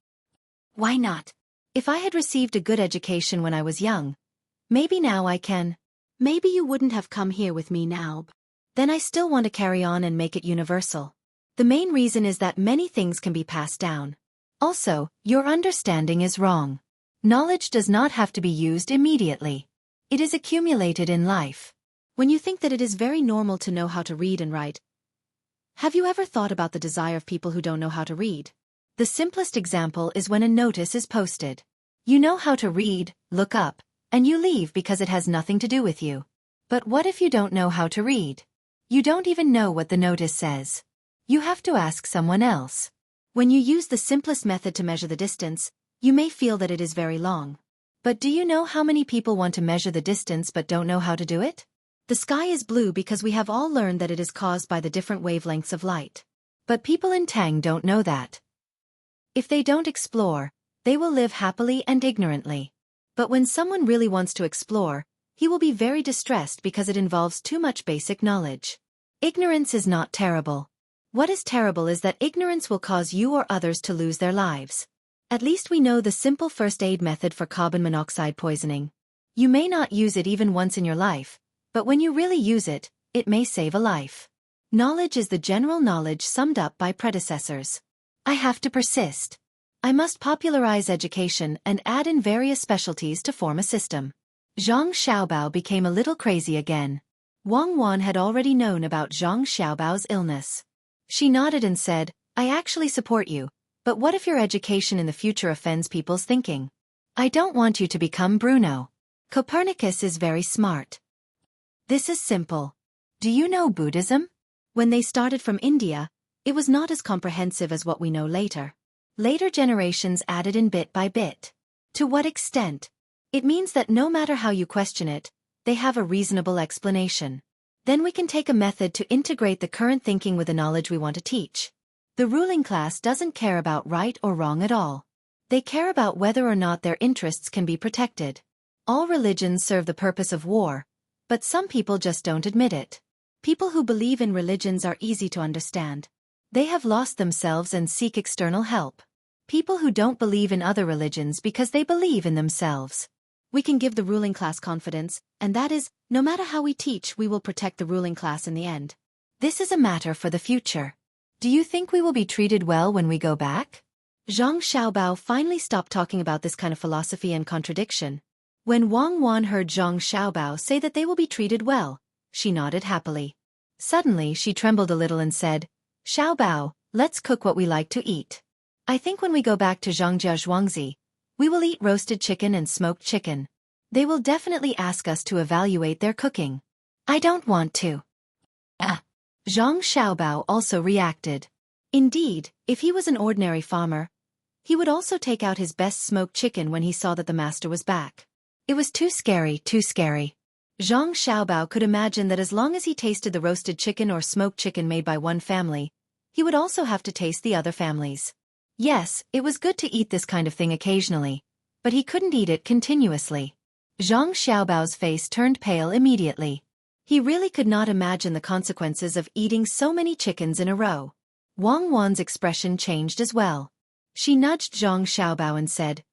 Why not? If I had received a good education when I was young, maybe now I can. Maybe you wouldn't have come here with me now. Then I still want to carry on and make it universal. The main reason is that many things can be passed down. Also, your understanding is wrong. Knowledge does not have to be used immediately. It is accumulated in life. When you think that it is very normal to know how to read and write, have you ever thought about the desire of people who don't know how to read? The simplest example is when a notice is posted. You know how to read, look up, and you leave because it has nothing to do with you. But what if you don't know how to read? You don't even know what the notice says. You have to ask someone else. When you use the simplest method to measure the distance, you may feel that it is very long. But do you know how many people want to measure the distance but don't know how to do it? The sky is blue because we have all learned that it is caused by the different wavelengths of light. But people in Tang don't know that. If they don't explore, they will live happily and ignorantly. But when someone really wants to explore, he will be very distressed because it involves too much basic knowledge. Ignorance is not terrible. What is terrible is that ignorance will cause you or others to lose their lives. At least we know the simple first aid method for carbon monoxide poisoning. You may not use it even once in your life, but when you really use it, it may save a life. Knowledge is the general knowledge summed up by predecessors. I have to persist. I must popularize education and add in various specialties to form a system. Zhang Xiaobao became a little crazy again. Wang Wan had already known about Zhang Xiaobao's illness. She nodded and said, I actually support you, but what if your education in the future offends people's thinking? I don't want you to become Bruno. Copernicus is very smart. This is simple. Do you know Buddhism? When they started from India, it was not as comprehensive as what we know later. Later generations added in bit by bit. To what extent? It means that no matter how you question it, they have a reasonable explanation. Then we can take a method to integrate the current thinking with the knowledge we want to teach. The ruling class doesn't care about right or wrong at all. They care about whether or not their interests can be protected. All religions serve the purpose of war, but some people just don't admit it. People who believe in religions are easy to understand. They have lost themselves and seek external help. People who don't believe in other religions because they believe in themselves. We can give the ruling class confidence, and that is, no matter how we teach, we will protect the ruling class in the end. This is a matter for the future. Do you think we will be treated well when we go back? Zhang Xiaobao finally stopped talking about this kind of philosophy and contradiction. When Wang Wan heard Zhang Xiaobao say that they will be treated well, she nodded happily. Suddenly she trembled a little and said, Xiaobao, let's cook what we like to eat. I think when we go back to Zhangjia Zhuangzi, we will eat roasted chicken and smoked chicken. They will definitely ask us to evaluate their cooking. I don't want to. Zhang Xiaobao also reacted. Indeed, if he was an ordinary farmer, he would also take out his best smoked chicken when he saw that the master was back. It was too scary, too scary. Zhang Xiaobao could imagine that as long as he tasted the roasted chicken or smoked chicken made by one family, he would also have to taste the other families. Yes, it was good to eat this kind of thing occasionally, but he couldn't eat it continuously. Zhang Xiaobao's face turned pale immediately. He really could not imagine the consequences of eating so many chickens in a row. Wang Wan's expression changed as well. She nudged Zhang Xiaobao and said,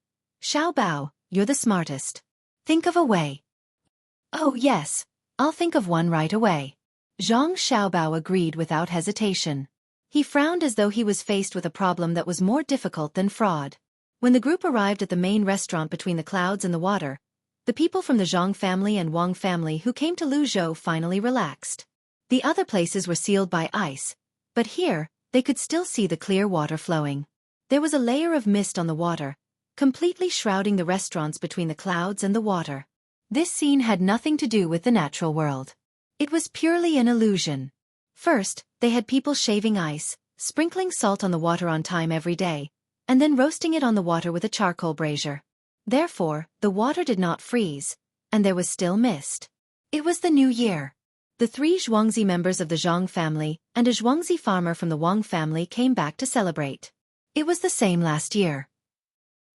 Xiaobao, you're the smartest. Think of a way. Oh yes, I'll think of one right away. Zhang Xiaobao agreed without hesitation. He frowned as though he was faced with a problem that was more difficult than fraud. When the group arrived at the main restaurant between the clouds and the water, the people from the Zhang family and Wang family who came to Luzhou finally relaxed. The other places were sealed by ice, but here, they could still see the clear water flowing. There was a layer of mist on the water, completely shrouding the restaurants between the clouds and the water. This scene had nothing to do with the natural world. It was purely an illusion. First, they had people shaving ice, sprinkling salt on the water on time every day, and then roasting it on the water with a charcoal brazier. Therefore, the water did not freeze, and there was still mist. It was the new year. The 3 Zhuangzi members of the Zhang family and a Zhuangzi farmer from the Wang family came back to celebrate. It was the same last year.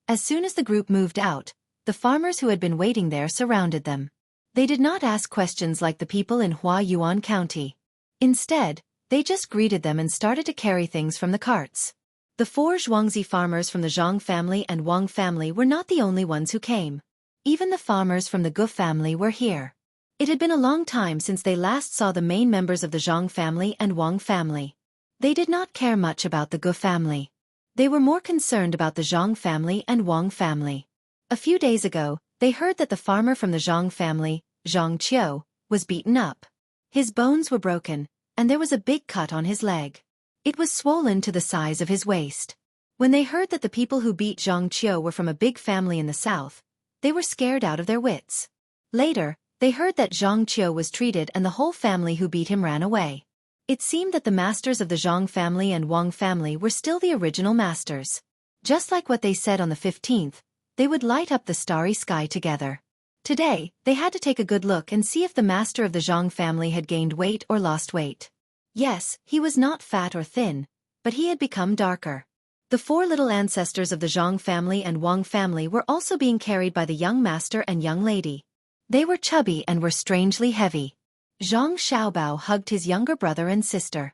As soon as the group moved out, the farmers who had been waiting there surrounded them. They did not ask questions like the people in Huayuan County. Instead, they just greeted them and started to carry things from the carts. The 4 Zhuangzi farmers from the Zhang family and Wang family were not the only ones who came. Even the farmers from the Gu family were here. It had been a long time since they last saw the main members of the Zhang family and Wang family. They did not care much about the Gu family. They were more concerned about the Zhang family and Wang family. A few days ago, they heard that the farmer from the Zhang family, Zhang Qiu, was beaten up. His bones were broken, and there was a big cut on his leg. It was swollen to the size of his waist. When they heard that the people who beat Zhang Qiu were from a big family in the south, they were scared out of their wits. Later, they heard that Zhang Qiu was treated and the whole family who beat him ran away. It seemed that the masters of the Zhang family and Wang family were still the original masters. Just like what they said on the 15th, they would light up the starry sky together. Today, they had to take a good look and see if the master of the Zhang family had gained weight or lost weight. Yes, he was not fat or thin, but he had become darker. The 4 little ancestors of the Zhang family and Wang family were also being carried by the young master and young lady. They were chubby and were strangely heavy. Zhang Xiaobao hugged his younger brother and sister.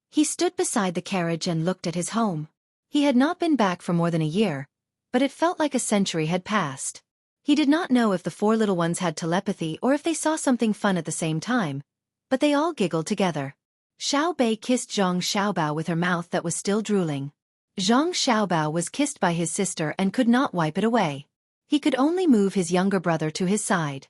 He stood beside the carriage and looked at his home. He had not been back for more than a year, but it felt like a century had passed. He did not know if the four little ones had telepathy or if they saw something fun at the same time, but they all giggled together. Xiao Bei kissed Zhang Xiaobao with her mouth that was still drooling. Zhang Xiaobao was kissed by his sister and could not wipe it away. He could only move his younger brother to his side.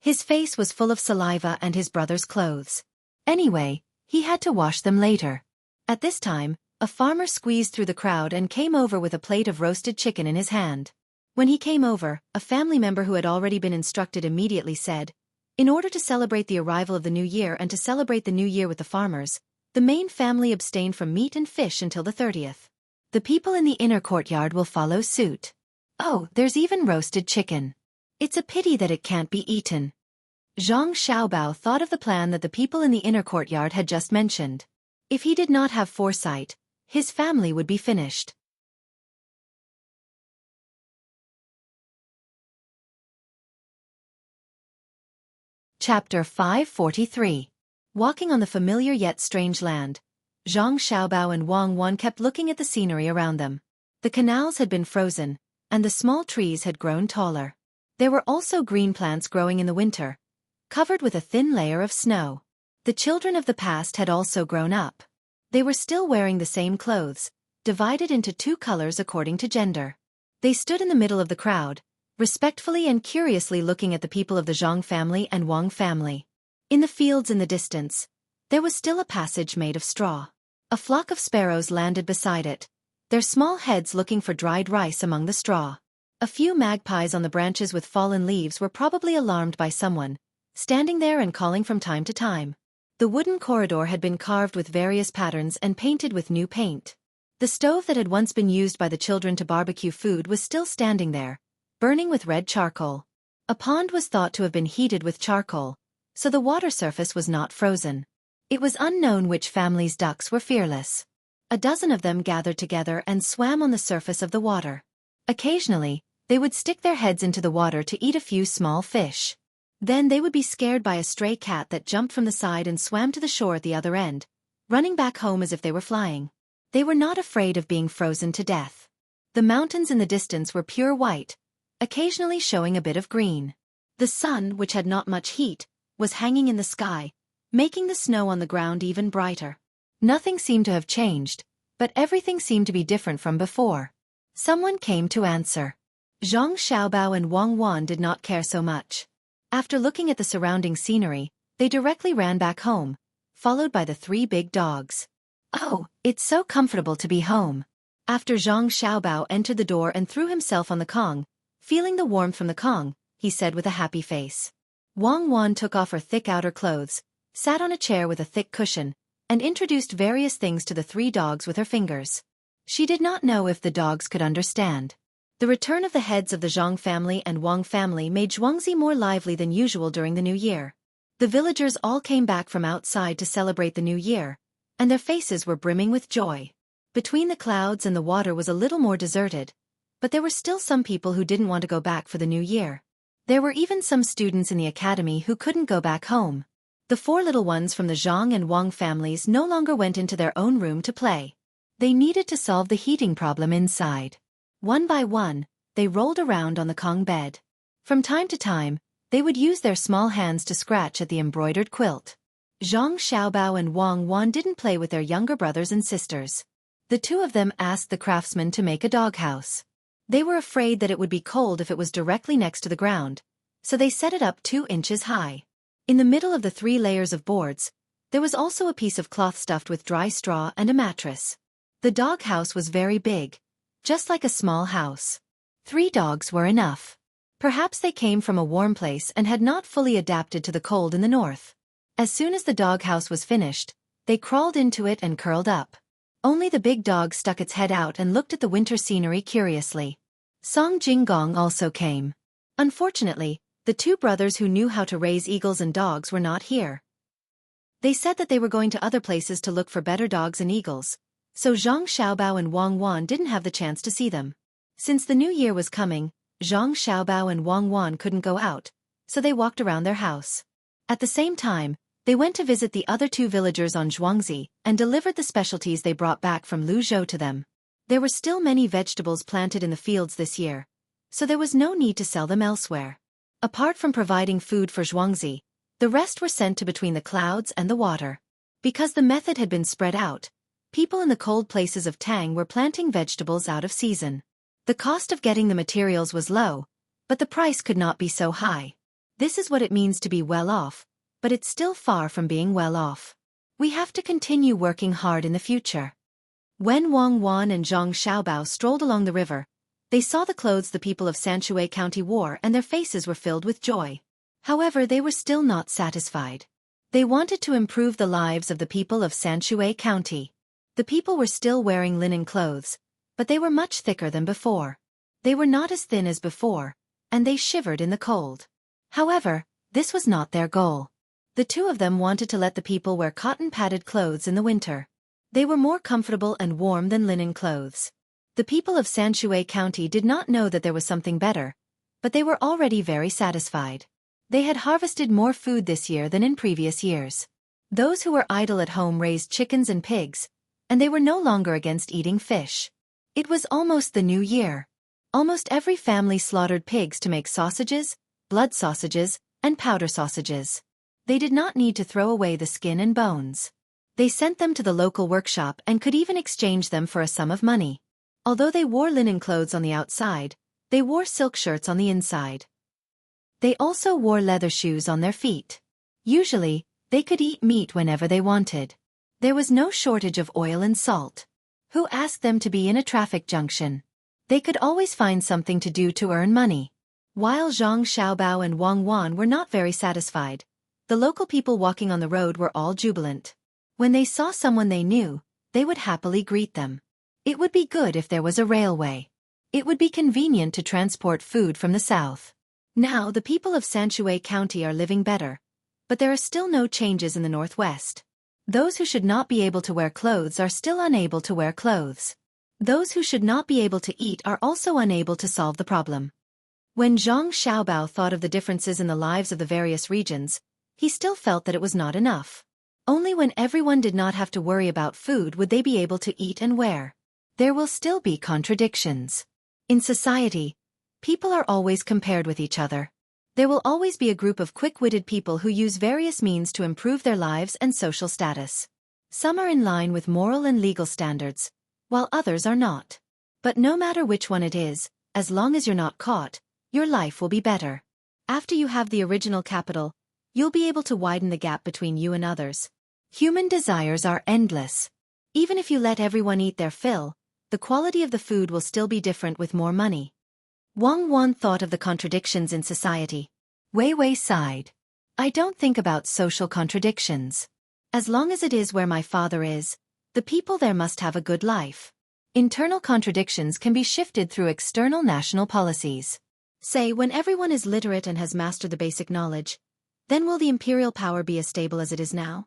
His face was full of saliva and his brother's clothes. Anyway, he had to wash them later. At this time, a farmer squeezed through the crowd and came over with a plate of roasted chicken in his hand. When he came over, a family member who had already been instructed immediately said, "In order to celebrate the arrival of the new year and to celebrate the new year with the farmers, the main family abstained from meat and fish until the 30th. The people in the inner courtyard will follow suit. Oh, there's even roasted chicken. It's a pity that it can't be eaten." Zhang Xiaobao thought of the plan that the people in the inner courtyard had just mentioned. If he did not have foresight, his family would be finished. Chapter 543. Walking on the familiar yet strange land, Zhang Xiaobao and Wang Wan kept looking at the scenery around them. The canals had been frozen, and the small trees had grown taller. There were also green plants growing in the winter, covered with a thin layer of snow. The children of the past had also grown up. They were still wearing the same clothes, divided into two colors according to gender. They stood in the middle of the crowd, respectfully and curiously looking at the people of the Zhang family and Wang family. In the fields in the distance, there was still a passage made of straw. A flock of sparrows landed beside it, their small heads looking for dried rice among the straw. A few magpies on the branches with fallen leaves were probably alarmed by someone, standing there and calling from time to time. The wooden corridor had been carved with various patterns and painted with new paint. The stove that had once been used by the children to barbecue food was still standing there, burning with red charcoal. A pond was thought to have been heated with charcoal, so the water surface was not frozen. It was unknown which family's ducks were fearless. A dozen of them gathered together and swam on the surface of the water. Occasionally, they would stick their heads into the water to eat a few small fish. Then they would be scared by a stray cat that jumped from the side and swam to the shore at the other end, running back home as if they were flying. They were not afraid of being frozen to death. The mountains in the distance were pure white, occasionally showing a bit of green. The sun, which had not much heat, was hanging in the sky, making the snow on the ground even brighter. Nothing seemed to have changed, but everything seemed to be different from before. Someone came to answer. Zhang Xiaobao and Wang Wan did not care so much. After looking at the surrounding scenery, they directly ran back home, followed by the three big dogs. "Oh, it's so comfortable to be home." After Zhang Xiaobao entered the door and threw himself on the Kong, feeling the warmth from the Kong, he said with a happy face. Wang Wan took off her thick outer clothes, sat on a chair with a thick cushion, and introduced various things to the three dogs with her fingers. She did not know if the dogs could understand. The return of the heads of the Zhang family and Wang family made Xueqi more lively than usual during the New Year. The villagers all came back from outside to celebrate the New Year, and their faces were brimming with joy. Between the clouds and the water was a little more deserted, but there were still some people who didn't want to go back for the New Year. There were even some students in the academy who couldn't go back home. The four little ones from the Zhang and Wang families no longer went into their own room to play. They needed to solve the heating problem inside. One by one, they rolled around on the Kong bed. From time to time, they would use their small hands to scratch at the embroidered quilt. Zhang Xiaobao and Wang Wan didn't play with their younger brothers and sisters. The two of them asked the craftsman to make a doghouse. They were afraid that it would be cold if it was directly next to the ground, so they set it up 2 inches high. In the middle of the 3 layers of boards, there was also a piece of cloth stuffed with dry straw and a mattress. The doghouse was very big, just like a small house. 3 dogs were enough. Perhaps they came from a warm place and had not fully adapted to the cold in the north. As soon as the doghouse was finished, they crawled into it and curled up. Only the big dog stuck its head out and looked at the winter scenery curiously. Song Jinggong also came. Unfortunately, the 2 brothers who knew how to raise eagles and dogs were not here. They said that they were going to other places to look for better dogs and eagles, so Zhang Xiaobao and Wang Wan didn't have the chance to see them. Since the new year was coming, Zhang Xiaobao and Wang Wan couldn't go out, so they walked around their house. At the same time, They went to visit the other two villagers on Xueqi and delivered the specialties they brought back from Luzhou to them. There were still many vegetables planted in the fields this year, so there was no need to sell them elsewhere. Apart from providing food for Xueqi, the rest were sent to between the clouds and the water. Because the method had been spread out, people in the cold places of Tang were planting vegetables out of season. The cost of getting the materials was low, but the price could not be so high. This is what it means to be well off, but it's still far from being well off. We have to continue working hard in the future. When Wang Wan and Zhang Xiaobao strolled along the river, they saw the clothes the people of Xueqi County wore and their faces were filled with joy. However, they were still not satisfied. They wanted to improve the lives of the people of Xueqi County. The people were still wearing linen clothes, but they were much thicker than before. They were not as thin as before, and they shivered in the cold. However, this was not their goal. The two of them wanted to let the people wear cotton-padded clothes in the winter. They were more comfortable and warm than linen clothes. The people of Xueqi County did not know that there was something better, but they were already very satisfied. They had harvested more food this year than in previous years. Those who were idle at home raised chickens and pigs, and they were no longer against eating fish. It was almost the new year. Almost every family slaughtered pigs to make sausages, blood sausages, and powder sausages. They did not need to throw away the skin and bones. They sent them to the local workshop and could even exchange them for a sum of money. Although they wore linen clothes on the outside, they wore silk shirts on the inside. They also wore leather shoes on their feet. Usually, they could eat meat whenever they wanted. There was no shortage of oil and salt. Who asked them to be in a traffic junction? They could always find something to do to earn money. While Zhang Xiaobao and Wang Wan were not very satisfied, the local people walking on the road were all jubilant. When they saw someone they knew, they would happily greet them. It would be good if there was a railway. It would be convenient to transport food from the south. Now the people of Xueqi County are living better, but there are still no changes in the northwest. Those who should not be able to wear clothes are still unable to wear clothes. Those who should not be able to eat are also unable to solve the problem. When Zhang Xiaobao thought of the differences in the lives of the various regions, he still felt that it was not enough. Only when everyone did not have to worry about food would they be able to eat and wear. There will still be contradictions. In society, people are always compared with each other. There will always be a group of quick-witted people who use various means to improve their lives and social status. Some are in line with moral and legal standards, while others are not. But no matter which one it is, as long as you're not caught, your life will be better. After you have the original capital, you'll be able to widen the gap between you and others. Human desires are endless. Even if you let everyone eat their fill, the quality of the food will still be different with more money. Wang Wan thought of the contradictions in society. Wei Wei sighed. I don't think about social contradictions. As long as it is where my father is, the people there must have a good life. Internal contradictions can be shifted through external national policies. Say, when everyone is literate and has mastered the basic knowledge, then will the imperial power be as stable as it is now?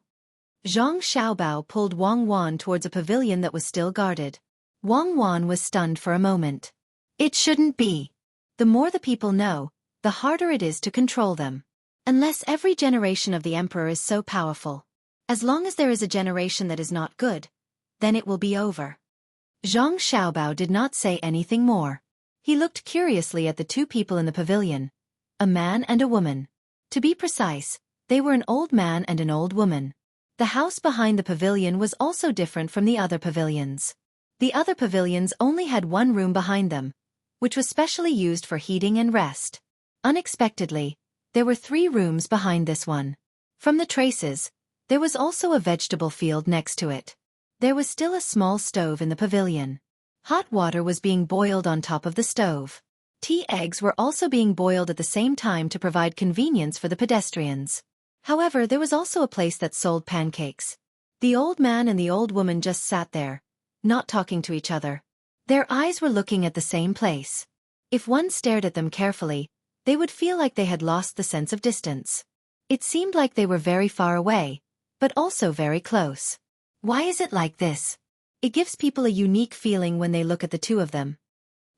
Zhang Xiaobao pulled Wang Wan towards a pavilion that was still guarded. Wang Wan was stunned for a moment. It shouldn't be. The more the people know, the harder it is to control them. Unless every generation of the emperor is so powerful. As long as there is a generation that is not good, then it will be over. Zhang Xiaobao did not say anything more. He looked curiously at the two people in the pavilion, a man and a woman. To be precise, they were an old man and an old woman. The house behind the pavilion was also different from the other pavilions. The other pavilions only had one room behind them, which was specially used for heating and rest. Unexpectedly, there were 3 rooms behind this one. From the traces, there was also a vegetable field next to it. There was still a small stove in the pavilion. Hot water was being boiled on top of the stove. Tea eggs were also being boiled at the same time to provide convenience for the pedestrians. However, there was also a place that sold pancakes. The old man and the old woman just sat there, not talking to each other. Their eyes were looking at the same place. If one stared at them carefully, they would feel like they had lost the sense of distance. It seemed like they were very far away, but also very close. Why is it like this? It gives people a unique feeling when they look at the two of them.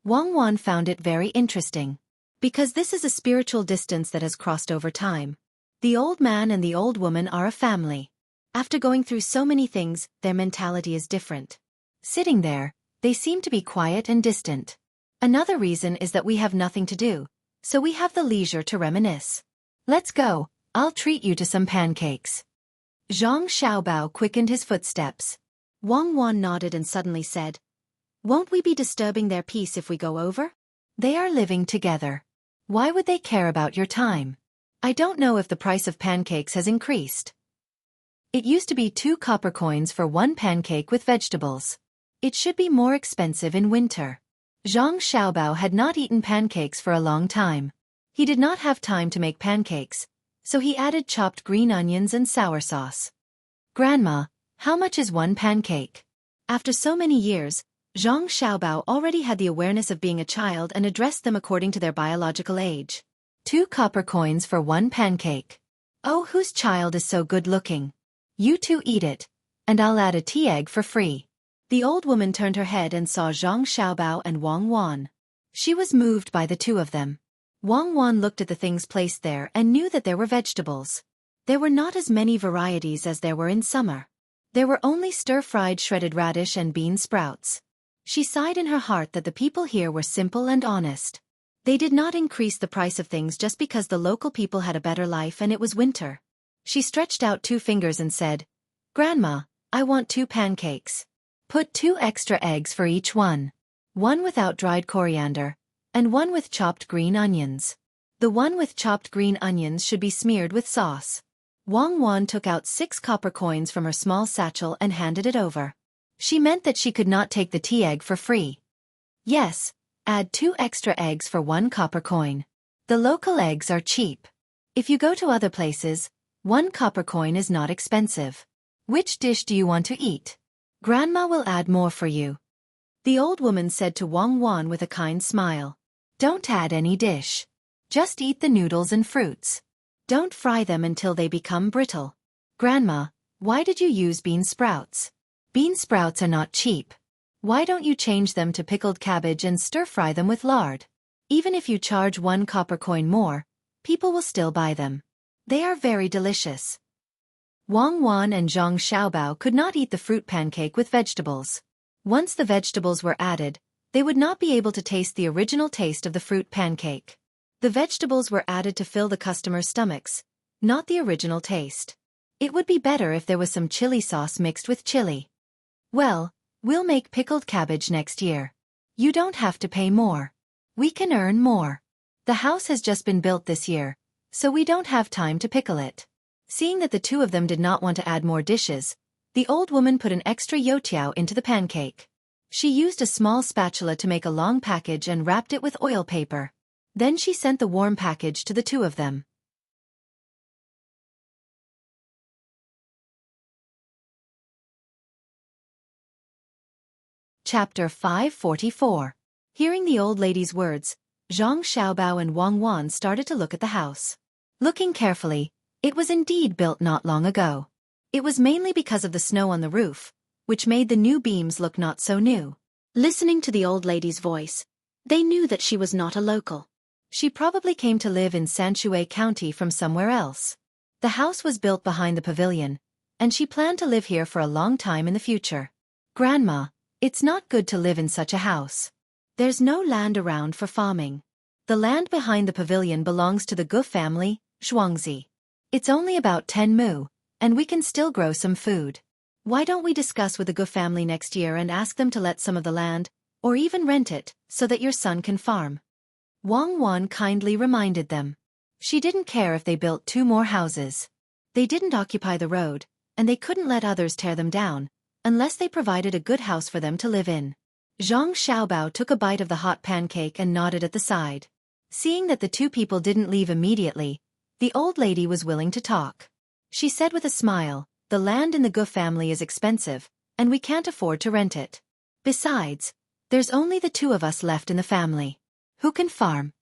Wang Wan found it very interesting. Because this is a spiritual distance that has crossed over time. The old man and the old woman are a family. After going through so many things, their mentality is different. Sitting there, they seem to be quiet and distant. Another reason is that we have nothing to do, so we have the leisure to reminisce. Let's go, I'll treat you to some pancakes. Zhang Xiaobao quickened his footsteps. Wang Wan nodded and suddenly said, "Won't we be disturbing their peace if we go over? They are living together. Why would they care about your time? I don't know if the price of pancakes has increased. It used to be 2 copper coins for 1 pancake with vegetables. It should be more expensive in winter." Zhang Xiaobao had not eaten pancakes for a long time. He did not have time to make pancakes, so he added chopped green onions and sour sauce. "Grandma, how much is 1 pancake?" After so many years, Zhang Xiaobao already had the awareness of being a child and addressed them according to their biological age. 2 copper coins for 1 pancake. Oh, whose child is so good-looking? You two eat it, and I'll add a tea egg for free. The old woman turned her head and saw Zhang Xiaobao and Wang Wan. She was moved by the two of them. Wang Wan looked at the things placed there and knew that there were vegetables. There were not as many varieties as there were in summer. There were only stir-fried shredded radish and bean sprouts. She sighed in her heart that the people here were simple and honest. They did not increase the price of things just because the local people had a better life and it was winter. She stretched out 2 fingers and said, "Grandma, I want 2 pancakes. Put 2 extra eggs for each one. 1 without dried coriander, and 1 with chopped green onions. The one with chopped green onions should be smeared with sauce." Wang Wan took out 6 copper coins from her small satchel and handed it over. She meant that she could not take the tea egg for free. "Yes, add 2 extra eggs for 1 copper coin. The local eggs are cheap. If you go to other places, 1 copper coin is not expensive. Which dish do you want to eat? Grandma will add more for you." The old woman said to Wang Wan with a kind smile, "Don't add any dish. Just eat the noodles and fruits. Don't fry them until they become brittle." "Grandma, why did you use bean sprouts? Bean sprouts are not cheap. Why don't you change them to pickled cabbage and stir-fry them with lard? Even if you charge 1 copper coin more, people will still buy them. They are very delicious." Wang Wan and Zhang Xiaobao could not eat the fruit pancake with vegetables. Once the vegetables were added, they would not be able to taste the original taste of the fruit pancake. The vegetables were added to fill the customers' stomachs, not the original taste. It would be better if there was some chili sauce mixed with chili. "Well, we'll make pickled cabbage next year. You don't have to pay more. We can earn more. The house has just been built this year, so we don't have time to pickle it." Seeing that the two of them did not want to add more dishes, the old woman put an extra youtiao into the pancake. She used a small spatula to make a long package and wrapped it with oil paper. Then she sent the warm package to the two of them. Chapter 544. Hearing the old lady's words, Zhang Xiaobao and Wang Wan started to look at the house. Looking carefully, it was indeed built not long ago. It was mainly because of the snow on the roof, which made the new beams look not so new. Listening to the old lady's voice, they knew that she was not a local. She probably came to live in Xueqi County from somewhere else. The house was built behind the pavilion, and she planned to live here for a long time in the future. "Grandma, it's not good to live in such a house. There's no land around for farming. The land behind the pavilion belongs to the Gu family, Xueqi. It's only about 10 mu, and we can still grow some food. Why don't we discuss with the Gu family next year and ask them to let some of the land, or even rent it, so that your son can farm?" Wang Wan kindly reminded them. She didn't care if they built 2 more houses. They didn't occupy the road, and they couldn't let others tear them down, unless they provided a good house for them to live in. Zhang Xiaobao took a bite of the hot pancake and nodded at the side. Seeing that the 2 people didn't leave immediately, the old lady was willing to talk. She said with a smile, "The land in the Gu family is expensive, and we can't afford to rent it. Besides, there's only the 2 of us left in the family. Who can farm?"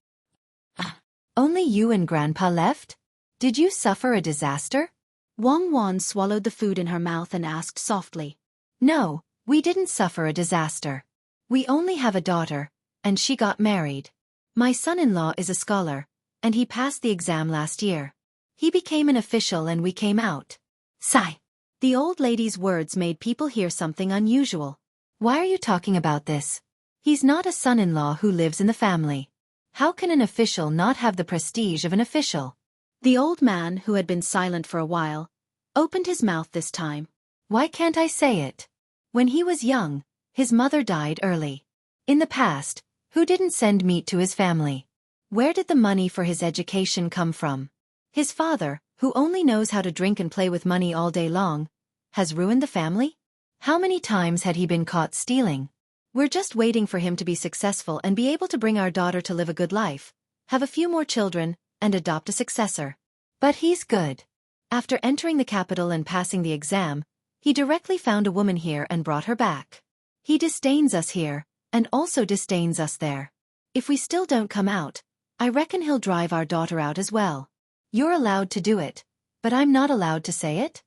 "Only you and Grandpa left? Did you suffer a disaster?" Wang Wan swallowed the food in her mouth and asked softly. "No, we didn't suffer a disaster. We only have a daughter, and she got married. My son-in-law is a scholar, and he passed the exam last year. He became an official and we came out. Sigh. The old lady's words made people hear something unusual. Why are you talking about this? He's not a son-in-law who lives in the family. How can an official not have the prestige of an official? The old man, who had been silent for a while, opened his mouth this time. Why can't I say it? When he was young, his mother died early. In the past, who didn't send meat to his family? Where did the money for his education come from? His father, who only knows how to drink and play with money all day long, has ruined the family? How many times had he been caught stealing? We're just waiting for him to be successful and be able to bring our daughter to live a good life, have a few more children, and adopt a successor. But he's good. After entering the capital and passing the exam, he directly found a woman here and brought her back. He disdains us here, and also disdains us there. If we still don't come out, I reckon he'll drive our daughter out as well. You're allowed to do it, but I'm not allowed to say it?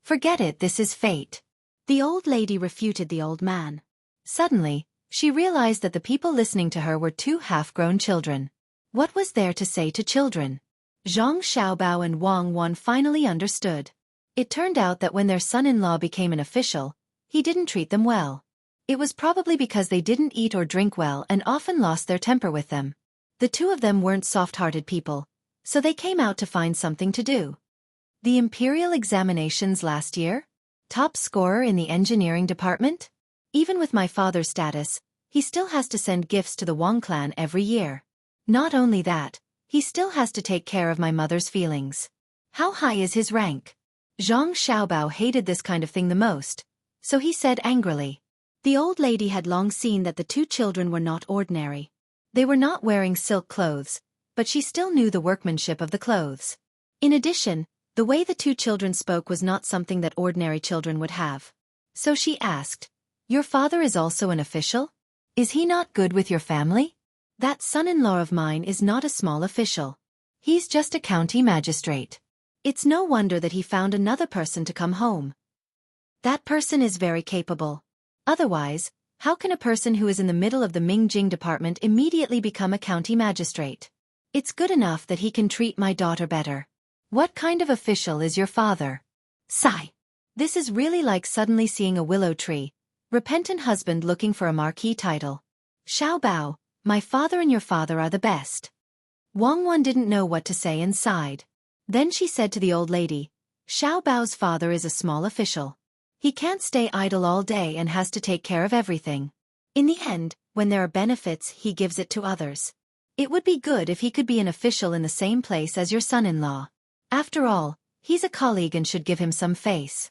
Forget it, this is fate. The old lady refuted the old man. Suddenly, she realized that the people listening to her were two half-grown children. What was there to say to children? Zhang Xiaobao and Wang Wan finally understood. It turned out that when their son-in-law became an official, he didn't treat them well. It was probably because they didn't eat or drink well and often lost their temper with them. The two of them weren't soft-hearted people, so they came out to find something to do. The imperial examinations last year? Top scorer in the engineering department? Even with my father's status, he still has to send gifts to the Wang clan every year. Not only that, he still has to take care of my mother's feelings. How high is his rank? Zhang Xiaobao hated this kind of thing the most, so he said angrily. The old lady had long seen that the two children were not ordinary. They were not wearing silk clothes, but she still knew the workmanship of the clothes. In addition, the way the two children spoke was not something that ordinary children would have. So she asked, "Your father is also an official? Is he not good with your family? That son-in-law of mine is not a small official. He's just a county magistrate. It's no wonder that he found another person to come home. That person is very capable. Otherwise, how can a person who is in the middle of the Mingjing department immediately become a county magistrate? It's good enough that he can treat my daughter better. What kind of official is your father?" Sigh. This is really like suddenly seeing a willow tree, repentant husband looking for a marquee title. Xiaobao, my father and your father are the best. Wang Wan didn't know what to say and sighed. Then she said to the old lady, Xiaobao's father is a small official. He can't stay idle all day and has to take care of everything. In the end, when there are benefits, he gives it to others. It would be good if he could be an official in the same place as your son-in-law. After all, he's a colleague and should give him some face.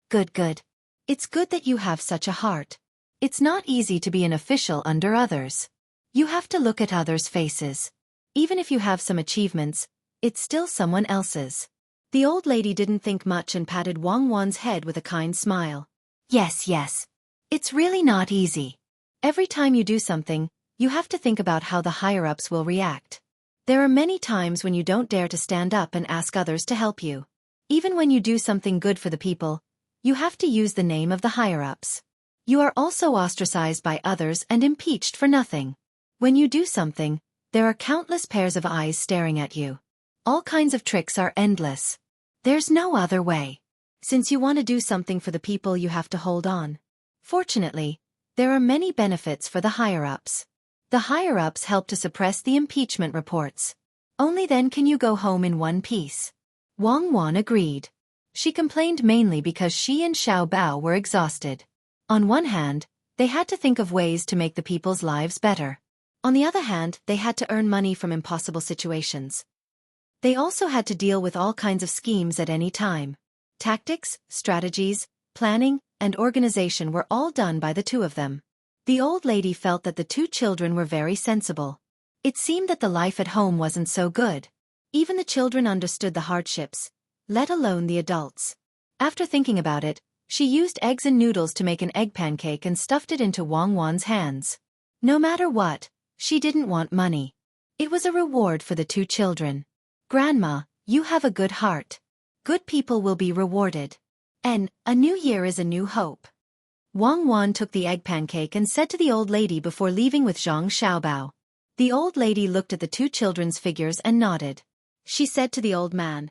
Good. It's good that you have such a heart. It's not easy to be an official under others. You have to look at others' faces. Even if you have some achievements, it's still someone else's. The old lady didn't think much and patted Wang Wan's head with a kind smile. Yes. It's really not easy. Every time you do something, you have to think about how the higher-ups will react. There are many times when you don't dare to stand up and ask others to help you. Even when you do something good for the people, you have to use the name of the higher-ups. You are also ostracized by others and impeached for nothing. When you do something, there are countless pairs of eyes staring at you. All kinds of tricks are endless. There's no other way. Since you want to do something for the people, you have to hold on. Fortunately, there are many benefits for the higher-ups. The higher-ups help to suppress the impeachment reports. Only then can you go home in one piece. Wang Wan agreed. She complained mainly because she and Xiaobao were exhausted. On one hand, they had to think of ways to make the people's lives better. On the other hand, they had to earn money from impossible situations. They also had to deal with all kinds of schemes at any time. Tactics, strategies, planning, and organization were all done by the two of them. The old lady felt that the two children were very sensible. It seemed that the life at home wasn't so good. Even the children understood the hardships, let alone the adults. After thinking about it, she used eggs and noodles to make an egg pancake and stuffed it into Wang Wan's hands. No matter what, she didn't want money. It was a reward for the two children. Grandma, you have a good heart. Good people will be rewarded. And a new year is a new hope. Wang Wan took the egg pancake and said to the old lady before leaving with Zhang Xiaobao. The old lady looked at the two children's figures and nodded. she said to the old man.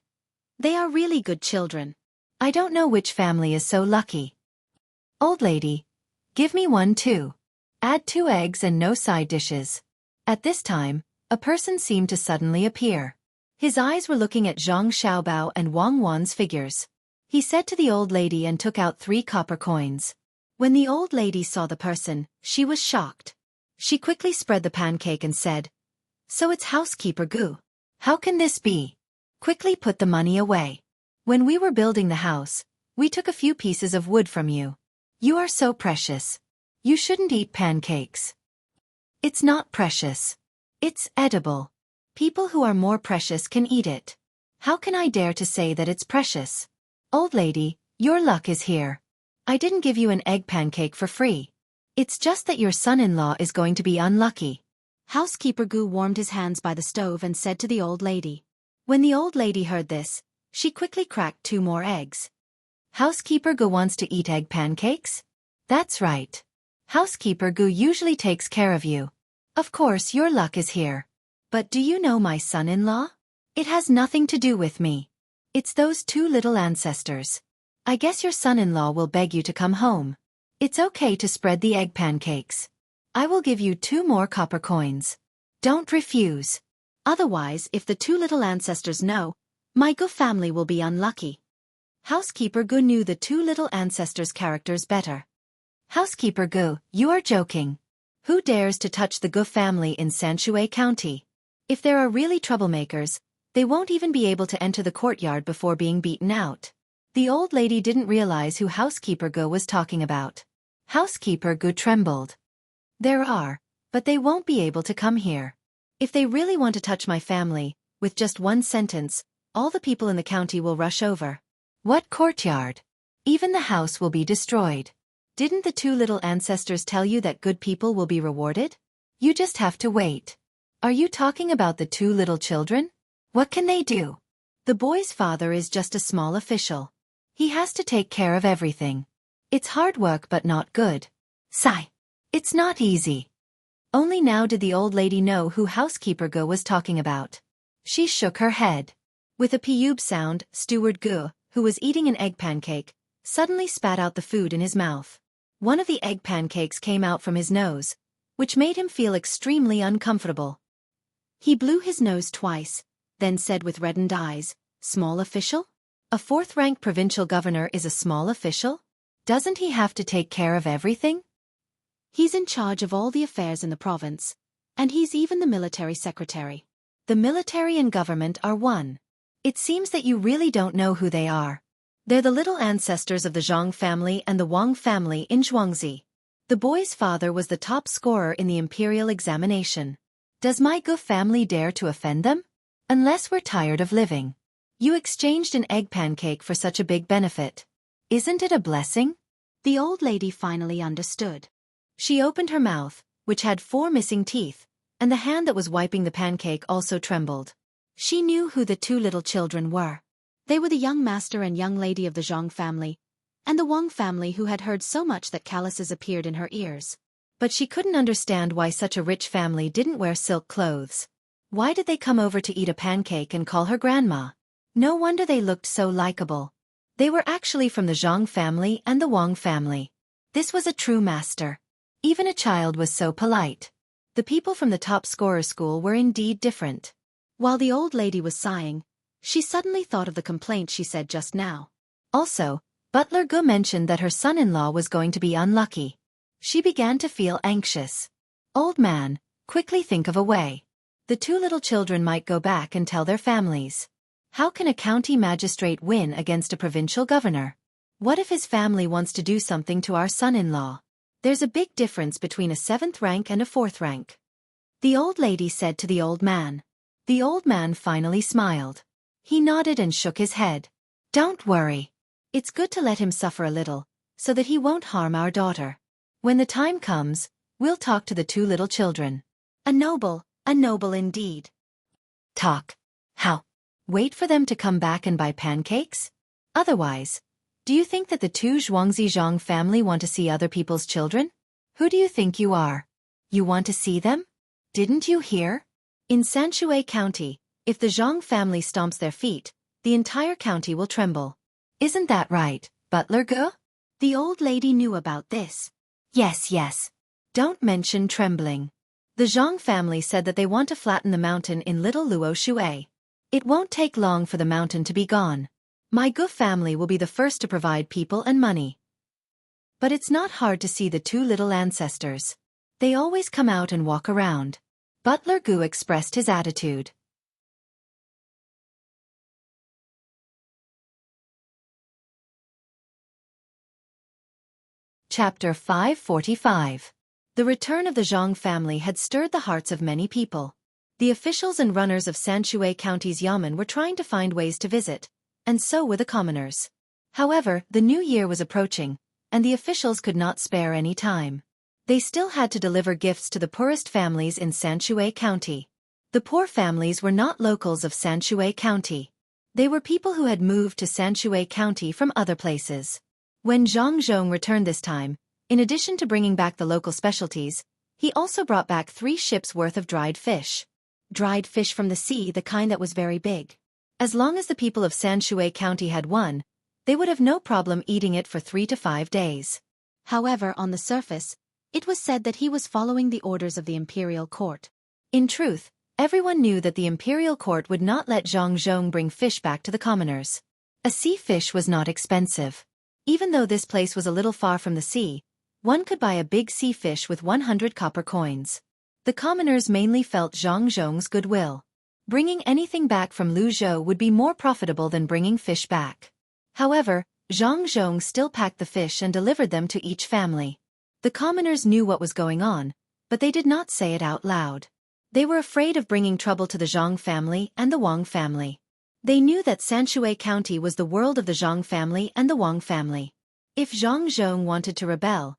They are really good children. I don't know which family is so lucky. Old lady, give me one too. Add 2 eggs and no side dishes. At this time, a person seemed to suddenly appear. His eyes were looking at Zhang Xiaobao and Wang Wan's figures. He said to the old lady and took out 3 copper coins. When the old lady saw the person, she was shocked. She quickly spread the pancake and said, "So it's housekeeper Gu. How can this be? Quickly put the money away. When we were building the house, we took a few pieces of wood from you. You are so precious. You shouldn't eat pancakes." It's not precious. It's edible. People who are more precious can eat it. How can I dare to say that it's precious? Old lady, your luck is here. I didn't give you an egg pancake for free. It's just that your son-in-law is going to be unlucky. Housekeeper Gu warmed his hands by the stove and said to the old lady. When the old lady heard this, she quickly cracked 2 more eggs. Housekeeper Gu wants to eat egg pancakes? That's right. Housekeeper Gu usually takes care of you. Of course your luck is here. But do you know my son-in-law? It has nothing to do with me. It's those 2 little ancestors. I guess your son-in-law will beg you to come home. It's okay to spread the egg pancakes. I will give you 2 more copper coins. Don't refuse. Otherwise, if the 2 little ancestors know, my Gu family will be unlucky. Housekeeper Gu knew the 2 little ancestors' characters better. Housekeeper Gu, you are joking. Who dares to touch the Gu family in Xueqi County? If there are really troublemakers, they won't even be able to enter the courtyard before being beaten out. The old lady didn't realize who Housekeeper Gu was talking about. Housekeeper Gu trembled. There are, but they won't be able to come here. If they really want to touch my family, with just 1 sentence, all the people in the county will rush over. What courtyard? Even the house will be destroyed. Didn't the 2 little ancestors tell you that good people will be rewarded? You just have to wait. Are you talking about the 2 little children? What can they do? The boy's father is just a small official. He has to take care of everything. It's hard work but not good. Sigh. It's not easy. Only now did the old lady know who Housekeeper Gu was talking about. She shook her head. With a piyub sound, Steward Gu, who was eating an egg pancake, suddenly spat out the food in his mouth. One of the egg pancakes came out from his nose, which made him feel extremely uncomfortable. He blew his nose twice, then said with reddened eyes, "Small official? A 4th-rank provincial governor is a small official? Doesn't he have to take care of everything? He's in charge of all the affairs in the province, and he's even the military secretary. The military and government are one. It seems that you really don't know who they are. They're the little ancestors of the Zhang family and the Wang family in Xueqi. The boy's father was the top scorer in the imperial examination. Does my Gu family dare to offend them? Unless we're tired of living. You exchanged an egg pancake for such a big benefit. Isn't it a blessing?" The old lady finally understood. She opened her mouth, which had 4 missing teeth, and the hand that was wiping the pancake also trembled. She knew who the 2 little children were. They were the young master and young lady of the Zhang family, and the Wang family who had heard so much that calluses appeared in her ears. But she couldn't understand why such a rich family didn't wear silk clothes. Why did they come over to eat a pancake and call her grandma? No wonder they looked so likable. They were actually from the Zhang family and the Wang family. This was a true master. Even a child was so polite. The people from the top scorer school were indeed different. While the old lady was sighing, she suddenly thought of the complaint she said just now. Also, Butler Gu mentioned that her son-in-law was going to be unlucky. She began to feel anxious. Old man, quickly think of a way. The 2 little children might go back and tell their families. How can a county magistrate win against a provincial governor? What if his family wants to do something to our son-in-law? There's a big difference between a 7th rank and a 4th rank. The old lady said to the old man. The old man finally smiled. He nodded and shook his head. Don't worry. It's good to let him suffer a little, so that he won't harm our daughter. When the time comes, we'll talk to the 2 little children. A noble indeed. Talk. How? Wait for them to come back and buy pancakes? Otherwise, do you think that the 2 Xueqi Zhang family want to see other people's children? Who do you think you are? You want to see them? Didn't you hear? In Xueqi County, If the Zhang family stomps their feet, the entire county will tremble. Isn't that right, Butler Gu? The old lady knew about this. Yes, yes. Don't mention trembling. The Zhang family said that they want to flatten the mountain in Little Luo Shui. It won't take long for the mountain to be gone. My Gu family will be the first to provide people and money. But it's not hard to see the two little ancestors. They always come out and walk around. Butler Gu expressed his attitude. Chapter 545. The return of the Zhang family had stirred the hearts of many people. The officials and runners of Sanshui County's Yamen were trying to find ways to visit, and so were the commoners. However, the new year was approaching, and the officials could not spare any time. They still had to deliver gifts to the poorest families in Sanshui County. The poor families were not locals of Sanshui County. They were people who had moved to Sanshui County from other places. When Zhang Zhong returned this time, in addition to bringing back the local specialties, he also brought back 3 ships worth of dried fish. Dried fish from the sea, the kind that was very big. As long as the people of Sanshui County had one, they would have no problem eating it for 3 to 5 days. However, on the surface, it was said that he was following the orders of the imperial court. In truth, everyone knew that the imperial court would not let Zhang Zhong bring fish back to the commoners. A sea fish was not expensive. Even though this place was a little far from the sea, one could buy a big sea fish with 100 copper coins. The commoners mainly felt Zhang Zhong's goodwill. Bringing anything back from Luzhou would be more profitable than bringing fish back. However, Zhang Zhong still packed the fish and delivered them to each family. The commoners knew what was going on, but they did not say it out loud. They were afraid of bringing trouble to the Zhang family and the Wang family. They knew that Sanshui County was the world of the Zhang family and the Wang family. If Zhang Zhong wanted to rebel,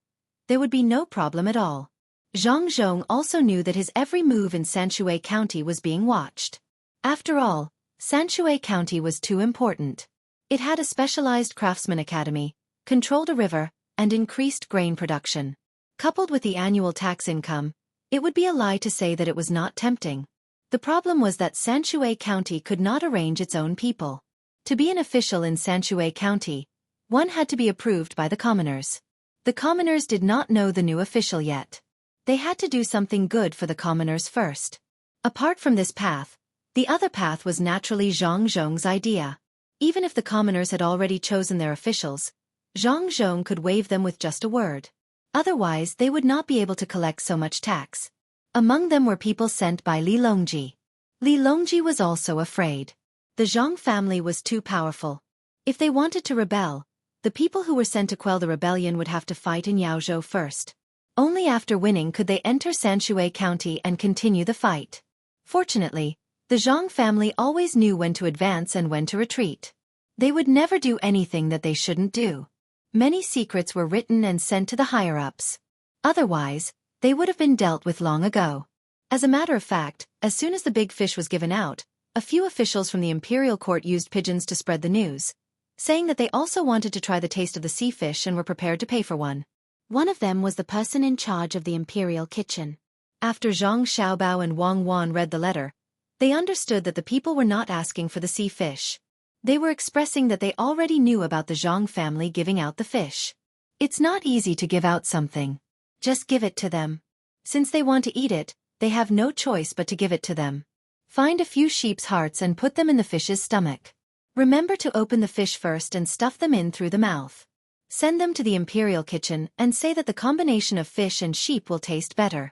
there would be no problem at all. Zhang Zhong also knew that his every move in Sanshui County was being watched. After all, Sanshui County was too important. It had a specialized craftsman academy, controlled a river, and increased grain production. Coupled with the annual tax income, it would be a lie to say that it was not tempting. The problem was that Sanshui County could not arrange its own people. To be an official in Sanshui County, one had to be approved by the commoners. The commoners did not know the new official yet. They had to do something good for the commoners first. Apart from this path, the other path was naturally Zhang Zhong's idea. Even if the commoners had already chosen their officials, Zhang Zhong could waive them with just a word. Otherwise, they would not be able to collect so much tax. Among them were people sent by Li Longji. Li Longji was also afraid. The Zhang family was too powerful. If they wanted to rebel, the people who were sent to quell the rebellion would have to fight in Yaozhou first. Only after winning could they enter Sanshui County and continue the fight. Fortunately, the Zhang family always knew when to advance and when to retreat. They would never do anything that they shouldn't do. Many secrets were written and sent to the higher-ups. Otherwise, they would have been dealt with long ago. As a matter of fact, as soon as the big fish was given out, a few officials from the imperial court used pigeons to spread the news, saying that they also wanted to try the taste of the sea fish and were prepared to pay for one. One of them was the person in charge of the imperial kitchen. After Zhang Xiaobao and Wang Wan read the letter, they understood that the people were not asking for the sea fish. They were expressing that they already knew about the Zhang family giving out the fish. It's not easy to give out something. Just give it to them. Since they want to eat it, they have no choice but to give it to them. Find a few sheep's hearts and put them in the fish's stomach. Remember to open the fish first and stuff them in through the mouth. Send them to the imperial kitchen and say that the combination of fish and sheep will taste better.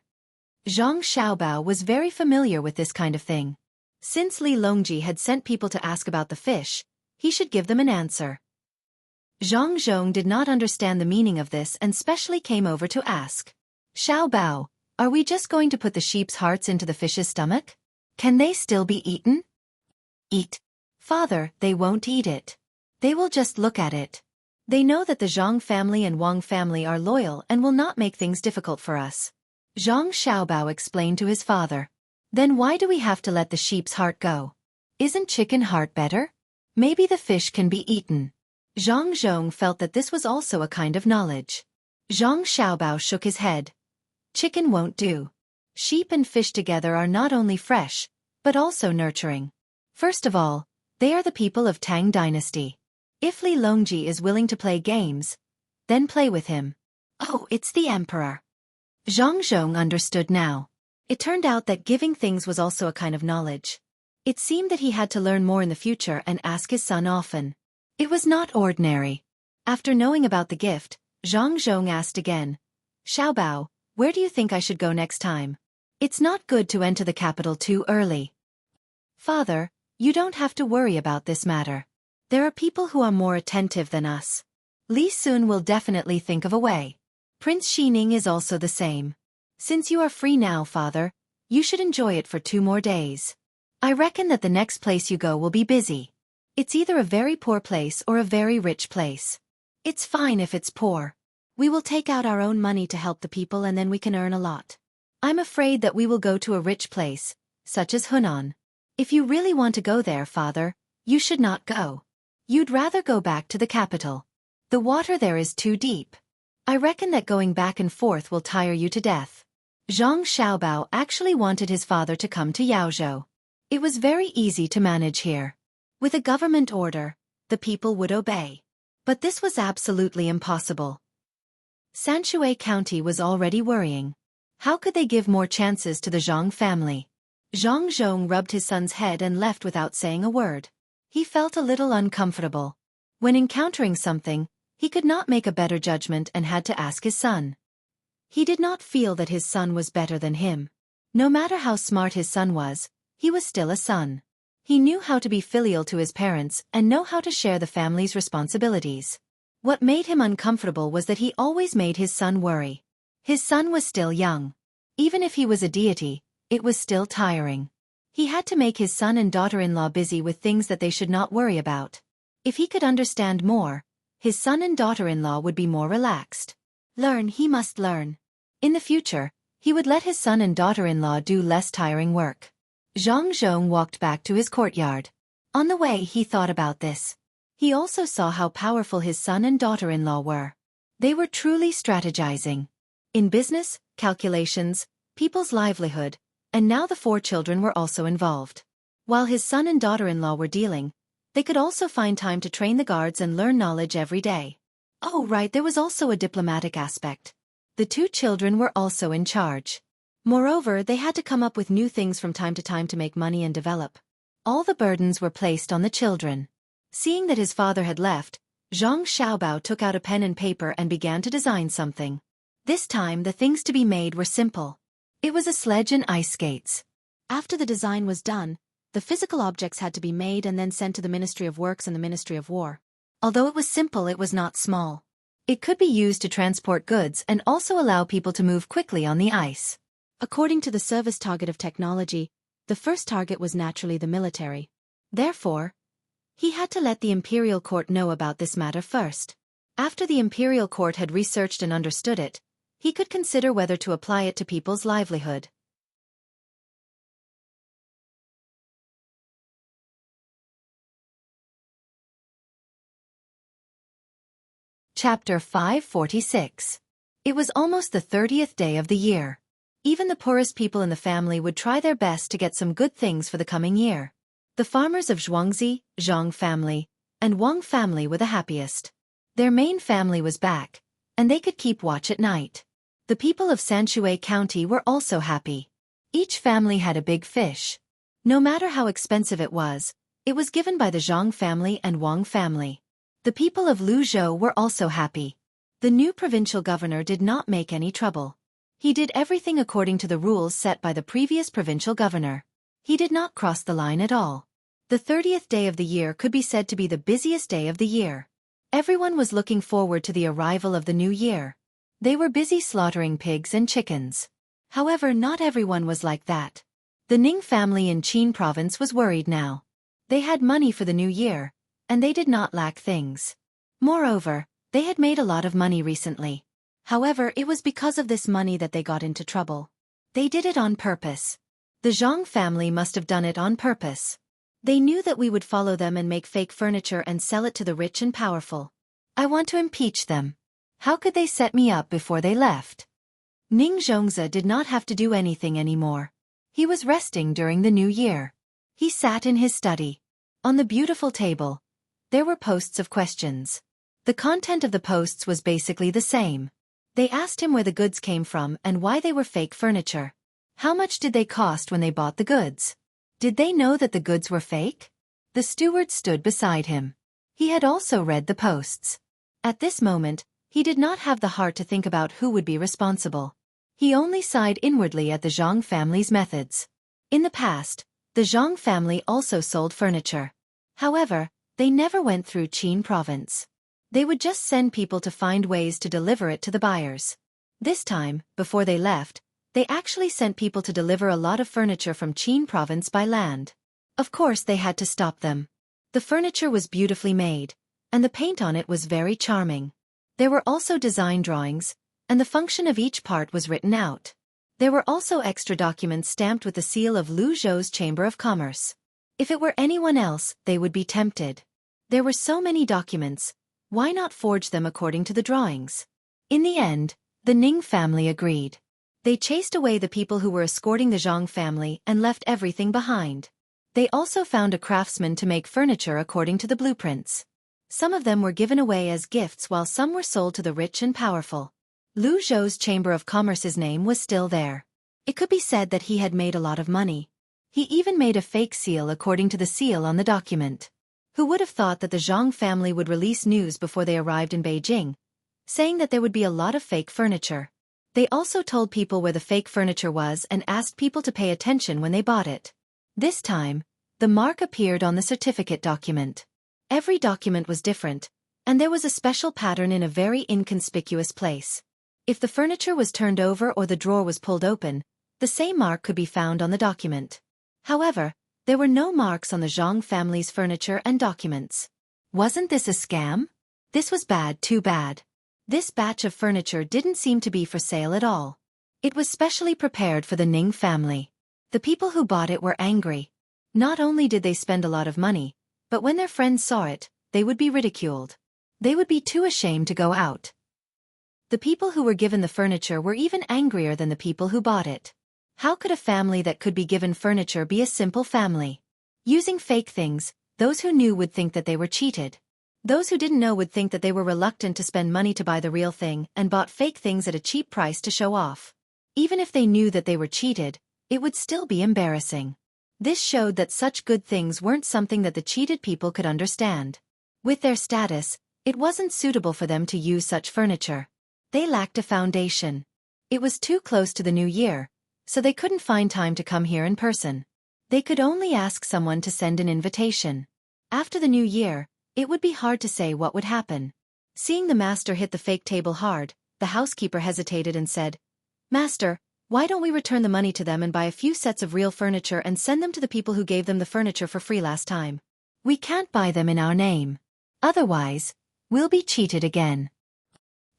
Zhang Xiaobao was very familiar with this kind of thing. Since Li Longji had sent people to ask about the fish, he should give them an answer. Zhang Zhong did not understand the meaning of this and specially came over to ask. Xiaobao, are we just going to put the sheep's hearts into the fish's stomach? Can they still be eaten? Eat. Father, they won't eat it. They will just look at it. They know that the Zhang family and Wang family are loyal and will not make things difficult for us. Zhang Xiaobao explained to his father. Then why do we have to let the sheep's heart go? Isn't chicken heart better? Maybe the fish can be eaten. Zhang Zhong felt that this was also a kind of knowledge. Zhang Xiaobao shook his head. Chicken won't do. Sheep and fish together are not only fresh, but also nurturing. First of all, they are the people of Tang dynasty. If Li Longji is willing to play games, then play with him. Oh, it's the emperor. Zhang Zhong understood now. It turned out that giving things was also a kind of knowledge. It seemed that he had to learn more in the future and ask his son often. It was not ordinary. After knowing about the gift, Zhang Zhong asked again, Xiaobao, where do you think I should go next time? It's not good to enter the capital too early. Father, you don't have to worry about this matter. There are people who are more attentive than us. Li Sun will definitely think of a way. Prince Xining is also the same. Since you are free now, father, you should enjoy it for 2 more days. I reckon that the next place you go will be busy. It's either a very poor place or a very rich place. It's fine if it's poor. We will take out our own money to help the people and then we can earn a lot. I'm afraid that we will go to a rich place, such as Hunan. If you really want to go there, father, you should not go. You'd rather go back to the capital. The water there is too deep. I reckon that going back and forth will tire you to death. Zhang Xiaobao actually wanted his father to come to Yaozhou. It was very easy to manage here. With a government order, the people would obey. But this was absolutely impossible. Sanshui County was already worrying. How could they give more chances to the Zhang family? Zhang Zhong rubbed his son's head and left without saying a word. He felt a little uncomfortable. When encountering something, he could not make a better judgment and had to ask his son. He did not feel that his son was better than him. No matter how smart his son was, he was still a son. He knew how to be filial to his parents and know how to share the family's responsibilities. What made him uncomfortable was that he always made his son worry. His son was still young. Even if he was a deity, it was still tiring. He had to make his son and daughter-in-law busy with things that they should not worry about. If he could understand more, his son and daughter-in-law would be more relaxed. He must learn. In the future, he would let his son and daughter-in-law do less tiring work. Zhang Zhong walked back to his courtyard. On the way he thought about this. He also saw how powerful his son and daughter-in-law were. They were truly strategizing. In business, calculations, people's livelihood, and now the 4 children were also involved. While his son and daughter-in-law were dealing, they could also find time to train the guards and learn knowledge every day. Oh right, there was also a diplomatic aspect. The 2 children were also in charge. Moreover, they had to come up with new things from time to time to make money and develop. All the burdens were placed on the children. Seeing that his father had left, Zhang Xiaobao took out a pen and paper and began to design something. This time the things to be made were simple. It was a sledge and ice skates. After the design was done, the physical objects had to be made and then sent to the Ministry of Works and the Ministry of War. Although it was simple, it was not small. It could be used to transport goods and also allow people to move quickly on the ice. According to the service target of technology, the first target was naturally the military. Therefore, he had to let the imperial court know about this matter first. After the imperial court had researched and understood it, he could consider whether to apply it to people's livelihood. Chapter 546. It was almost the 30th day of the year. Even the poorest people in the family would try their best to get some good things for the coming year. The farmers of Xueqi, Zhang family, and Wang family were the happiest. Their main family was back, and they could keep watch at night. The people of Sanshui County were also happy. Each family had a big fish. No matter how expensive it was given by the Zhang family and Wang family. The people of Luzhou were also happy. The new provincial governor did not make any trouble. He did everything according to the rules set by the previous provincial governor. He did not cross the line at all. The 30th day of the year could be said to be the busiest day of the year. Everyone was looking forward to the arrival of the new year. They were busy slaughtering pigs and chickens. However, not everyone was like that. The Ning family in Qin province was worried now. They had money for the new year, and they did not lack things. Moreover, they had made a lot of money recently. However, it was because of this money that they got into trouble. They did it on purpose. The Zhang family must have done it on purpose. They knew that we would follow them and make fake furniture and sell it to the rich and powerful. I want to impeach them. How could they set me up before they left? Ning Zhongzi did not have to do anything anymore. He was resting during the new year. He sat in his study. On the beautiful table, there were posts of questions. The content of the posts was basically the same. They asked him where the goods came from and why they were fake furniture. How much did they cost when they bought the goods? Did they know that the goods were fake? The steward stood beside him. He had also read the posts. At this moment, he did not have the heart to think about who would be responsible. He only sighed inwardly at the Zhang family's methods. In the past, the Zhang family also sold furniture. However, they never went through Qin province. They would just send people to find ways to deliver it to the buyers. This time, before they left, they actually sent people to deliver a lot of furniture from Qin province by land. Of course they had to stop them. The furniture was beautifully made, and the paint on it was very charming. There were also design drawings, and the function of each part was written out. There were also extra documents stamped with the seal of Lu Zhou's Chamber of Commerce. If it were anyone else, they would be tempted. There were so many documents, why not forge them according to the drawings? In the end, the Ning family agreed. They chased away the people who were escorting the Zhang family and left everything behind. They also found a craftsman to make furniture according to the blueprints. Some of them were given away as gifts while some were sold to the rich and powerful. Lu Zhou's Chamber of Commerce's name was still there. It could be said that he had made a lot of money. He even made a fake seal according to the seal on the document. Who would have thought that the Zhang family would release news before they arrived in Beijing, saying that there would be a lot of fake furniture. They also told people where the fake furniture was and asked people to pay attention when they bought it. This time, the mark appeared on the certificate document. Every document was different, and there was a special pattern in a very inconspicuous place. If the furniture was turned over or the drawer was pulled open, the same mark could be found on the document. However, there were no marks on the Zhang family's furniture and documents. Wasn't this a scam? This was bad, too bad. This batch of furniture didn't seem to be for sale at all. It was specially prepared for the Ning family. The people who bought it were angry. Not only did they spend a lot of money, but when their friends saw it, they would be ridiculed. They would be too ashamed to go out. The people who were given the furniture were even angrier than the people who bought it. How could a family that could be given furniture be a simple family? Using fake things, those who knew would think that they were cheated. Those who didn't know would think that they were reluctant to spend money to buy the real thing and bought fake things at a cheap price to show off. Even if they knew that they were cheated, it would still be embarrassing. This showed that such good things weren't something that the cheated people could understand. With their status, it wasn't suitable for them to use such furniture. They lacked a foundation. It was too close to the new year, so they couldn't find time to come here in person. They could only ask someone to send an invitation. After the new year, it would be hard to say what would happen. Seeing the master hit the fake table hard, the housekeeper hesitated and said, "Master, why don't we return the money to them and buy a few sets of real furniture and send them to the people who gave them the furniture for free last time? We can't buy them in our name. Otherwise, we'll be cheated again."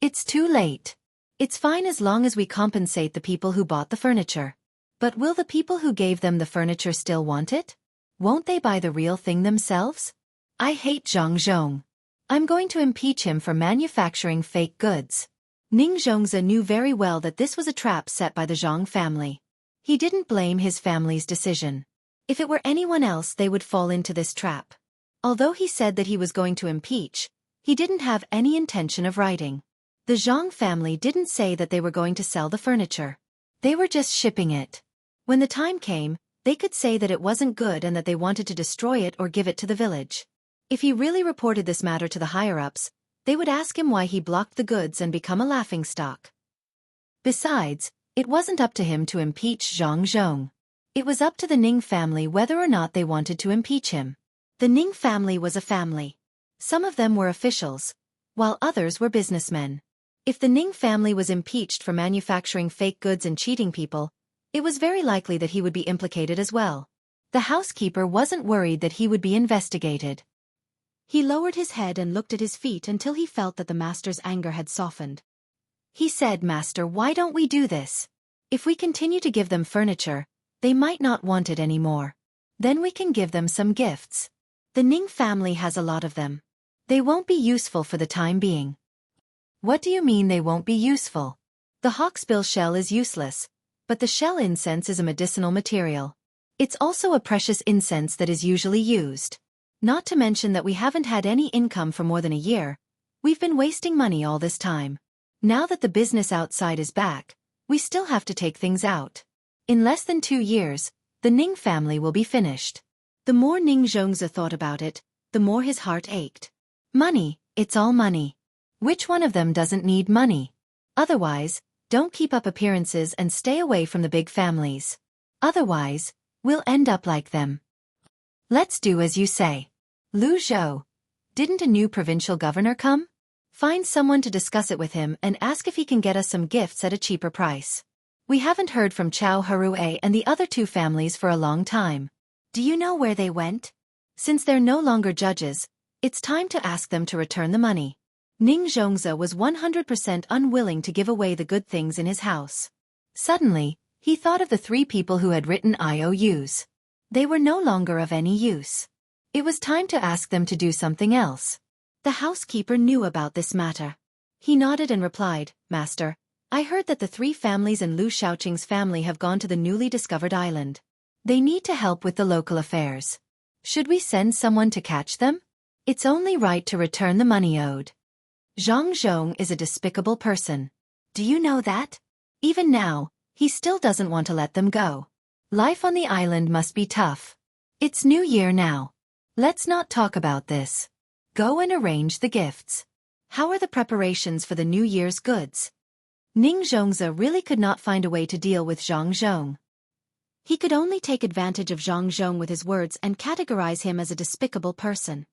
It's too late. It's fine as long as we compensate the people who bought the furniture. But will the people who gave them the furniture still want it? Won't they buy the real thing themselves? I hate Zhang Zhong. I'm going to impeach him for manufacturing fake goods. Ning Zhongze knew very well that this was a trap set by the Zhang family. He didn't blame his family's decision. If it were anyone else, they would fall into this trap. Although he said that he was going to impeach, he didn't have any intention of writing. The Zhang family didn't say that they were going to sell the furniture. They were just shipping it. When the time came, they could say that it wasn't good and that they wanted to destroy it or give it to the village. If he really reported this matter to the higher-ups, they would ask him why he blocked the goods and become a laughingstock. Besides, it wasn't up to him to impeach Zhang Zhong. It was up to the Ning family whether or not they wanted to impeach him. The Ning family was a family. Some of them were officials, while others were businessmen. If the Ning family was impeached for manufacturing fake goods and cheating people, it was very likely that he would be implicated as well. The housekeeper wasn't worried that he would be investigated. He lowered his head and looked at his feet until he felt that the master's anger had softened. He said, "Master, why don't we do this? If we continue to give them furniture, they might not want it anymore. Then we can give them some gifts. The Ning family has a lot of them. They won't be useful for the time being." What do you mean they won't be useful? The hawksbill shell is useless, but the shell incense is a medicinal material. It's also a precious incense that is usually used. Not to mention that we haven't had any income for more than a year. We've been wasting money all this time. Now that the business outside is back, we still have to take things out. In less than 2 years, the Ning family will be finished. The more Ning Zhongzi thought about it, the more his heart ached. Money, it's all money. Which one of them doesn't need money? Otherwise, don't keep up appearances and stay away from the big families. Otherwise, we'll end up like them. Let's do as you say. Lu Zhou, didn't a new provincial governor come? Find someone to discuss it with him and ask if he can get us some gifts at a cheaper price. We haven't heard from Chao Harue and the other 2 families for a long time. Do you know where they went? Since they're no longer judges, it's time to ask them to return the money. Ning Zhongzi was 100% unwilling to give away the good things in his house. Suddenly, he thought of the 3 people who had written IOUs. They were no longer of any use. It was time to ask them to do something else. The housekeeper knew about this matter. He nodded and replied, Master, I heard that the 3 families and Lu Shaoqing's family have gone to the newly discovered island. They need to help with the local affairs. Should we send someone to catch them? It's only right to return the money owed. Zhang Zhong is a despicable person. Do you know that? Even now, he still doesn't want to let them go. Life on the island must be tough. It's New Year now. Let's not talk about this. Go and arrange the gifts. How are the preparations for the New Year's goods? Ning Zhongzi really could not find a way to deal with Zhang Zhong. He could only take advantage of Zhang Zhong with his words and categorize him as a despicable person.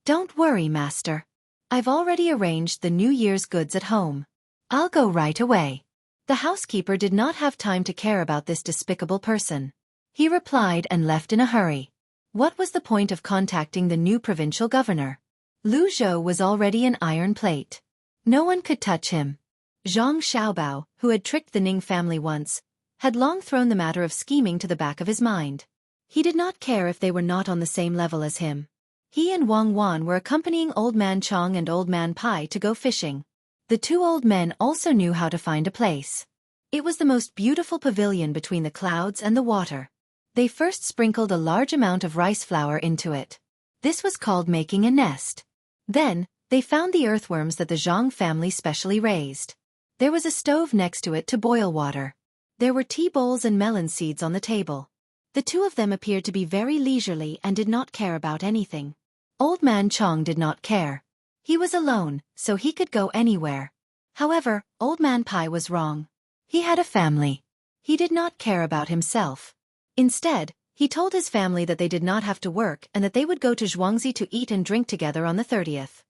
Don't worry, Master. I've already arranged the New Year's goods at home. I'll go right away. The housekeeper did not have time to care about this despicable person. He replied and left in a hurry. What was the point of contacting the new provincial governor? Lu Zhou was already an iron plate. No one could touch him. Zhang Xiaobao, who had tricked the Ning family once, had long thrown the matter of scheming to the back of his mind. He did not care if they were not on the same level as him. He and Wang Wan were accompanying Old Man Chong and Old Man Pai to go fishing. The 2 old men also knew how to find a place. It was the most beautiful pavilion between the clouds and the water. They first sprinkled a large amount of rice flour into it. This was called making a nest. Then, they found the earthworms that the Zhang family specially raised. There was a stove next to it to boil water. There were tea bowls and melon seeds on the table. The 2 of them appeared to be very leisurely and did not care about anything. Old Man Chong did not care. He was alone, so he could go anywhere. However, Old Man Pai was wrong. He had a family. He did not care about himself. Instead, he told his family that they did not have to work and that they would go to Zhuangzi to eat and drink together on the 30th.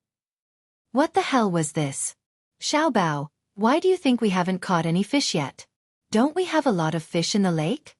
What the hell was this? Xiaobao, why do you think we haven't caught any fish yet? Don't we have a lot of fish in the lake?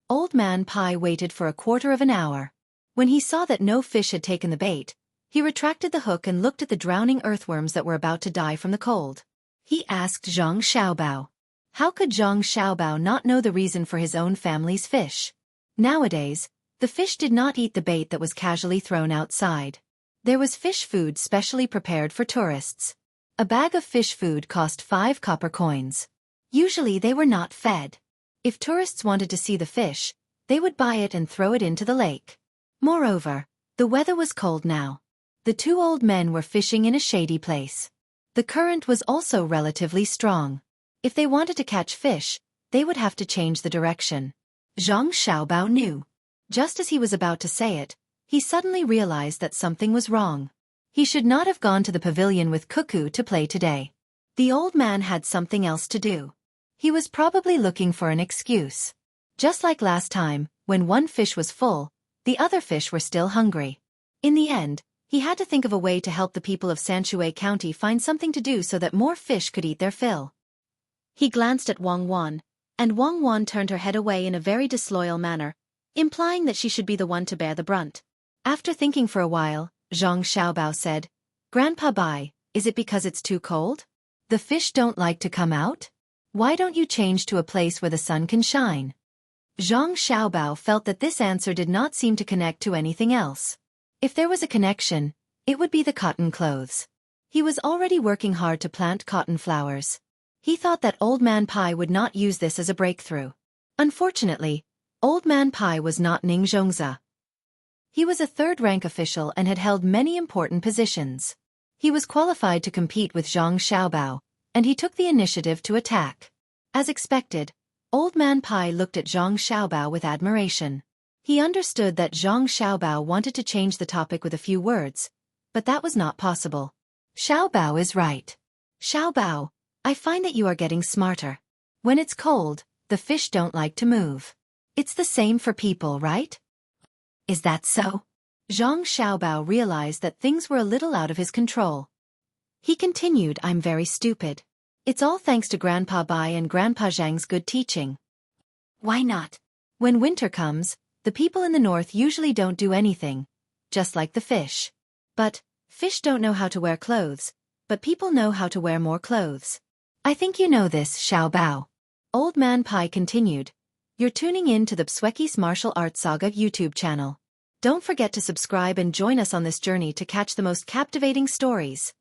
Old Man Pai waited for a quarter of an hour. When he saw that no fish had taken the bait, he retracted the hook and looked at the drowning earthworms that were about to die from the cold. He asked Zhang Xiaobao. How could Zhang Xiaobao not know the reason for his own family's fish? Nowadays, the fish did not eat the bait that was casually thrown outside. There was fish food specially prepared for tourists. A bag of fish food cost 5 copper coins. Usually they were not fed. If tourists wanted to see the fish, they would buy it and throw it into the lake. Moreover, the weather was cold now. The 2 old men were fishing in a shady place. The current was also relatively strong. If they wanted to catch fish, they would have to change the direction. Zhang Xiaobao knew. Just as he was about to say it, he suddenly realized that something was wrong. He should not have gone to the pavilion with Cuckoo to play today. The old man had something else to do. He was probably looking for an excuse. Just like last time, when one fish was full, the other fish were still hungry. In the end, he had to think of a way to help the people of Xueqi County find something to do so that more fish could eat their fill. He glanced at Wang Wan, and Wang Wan turned her head away in a very disloyal manner, implying that she should be the one to bear the brunt. After thinking for a while, Zhang Xiaobao said, "Grandpa Bai, is it because it's too cold? The fish don't like to come out? Why don't you change to a place where the sun can shine?" Zhang Xiaobao felt that this answer did not seem to connect to anything else. If there was a connection, it would be the cotton clothes. He was already working hard to plant cotton flowers. He thought that Old Man Pai would not use this as a breakthrough. Unfortunately, Old Man Pai was not Ning Zhongzi. He was a third-rank official and had held many important positions. He was qualified to compete with Zhang Xiaobao, and he took the initiative to attack. As expected, Old Man Pai looked at Zhang Xiaobao with admiration. He understood that Zhang Xiaobao wanted to change the topic with a few words, but that was not possible. Xiaobao is right. Xiaobao, I find that you are getting smarter. When it's cold, the fish don't like to move. It's the same for people, right? Is that so? Zhang Xiaobao realized that things were a little out of his control. He continued, I'm very stupid. It's all thanks to Grandpa Bai and Grandpa Zhang's good teaching. Why not? When winter comes, the people in the north usually don't do anything, just like the fish. But fish don't know how to wear clothes, but people know how to wear more clothes. I think you know this, Xiaobao. Old Man Pai continued. You're tuning in to the Xueqi's Martial Arts Saga YouTube channel. Don't forget to subscribe and join us on this journey to catch the most captivating stories.